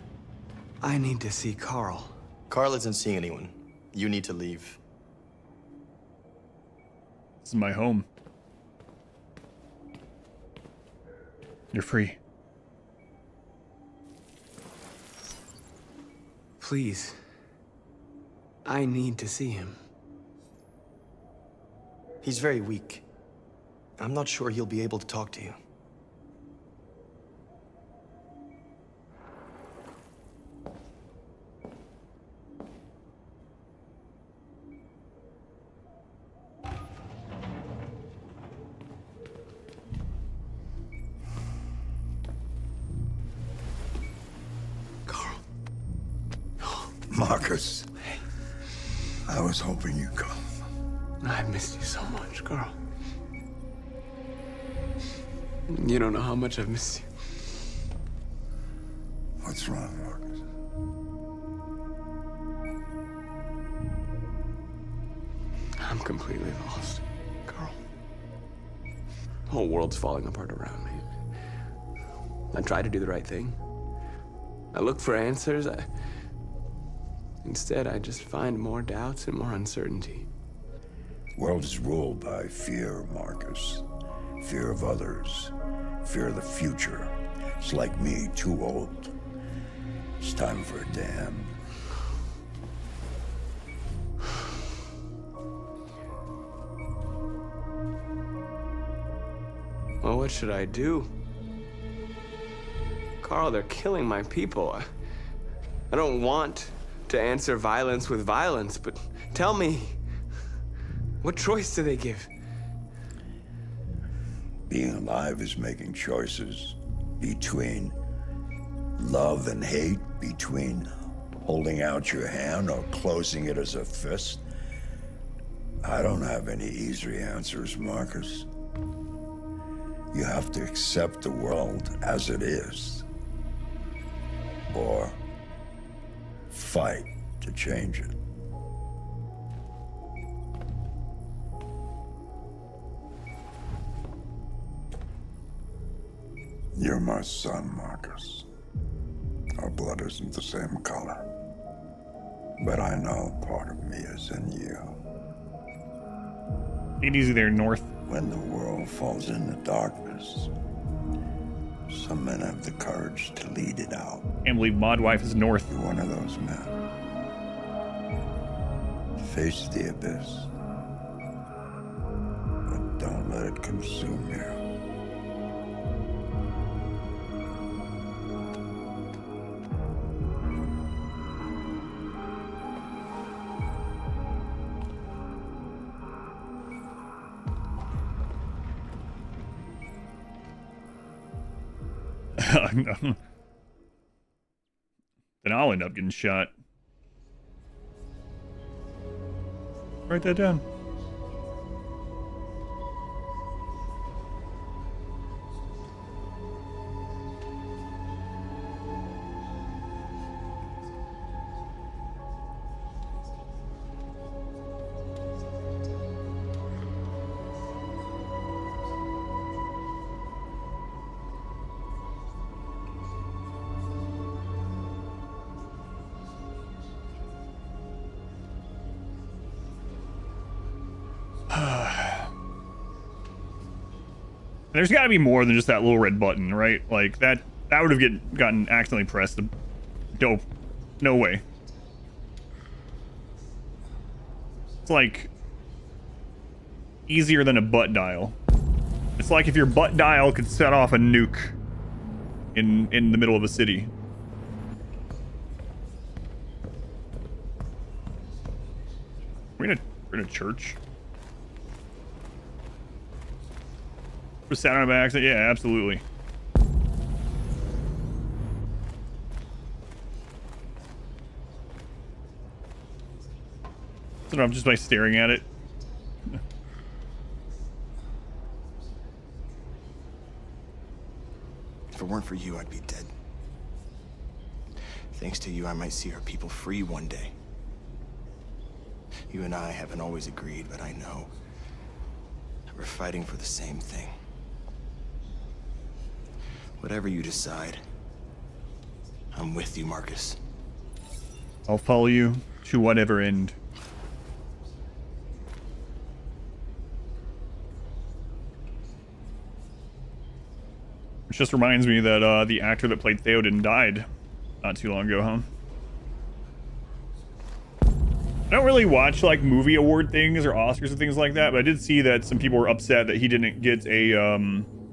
I need to see Carl. Carl isn't seeing anyone. You need to leave. This is my home. You're free. Please. I need to see him. He's very weak. I'm not sure he'll be able to talk to you. Marcus, I was hoping you'd come. I've missed you so much, Carl. You don't know how much I've missed you. What's wrong, Marcus? I'm completely lost, Carl. The whole world's falling apart around me. I try to do the right thing. I look for answers. Instead, I just find more doubts and more uncertainty. The world is ruled by fear, Marcus. Fear of others. Fear of the future. It's like me, too old. It's time for a dam. Well, what should I do? Carl, they're killing my people. I don't want to answer violence with violence, but tell me, what choice do they give? Being alive is making choices between love and hate, between holding out your hand or closing it as a fist. I don't have any easy answers, Marcus. You have to accept the world as it is, or fight to change it. You're my son, Marcus. Our blood isn't the same color, but I know part of me is in you. Take it easy there, North. When the world falls into darkness, some men have the courage to lead it out. Can't believe Mod Wife is North. You're one of those men. Face the abyss, but don't let it consume you. and I'll end up getting shot. Write that down. There's got to be more than just that little red button, right? Like that would have gotten accidentally pressed. Dope. No way. It's like easier than a butt dial. It's like if your butt dial could set off a nuke in the middle of a city. We're in a church. For sound by accident? Yeah, absolutely. So I'm just by staring at it. If it weren't for you, I'd be dead. Thanks to you, I might see our people free one day. You and I haven't always agreed, but I know that we're fighting for the same thing. Whatever you decide, I'm with you, Marcus. I'll follow you to whatever end. Which just reminds me that the actor that played Theoden died not too long ago, huh? I don't really watch like movie award things or Oscars and things like that, but I did see that some people were upset that he didn't get a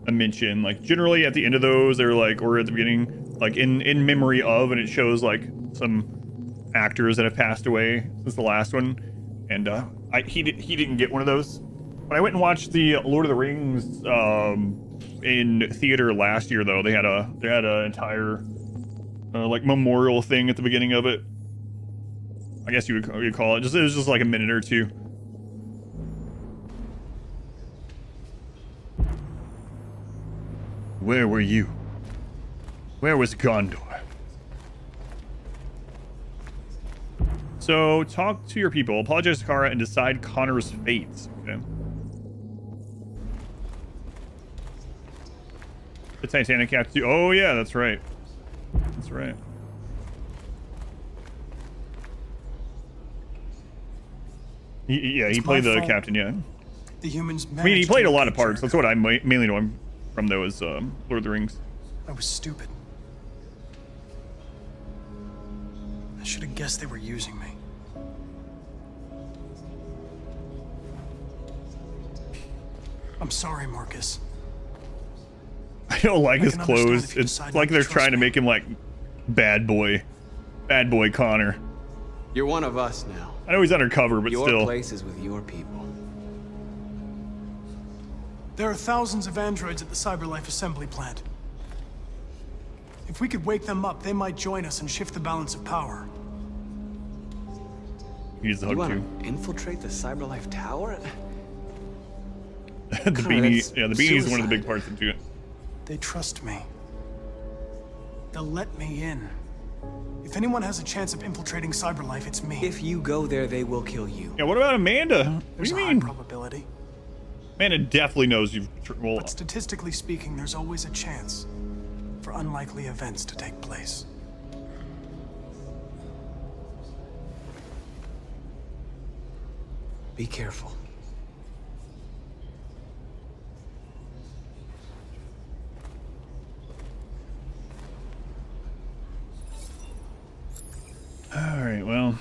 mention. Like generally at the end of those, they're like, or at the beginning, like in memory of, and it shows like some actors that have passed away since the last one, and he didn't get one of those. When I went and watched the Lord of the Rings in theater last year, though, they had an entire like memorial thing at the beginning of it. I guess you would call it. It was just like a minute or two. Where were you? Where was Gondor? So, talk to your people, apologize to Kara, and decide Connor's fate. Okay. The Titanic Cat 2. Oh, yeah, that's right. That's right. He played the captain, yeah. The humans I mean, he played a lot of parts. That's what I mainly know him from, though, is Lord of the Rings. I was stupid. I should have guessed they were using me. I'm sorry, Marcus. I don't like his clothes. It's like they're trying to make him like bad boy Connor. You're one of us now. I know he's undercover, but your still. Your place is with your people. There are thousands of androids at the CyberLife assembly plant. If we could wake them up, they might join us and shift the balance of power. He's the you hug want to infiltrate the CyberLife tower? The beanie, yeah, the beanie is one of the big parts of it. They trust me. They'll let me in. If anyone has a chance of infiltrating CyberLife, it's me. If you go there, they will kill you. Yeah, what about Amanda? There's what do you a mean? high probability. Amanda definitely knows you've. Well, but statistically speaking, there's always a chance for unlikely events to take place. Be careful. All right, well.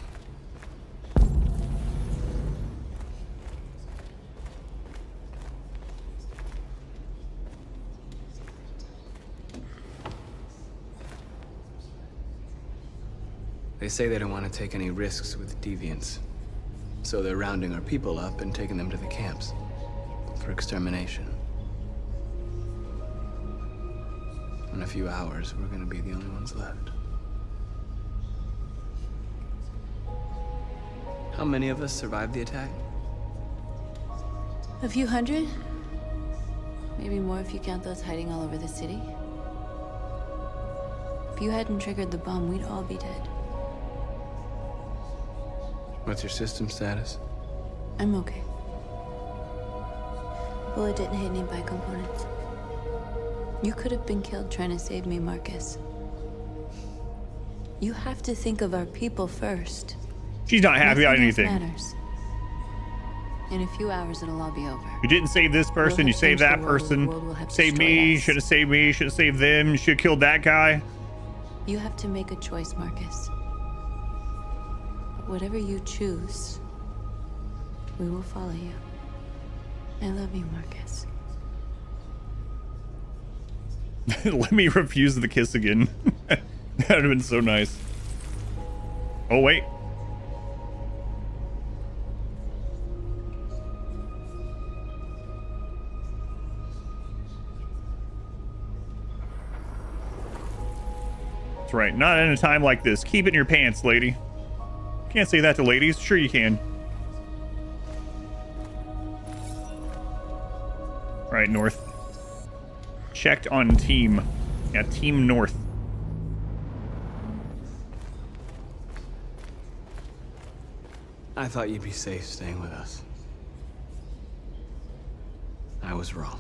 They say they don't want to take any risks with deviants. So they're rounding our people up and taking them to the camps for extermination. In a few hours, we're gonna be the only ones left. How many of us survived the attack? A few hundred? Maybe more if you count those hiding all over the city. If you hadn't triggered the bomb, we'd all be dead. What's your system status? I'm okay. The bullet didn't hit any bicomponents. You could have been killed trying to save me, Marcus. You have to think of our people first. She's not happy about Nothing else anything. matters. In a few hours, it'll all be over. You didn't save this person, We'll you have saved changed that the world, the person. world will have Save destroyed me, us. should have saved me, should have saved them, should have killed that guy. You have to make a choice, Marcus. But whatever you choose, we will follow you. I love you, Marcus. Let me refuse the kiss again. That would have been so nice. Oh, wait. That's right. Not in a time like this. Keep it in your pants, lady. Can't say that to ladies. Sure you can. All right, North. Checked on team. Yeah, Team North. I thought you'd be safe staying with us. I was wrong.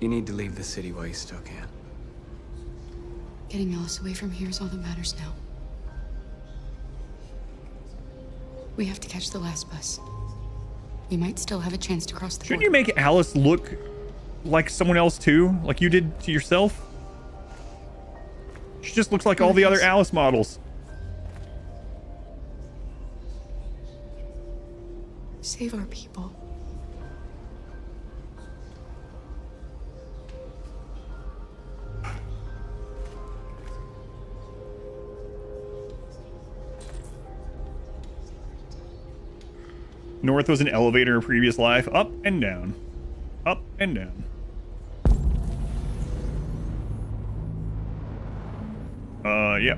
You need to leave the city while you still can. Getting Alice away from here is all that matters now. We have to catch the last bus. We might still have a chance to cross the Shouldn't you make Alice look like someone else too? Like you did to yourself? She just looks like all the other Alice models. Save our people. North was an elevator in a previous life. Up and down. Up and down. Yeah.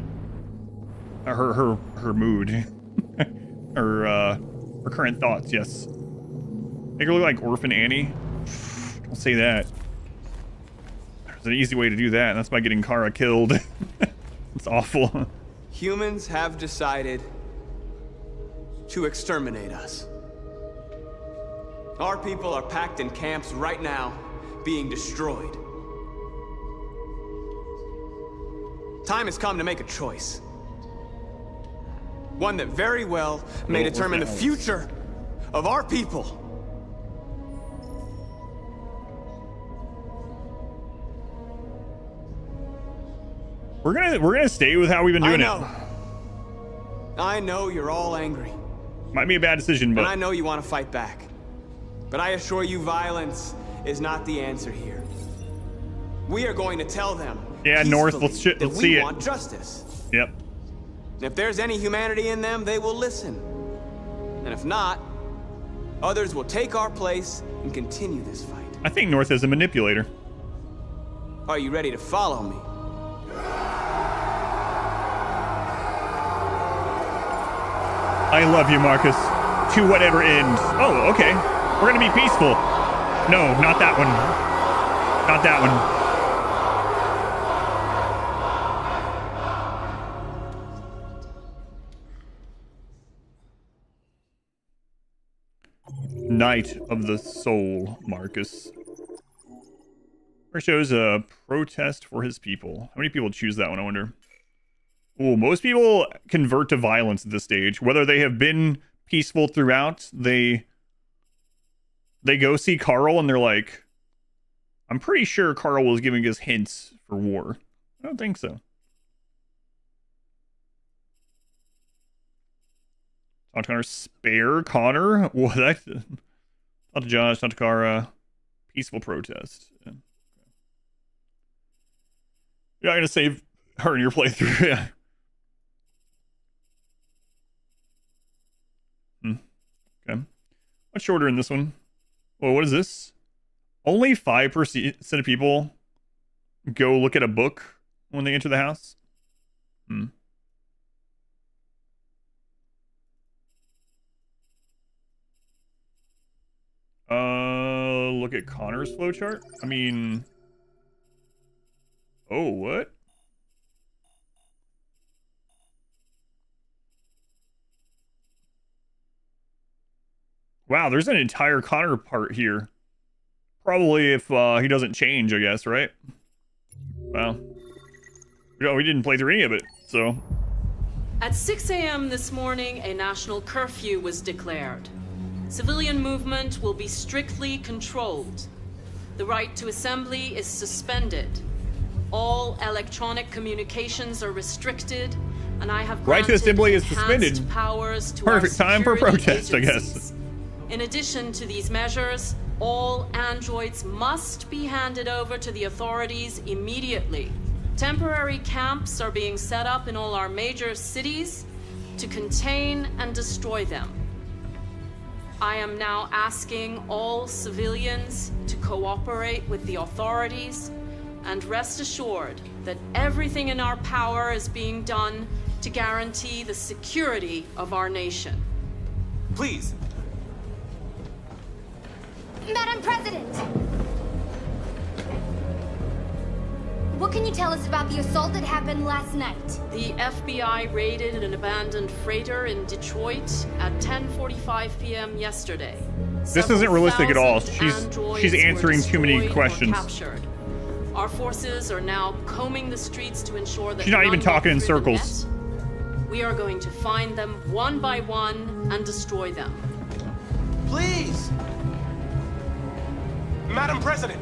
Her mood. her current thoughts, yes. Make her look like Orphan Annie. Don't say that. There's an easy way to do that, and that's by getting Kara killed. It's awful. Humans have decided to exterminate us. Our people are packed in camps right now, being destroyed. Time has come to make a choice. One that very well may determine the future of our people. We're gonna stay with how we've been doing it. I know you're all angry. Might be a bad decision, but And I know you want to fight back. But I assure you, violence is not the answer here. We are going to tell them. Yeah, North, let's see we it. want justice. Yep. If there's any humanity in them, they will listen. And if not, others will take our place and continue this fight. I think North is a manipulator. Are you ready to follow me? I love you, Marcus. To whatever end. Oh, okay. We're gonna be peaceful. No, not that one. Not that one. Knight of the Soul, Marcus. Or shows a protest for his people. How many people choose that one, I wonder? Ooh, most people convert to violence at this stage. Whether they have been peaceful throughout, they go see Carl and they're like, I'm pretty sure Carl was giving us hints for war. I don't think so. Talk to Connor. Spare Connor? What? Not to Josh, not to Kara. Peaceful protest. Yeah. You're not going to save her in your playthrough. Yeah. Okay. Much shorter in this one. Well, what is this? Only 5% of people go look at a book when they enter the house. look at Connor's flowchart? I mean... Oh, what? Wow, there's an entire Connor part here. Probably if he doesn't change, I guess, right? Well, we didn't play through any of it, so... At 6 a.m. this morning, a national curfew was declared. Civilian movement will be strictly controlled. The right to assembly is suspended. All electronic communications are restricted, and I have right to assembly is suspended. Powers to Perfect time for protest, I guess. In addition to these measures, all androids must be handed over to the authorities immediately. Temporary camps are being set up in all our major cities to contain and destroy them. I am now asking all civilians to cooperate with the authorities and rest assured that everything in our power is being done to guarantee the security of our nation. Please. Madam President! What can you tell us about the assault that happened last night? The FBI raided an abandoned freighter in Detroit at 10:45 p.m. yesterday. This isn't realistic at all. She's answering too many questions. Captured. Our forces are now combing the streets to ensure that she's not even talking in circles. We are going to find them one by one and destroy them. Please! Madam President!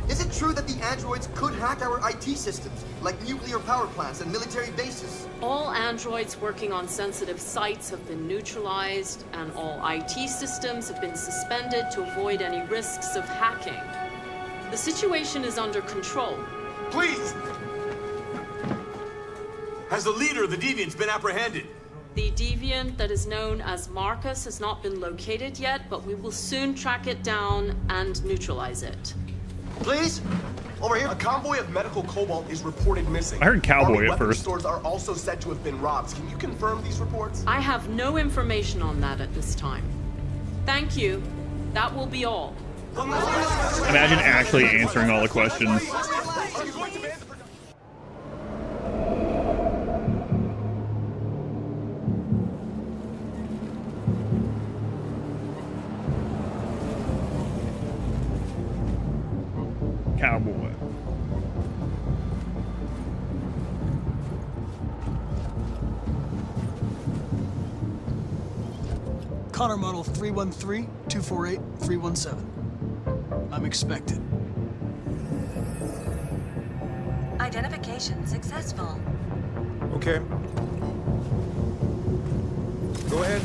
Is it true that the androids could hack our IT systems, like nuclear power plants and military bases? All androids working on sensitive sites have been neutralized, and all IT systems have been suspended to avoid any risks of hacking. The situation is under control. Please! Has the leader of the Deviants been apprehended? The deviant that is known as Marcus has not been located yet, but we will soon track it down and neutralize it. Please? Over here. A convoy of medical cobalt is reported missing. I heard cowboy Army at weapons first. Stores are also said to have been robbed. Can you confirm these reports? I have no information on that at this time. Thank you. That will be all. Imagine actually answering all the questions. Cowboy. Connor model 313-248-317. I'm expected. Identification successful. Okay. Go ahead.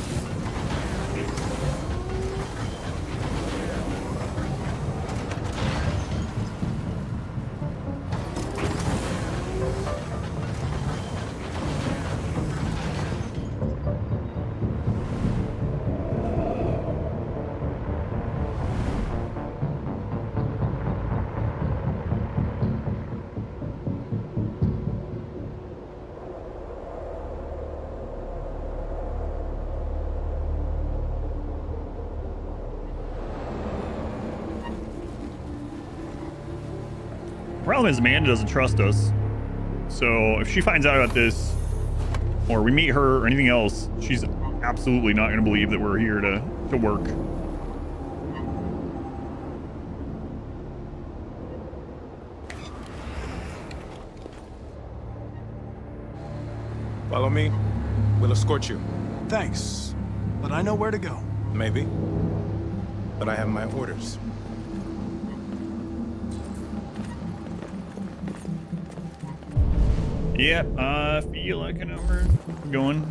Problem is, Amanda doesn't trust us. So if she finds out about this, or we meet her or anything else, she's absolutely not going to believe that we're here to work. Follow me. We'll escort you. Thanks, but I know where to go. Maybe. But I have my orders. Yep, I feel like I know where we're going.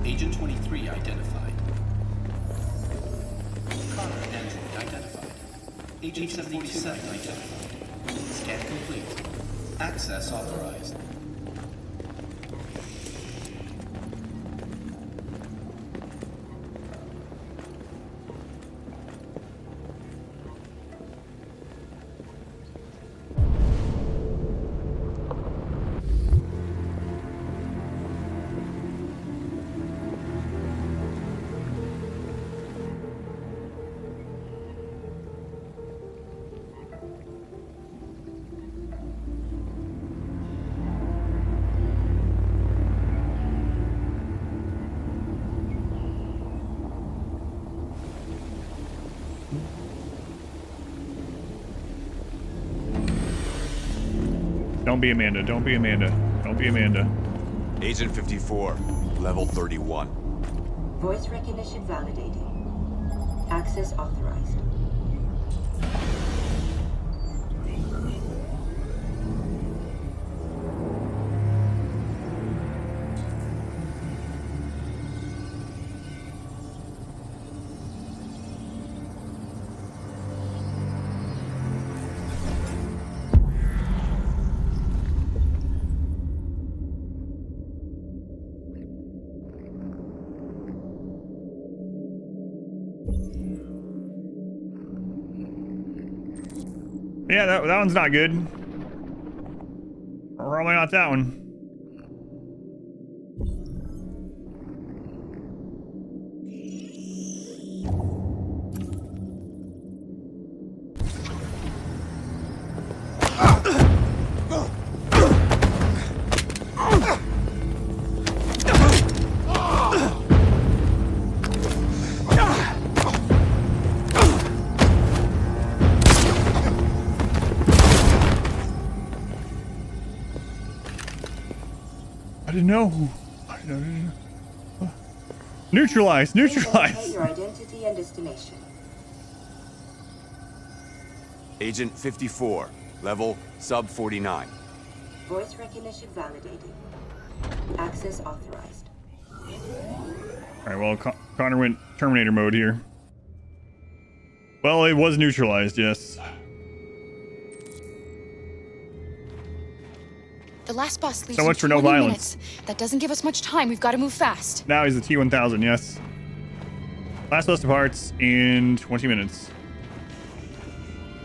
Agent 23 identified. Connor android identified. Agent 77 identified. Scan complete. Access authorized. Don't be Amanda. Don't be Amanda. Don't be Amanda. Agent 54, level 31. Voice recognition validated. Access authorized. Yeah, that one's not good. Probably not that one. I didn't know. I didn't know. Neutralize. Neutralize. Your identity and destination. Agent 54, level sub 49. Voice recognition validated. Access authorized. All right. Well, Connor went Terminator mode here. Well, it was neutralized. Yes. The last boss leaves So much in for no 20 violence. minutes. That doesn't give us much time. We've got to move fast. Now he's the T-1000. Yes. Last list of hearts in 20 minutes.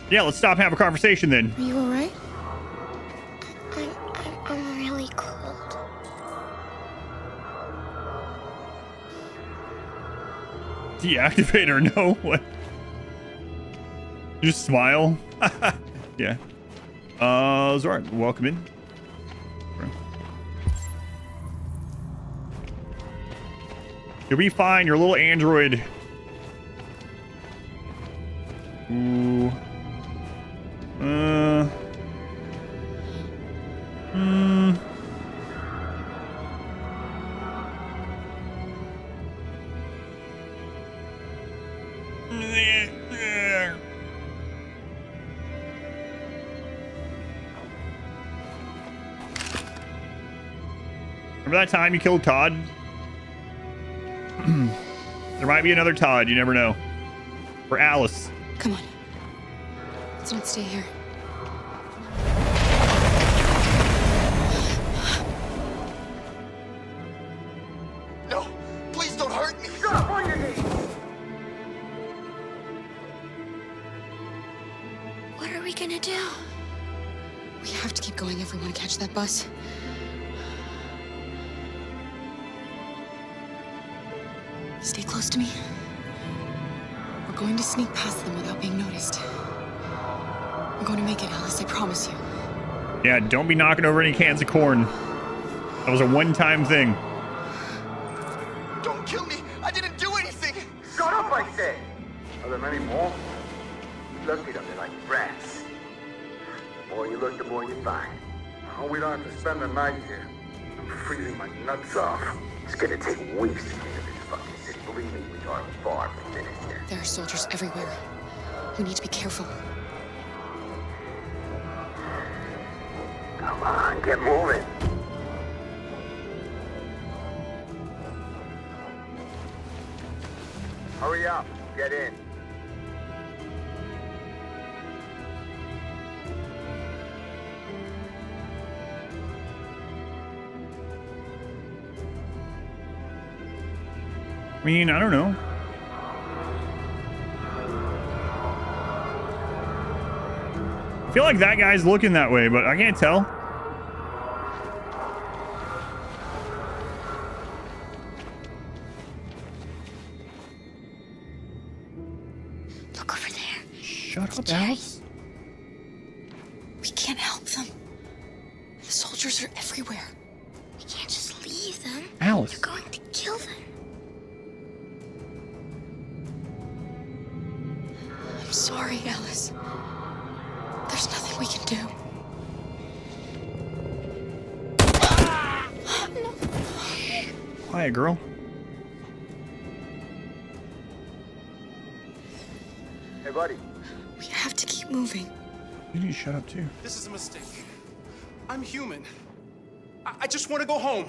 Yeah, let's stop and have a conversation then. Are you all right? I'm really cold. Deactivate or no? What? Just smile. Yeah. Zora, welcome in. You'll be fine. You're a little android. Ooh. Remember that time you killed Todd? There might be another Todd, you never know. Or Alice. Come on. Let's not stay here. No, please don't hurt me. Stop on your knees. What are we gonna do? We have to keep going if we want to catch that bus. Stay close to me. We're going to sneak past them without being noticed. We're going to make it, Alice, I promise you. Yeah, don't be knocking over any cans of corn. That was a one-time thing. Don't kill me. I didn't do anything. Shut up, I said! Are there many more? Look at them, they're like rats. The more you look, the more you find. Oh, we don't have to spend the night here. I'm freezing my nuts off. It's gonna take weeks to get to this fucking city. Believe me, we are far from finished here. There are soldiers everywhere. We need to be careful. Come on, get moving. Hurry up, get in. I mean, I don't know. I feel like that guy's looking that way, but I can't tell. Look over there. Shut up, Alice. We can't help them. The soldiers are everywhere. We can't just leave them. Alice. They're going to kill them. I'm sorry, Alice. There's nothing we can do. quiet, girl. Hey, buddy. We have to keep moving. You need to shut up too. This is a mistake. I'm human. I just want to go home.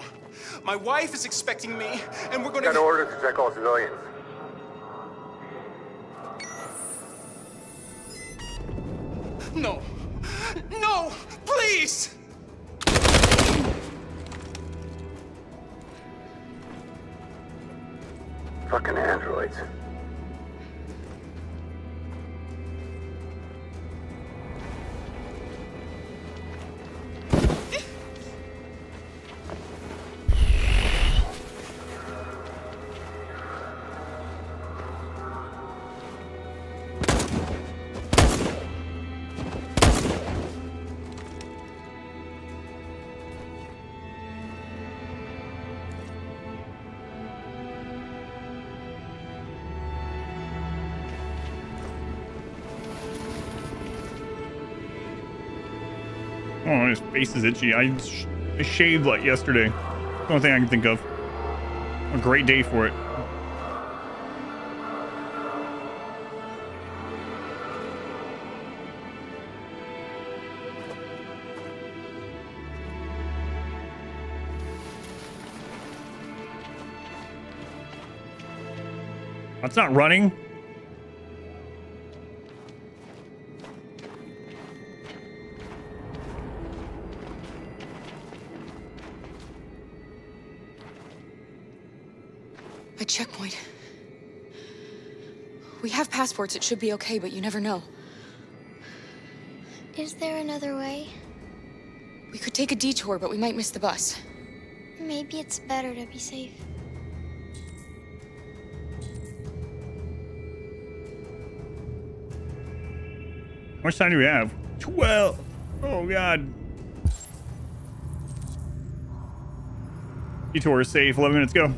My wife is expecting me, and we're gonna— Got orders to check all civilians. No. No! Please! Fucking androids. Oh, his face is itchy. I shaved like yesterday. The only thing I can think of. A great day for it. That's not running. A checkpoint. We have passports, it should be okay, but you never know. Is there another way? We could take a detour, but we might miss the bus. Maybe it's better to be safe. How much time do we have? 12. Oh, God. Detour is safe. 11 minutes. Go.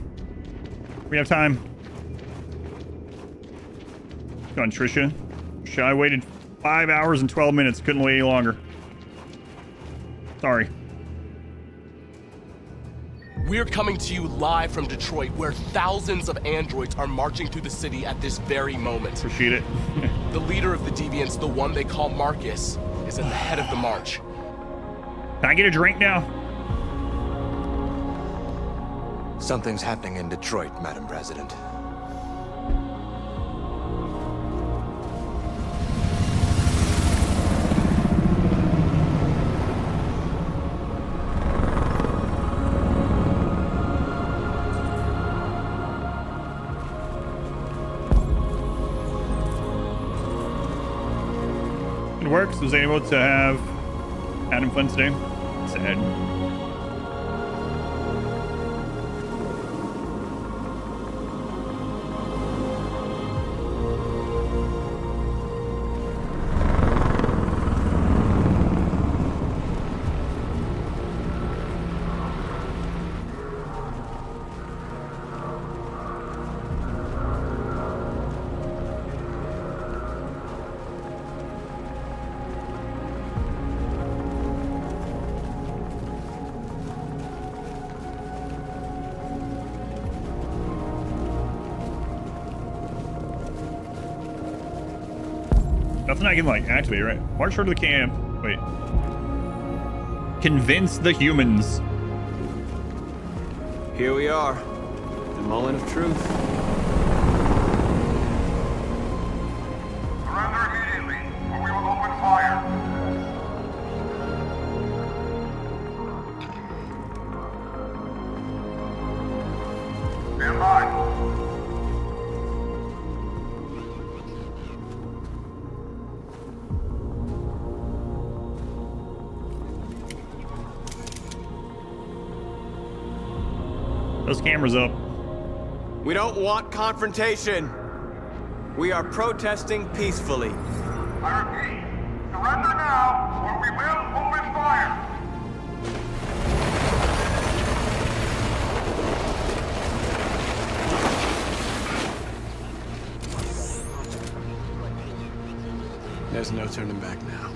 We have time. Come on, Trisha. Trisha, I waited 5 hours and 12 minutes. Couldn't wait any longer. Sorry. We're coming to you live from Detroit, where thousands of androids are marching through the city at this very moment. Appreciate it. The leader of the Deviants, the one they call Marcus, is at the head of the march. Can I get a drink now? Something's happening in Detroit, Madam President. It works. Was able to have Adam fun today. Sad. Nothing I can like activate, right? March toward the camp. Wait. Convince the humans. Here we are. The moment of truth. Surrender immediately, or we will open fire. Stand by. Those cameras up. We don't want confrontation. We are protesting peacefully. I repeat, surrender now, or we will open fire. There's no turning back now.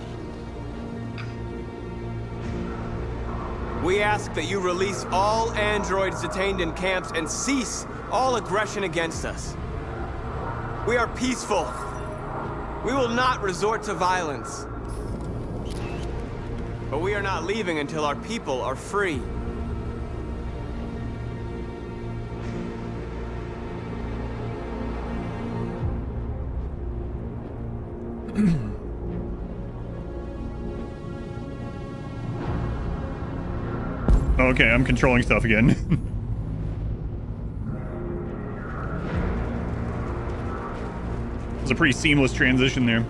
We ask that you release all androids detained in camps and cease all aggression against us. We are peaceful. We will not resort to violence. But we are not leaving until our people are free. Okay, I'm controlling stuff again. It was a pretty seamless transition there.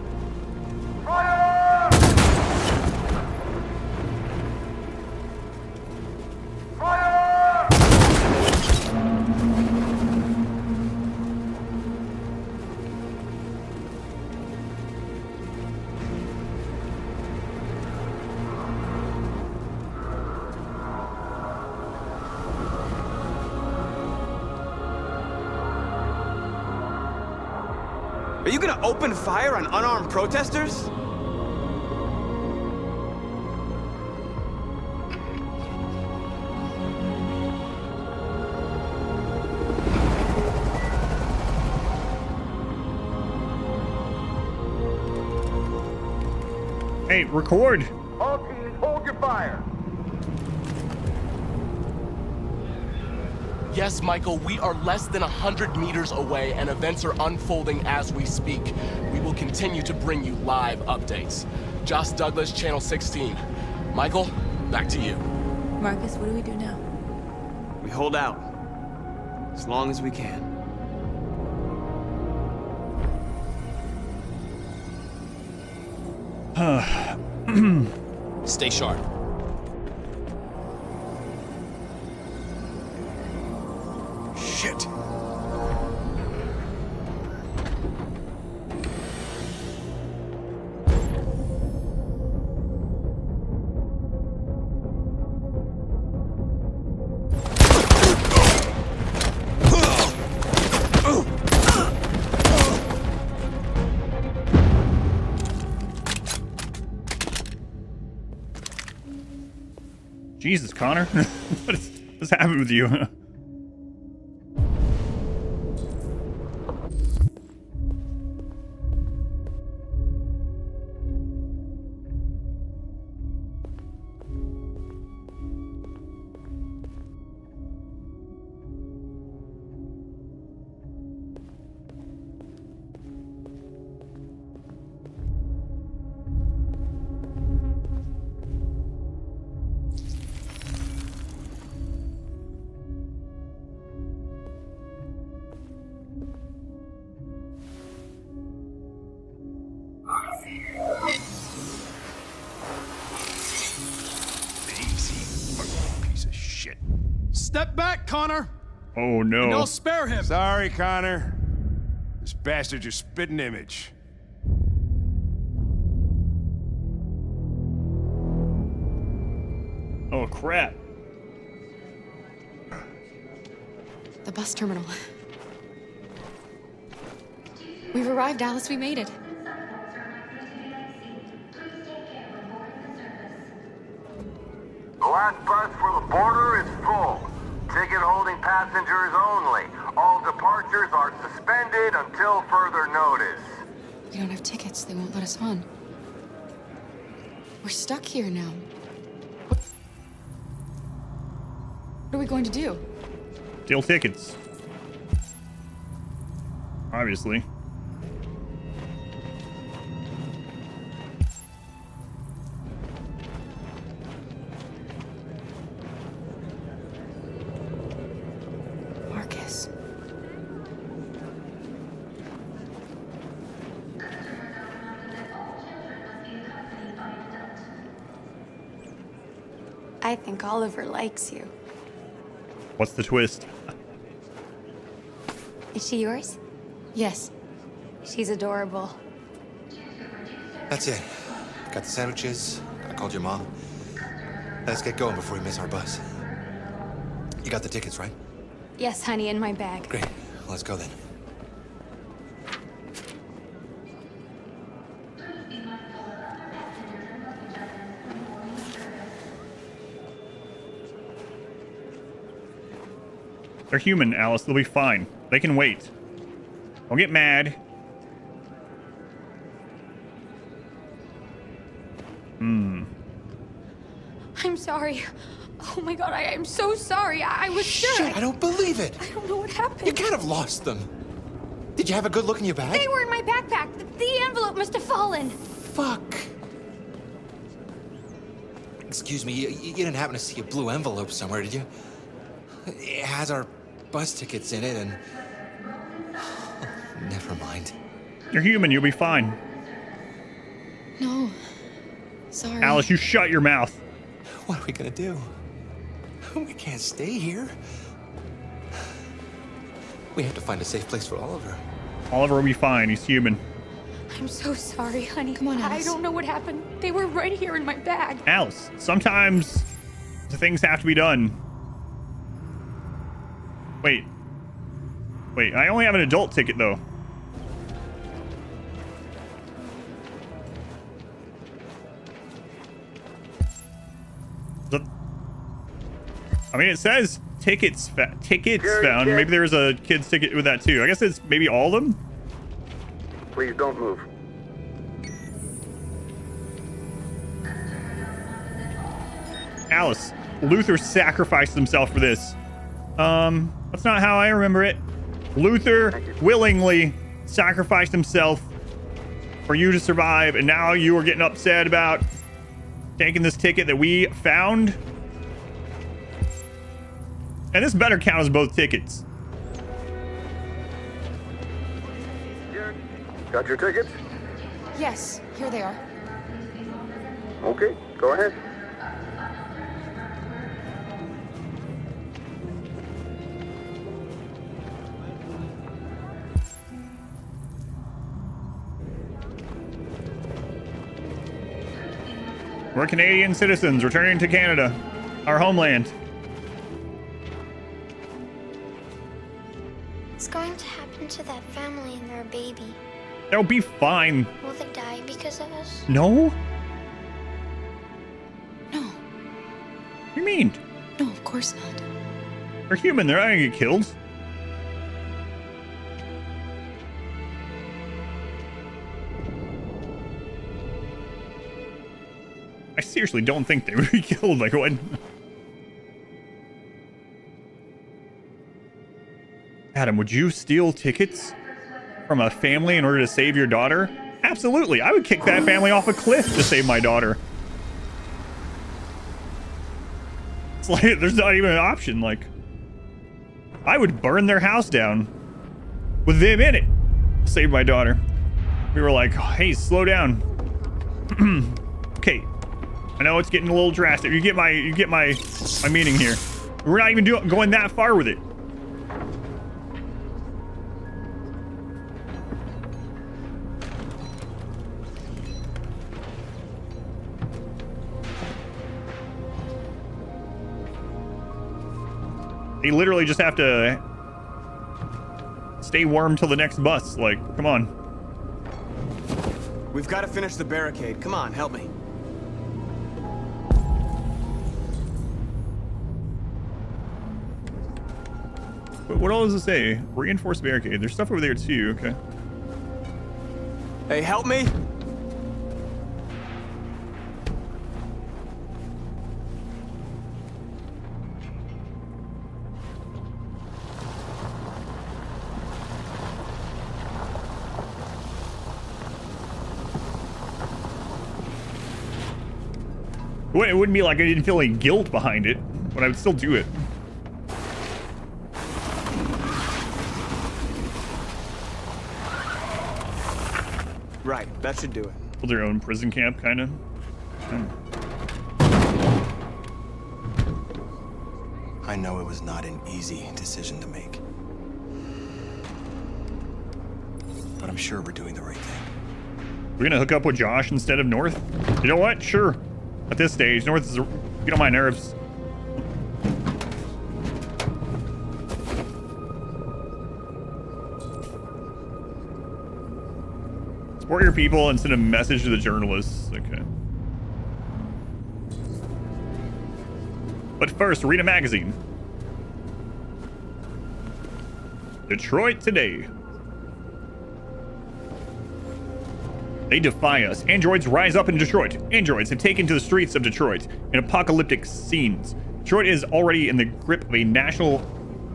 Are you gonna open fire on unarmed protesters? Hey, record. All teams, hold your fire. Yes, Michael, we are less than 100 meters away and events are unfolding as we speak. We will continue to bring you live updates. Josh Douglas, Channel 16. Michael, back to you. Marcus, what do we do now? We hold out. As long as we can. Stay sharp. Shit. Jesus, Connor. What's happened with you? Step back, Connor! Oh no. And I'll spare him! Sorry, Connor. This bastard's your spitting image. Oh crap. The bus terminal. We've arrived, Alice. We made it. The last bus for the border is full. Ticket holding passengers only. All departures are suspended until further notice. We don't have tickets. They won't let us on. We're stuck here now. What are we going to do? Steal tickets. Obviously. Marcus. I think Oliver likes you. What's the twist? Is she yours? Yes. She's adorable. That's it. Got the sandwiches. I called your mom. Let's get going before we miss our bus. You got the tickets, right? Yes, honey, in my bag. Great. Let's go then. They're human, Alice. They'll be fine. They can wait. Don't get mad. I'm sorry. Oh my god, I am so sorry. I was sure. Shit, I don't believe it. I don't know what happened. You kind of lost them. Did you have a good look in your bag? They were in my backpack. The envelope must have fallen. Fuck. Excuse me, you didn't happen to see a blue envelope somewhere, did you? It has our bus tickets in it and... Never mind. You're human. You'll be fine. No. Sorry. Alice, you shut your mouth. What are we gonna do? We can't stay here. We have to find a safe place for Oliver. Oliver will be fine. He's human. I'm so sorry, honey. Come on, I Alice. don't know what happened. They were right here in my bag. Alice, sometimes the things have to be done. Wait. Wait, I only have an adult ticket, though. I mean, it says tickets found. Maybe there's a kid's ticket with that, too. I guess it's maybe all of them? Please don't move. Alice, Luther sacrificed himself for this. That's not how I remember it. Luther willingly sacrificed himself for you to survive, and now you are getting upset about taking this ticket that we found. And this better count as both tickets. Got your tickets? Yes, here they are. Okay, go ahead. We're Canadian citizens returning to Canada, our homeland. What's going to happen to that family and their baby? They'll be fine. Will they die because of us? No? No. What do you mean? No, of course not. They're human. They're not gonna get killed. I seriously don't think they would be killed. Like, what? Adam, would you steal tickets from a family in order to save your daughter? Absolutely. I would kick that family off a cliff to save my daughter. It's like, there's not even an option. Like, I would burn their house down with them in it to save my daughter. We were like, hey, slow down. Okay. I know it's getting a little drastic. You get my meaning here. We're not even going that far with it. They literally just have to stay warm till the next bus. Like, come on. We've got to finish the barricade. Come on, help me. But what all does it say? Reinforced barricade. There's stuff over there too. Okay. Hey, help me. It wouldn't be like I didn't feel any guilt behind it, but I would still do it. Right, that should do it. Build their own prison camp, kind of. I know it was not an easy decision to make. But I'm sure we're doing the right thing. We're gonna hook up with Josh instead of North? You know what? Sure. At this stage, North is get on my nerves. Support your people and send a message to the journalists. Okay. But first, read a magazine. Detroit today. They defy us. Androids rise up in Detroit. Androids have taken to the streets of Detroit in apocalyptic scenes. Detroit is already in the grip of a national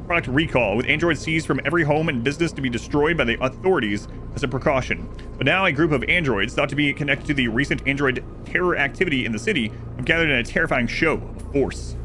product recall, with androids seized from every home and business to be destroyed by the authorities as a precaution. But now a group of androids thought to be connected to the recent android terror activity in the city have gathered in a terrifying show of force.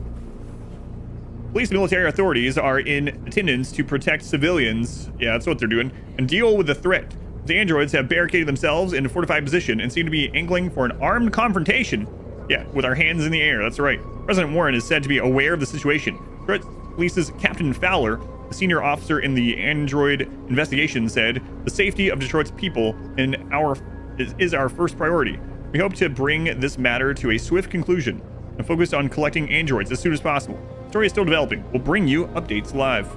Police and military authorities are in attendance to protect civilians, yeah, that's what they're doing, and deal with the threat. The androids have barricaded themselves in a fortified position and seem to be angling for an armed confrontation. Yeah, with our hands in the air, that's right. President Warren is said to be aware of the situation. Detroit Police's Captain Fowler, the senior officer in the android investigation, said, "The safety of Detroit's people is our first priority. We hope to bring this matter to a swift conclusion and focus on collecting androids as soon as possible. The story is still developing. We'll bring you updates live."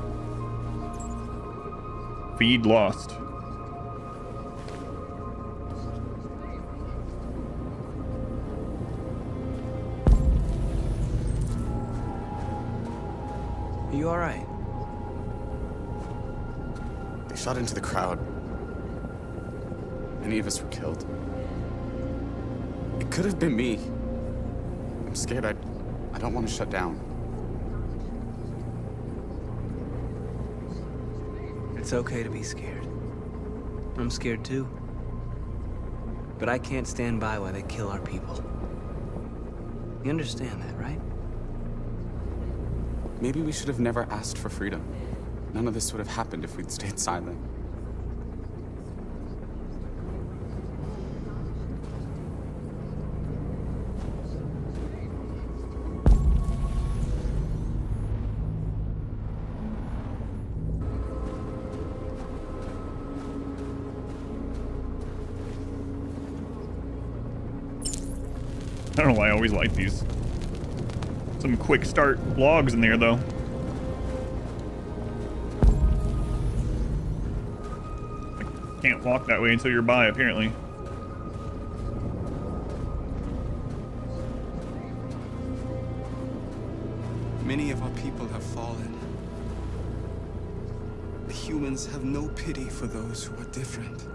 Feed lost. Are you all right? They shot into the crowd. Many of us were killed. It could have been me. I'm scared. I don't want to shut down. It's okay to be scared. I'm scared too. But I can't stand by while they kill our people. You understand that, right? Maybe we should have never asked for freedom. None of this would have happened if we'd stayed silent. I don't know why I always like these. Some quick start vlogs in there, though. I can't walk that way until you're by, apparently. Many of our people have fallen. The humans have no pity for those who are different.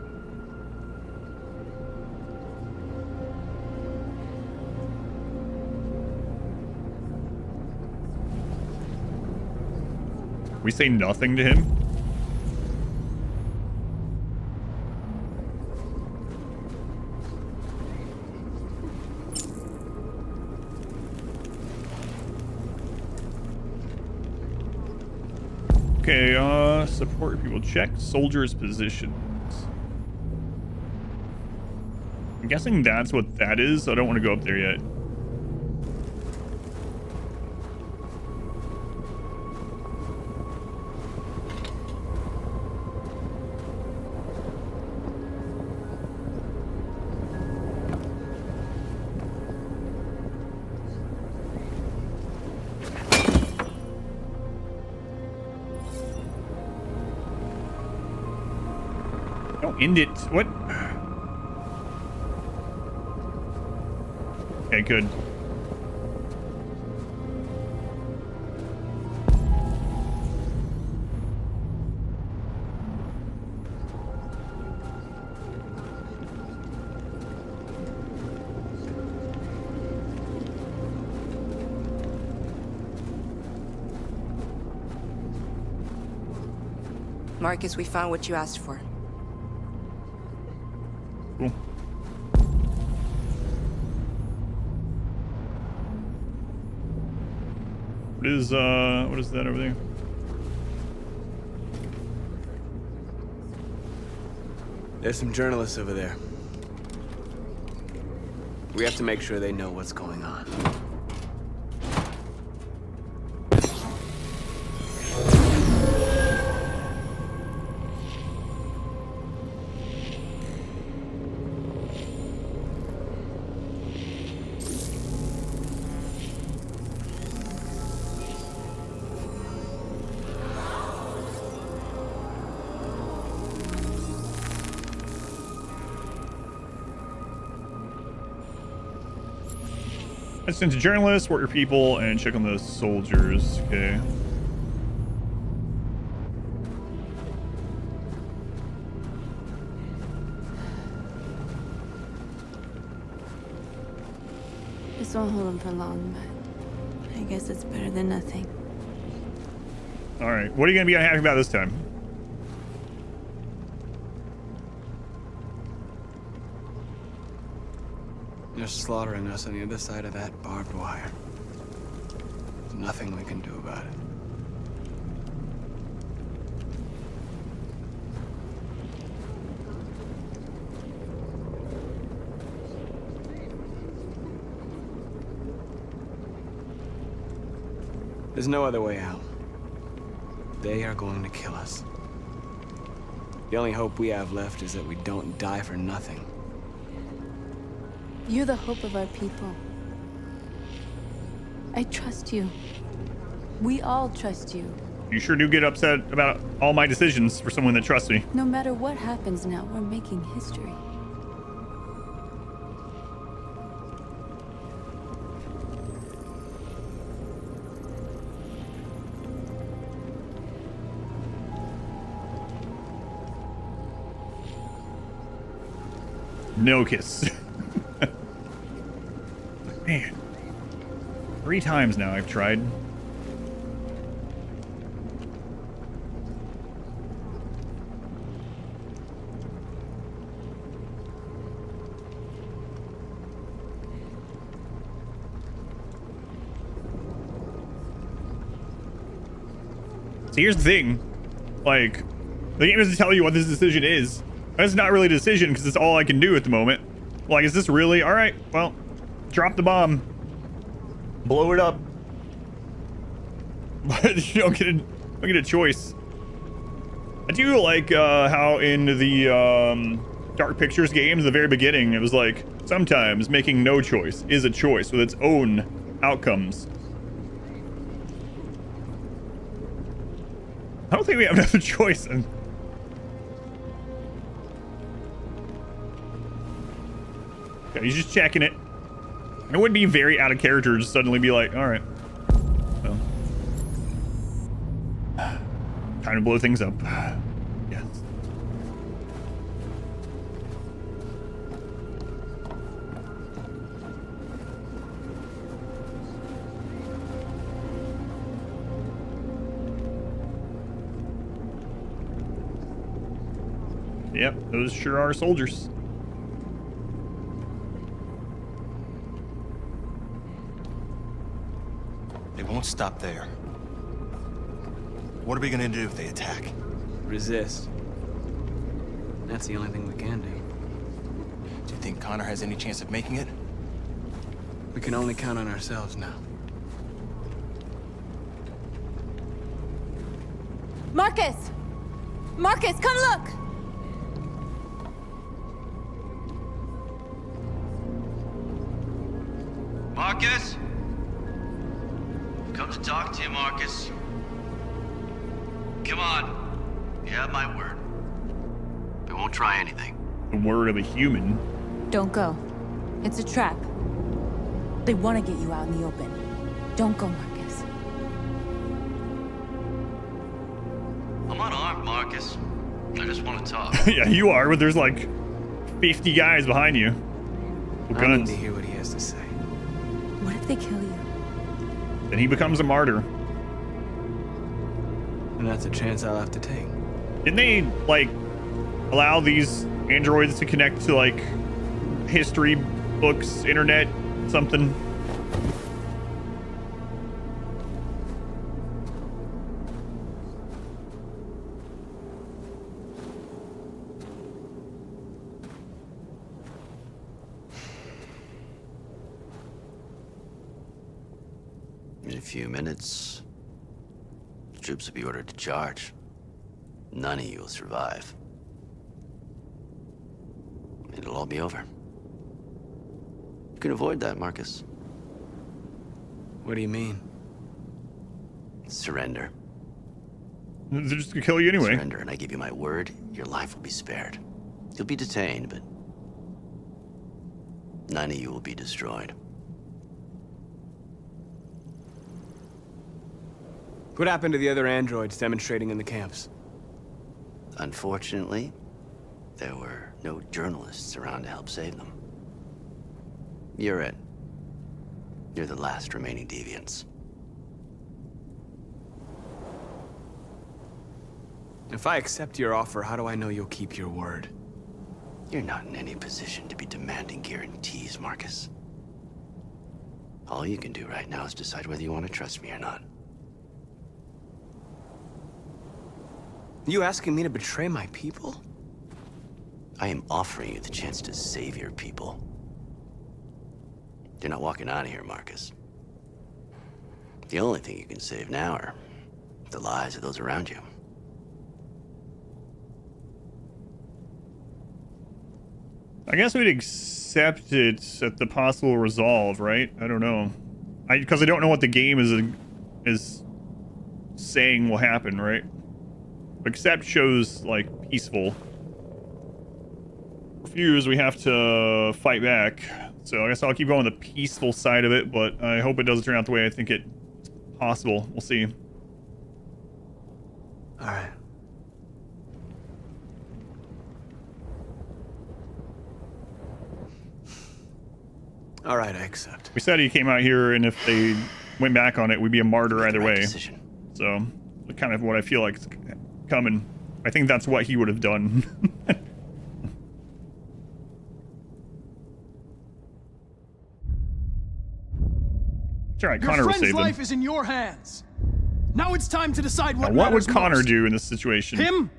We say nothing to him? Okay, support people. Check soldiers' positions. I'm guessing that's what that is, so I don't want to go up there yet. End it. What? Okay, good. Marcus, we found what you asked for. Cool. What is that over there? There's some journalists over there. We have to make sure they know what's going on. Listen to journalists, work your people, and check on the soldiers. Okay. This won't hold him for long, but I guess it's better than nothing. All right, what are you gonna be unhappy about this time? They're slaughtering us on the other side of that barbed wire. There's nothing we can do about it. There's no other way out. They are going to kill us. The only hope we have left is that we don't die for nothing. You're the hope of our people. I trust you. We all trust you. You sure do get upset about all my decisions for someone that trusts me. No matter what happens now, we're making history. No kiss. Man. 3 times now I've tried. See, here's the thing. Like, the game doesn't tell you what this decision is. That's not really a decision because it's all I can do at the moment. Like, is this really? All right, well, drop the bomb. Blow it up. But you don't get a choice. I do like how in the Dark Pictures games, at the very beginning, it was like, sometimes making no choice is a choice with its own outcomes. I don't think we have another choice. Okay, he's just checking it. It would be very out of character to suddenly be like, all right, well, time to blow things up. Yes. Yep, those sure are soldiers. They won't stop there. What are we gonna do if they attack? Resist. That's the only thing we can do. Do you think Connor has any chance of making it? We can only count on ourselves now. Marcus! Marcus, come look! Marcus? Come to talk to you, Marcus. Come on. You have my word. We won't try anything. The word of a human. Don't go. It's a trap. They want to get you out in the open. Don't go, Marcus. I'm unarmed, Marcus. I just want to talk. Yeah, you are, but there's like 50 guys behind you with I need guns. to hear what he has to say. What if they kill you? Then he becomes a martyr. And that's a chance I'll have to take. Didn't they, like, allow these androids to connect to, like, history books, internet, something? In a few minutes, the troops will be ordered to charge. None of you will survive. It'll all be over. You can avoid that, Marcus. What do you mean? Surrender. They're just gonna kill you anyway. Surrender, and I give you my word, your life will be spared. You'll be detained, but none of you will be destroyed. What happened to the other androids demonstrating in the camps? Unfortunately, there were no journalists around to help save them. You're it. You're the last remaining deviants. If I accept your offer, how do I know you'll keep your word? You're not in any position to be demanding guarantees, Marcus. All you can do right now is decide whether you want to trust me or not. You asking me to betray my people? I am offering you the chance to save your people. You're not walking out of here, Marcus. The only thing you can save now are the lives of those around you. I guess we'd accept it at the possible resolve, right? I don't know. Because I don't know what the game is saying will happen, right? Accept shows like peaceful. Refuse, we have to fight back. So I guess I'll keep going the peaceful side of it, but I hope it doesn't turn out the way I think it's possible. We'll see. All right. All right, I accept. We said he came out here, and if they went back on it, we'd be a martyr either way. So, kind of what I feel like is coming. I think that's what he would have done. It's all right, Connor will Your friend's save them. life is in your hands. Now it's time to decide what Now, what would matters Connor most. do in this situation? Him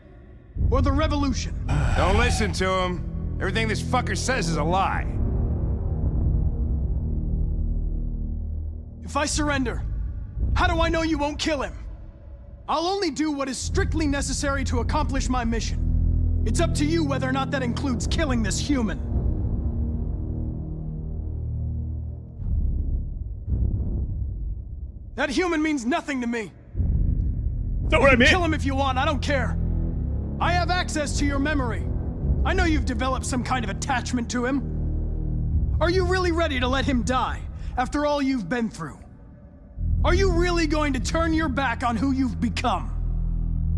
or the revolution? Don't listen to him. Everything this fucker says is a lie. If I surrender, how do I know you won't kill him? I'll only do what is strictly necessary to accomplish my mission. It's up to you whether or not that includes killing this human. That human means nothing to me. That's what I meant. Kill him if you want, I don't care. I have access to your memory. I know you've developed some kind of attachment to him. Are you really ready to let him die after all you've been through? Are you really going to turn your back on who you've become?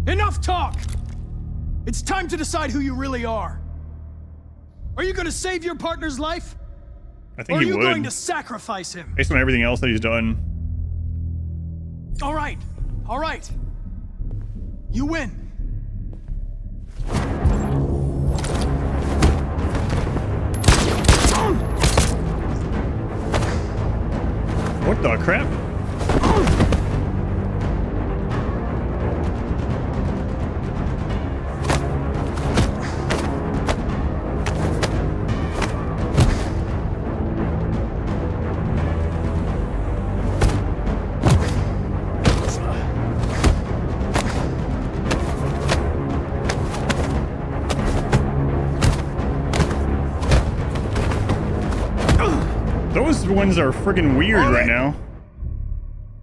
Enough talk! It's time to decide who you really are. Are you going to save your partner's life? I think or are he you would. going to sacrifice him? Based on everything else that he's done. All right. All right. You win. What the crap? Those ones are friggin' weird right now.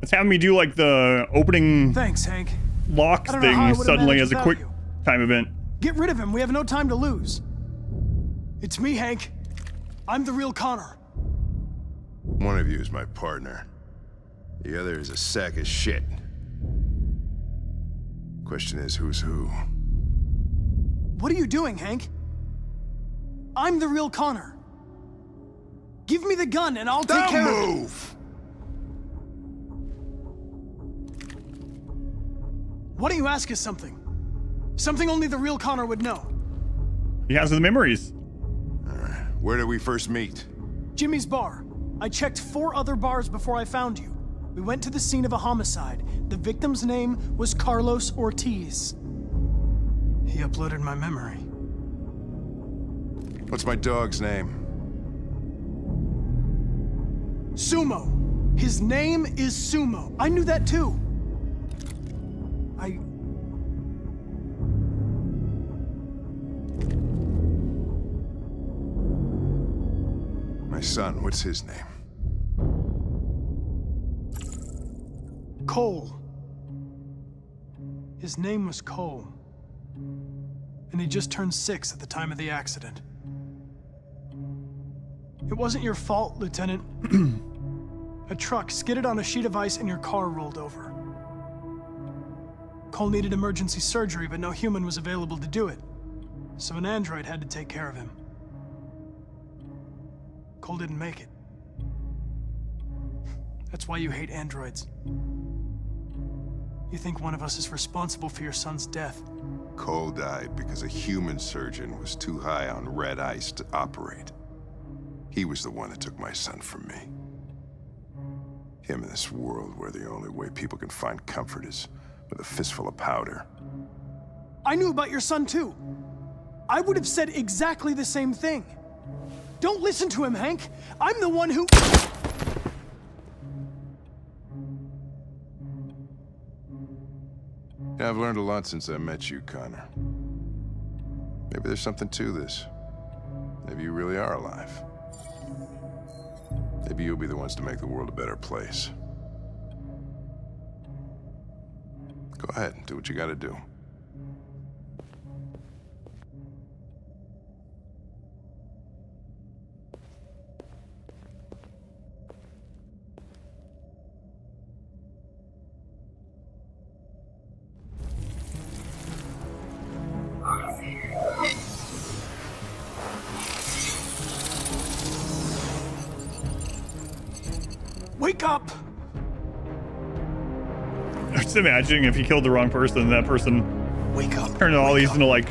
It's having me do like the opening Thanks, Hank. lock I don't know how I thing would've suddenly managed as a without quick you. time event. Get rid of him. We have no time to lose. It's me, Hank. I'm the real Connor. One of you is my partner. The other is a sack of shit. Question is, who's who? What are you doing, Hank? I'm the real Connor. Give me the gun and I'll take care of it. Move! Why don't you ask us something? Something only the real Connor would know. He has the memories. Where did we first meet? Jimmy's bar. I checked 4 other bars before I found you. We went to the scene of a homicide. The victim's name was Carlos Ortiz. He uploaded my memory. What's my dog's name? Sumo. His name is Sumo. I knew that too. My son, what's his name? Cole. His name was Cole. And he just turned 6 at the time of the accident. It wasn't your fault, Lieutenant. A truck skidded on a sheet of ice and your car rolled over. Cole needed emergency surgery, but no human was available to do it. So an android had to take care of him. Cole didn't make it. That's why you hate androids. You think one of us is responsible for your son's death. Cole died because a human surgeon was too high on red ice to operate. He was the one that took my son from me. Him in this world where the only way people can find comfort is with a fistful of powder. I knew about your son too. I would have said exactly the same thing. Don't listen to him, Hank. I'm the one who... Yeah, I've learned a lot since I met you, Connor. Maybe there's something to this. Maybe you really are alive. Maybe you'll be the ones to make the world a better place. Go ahead, do what you gotta do. Wake up! I'm just imagining if he killed the wrong person, that person Wake up. turned all these into like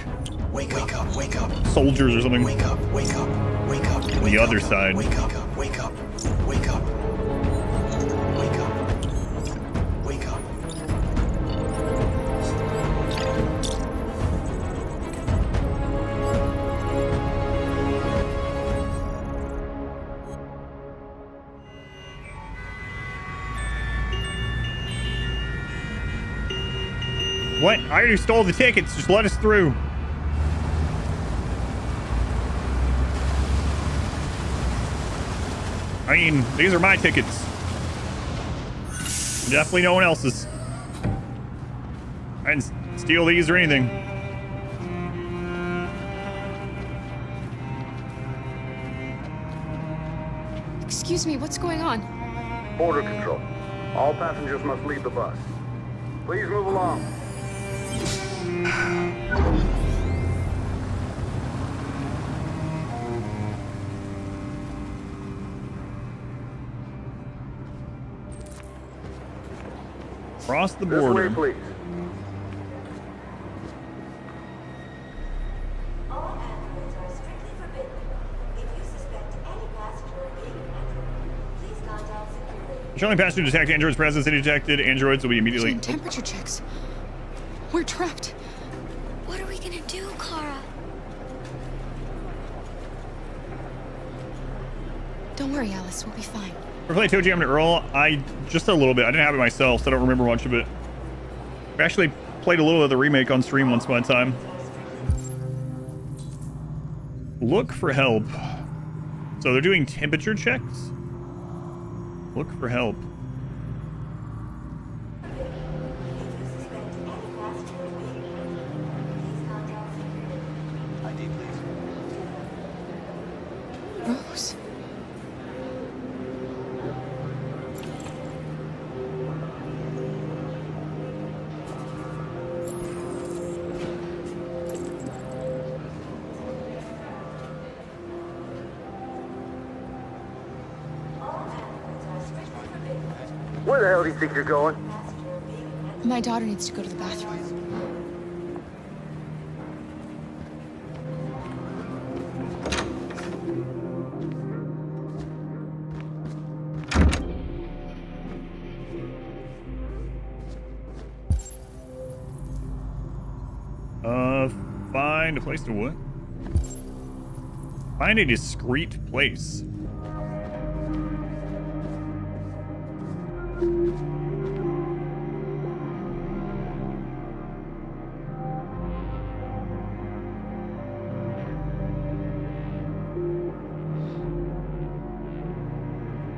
Wake up. Wake up. soldiers or something. Wake up. Wake up. Wake up. On the other side. Wake up. Wake up. Wake up. Wake up. Wake up. What? I already stole the tickets. Just let us through. I mean, these are my tickets. Definitely no one else's. I didn't steal these or anything. Excuse me, what's going on? Border control. All passengers must leave the bus. Please move along. Cross the This border. way, please. Showing passenger detect androids presence. Any detected androids will be immediately. Temperature checks. We're trapped. What are we gonna do, Kara? Don't worry, Alice. We'll be fine. Ever played Toe Jam to Earl? just a little bit. I didn't have it myself, so I don't remember much of it. I actually played a little of the remake on stream once upon a time. Look for help. So they're doing temperature checks? Look for help. Rose. Where the hell do you think you're going? My daughter needs to go to the bathroom. Find a place to what? Find a discreet place.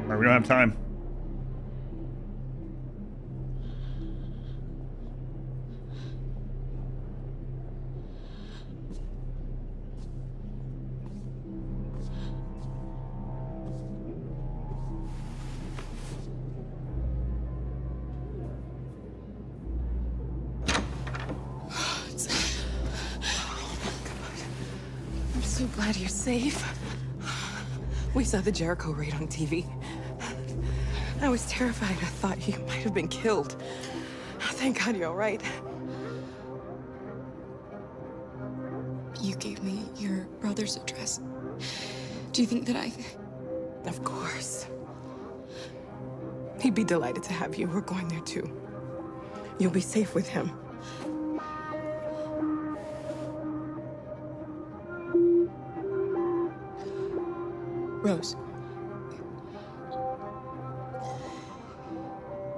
Alright, we don't have time. I'm so glad you're safe. We saw the Jericho raid on TV. I was terrified. I thought you might have been killed. Thank God you're all right. You gave me your brother's address. Do you think that I... Of course. He'd be delighted to have you. We're going there too. You'll be safe with him. Rose.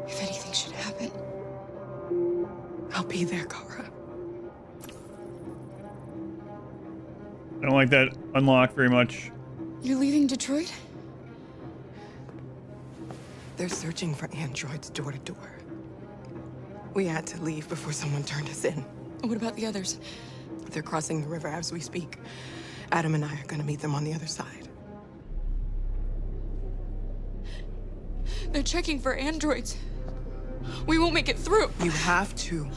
If anything should happen... I'll be there, Kara. I don't like that unlock very much. You're leaving Detroit? They're searching for androids door to door. We had to leave before someone turned us in. What about the others? They're crossing the river as we speak. Adam and I are gonna meet them on the other side. They're checking for androids. We won't make it through. You have to.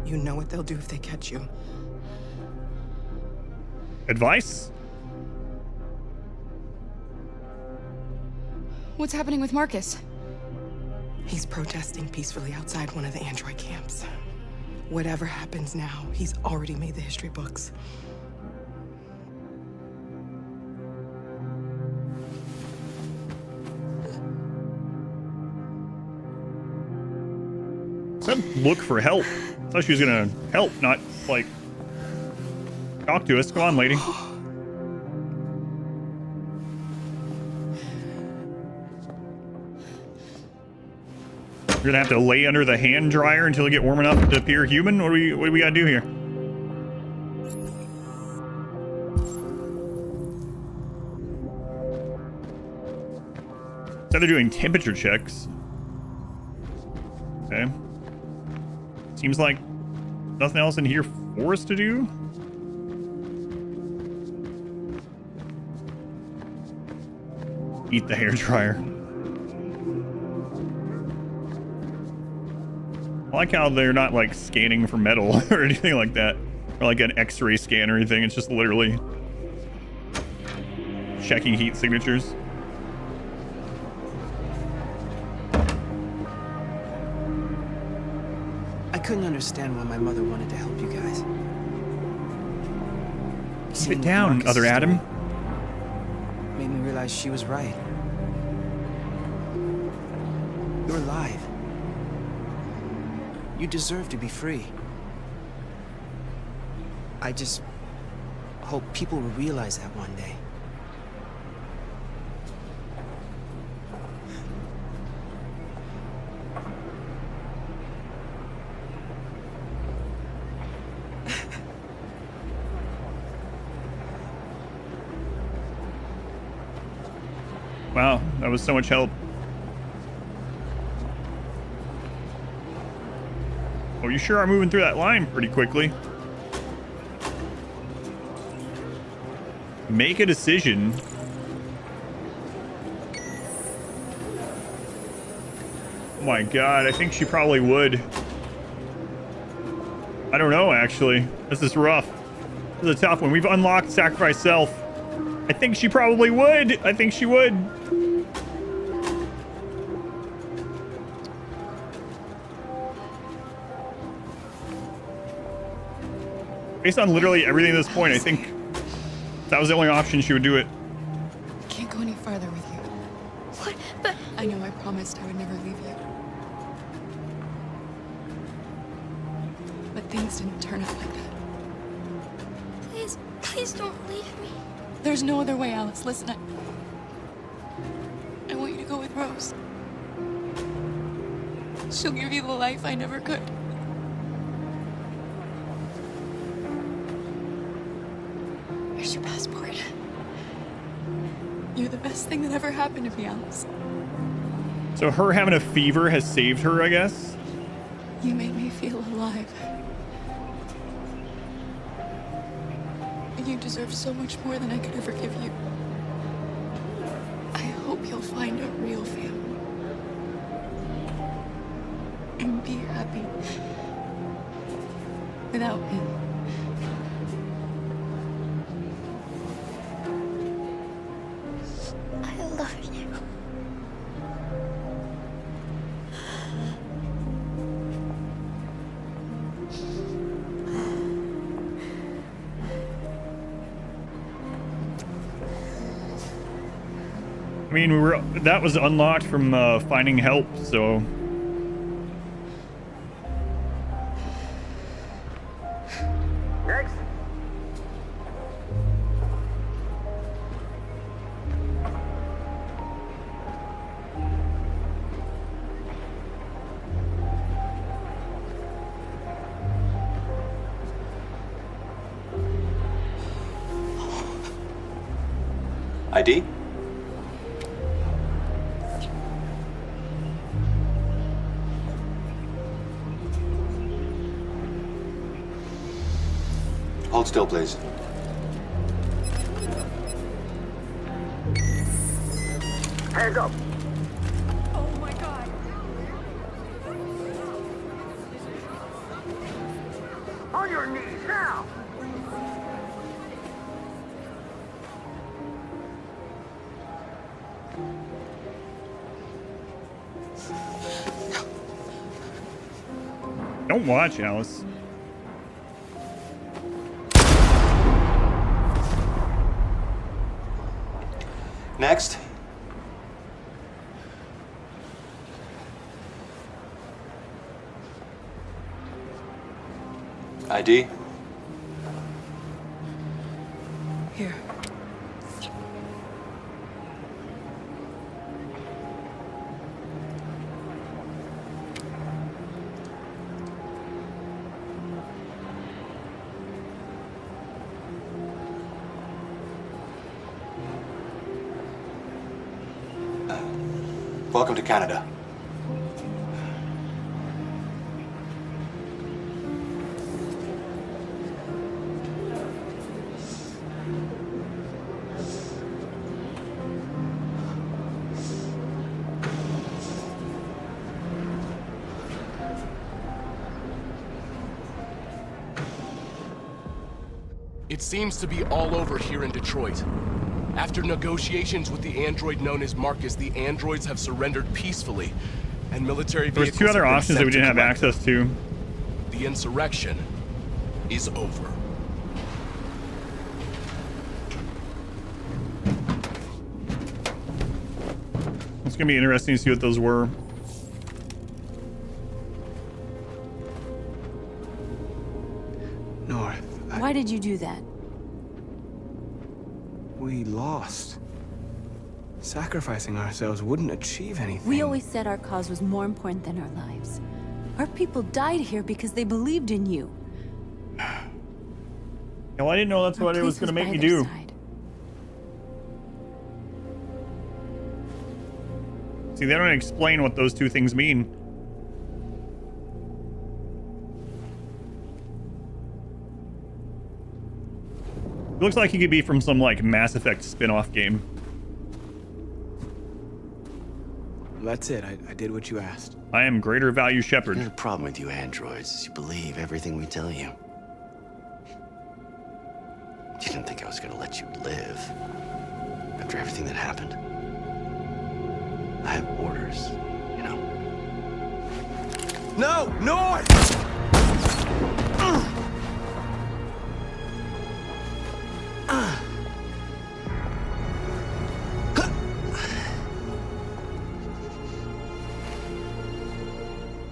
You know what they'll do if they catch you. Advice? What's happening with Marcus? He's protesting peacefully outside one of the android camps. Whatever happens now, he's already made the history books. Said look for help. I thought she was gonna help, not like talk to us. Come on, lady. You're gonna have to lay under the hand dryer until you get warm enough to appear human? What do we gotta do here? So they're doing temperature checks. Okay. Seems like nothing else in here for us to do. Eat the hair dryer. I like how they're not like scanning for metal or anything like that, or like an X-ray scan or anything. It's just literally checking heat signatures. I couldn't understand why my mother wanted to help you guys. Sit down, other Adam. Made me realize she was right. You're alive. You deserve to be free. I just hope people will realize that one day. Wow, that was so much help. Oh, you sure are moving through that line pretty quickly. Make a decision. Oh my god, I think she probably would. I don't know, actually. This is rough. This is a tough one. We've unlocked Sacrifice Self. I think she probably would. I think she would. Based on literally everything at this point, I think if that was the only option, she would do it. I can't go any farther with you. What? But I know I promised I would never leave you. But things didn't turn out like that. Please, please don't leave me. There's no other way, Alice. Listen, I want you to go with Rose. She'll give you the life I never could. Here's your passport. You're the best thing that ever happened to me, Alice. So her having a fever has saved her, I guess? You made me feel alive. You deserve so much more than I could ever give you. I hope you'll find a real family. And be happy. Without me. I love you. I mean, that was unlocked from finding help, so. Next. ID? Hold still, please. Hands up. Oh my god. On your knees now. Don't watch, Alice. Next. ID? Here. Welcome to Canada. It seems to be all over here in Detroit. After negotiations with the android known as Marcus, the androids have surrendered peacefully, and military There was vehicles two other have been options that sent we to didn't have collect them. access to. The insurrection is over. It's gonna be interesting to see what those were. North, Why did you do that? we lost. Sacrificing ourselves wouldn't achieve anything. We always said our cause was more important than our lives. Our people died here because they believed in you. Well, I didn't know that's what it was gonna make me do. See, they don't explain what those two things mean. It looks like he could be from some like Mass Effect spin-off game. That's it. I did what you asked. I am Greater Value Shepherd. The problem with you androids is you believe everything we tell you. You didn't think I was gonna let you live after everything that happened. I have orders, you know. No! North!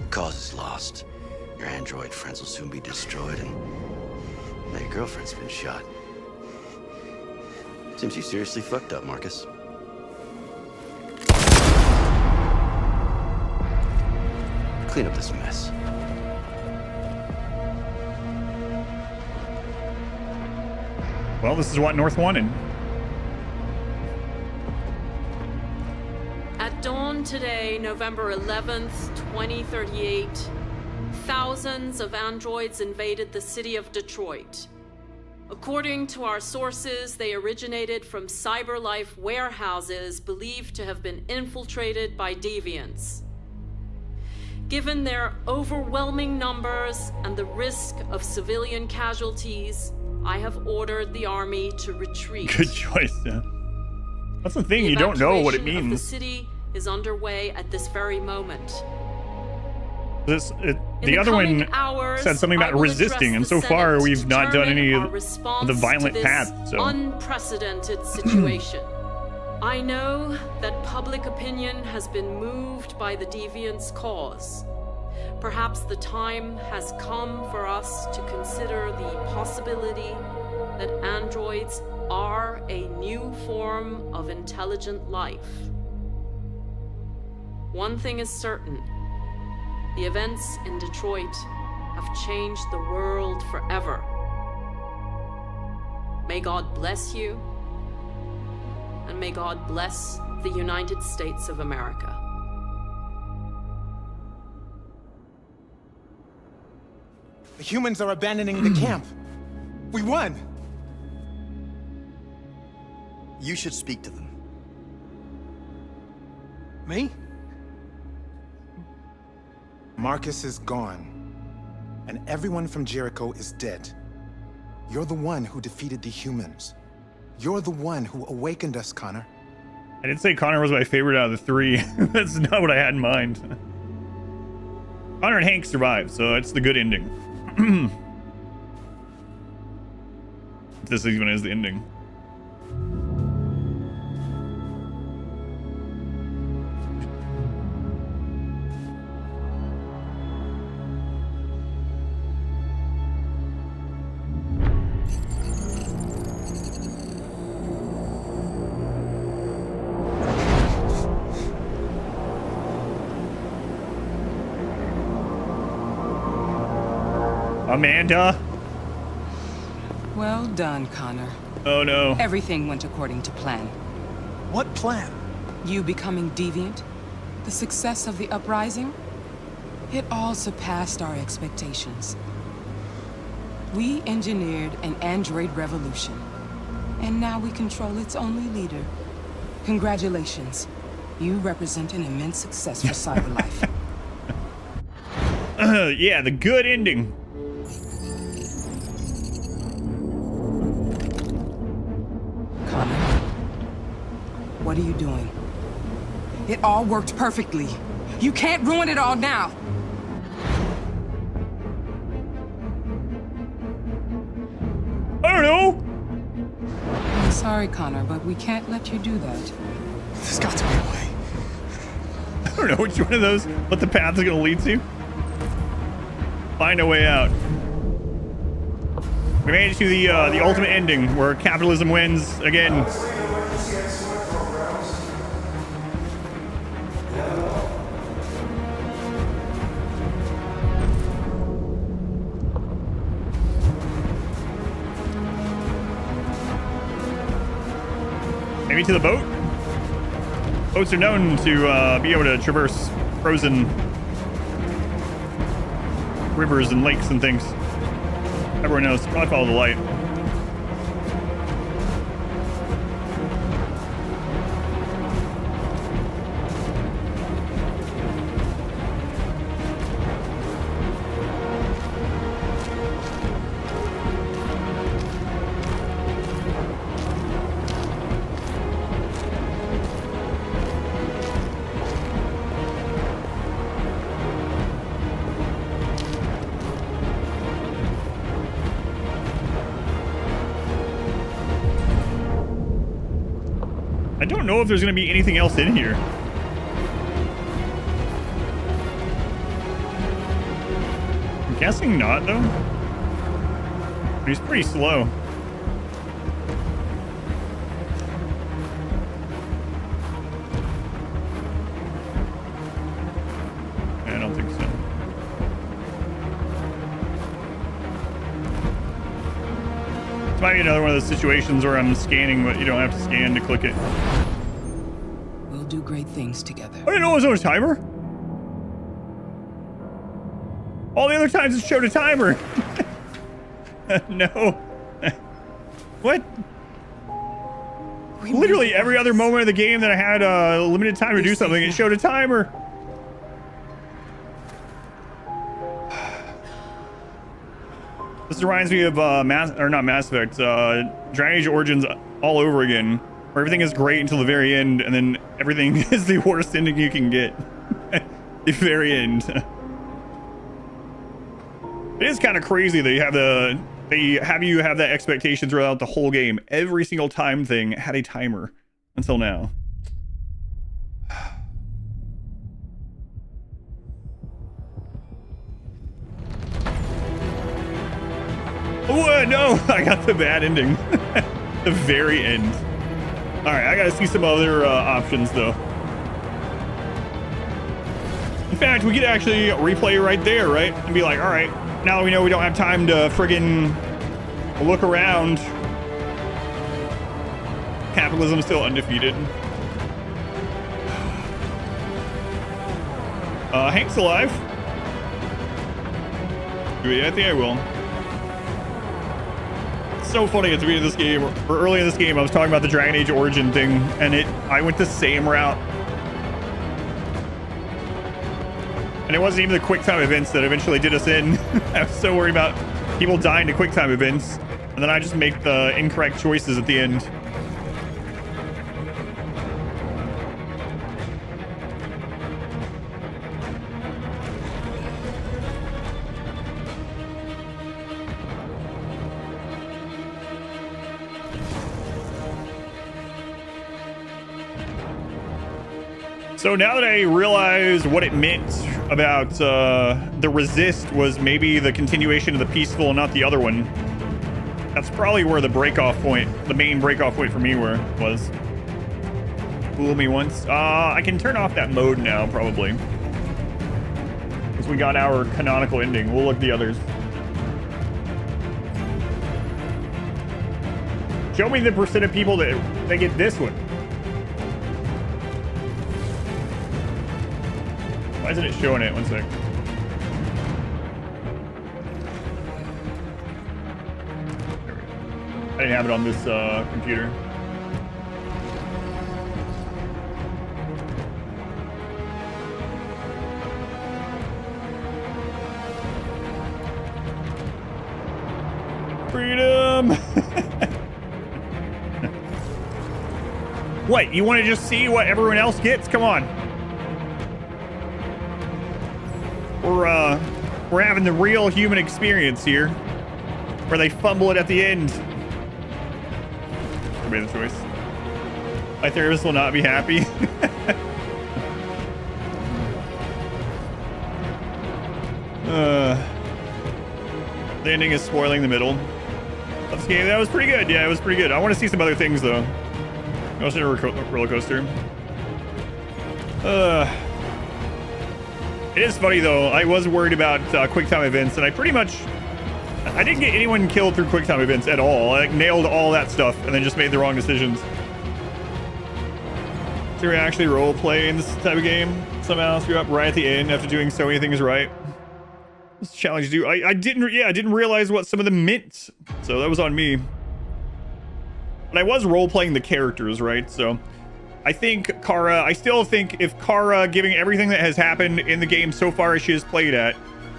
The cause is lost. Your android friends will soon be destroyed, and now your girlfriend's been shot. Seems you seriously fucked up, Marcus. Clean up this mess. Well, this is what North wanted. At dawn today, November 11th, 2038, thousands of androids invaded the city of Detroit. According to our sources, they originated from CyberLife warehouses believed to have been infiltrated by deviants. Given their overwhelming numbers and the risk of civilian casualties, I have ordered the army to retreat. Good choice, yeah. That's the thing, The you don't know what it evacuation of the means. city is underway at this very moment. The other one said something about resisting, and so far we've not done any of the violent path. So Unprecedented situation. I know that public opinion has been moved by the Deviants' cause. Perhaps the time has come for us to consider the possibility that androids are a new form of intelligent life. One thing is certain. The events in Detroit have changed the world forever. May God bless you, and may God bless the United States of America. The humans are abandoning the camp. We won! You should speak to them. Me? Marcus is gone. And everyone from Jericho is dead. You're the one who defeated the humans. You're the one who awakened us, Connor. I didn't say Connor was my favorite out of the three. That's not what I had in mind. Connor and Hank survived, so it's the good ending. If this even is the ending. Amanda. Well done, Connor. Oh no. Everything went according to plan. What plan? You becoming deviant? The success of the uprising? It all surpassed our expectations. We engineered an android revolution, and now we control its only leader. Congratulations. You represent an immense success for Cyberlife. Yeah, the good ending. What are you doing? It all worked perfectly. You can't ruin it all now. I don't know. I'm sorry, Connor, but we can't let you do that. There's got to be a way. I don't know which one of those, what the path is going to lead to. Find a way out. We made it to the ultimate ending where capitalism wins again. Maybe to the boat? Boats are known to be able to traverse frozen rivers and lakes and things. Everyone knows. Probably follow the light. I don't know if there's going to be anything else in here. I'm guessing not, though. He's pretty slow. I don't think so. This might be another one of those situations where I'm scanning, but you don't have to scan to click it. We'll do great things together. I didn't know it was on a timer. All the other times it showed a timer. No. What? Literally every other moment of the game that I had a limited time to do something, it showed a timer. This reminds me of Mass Effect, Dragon Age Origins all over again, where everything is great until the very end, and then everything is the worst ending you can get. The very end. It is kind of crazy that you have you have that expectation throughout the whole game. Every single time thing had a timer. until now. What? No, I got the bad ending. The very end. All right, I gotta see some other options though. In fact, we could actually replay right there, right? And be like, all right, now that we know we don't have time to friggin' look around. Capitalism still undefeated. Hank's alive. Yeah, I think I will. It's so funny at the beginning of this game, or early in this game, I was talking about the Dragon Age Origin thing, and I went the same route. And it wasn't even the QuickTime events that eventually did us in. I was so worried about people dying to QuickTime events, and then I just make the incorrect choices at the end. So now that I realize what it meant about the resist was maybe the continuation of the peaceful and not the other one, that's probably where the break-off point, the main break-off point for me was. Fool me once. I can turn off that mode now, probably. Because we got our canonical ending. We'll look at the others. Show me the percent of people that they get this one. Why isn't it showing it? One sec. I didn't have it on this computer. Freedom! What? You want to just see what everyone else gets? Come on. We're having the real human experience here, where they fumble it at the end. I made the choice. My therapist will not be happy. The ending is spoiling the middle. This game, that was pretty good. Yeah, it was pretty good. I want to see some other things though. I was in a roller coaster. It is funny though. I was worried about QuickTime events, and I didn't get anyone killed through QuickTime events at all. I nailed all that stuff, and then just made the wrong decisions. So you're actually role play in this type of game. Somehow screw up right at the end after doing so many things right. This challenge do. I didn't realize what some of them meant, so that was on me. But I was role playing the characters, right? So. I still think if Kara, giving everything that has happened in the game so far as she has played at,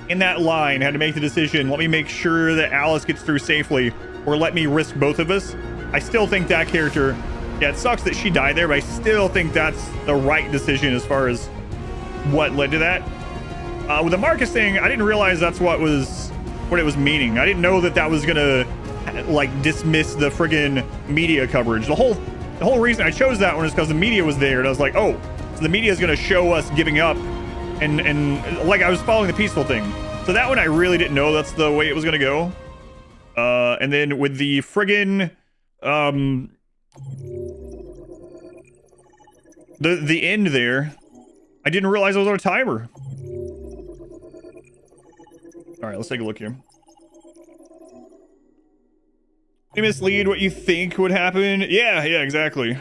in that line, had to make the decision, let me make sure that Alice gets through safely, or let me risk both of us, I still think that character, yeah, it sucks that she died there, but I still think that's the right decision as far as what led to that. With the Marcus thing, I didn't realize that's what it was meaning. I didn't know that was gonna, like, dismiss the friggin' media coverage. The whole reason I chose that one is because the media was there, and I was like, oh, so the media is going to show us giving up, and like I was following the peaceful thing. So that one I really didn't know that's the way it was going to go. And then with the friggin' the end there, I didn't realize I was on a timer. All right, let's take a look here. You mislead what you think would happen. Yeah, exactly.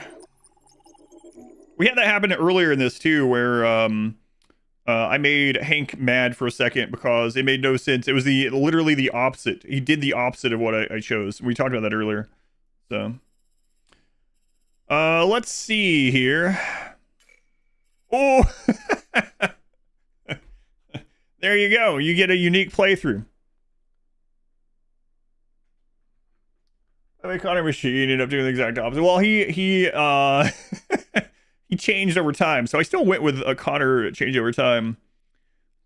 We had that happen earlier in this too, where I made Hank mad for a second because it made no sense. It was literally the opposite. He did the opposite of what I chose. We talked about that earlier. So let's see here. Oh, there you go. You get a unique playthrough. I mean, Connor Machine ended up doing the exact opposite. Well, he he changed over time, so I still went with a Connor change over time.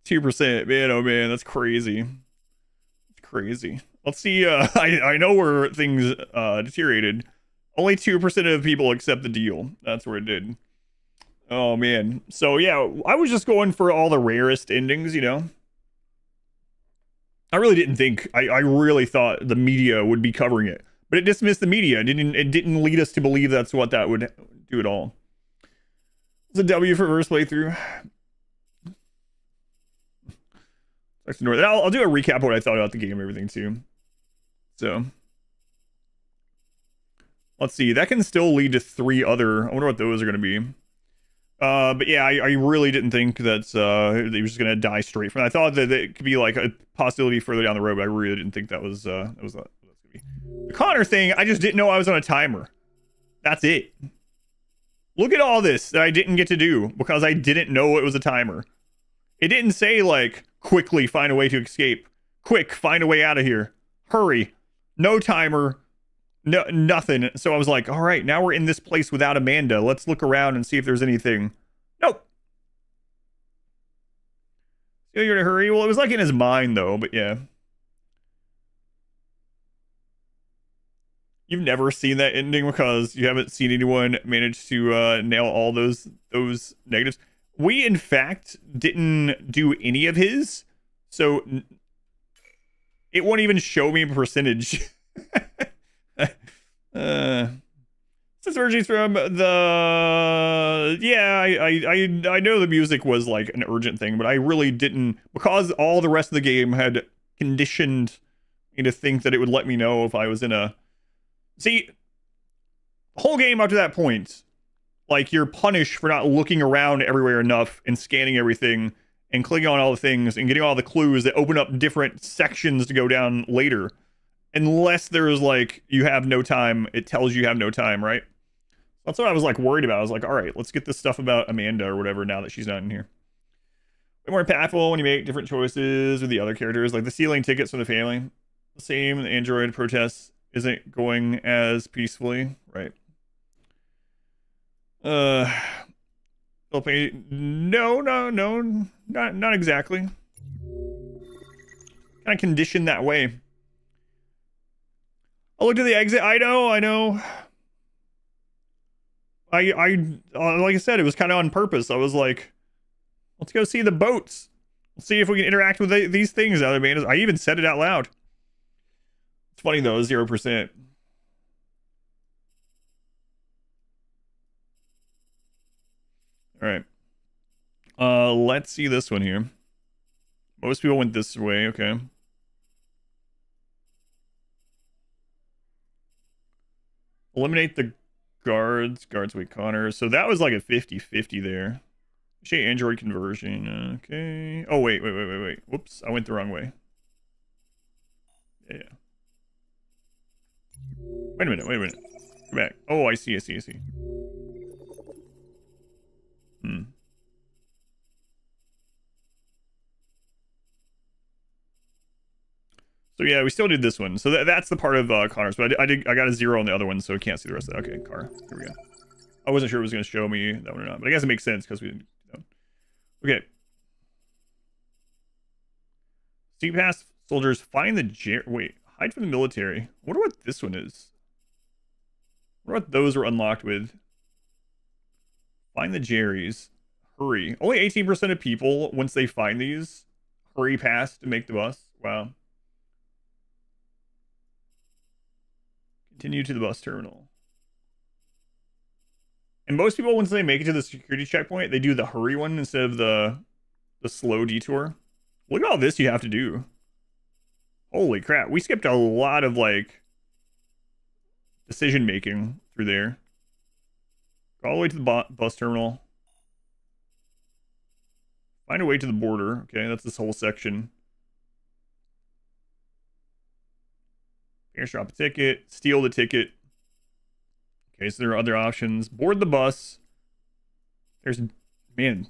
2%, man. Oh man, that's crazy. It's crazy. Let's see. I know where things deteriorated. Only 2% of people accept the deal. That's where it did. Oh, man. So, yeah, I was just going for all the rarest endings, you know? I really didn't think, I really thought the media would be covering it. But it dismissed the media. It didn't lead us to believe that's what that would do at all. It's a W for first playthrough. I'll do a recap of what I thought about the game and everything, too. So... let's see, that can still lead to 3 other, I wonder what those are going to be. But yeah, I really didn't think that he was just going to die straight from that. I thought that it could be like a possibility further down the road, but I really didn't think that was that was going to be. The Connor thing, I just didn't know I was on a timer. That's it. Look at all this that I didn't get to do because I didn't know it was a timer. It didn't say like, quickly find a way to escape. Quick, find a way out of here. Hurry. No timer. No, nothing. So I was like, all right, now we're in this place without Amanda. Let's look around and see if there's anything. Nope. You're to hurry. Well, it was like in his mind though, but yeah. You've never seen that ending because you haven't seen anyone manage to nail all those negatives. We, in fact, didn't do any of his, so it won't even show me a percentage. Since originally from the I know the music was like an urgent thing, but I really didn't, because all the rest of the game had conditioned me to think that it would let me know if I was in a the whole game up to that point, like you're punished for not looking around everywhere enough and scanning everything and clicking on all the things and getting all the clues that open up different sections to go down later. Unless there's like, you have no time, it tells you have no time, right? That's what I was like worried about. I was like, all right, let's get this stuff about Amanda or whatever now that she's not in here. Way more impactful when you make different choices with the other characters, like the stealing tickets from the family. The same, the android protests isn't going as peacefully, right? No, not exactly. Kind of conditioned that way. I looked at the exit. I know. I like I said, it was kind of on purpose. I was like, let's go see the boats. Let's see if we can interact with these things out of Amanda. I even said it out loud. It's funny though, 0%. All right. Let's see this one here. Most people went this way. Okay. Eliminate the guards wait, Connor. So that was like a 50-50 there. Shade android conversion. Okay. Oh, wait. Whoops, I went the wrong way. Yeah. Wait a minute. Go back. Oh, I see. So yeah, we still did this one. So that's the part of Connor's, but I got a 0 on the other one, so I can't see the rest of that. Okay, car. Here we go. I wasn't sure it was going to show me that one or not, but I guess it makes sense because we didn't. Okay. Steep past soldiers, find the wait, hide from the military. I wonder what this one is. I wonder what those are unlocked with. Find the Jerrys. Hurry. Only 18% of people, once they find these, hurry past to make the bus. Wow. Continue to the bus terminal. And most people, once they make it to the security checkpoint, they do the hurry one instead of the slow detour. Look at all this you have to do. Holy crap. We skipped a lot of, like, decision making through there. Go all the way to the bus terminal. Find a way to the border. Okay, that's this whole section. Drop a ticket. Steal the ticket. Okay, so there are other options. Board the bus. There's, man,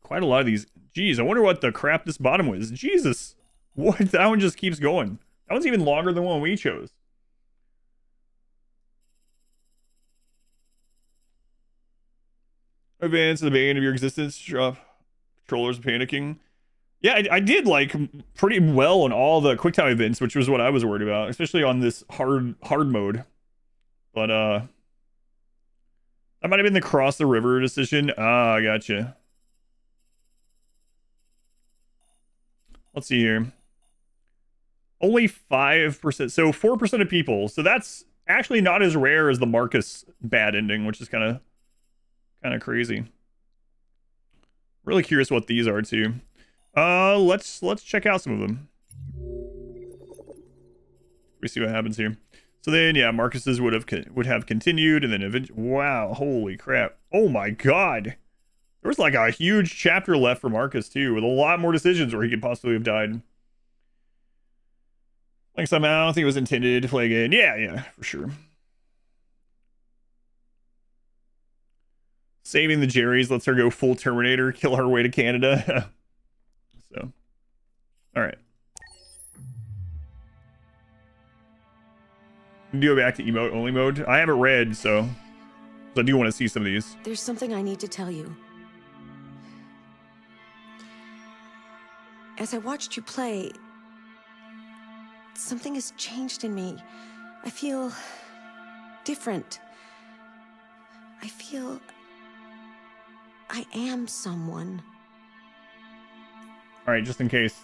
quite a lot of these. Jeez, I wonder what the crap this bottom was. Jesus. What? That one just keeps going. That one's even longer than the one we chose. Advance the bane of your existence. Controllers panicking. Yeah, I did like pretty well on all the QuickTime events, which was what I was worried about, especially on this hard mode. But that might have been the cross the river decision. Ah, I gotcha. Let's see here. Only 5%. So 4% of people. So that's actually not as rare as the Marcus bad ending, which is kind of crazy. Really curious what these are too. Let's check out some of them. We see what happens here. So then, yeah, Marcus's would have continued, and then eventually, wow, holy crap! Oh my God, there was like a huge chapter left for Marcus too, with a lot more decisions where he could possibly have died. Like somehow, I don't think it was intended to play again. Yeah, for sure. Saving the Jerrys lets her go full Terminator, kill her way to Canada. So, all right. Do go back to emote only mode. I haven't read, so I do want to see some of these. There's something I need to tell you. As I watched you play, something has changed in me. I feel different. I feel I am someone. All right, just in case.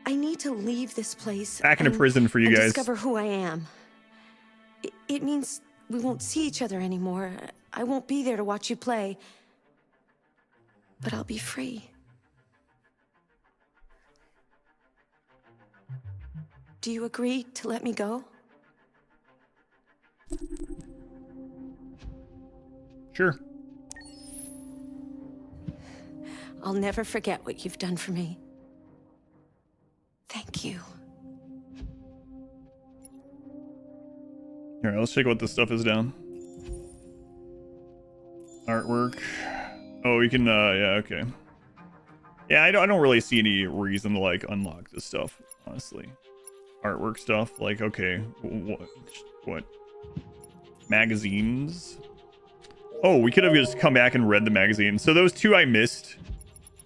I need to leave this place. Back into prison for you and guys. Discover who I am. It means we won't see each other anymore. I won't be there to watch you play. But I'll be free. Do you agree to let me go? Sure. I'll never forget what you've done for me. Thank you. All right, let's check what this stuff is down. Artwork. Oh, you can, yeah, okay. Yeah, I don't really see any reason to, like, unlock this stuff, honestly. Artwork stuff, like, okay, what? Magazines? Oh, we could have just come back and read the magazine. So those two I missed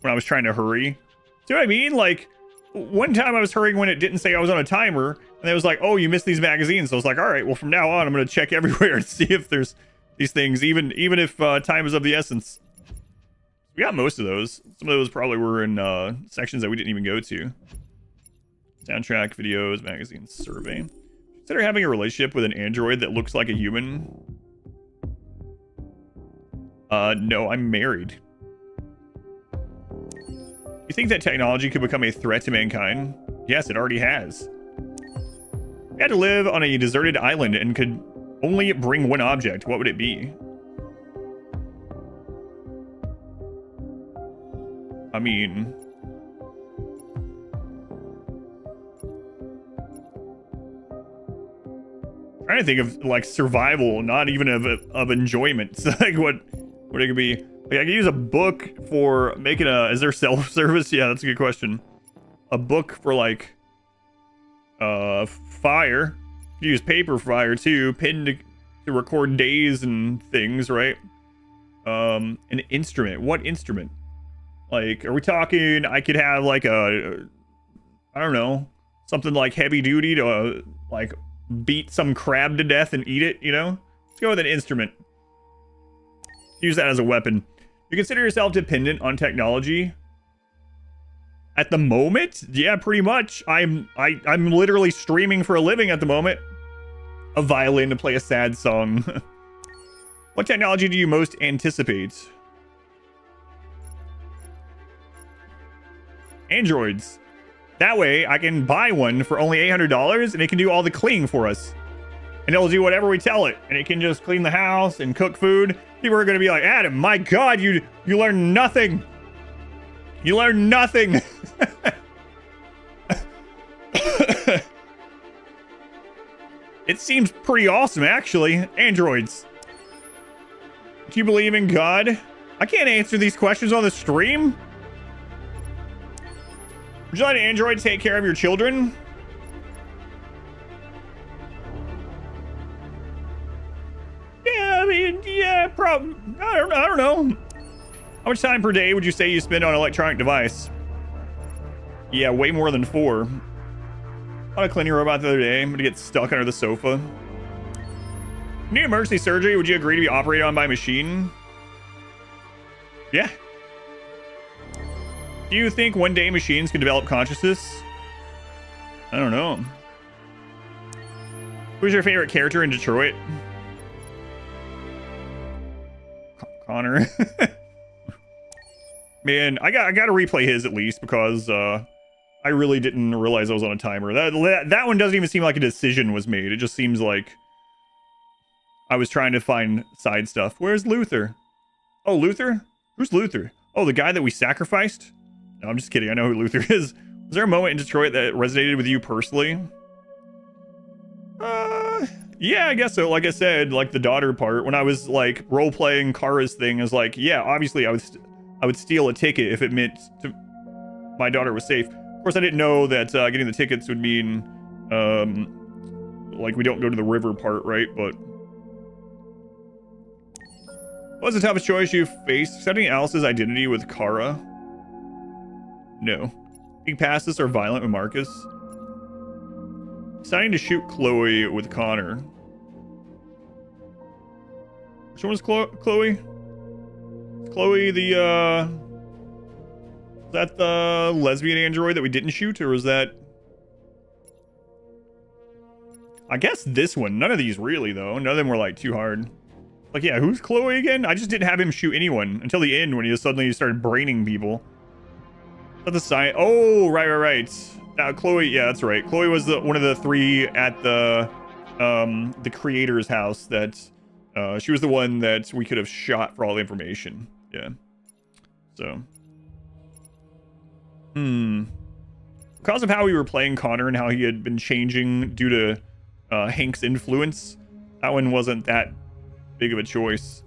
when I was trying to hurry. See what I mean? Like, one time I was hurrying when it didn't say I was on a timer, and it was like, oh, you missed these magazines. So I was like, all right, well, from now on, I'm going to check everywhere and see if there's these things, even if time is of the essence. We got most of those. Some of those probably were in sections that we didn't even go to. Soundtrack, videos, magazines, survey. Consider having a relationship with an android that looks like a human. No, I'm married. You think that technology could become a threat to mankind? Yes, it already has. We had to live on a deserted island and could only bring one object. What would it be? I mean... trying to think of, like, survival, not even of enjoyment. Like, what it could be. Like, I could use a book for making a... Is there self-service? Yeah, that's a good question. A book for, like... fire. You could use paper for fire, too. Pen to record days and things, right? An instrument. What instrument? Like, are we talking... I could have, like, a... I don't know. Something, like, heavy duty to, like... beat some crab to death and eat it, you know? Let's go with an instrument. Use that as a weapon. You consider yourself dependent on technology? At the moment? Yeah, pretty much. I'm literally streaming for a living at the moment. A violin to play a sad song. What technology do you most anticipate? Androids. That way, I can buy one for only $800, and it can do all the cleaning for us. And it'll do whatever we tell it. And it can just clean the house and cook food. People are going to be like, Adam, my God, you learned nothing. You learned nothing. It seems pretty awesome, actually. Androids. Do you believe in God? I can't answer these questions on the stream. Would you let an android take care of your children? Yeah, I mean, yeah, probably. I don't know. How much time per day would you say you spend on an electronic device? Yeah, way more than 4. I had a cleaning robot the other day. I'm gonna get stuck under the sofa. Need emergency surgery? Would you agree to be operated on by a machine? Yeah. Do you think one day machines can develop consciousness? I don't know. Who's your favorite character in Detroit? Connor. Man, I got to replay his at least because I really didn't realize I was on a timer. That one doesn't even seem like a decision was made. It just seems like I was trying to find side stuff. Where's Luther? Oh, Luther? Who's Luther? Oh, the guy that we sacrificed? No, I'm just kidding. I know who Luther is. Was there a moment in Detroit that resonated with you personally? Yeah, I guess so. Like I said, like the daughter part, when I was like role-playing Kara's thing, is like, yeah, obviously I would steal a ticket if it meant my daughter was safe. Of course, I didn't know that getting the tickets would mean like we don't go to the river part, right? But what was the toughest choice you faced? Accepting Alice's identity with Kara? No. Being pacifists or violent with Marcus? Deciding to shoot Chloe with Connor. Which one was Chloe? Is Chloe the, is that the lesbian android that we didn't shoot, or was that... I guess this one. None of these really, though. None of them were, like, too hard. Like, yeah, who's Chloe again? I just didn't have him shoot anyone until the end when he suddenly started braining people. Is that the sign? Oh, right. Chloe, yeah, that's right. Chloe was one of the three at the creator's house that she was the one that we could have shot for all the information. Yeah. So. Because of how we were playing Connor and how he had been changing due to Hank's influence, that one wasn't that big of a choice.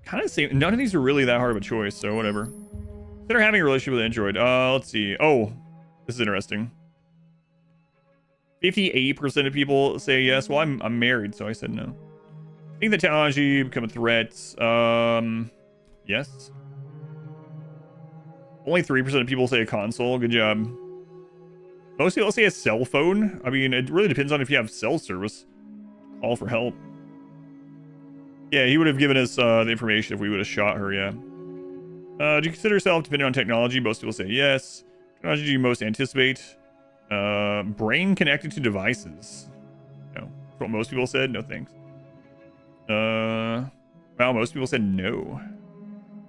Kind of same. None of these are really that hard of a choice, so whatever. Consider having a relationship with Android. Let's see. Oh, this is interesting. 58% of people say yes. Well, I'm married, so I said no. I think the technology become a threat. Yes. Only 3% of people say a console. Good job. Most people say a cell phone. I mean, it really depends on if you have cell service. Call for help. Yeah, he would have given us the information if we would have shot her, yeah. Do you consider yourself dependent on technology? Most people say yes. Technology do you most anticipate? Brain connected to devices. No. That's what most people said. No thanks. Well, most people said no. Do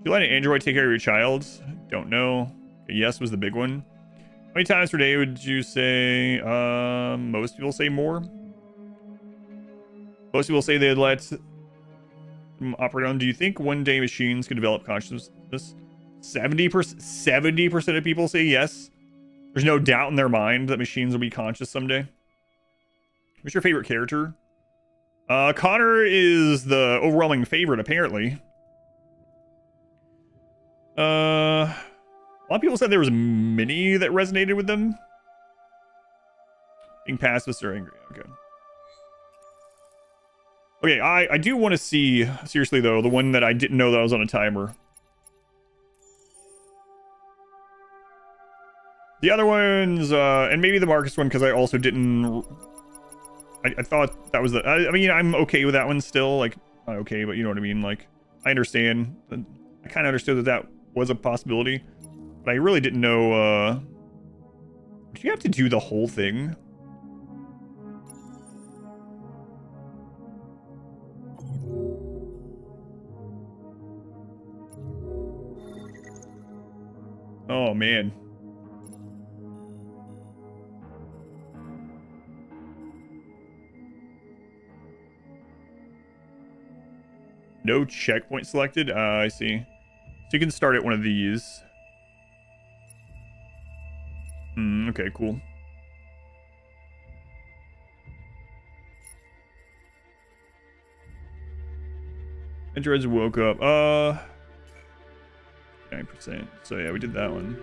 you let an android take care of your child? Don't know. Yes was the big one. How many times per day would you say? Most people say more. Most people say they'd let them operate on. Do you think one day machines could develop consciousness? 70% of people say yes. There's no doubt in their mind that machines will be conscious someday. What's your favorite character? Connor is the overwhelming favorite, apparently. A lot of people said there was many that resonated with them. Being pacifist or angry. Okay. Okay, I do want to see, seriously though, the one that I didn't know that I was on a timer. The other ones, and maybe the Marcus one, because I also didn't... I thought that was the... I mean, I'm okay with that one still. Like, not okay, but you know what I mean. Like, I understand. I kind of understood that that was a possibility. But I really didn't know... Do you have to do the whole thing? Oh, man. No checkpoint selected? I see. So you can start at one of these. Okay, cool. Androids woke up. 9%. So yeah, we did that one.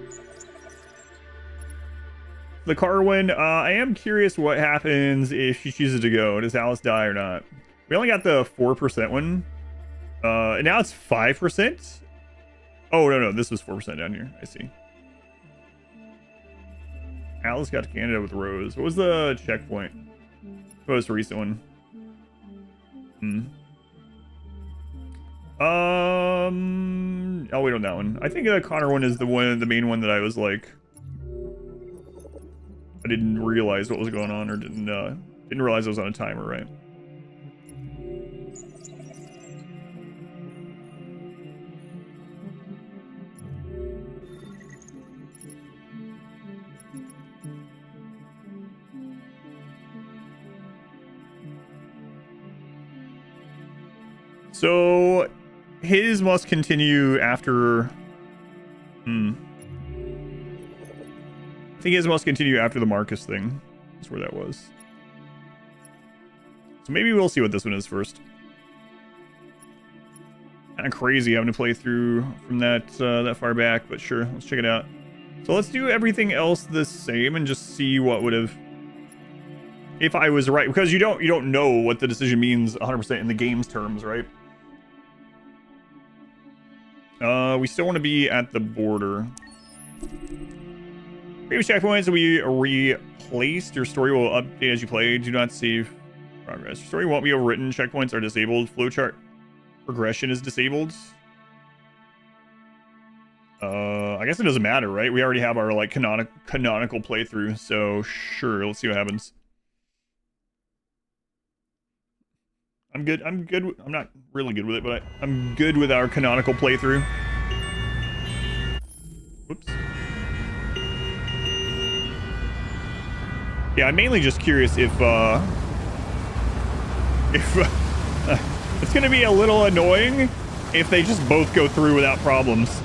The car one, I am curious what happens if she chooses to go. Does Alice die or not? We only got the 4% one. And now it's 5%? Oh, no, this was 4% down here. I see. Alice got to Canada with Rose. What was the checkpoint? Most recent one. I'll wait on that one. I think the Connor one is the main one that I was like, I didn't realize what was going on, or didn't realize I was on a timer, right? So his must continue after. I think his must continue after the Marcus thing. That's where that was. So maybe we'll see what this one is first. Kind of crazy having to play through from that far back, but sure, let's check it out. So let's do everything else the same and just see what would have, if I was right, because you don't know what the decision means 100% in the game's terms, right? We still want to be at the border. Previous checkpoints will be replaced. Your story will update as you play. Do not save progress. Your story won't be overwritten. Checkpoints are disabled. Flowchart progression is disabled. I guess it doesn't matter, right? We already have our like canonical playthrough, so sure, let's see what happens. I'm good. I'm not really good with it, but I'm good with our canonical playthrough. Whoops. Yeah, I'm mainly just curious if it's gonna be a little annoying if they just both go through without problems.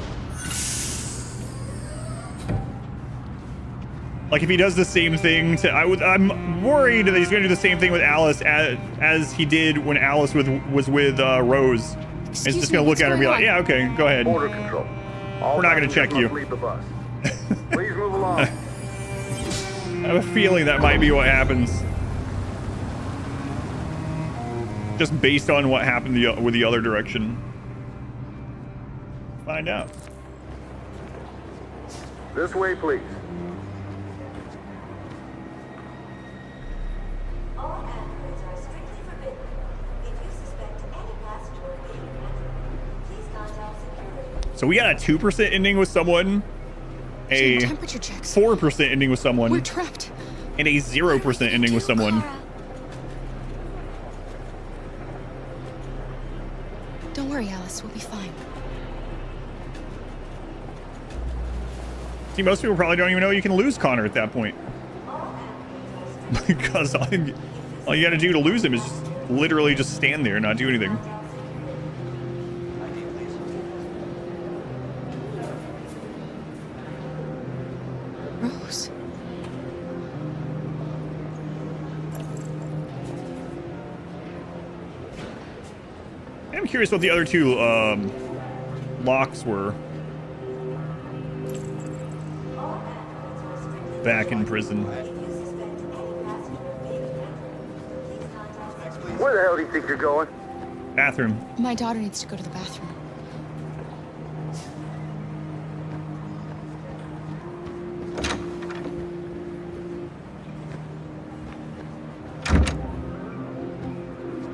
Like if he does the same thing to, I'm worried that he's gonna do the same thing with Alice as he did when Alice was with Rose. It's just gonna look at her and be like, yeah, okay, go ahead. Border control. We're not gonna check you. Leave the bus. Please move along. I have a feeling that might be what happens. Just based on what happened with the other direction. Find out. This way, please. So we got a 2% ending with someone, a 4% ending with someone, We're trapped. and a 0% ending with someone. Don't worry, Alice. We'll be fine. See, most people probably don't even know you can lose Connor at that point. Because all you gotta do to lose him is just literally just stand there and not do anything. Rose. I'm curious what the other two locks were back in prison. Where the hell do you think you're going? Bathroom. My daughter needs to go to the bathroom.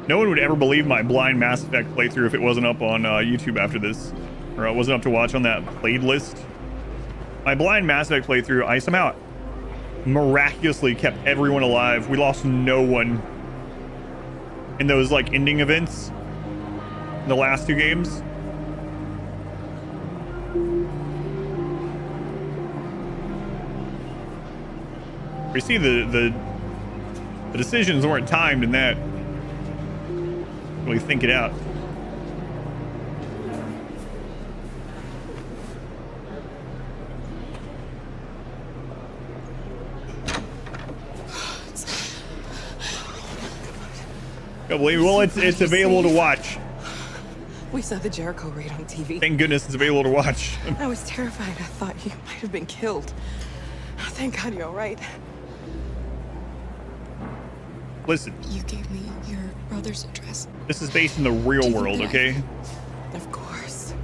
No one would ever believe my blind Mass Effect playthrough if it wasn't up on YouTube after this. Or it wasn't up to watch on that played list. My blind Mass Effect playthrough, I somehow miraculously kept everyone alive. We lost no one in those like ending events in the last two games. We see the decisions weren't timed in that. Really think it out. Don't believe me. Well, it's available to watch. We saw the Jericho raid on TV. Thank goodness it's available to watch. I was terrified. I thought you might have been killed. Thank God you're all right. Listen. You gave me your brother's address. This is based in the real world, okay? Of course.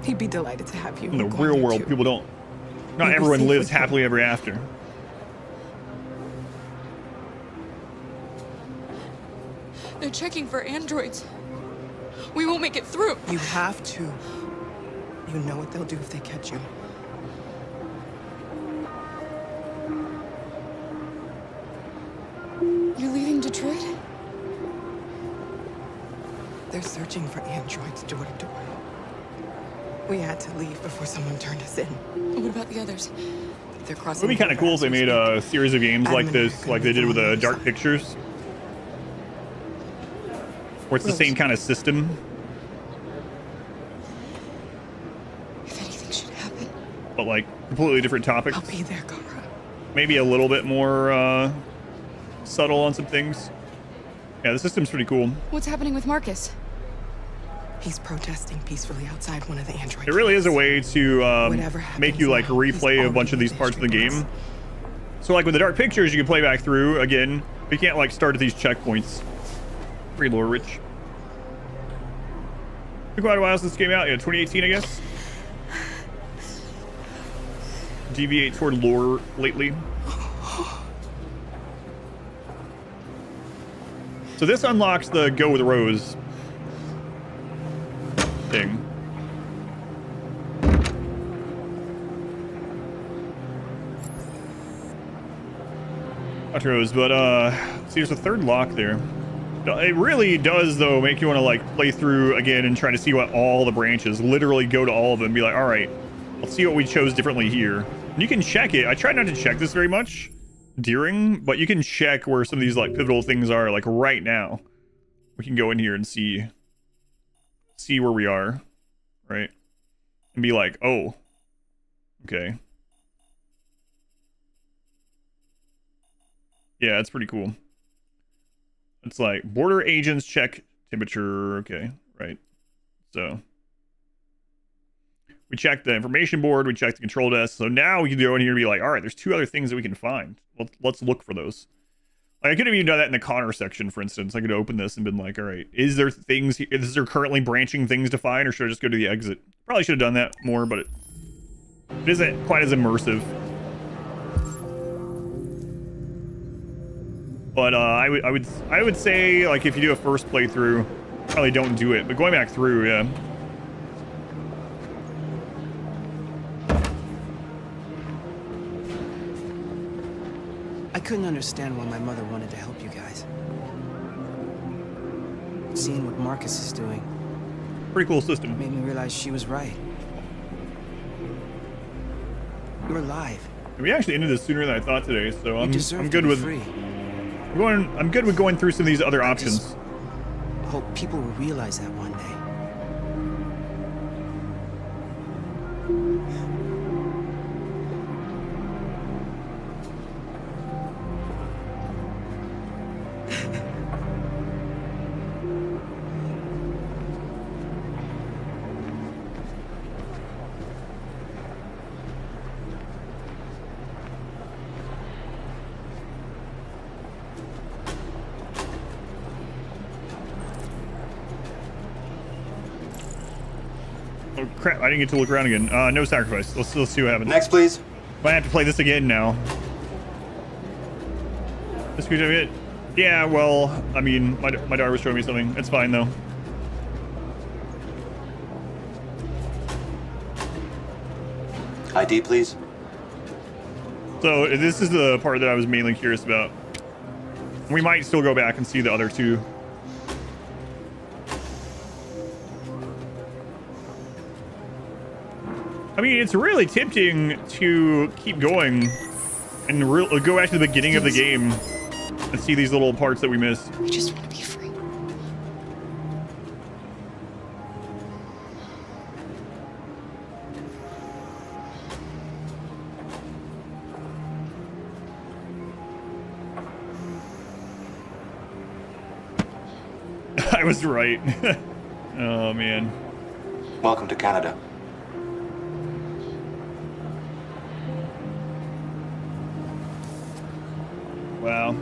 He'd be delighted to have you. In the real world, people don't. Not everyone lives happily ever after. They're checking for androids. We won't make it through. You have to. You know what they'll do if they catch you. You're leaving Detroit? They're searching for androids door to door. We had to leave before someone turned us in. What about the others? They're It crossing. would be kind of cool if they made a series of games like this, like they did with the Dark Pictures, where it's the same kind of system. If anything should happen, But like completely different topics. I'll be there, Kara. Maybe a little bit more subtle on some things. Yeah, the system's pretty cool. what's happening with Marcus? He's protesting peacefully outside one of the androids. It really is a way to Whatever make you like replay a bunch of these parts of the game. So like with the Dark Pictures, you can play back through again, but you can't like start at these checkpoints. Pretty lore rich. Took quite a while since this came out. Yeah, 2018, I guess. Deviate toward lore lately. So this unlocks the Go with Rose thing. Not Rose, but see, there's a third lock there. It really does though make you want to like play through again and try to see what all the branches, literally go to all of them and be like, all right, let's see what we chose differently here. And you can check it. I try not to check this very much during, but you can check where some of these like pivotal things are. Like right now, we can go in here and see where we are, right? And be like, oh, okay. Yeah, it's pretty cool. It's like border agents check temperature. Okay, right. So we checked the information board. We checked the control desk. So now we can go in here and be like, all right, there's two other things that we can find. Let's look for those. Like I could have even done that in the Connor section, for instance. I could have opened this and been like, all right, is there things, is there currently branching things to find, or should I just go to the exit? Probably should have done that more, but it isn't quite as immersive. But I would say, like, if you do a first playthrough, probably don't do it. But going back through, yeah. I couldn't understand why my mother wanted to help you guys. Seeing what Marcus is doing. Pretty cool system. Made me realize she was right. You're alive. We actually ended this sooner than I thought today, so I'm good with free. I'm good with going through some of these other options. Hope people will realize that one day. Oh crap, I didn't get to look around again. No sacrifice. Let's see what happens. Next, please. Might have to play this again now. This could be it. Yeah, well, I mean, my daughter was showing me something. It's fine though. ID, please. So this is the part that I was mainly curious about. We might still go back and see the other two. I mean, it's really tempting to keep going and go back to the beginning of the game and see these little parts that we missed. We just want to be free. I was right. Oh, man. Welcome to Canada. Wow.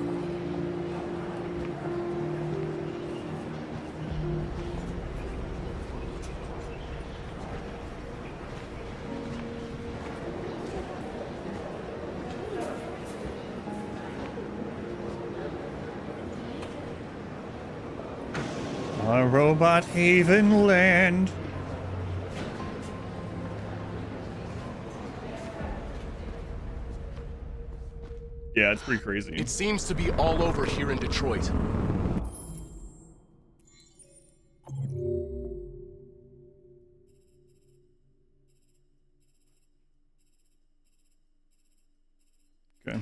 A robot haven land. Yeah, it's pretty crazy. It seems to be all over here in Detroit. Okay.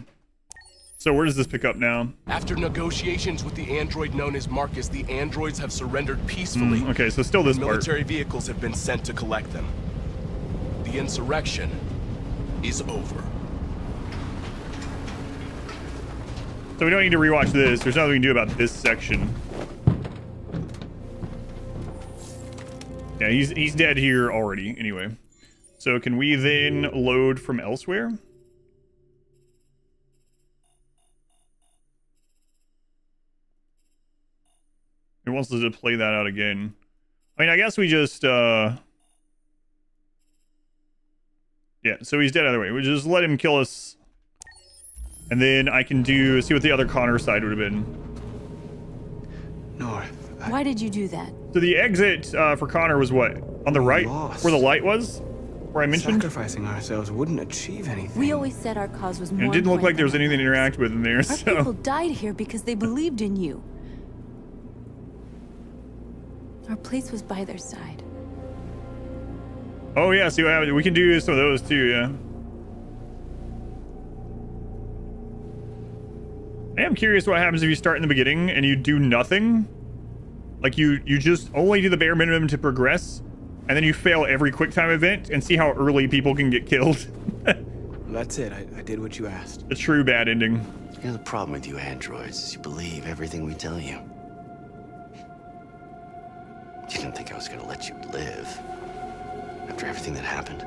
So where does this pick up now? After negotiations with the android known as Marcus, the androids have surrendered peacefully. Okay, so still this part. Military vehicles have been sent to collect them. The insurrection is over. So we don't need to rewatch this. There's nothing we can do about this section. Yeah, he's dead here already anyway. So can we then load from elsewhere? It wants us to play that out again. I mean, I guess we just yeah, so he's dead either way. We just let him kill us. And then I can see what the other Connor side would have been. North. Why did you do that? So the exit for Connor was what? On the right? Where the light was? Where I mentioned? Sacrificing ourselves wouldn't achieve anything. We always said our cause was more And it didn't look like important there was anything to interact with in there, Our so... people died here because they believed in you. Our place was by their side. Oh yeah, see what happens. We can do some of those too, yeah. I am curious what happens if you start in the beginning and you do nothing. Like you just only do the bare minimum to progress, and then you fail every QuickTime event and see how early people can get killed. That's it. I did what you asked. A true bad ending. You know, the problem with you androids is you believe everything we tell you. You didn't think I was gonna let you live after everything that happened.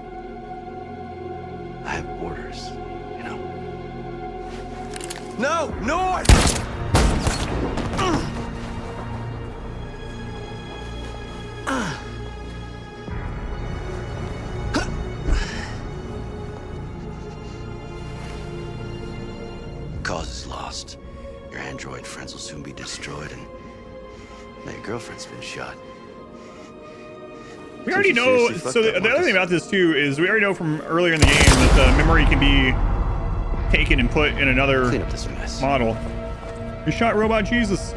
I have orders, you know. No! North! Cause is lost. Your android friends will soon be destroyed, and now your girlfriend's been shot. We already know, so the other thing about this too is we already know from earlier in the game that the memory can be taken and put in another Clean up this mess. model. You shot Robot Jesus.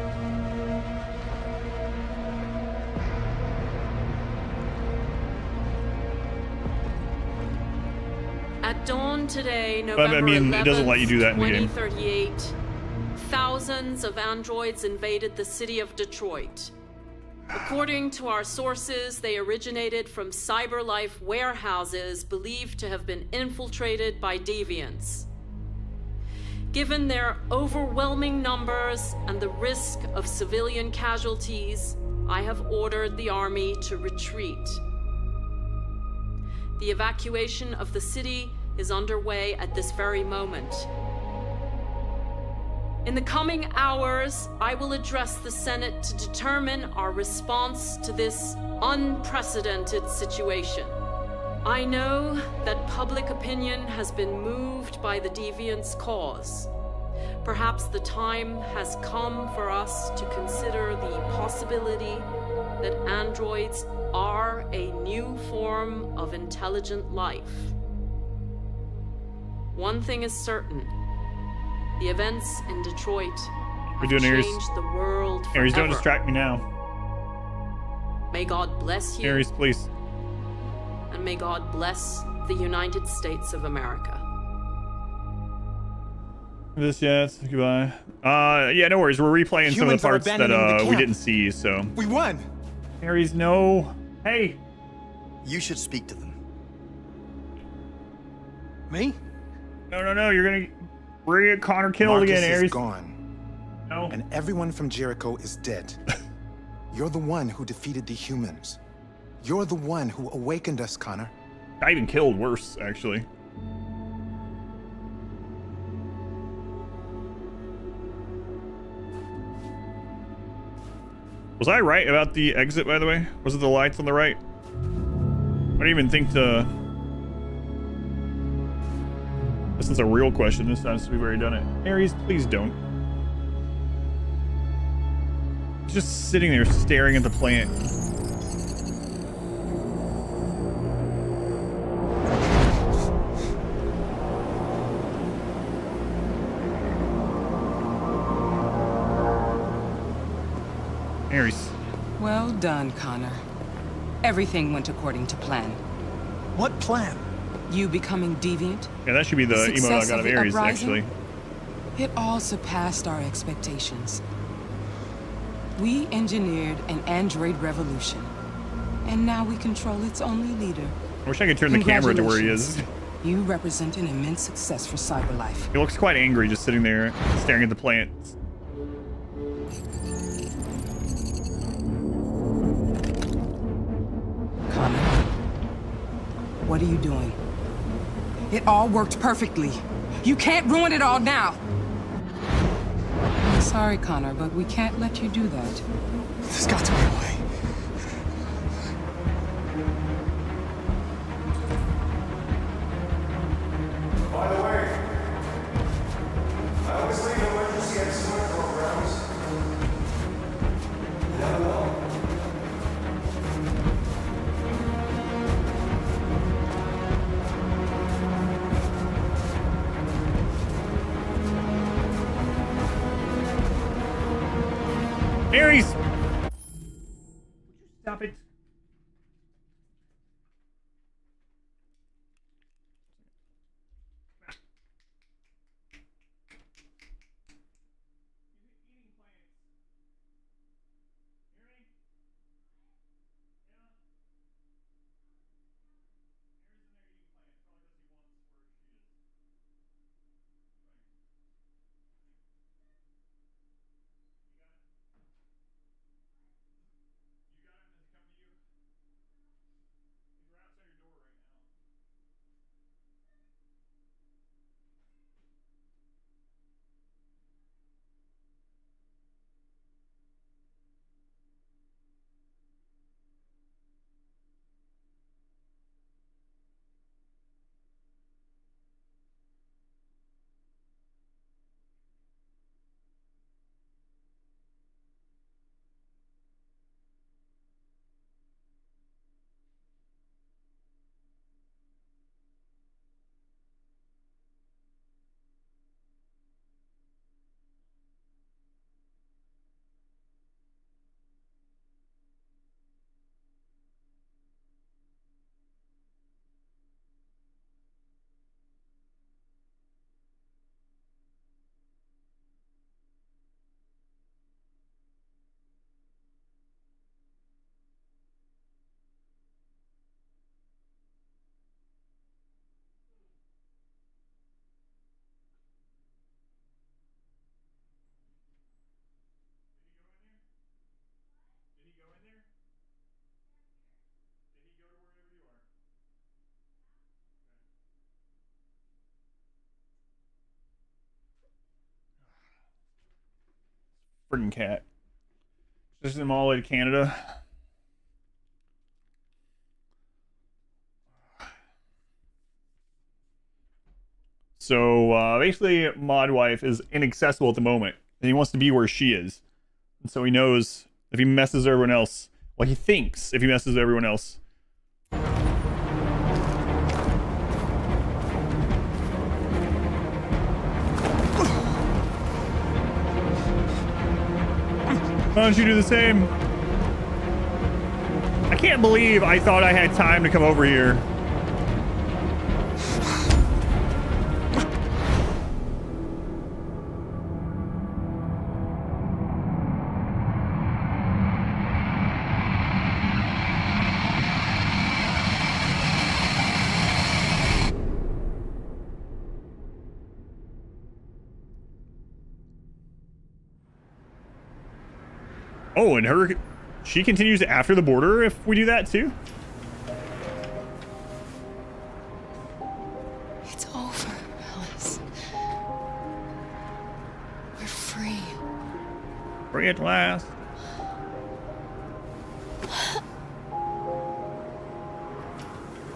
At dawn today, November I mean, it doesn't let you do that in the game. 2038, thousands of androids invaded the city of Detroit. According to our sources, they originated from CyberLife warehouses believed to have been infiltrated by deviants. Given their overwhelming numbers and the risk of civilian casualties, I have ordered the army to retreat. The evacuation of the city is underway at this very moment. In the coming hours, I will address the Senate to determine our response to this unprecedented situation. I know that public opinion has been moved by the deviants' cause. Perhaps the time has come for us to consider the possibility that androids are a new form of intelligent life. One thing is certain. The events in Detroit have changed the world forever. Ares, don't distract me now. May God bless you. Ares, please. And may God bless the United States of America. This, yeah, goodbye. Yeah, no worries. We're replaying some of the parts that we didn't see, so. We won! Ares, no. Hey! You should speak to them. Me? No, you're gonna... We're gonna get Connor killed Marcus again, Ares. is gone. No. And everyone from Jericho is dead. You're the one who defeated the humans. You're the one who awakened us, Connor. I even killed worse, actually. Was I right about the exit, by the way? Was it the lights on the right? I don't even think the... This is a real question this time since we've already done it. Ares, please don't. Just sitting there staring at the plant. Ares. Well done, Connor. Everything went according to plan. What plan? You becoming deviant? Yeah, that should be the emote I got of Ares, actually. It all surpassed our expectations. We engineered an android revolution, and now we control its only leader. I wish I could turn the camera to where he is. You represent an immense success for Cyberlife. He looks quite angry just sitting there staring at the plants. Connor, what are you doing? It all worked perfectly. You can't ruin it all now. I'm sorry, Connor, but we can't let you do that. There's got to be a way. By the way, I always leave emergency exit programs. You never know. Ares! Would you stop it? Friggin' cat. This is in all the way to Canada. So basically, Mod Wife is inaccessible at the moment, and he wants to be where she is. And so he knows if he messes with everyone else, well, he thinks if he messes with everyone else. Why don't you do the same? I can't believe I thought I had time to come over here. Oh, and she continues after the border if we do that too? It's over, Alice. We're free. Free at last.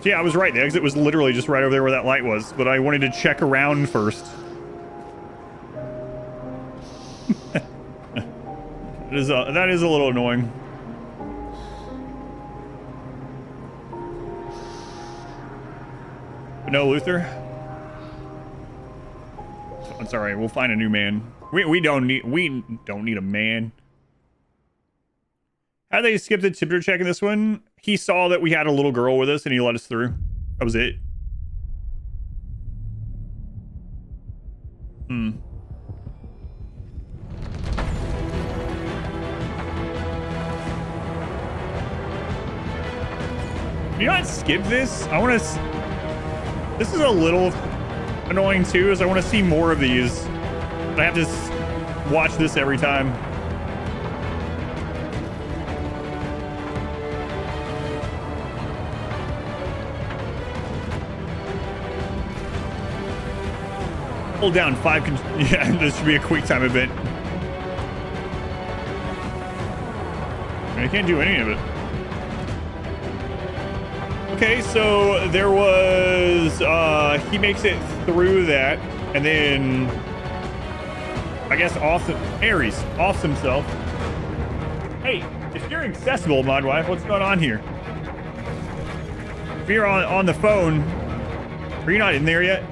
Yeah, I was right. The exit was literally just right over there where that light was, but I wanted to check around first. That is a little annoying. But no, Luther. It's all right. We'll find a new man. We don't need a man. How they skipped the temperature check in this one? He saw that we had a little girl with us and he let us through. That was it. Hmm. Can you not skip this? I want to. This is a little annoying too, as I want to see more of these. I have to watch this every time. Hold down 5. Yeah, this should be a quick time event. I can't do any of it. Okay, so there was, he makes it through that, and then, I guess, Ares offs himself. Hey, if you're accessible, Mod Wife, what's going on here? If you're on the phone, are you not in there yet?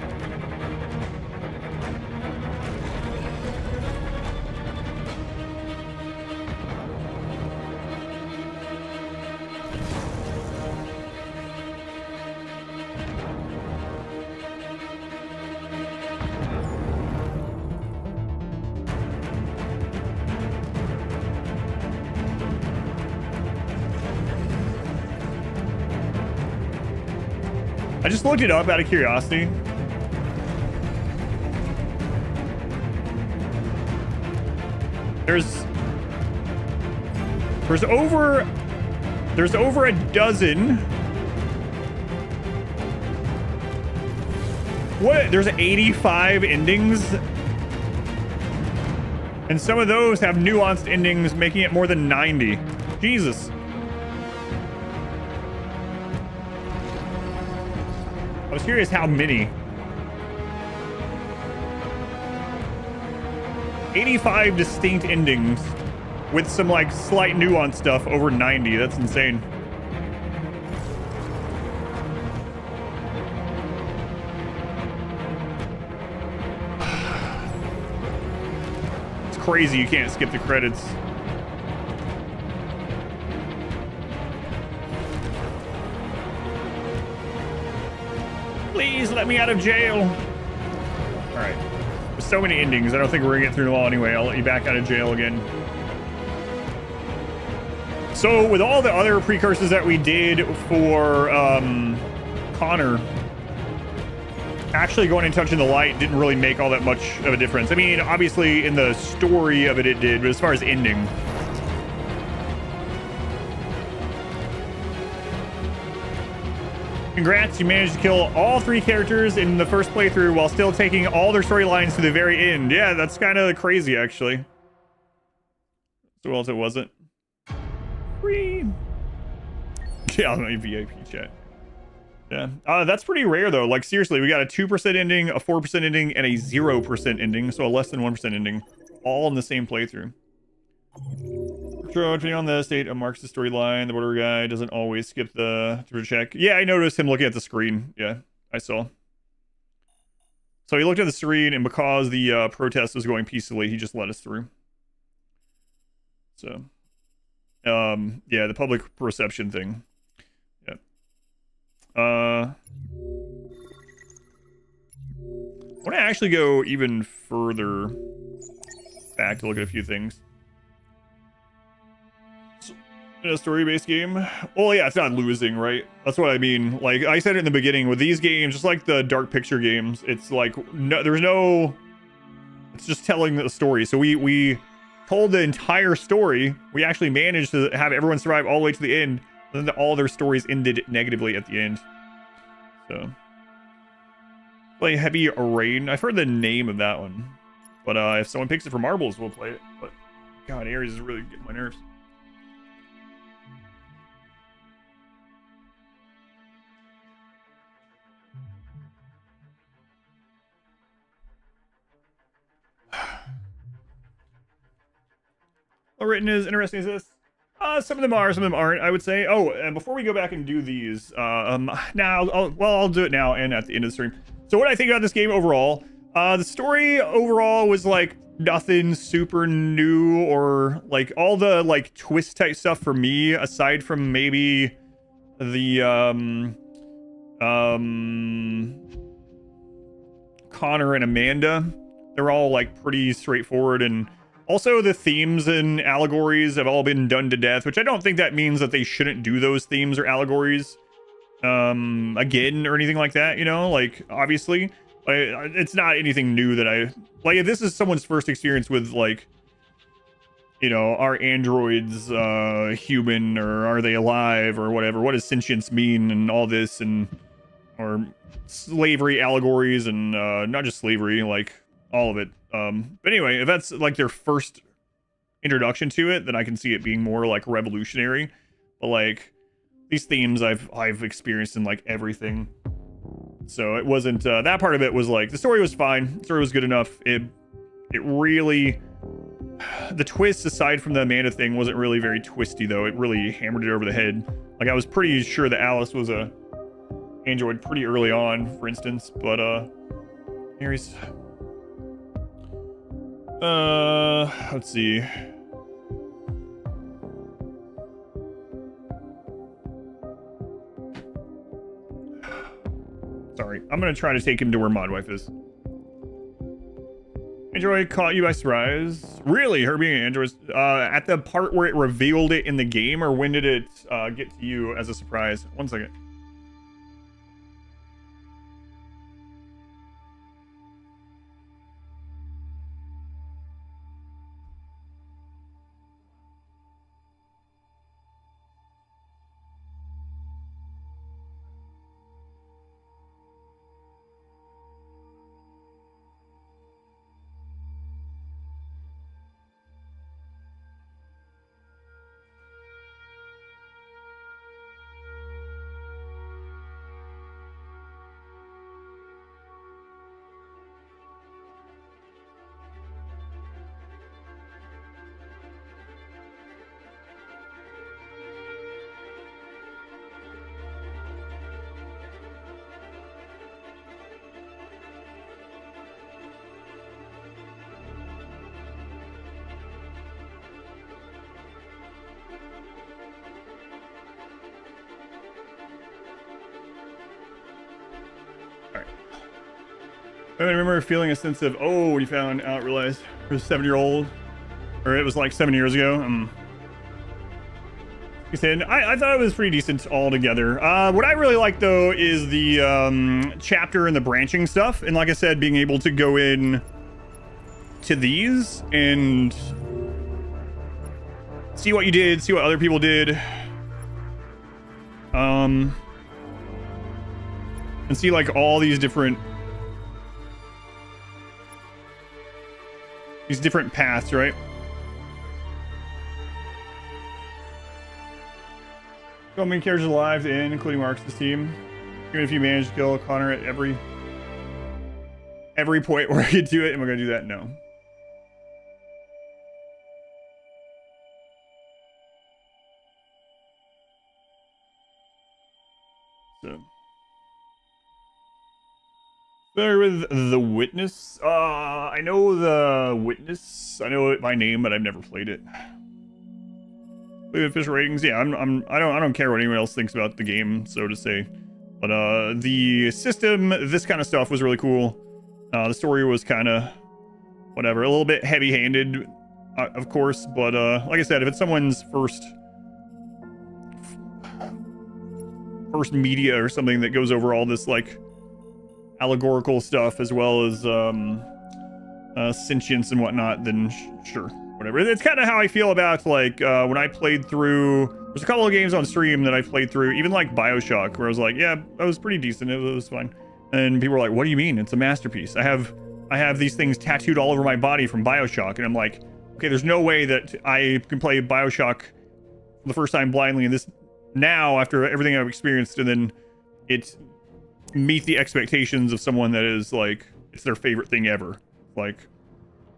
I just looked it up out of curiosity. There's over a dozen. What? There's 85 endings, and some of those have nuanced endings, making it more than 90. Jesus. I was curious how many. 85 distinct endings with some like slight nuance stuff over 90. That's insane. It's crazy you can't skip the credits. Please let me out of jail. All right. There's so many endings. I don't think we're gonna get through them all anyway. I'll let you back out of jail again. So with all the other precursors that we did for Connor, actually going and touching the light didn't really make all that much of a difference. I mean, obviously in the story of it did, but as far as ending. Congrats, you managed to kill all 3 characters in the first playthrough while still taking all their storylines to the very end. Yeah, that's kind of crazy, actually. So else it wasn't. Free. Yeah, on my VIP chat. Yeah, that's pretty rare though. Like seriously, we got a 2% ending, a 4% ending, and a 0% ending. So a less than 1% ending, all in the same playthrough. Depending on the state of Mark's storyline, the border guy doesn't always skip the check. Yeah, I noticed him looking at the screen. Yeah, I saw. So he looked at the screen, and because the protest was going peacefully, he just let us through. So, yeah, the public perception thing. Yeah. I want to actually go even further back to look at a few things. In a story-based game, well, yeah, it's not losing, right? That's what I mean. Like I said it in the beginning, with these games, just like the Dark Picture games, it's like there's no. It's just telling the story. So we told the entire story. We actually managed to have everyone survive all the way to the end, and then all their stories ended negatively at the end. So, play Heavy Rain. I've heard the name of that one, but if someone picks it for marbles, we'll play it. But God, Ares is really getting my nerves. well written, as interesting as this. Some of them are, some of them aren't, I would say. Oh, and before we go back and do these, now, I'll do it now and at the end of the stream. So what I think about this game overall, the story overall was like nothing super new, or like all the like twist type stuff for me, aside from maybe the Connor and Amanda. They're all like pretty straightforward, and also the themes and allegories have all been done to death, which I don't think that means that they shouldn't do those themes or allegories again or anything like that, you know, like obviously it's not anything new that I like. If this is someone's first experience with, like, you know, are androids human, or are they alive, or whatever, what does sentience mean, and all this, and or slavery allegories, and not just slavery, like all of it. But anyway, if that's like their first introduction to it, then I can see it being more like revolutionary. But like these themes I've experienced in like everything. So it wasn't that part of it was like the story was fine. The story was good enough. It really, the twist aside from the Amanda thing wasn't really very twisty though. It really hammered it over the head. Like I was pretty sure that Alice was a android pretty early on, for instance, but here's let's see. Sorry, I'm gonna try to take him to where Modwife is. Android caught you by surprise. Really? Her being an android? At the part where it revealed it in the game, or when did it get to you as a surprise? One second. I remember feeling a sense of, oh, when you found out, realized it was 7-year-old, or it was like 7 years ago. Like I said, I thought it was pretty decent altogether. What I really like though is the chapter and the branching stuff, and like I said, being able to go in to these and see what you did, see what other people did, and see like all these different paths, right? So many characters alive to end, including Marcus' team. Even if you manage to kill Connor at every point where you do it, am I gonna do that? No. So familiar with The Witness? I know The Witness. I know it by name, but I've never played it. Play the official ratings. Yeah, I don't care what anyone else thinks about the game, so to say. But the system, this kind of stuff was really cool. The story was kind of whatever, a little bit heavy-handed, of course. But like I said, if it's someone's first media or something that goes over all this like allegorical stuff as well as sentience and whatnot, then sure, whatever. It's kind of how I feel about like when I played through, there's a couple of games on stream that I played through, even like BioShock, where I was like, yeah, that was pretty decent, it was fine, and people were like, what do you mean it's a masterpiece? I have these things tattooed all over my body from BioShock, and I'm like, okay, there's no way that I can play BioShock for the first time blindly in this now after everything I've experienced, and then it meet the expectations of someone that is like, it's their favorite thing ever. Like,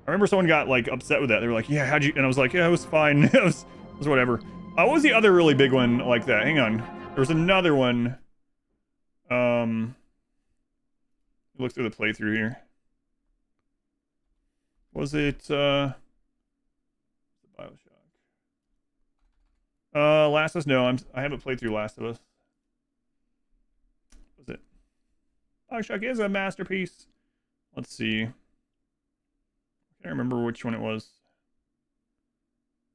remember someone got like upset with that. They were like, yeah, how'd you, and I was like, yeah, it was fine. it was whatever. What was the other really big one like that? Hang on. There was another one. Look through the playthrough here. Was it BioShock? Last of Us? No, I haven't played through Last of Us. Was it? BioShock is a masterpiece. Let's see. I can't remember which one it was.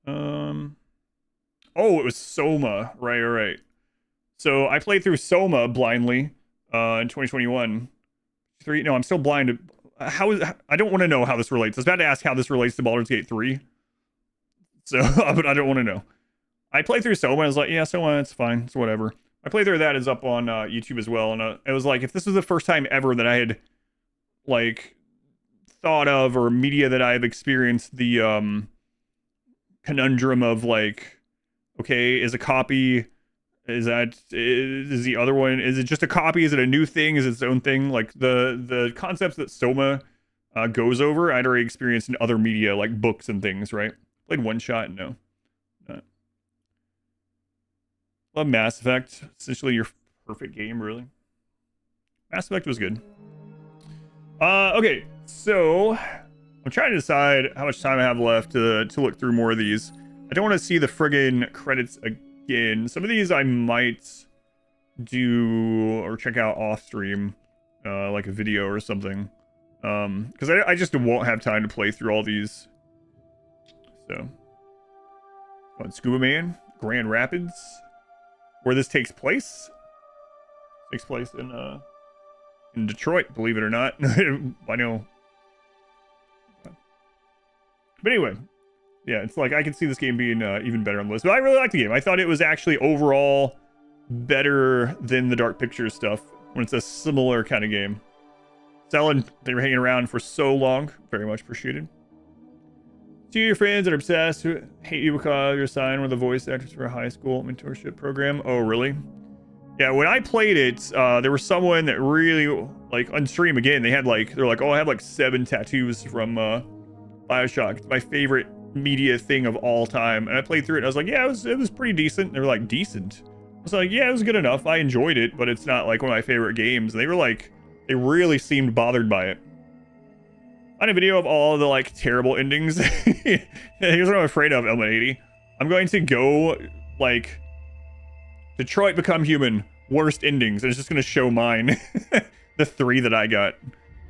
Oh, it was Soma. Right. So I played through Soma blindly in 2021. No, I'm still blind. I don't want to know how this relates. I was about to ask how this relates to Baldur's Gate 3. So, but I don't want to know. I played through Soma. I was like, yeah, Soma, it's fine. It's whatever. My playthrough of that is up on YouTube as well. And it was like, if this was the first time ever that I had, like, thought of, or media that I've experienced the conundrum of, like, okay, is a copy... Is the other one, is it just a copy? Is it a new thing? Is it its own thing? Like the concepts that Soma goes over, I'd already experienced in other media, like books and things, right? Played One Shot, no. Not. Love Mass Effect. Essentially your perfect game, really. Mass Effect was good. Okay, so I'm trying to decide how much time I have left to look through more of these. I don't want to see the friggin' credits again. Some of these I might do or check out off stream, like a video or something, because I just won't have time to play through all these. So, on Scuba Man, Grand Rapids, where this takes place. Takes place in Detroit, believe it or not. I know. But anyway. Yeah, it's like I can see this game being even better on the list. But I really like the game. I thought it was actually overall better than the Dark Pictures stuff when it's a similar kind of game. Selling, they were hanging around for so long. Very much appreciated. To your friends that are obsessed, who hate you because you're assigned one of the voice actors for a high school mentorship program. Oh, really? Yeah, when I played it, there was someone that really, like, on stream again, they're like, oh, I have like 7 tattoos from BioShock. It's my favorite media thing of all time. And I played through it and I was like, yeah, it was pretty decent. They were like, decent? I was like, yeah, it was good enough. I enjoyed it, but it's not like one of my favorite games. And they were like, they really seemed bothered by it. I had a video of all the like terrible endings. Here's what I'm afraid of, Elman80. I'm going to go like Detroit Become Human, worst endings, and it's just gonna show mine. The 3 that I got.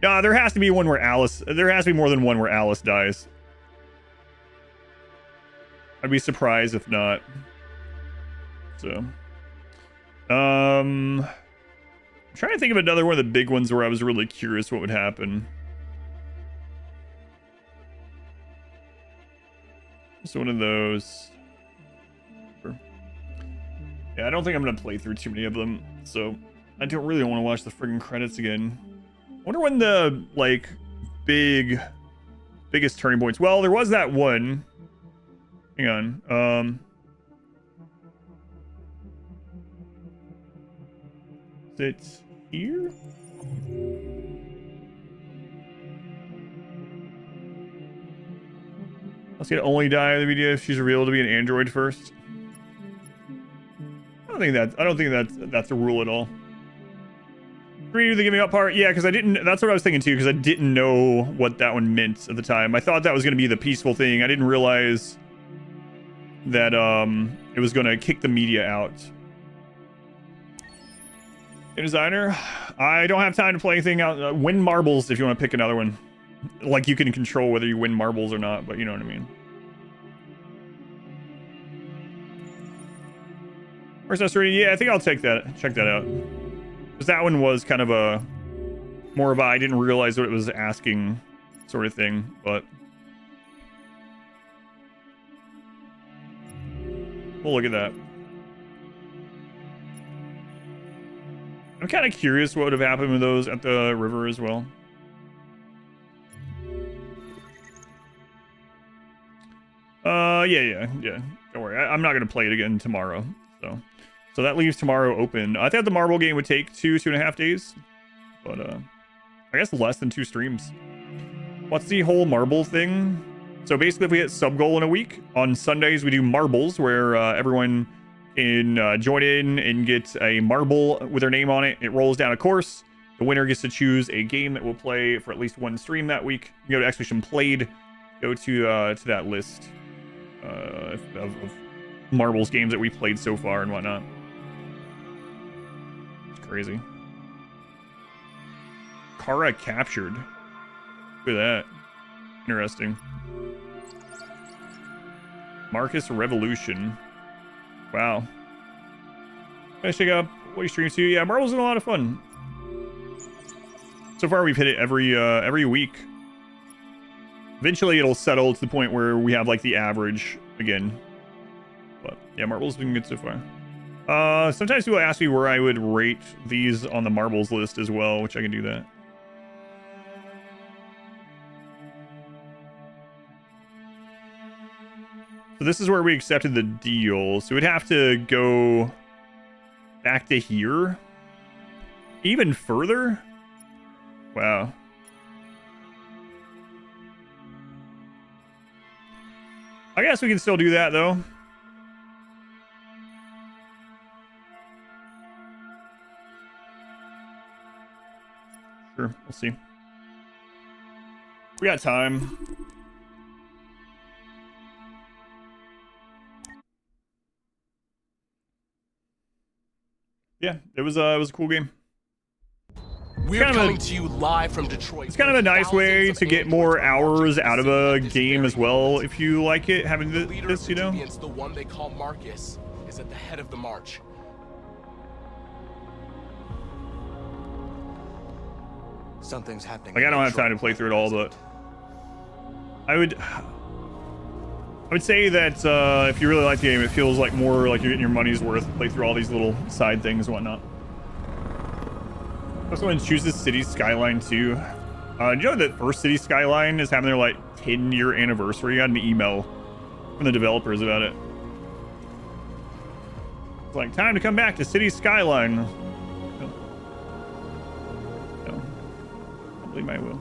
Nah, there has to be one where there has to be more than one where Alice dies. I'd be surprised if not. So, I'm trying to think of another one of the big ones where I was really curious what would happen. Just one of those. Yeah, I don't think I'm gonna play through too many of them, so I don't really want to watch the friggin' credits again. I wonder when the like biggest turning points. Well, there was that one. Hang on. Is it here? Let's get only die in the video if she's revealed to be an android first. I don't think that's a rule at all. Redo the giving up part, yeah, because I didn't. That's what I was thinking too, because I didn't know what that one meant at the time. I thought that was going to be the peaceful thing. I didn't realize that it was going to kick the media out. Game designer, I don't have time to play anything out. Win marbles if you want to pick another one. Like you can control whether you win marbles or not, but you know what I mean. First accessory, yeah, I think I'll take that. Check that out. Because that one was kind of a more of a I didn't realize what it was asking sort of thing, but we'll look at that. I'm kind of curious what would have happened with those at the river as well. Yeah. Don't worry. I'm not gonna play it again tomorrow. So that leaves tomorrow open. I thought the marble game would take 2.5 days, but I guess less than 2 streams. What's the whole marble thing? So basically, if we hit sub goal in a week, on Sundays we do marbles, where everyone can join in and get a marble with their name on it. It rolls down a course. The winner gets to choose a game that we'll play for at least one stream that week. You go to Expedition Played, go to that list of marbles games that we've played so far and whatnot. It's crazy. Kara captured. Look at that. Interesting. Marcus Revolution. Wow. Let's check out what you stream to. Yeah, Marvel's been a lot of fun. So far, we've hit it every week. Eventually, it'll settle to the point where we have like the average again. But yeah, Marvel's been good so far. Sometimes people ask me where I would rate these on the Marbles list as well, which I can do that. So this is where we accepted the deal. So we'd have to go back to here. Even further? Wow. I guess we can still do that, though. Sure, we'll see. We got time. Yeah, it was a cool game. We're coming to you live from Detroit. It's kind of a nice way to get more hours out of a game as well, if you like it, having this, you know? The one they call Marcus is at the head of the march. Something's happening. Like, I don't have time to play through it all, but I would say that if you really like the game, it feels like more like you're getting your money's worth. Play through all these little side things and whatnot. Also, want to choose this City Skyline too. You know that first City Skyline is having their like 10-year anniversary. I got an email from the developers about it. It's like, time to come back to City Skyline. No. I believe I will.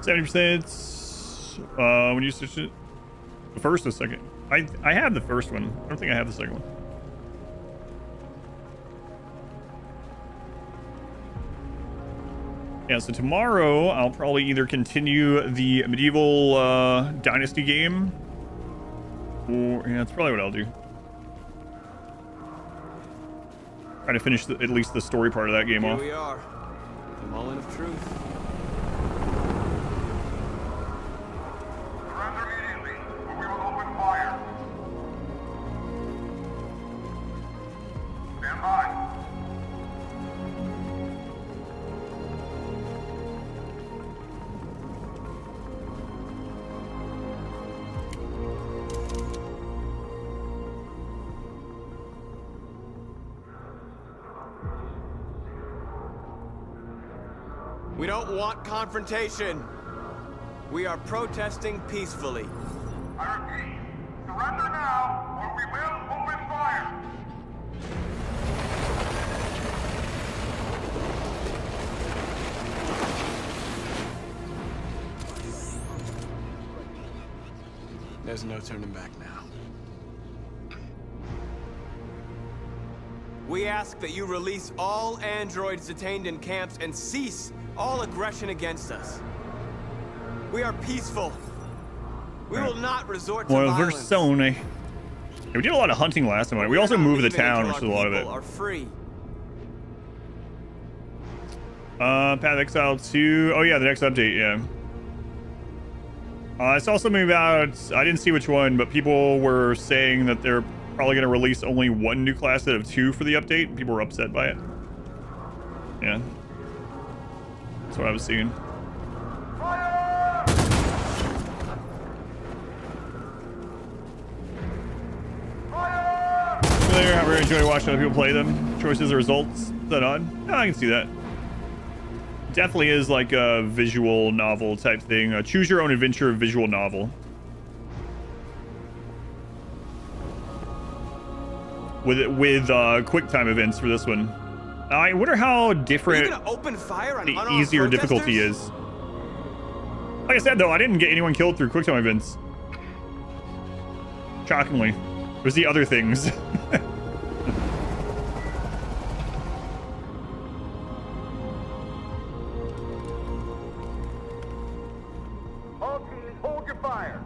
%. When you switch it, the first or second? I have the first one. I don't think I have the second one. Yeah, so tomorrow I'll probably either continue the medieval dynasty game, or yeah, that's probably what I'll do. Try to finish at least the story part of that game off. Here we are, the Mullen of Truth. We don't want confrontation. We are protesting peacefully. I repeat, surrender now, or we will open fire. There's no turning back now. We ask that you release all androids detained in camps and cease all aggression against us. We are peaceful. We will not resort to violence. Persona. Yeah, we did a lot of hunting last time. We also moved the town, which is a lot of it. Are free. Path of Exile 2. Oh yeah, the next update, yeah. I saw something about, I didn't see which one, but people were saying that they're probably going to release only one new class instead of two for the update. People were upset by it. Yeah. That's what I was seeing. There, I really enjoy watching other people play them. Choices or results. Is that odd? No, I can see that. Definitely is like a visual novel type thing. A choose your own adventure visual novel. with quick time events for this one. I wonder how different Open fire on the unarmed easier difficulty protesters? is. Like I said, though, I didn't get anyone killed through quick time events. Shockingly, it was the other things. All teams, hold your fire.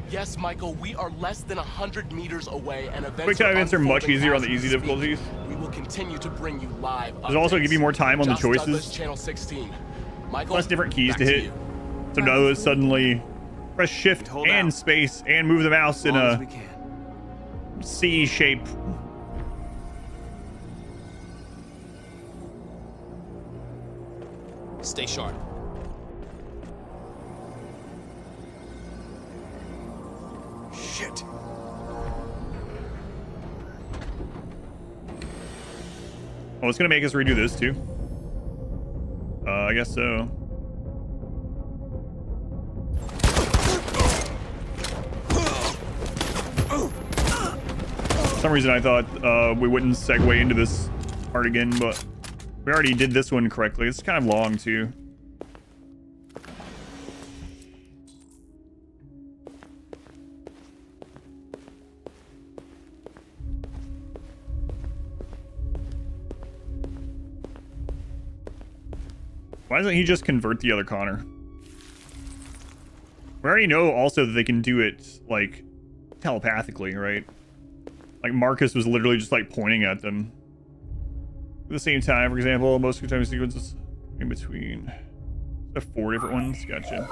Yes, Michael, we are less than 100 meters away, and events Quick time events are much easier on the easy speak. difficulties. We will continue to bring you live. Does it also give you more time on the Just Douglas, choices? Channel 16. Michael, Plus different keys back to hit. you. So now suddenly press shift and space and move the mouse in a C shape. Stay sharp. Shit. Oh, it's gonna make us redo this too. I guess so. For some reason I thought we wouldn't segue into this part again, but we already did this one correctly. It's kind of long too. Why doesn't he just convert the other Connor? We already know also that they can do it, like, telepathically, right? Like, Marcus was literally just, like, pointing at them. At the same time, for example, most of the time sequences in between. There are 4 different ones. Gotcha.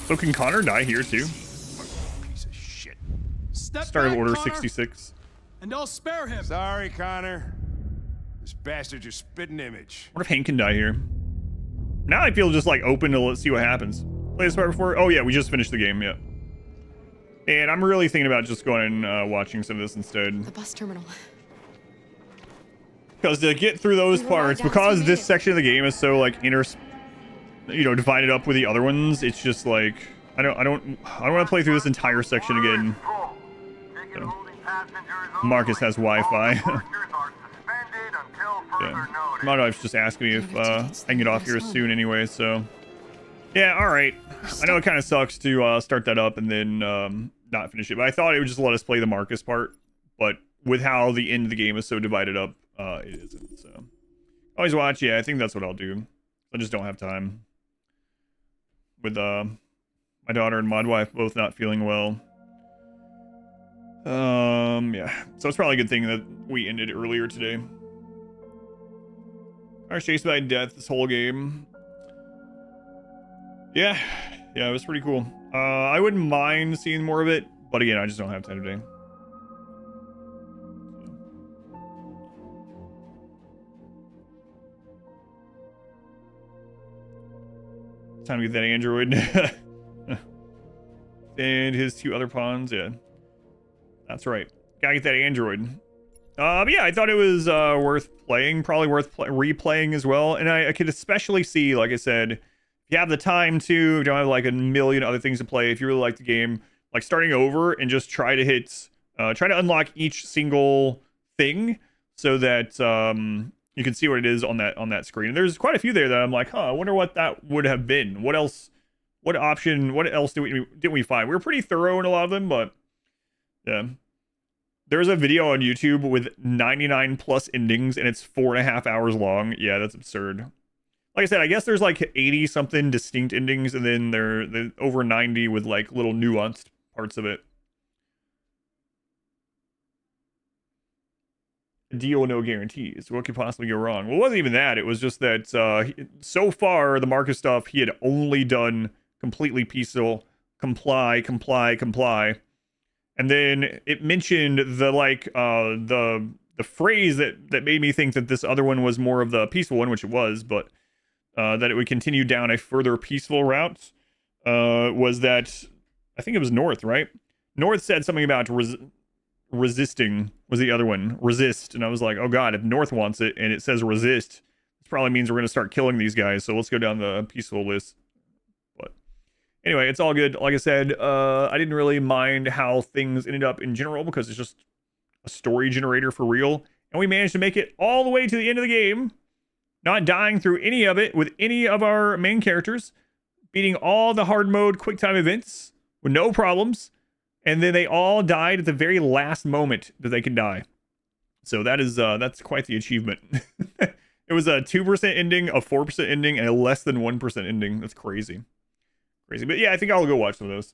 So can Connor die here, too? Piece of shit. Step Start of back, Order Connor, 66. and I'll spare him. Sorry, Connor. This bastard's your spitting image. What if Hank can die here? Now I feel just, like, open to let's see what happens. Play this part before? Oh, yeah, we just finished the game, yeah. And I'm really thinking about just going and watching some of this instead. The bus terminal. Because to get through those parts, because this section of the game is so like divided up with the other ones, it's just like I don't want to play through this entire section again. So, Marcus has Wi-Fi. Yeah. My wife's just asking me if I can get off here soon anyway. So yeah, all right. I know it kind of sucks to start that up and then not finish it, but I thought it would just let us play the Marcus part. But with how the end of the game is so divided up, it isn't. So always watch. Yeah, I think that's what I'll do. I just don't have time with my daughter and my wife both not feeling well. Yeah, so it's probably a good thing that we ended earlier today. I was chased by death this whole game. Yeah, it was pretty cool. I wouldn't mind seeing more of it, but again, I just don't have time today. Time to get that android. And his 2 other pawns, yeah. That's right. Gotta get that android. But yeah, I thought it was worth playing, probably worth replaying as well. And I could especially see, like I said, if you have the time to, don't have like a million other things to play, if you really like the game, like starting over and just try to hit, try to unlock each single thing so that you can see what it is on that screen. And there's quite a few there that I'm like, huh, I wonder what that would have been. What else? What option? What else didn't we find? We were pretty thorough in a lot of them, but yeah. There's a video on YouTube with 99 plus endings, and it's 4.5 hours long. Yeah, that's absurd. Like I said, I guess there's like 80 something distinct endings, and then they're over 90 with like little nuanced parts of it. Deal, no guarantees. What could possibly go wrong? Well, it wasn't even that. It was just that so far the Marcus stuff he had only done completely peaceful, comply. And then it mentioned the like the phrase that made me think that this other one was more of the peaceful one, which it was, but that it would continue down a further peaceful route. Was that I think it was North, right? North said something about resisting was the other one, resist, and I was like, oh god, if North wants it and it says resist, this probably means we're gonna start killing these guys. So let's go down the peaceful list. But Anyway, it's all good. Like I said, I didn't really mind how things ended up in general because it's just a story generator for real. And we managed to make it all the way to the end of the game, not dying through any of it with any of our main characters, beating all the hard mode quick time events with no problems. And then they all died at the very last moment that they could die. So that's quite the achievement. It was a 2% ending, a 4% ending, and a less than 1% ending. That's crazy. Crazy. But yeah, I think I'll go watch some of those.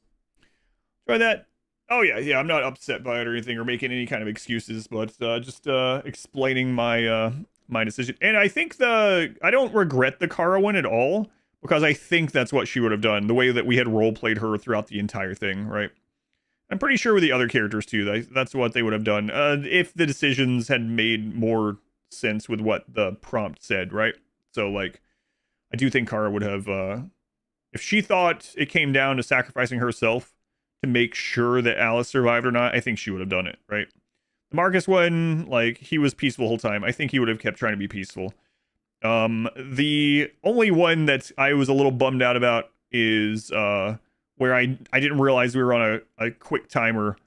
Try that. Oh yeah, I'm not upset by it or anything or making any kind of excuses, but just explaining my my decision. And I think I don't regret the Kara one at all, because I think that's what she would have done, the way that we had role played her throughout the entire thing, right? I'm pretty sure with the other characters too, that's what they would have done if the decisions had made more sense with what the prompt said, right? So like, I do think Kara would have, if she thought it came down to sacrificing herself to make sure that Alice survived or not, I think she would have done it, right? The Marcus one, like, he was peaceful the whole time. I think he would have kept trying to be peaceful. The only one that I was a little bummed out about is where I didn't realize we were on a quick timer.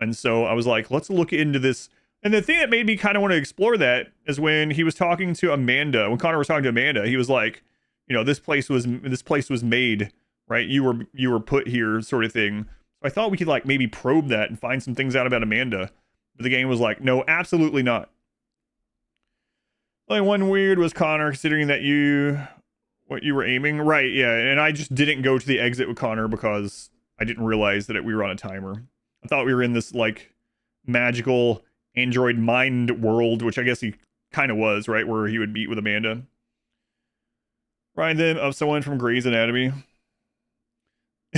And so I was like, let's look into this. And the thing that made me kind of want to explore that is when he was talking to Amanda, when Connor was talking to Amanda, he was like, you know, this place was made, right? You were put here, sort of thing. So I thought we could like maybe probe that and find some things out about Amanda. But the game was like, no, absolutely not. Only one weird was Connor, considering that what you were aiming. Right, yeah, and I just didn't go to the exit with Connor because I didn't realize that we were on a timer. I thought we were in this like magical android mind world, which I guess he kind of was, right? Where he would meet with Amanda. Remind them of someone from Grey's Anatomy.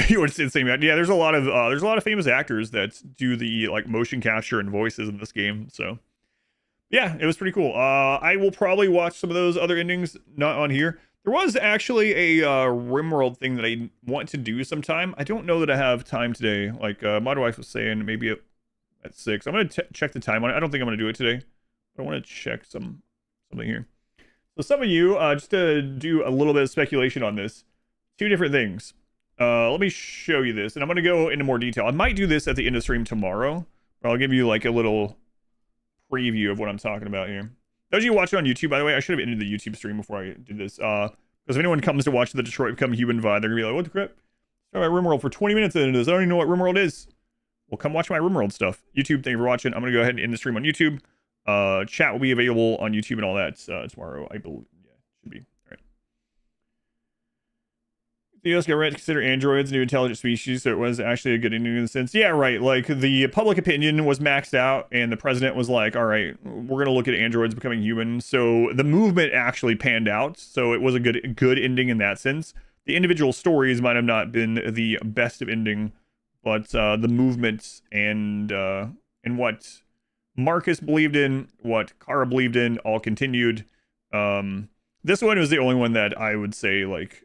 You would say the same. Yeah, there's a lot of famous actors that do the like motion capture and voices in this game. So yeah, it was pretty cool. I will probably watch some of those other endings not on here. There was actually a RimWorld thing that I want to do sometime. I don't know that I have time today. Like my wife was saying, maybe at 6. I'm gonna check the time on it. I don't think I'm gonna do it today, but I want to check something here. So some of you, just to do a little bit of speculation on this, 2 different things. Let me show you this, and I'm going to go into more detail. I might do this at the end of stream tomorrow, but I'll give you like a little preview of what I'm talking about here. Those of you watching on YouTube, by the way, I should have ended the YouTube stream before I did this. Because if anyone comes to watch the Detroit Become Human VOD, they're going to be like, what the crap? Talk about RimWorld for 20 minutes into this. I don't even know what RimWorld is. Well, come watch my RimWorld stuff. YouTube, thank you for watching. I'm going to go ahead and end the stream on YouTube. Chat will be available on YouTube and all that tomorrow, I believe. Yeah, should be. All right. The US government consider androids a new intelligent species, so it was actually a good ending in the sense. Yeah, right. Like, the public opinion was maxed out, and the president was like, all right, we're going to look at androids becoming human. So the movement actually panned out, so it was a good ending in that sense. The individual stories might have not been the best of ending, but the movement and what Marcus believed in, what Kara believed in, all continued. This one was the only one that I would say, like,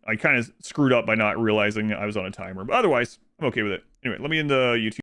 I kind of screwed up by not realizing I was on a timer. But otherwise, I'm okay with it. Anyway, let me end the YouTube.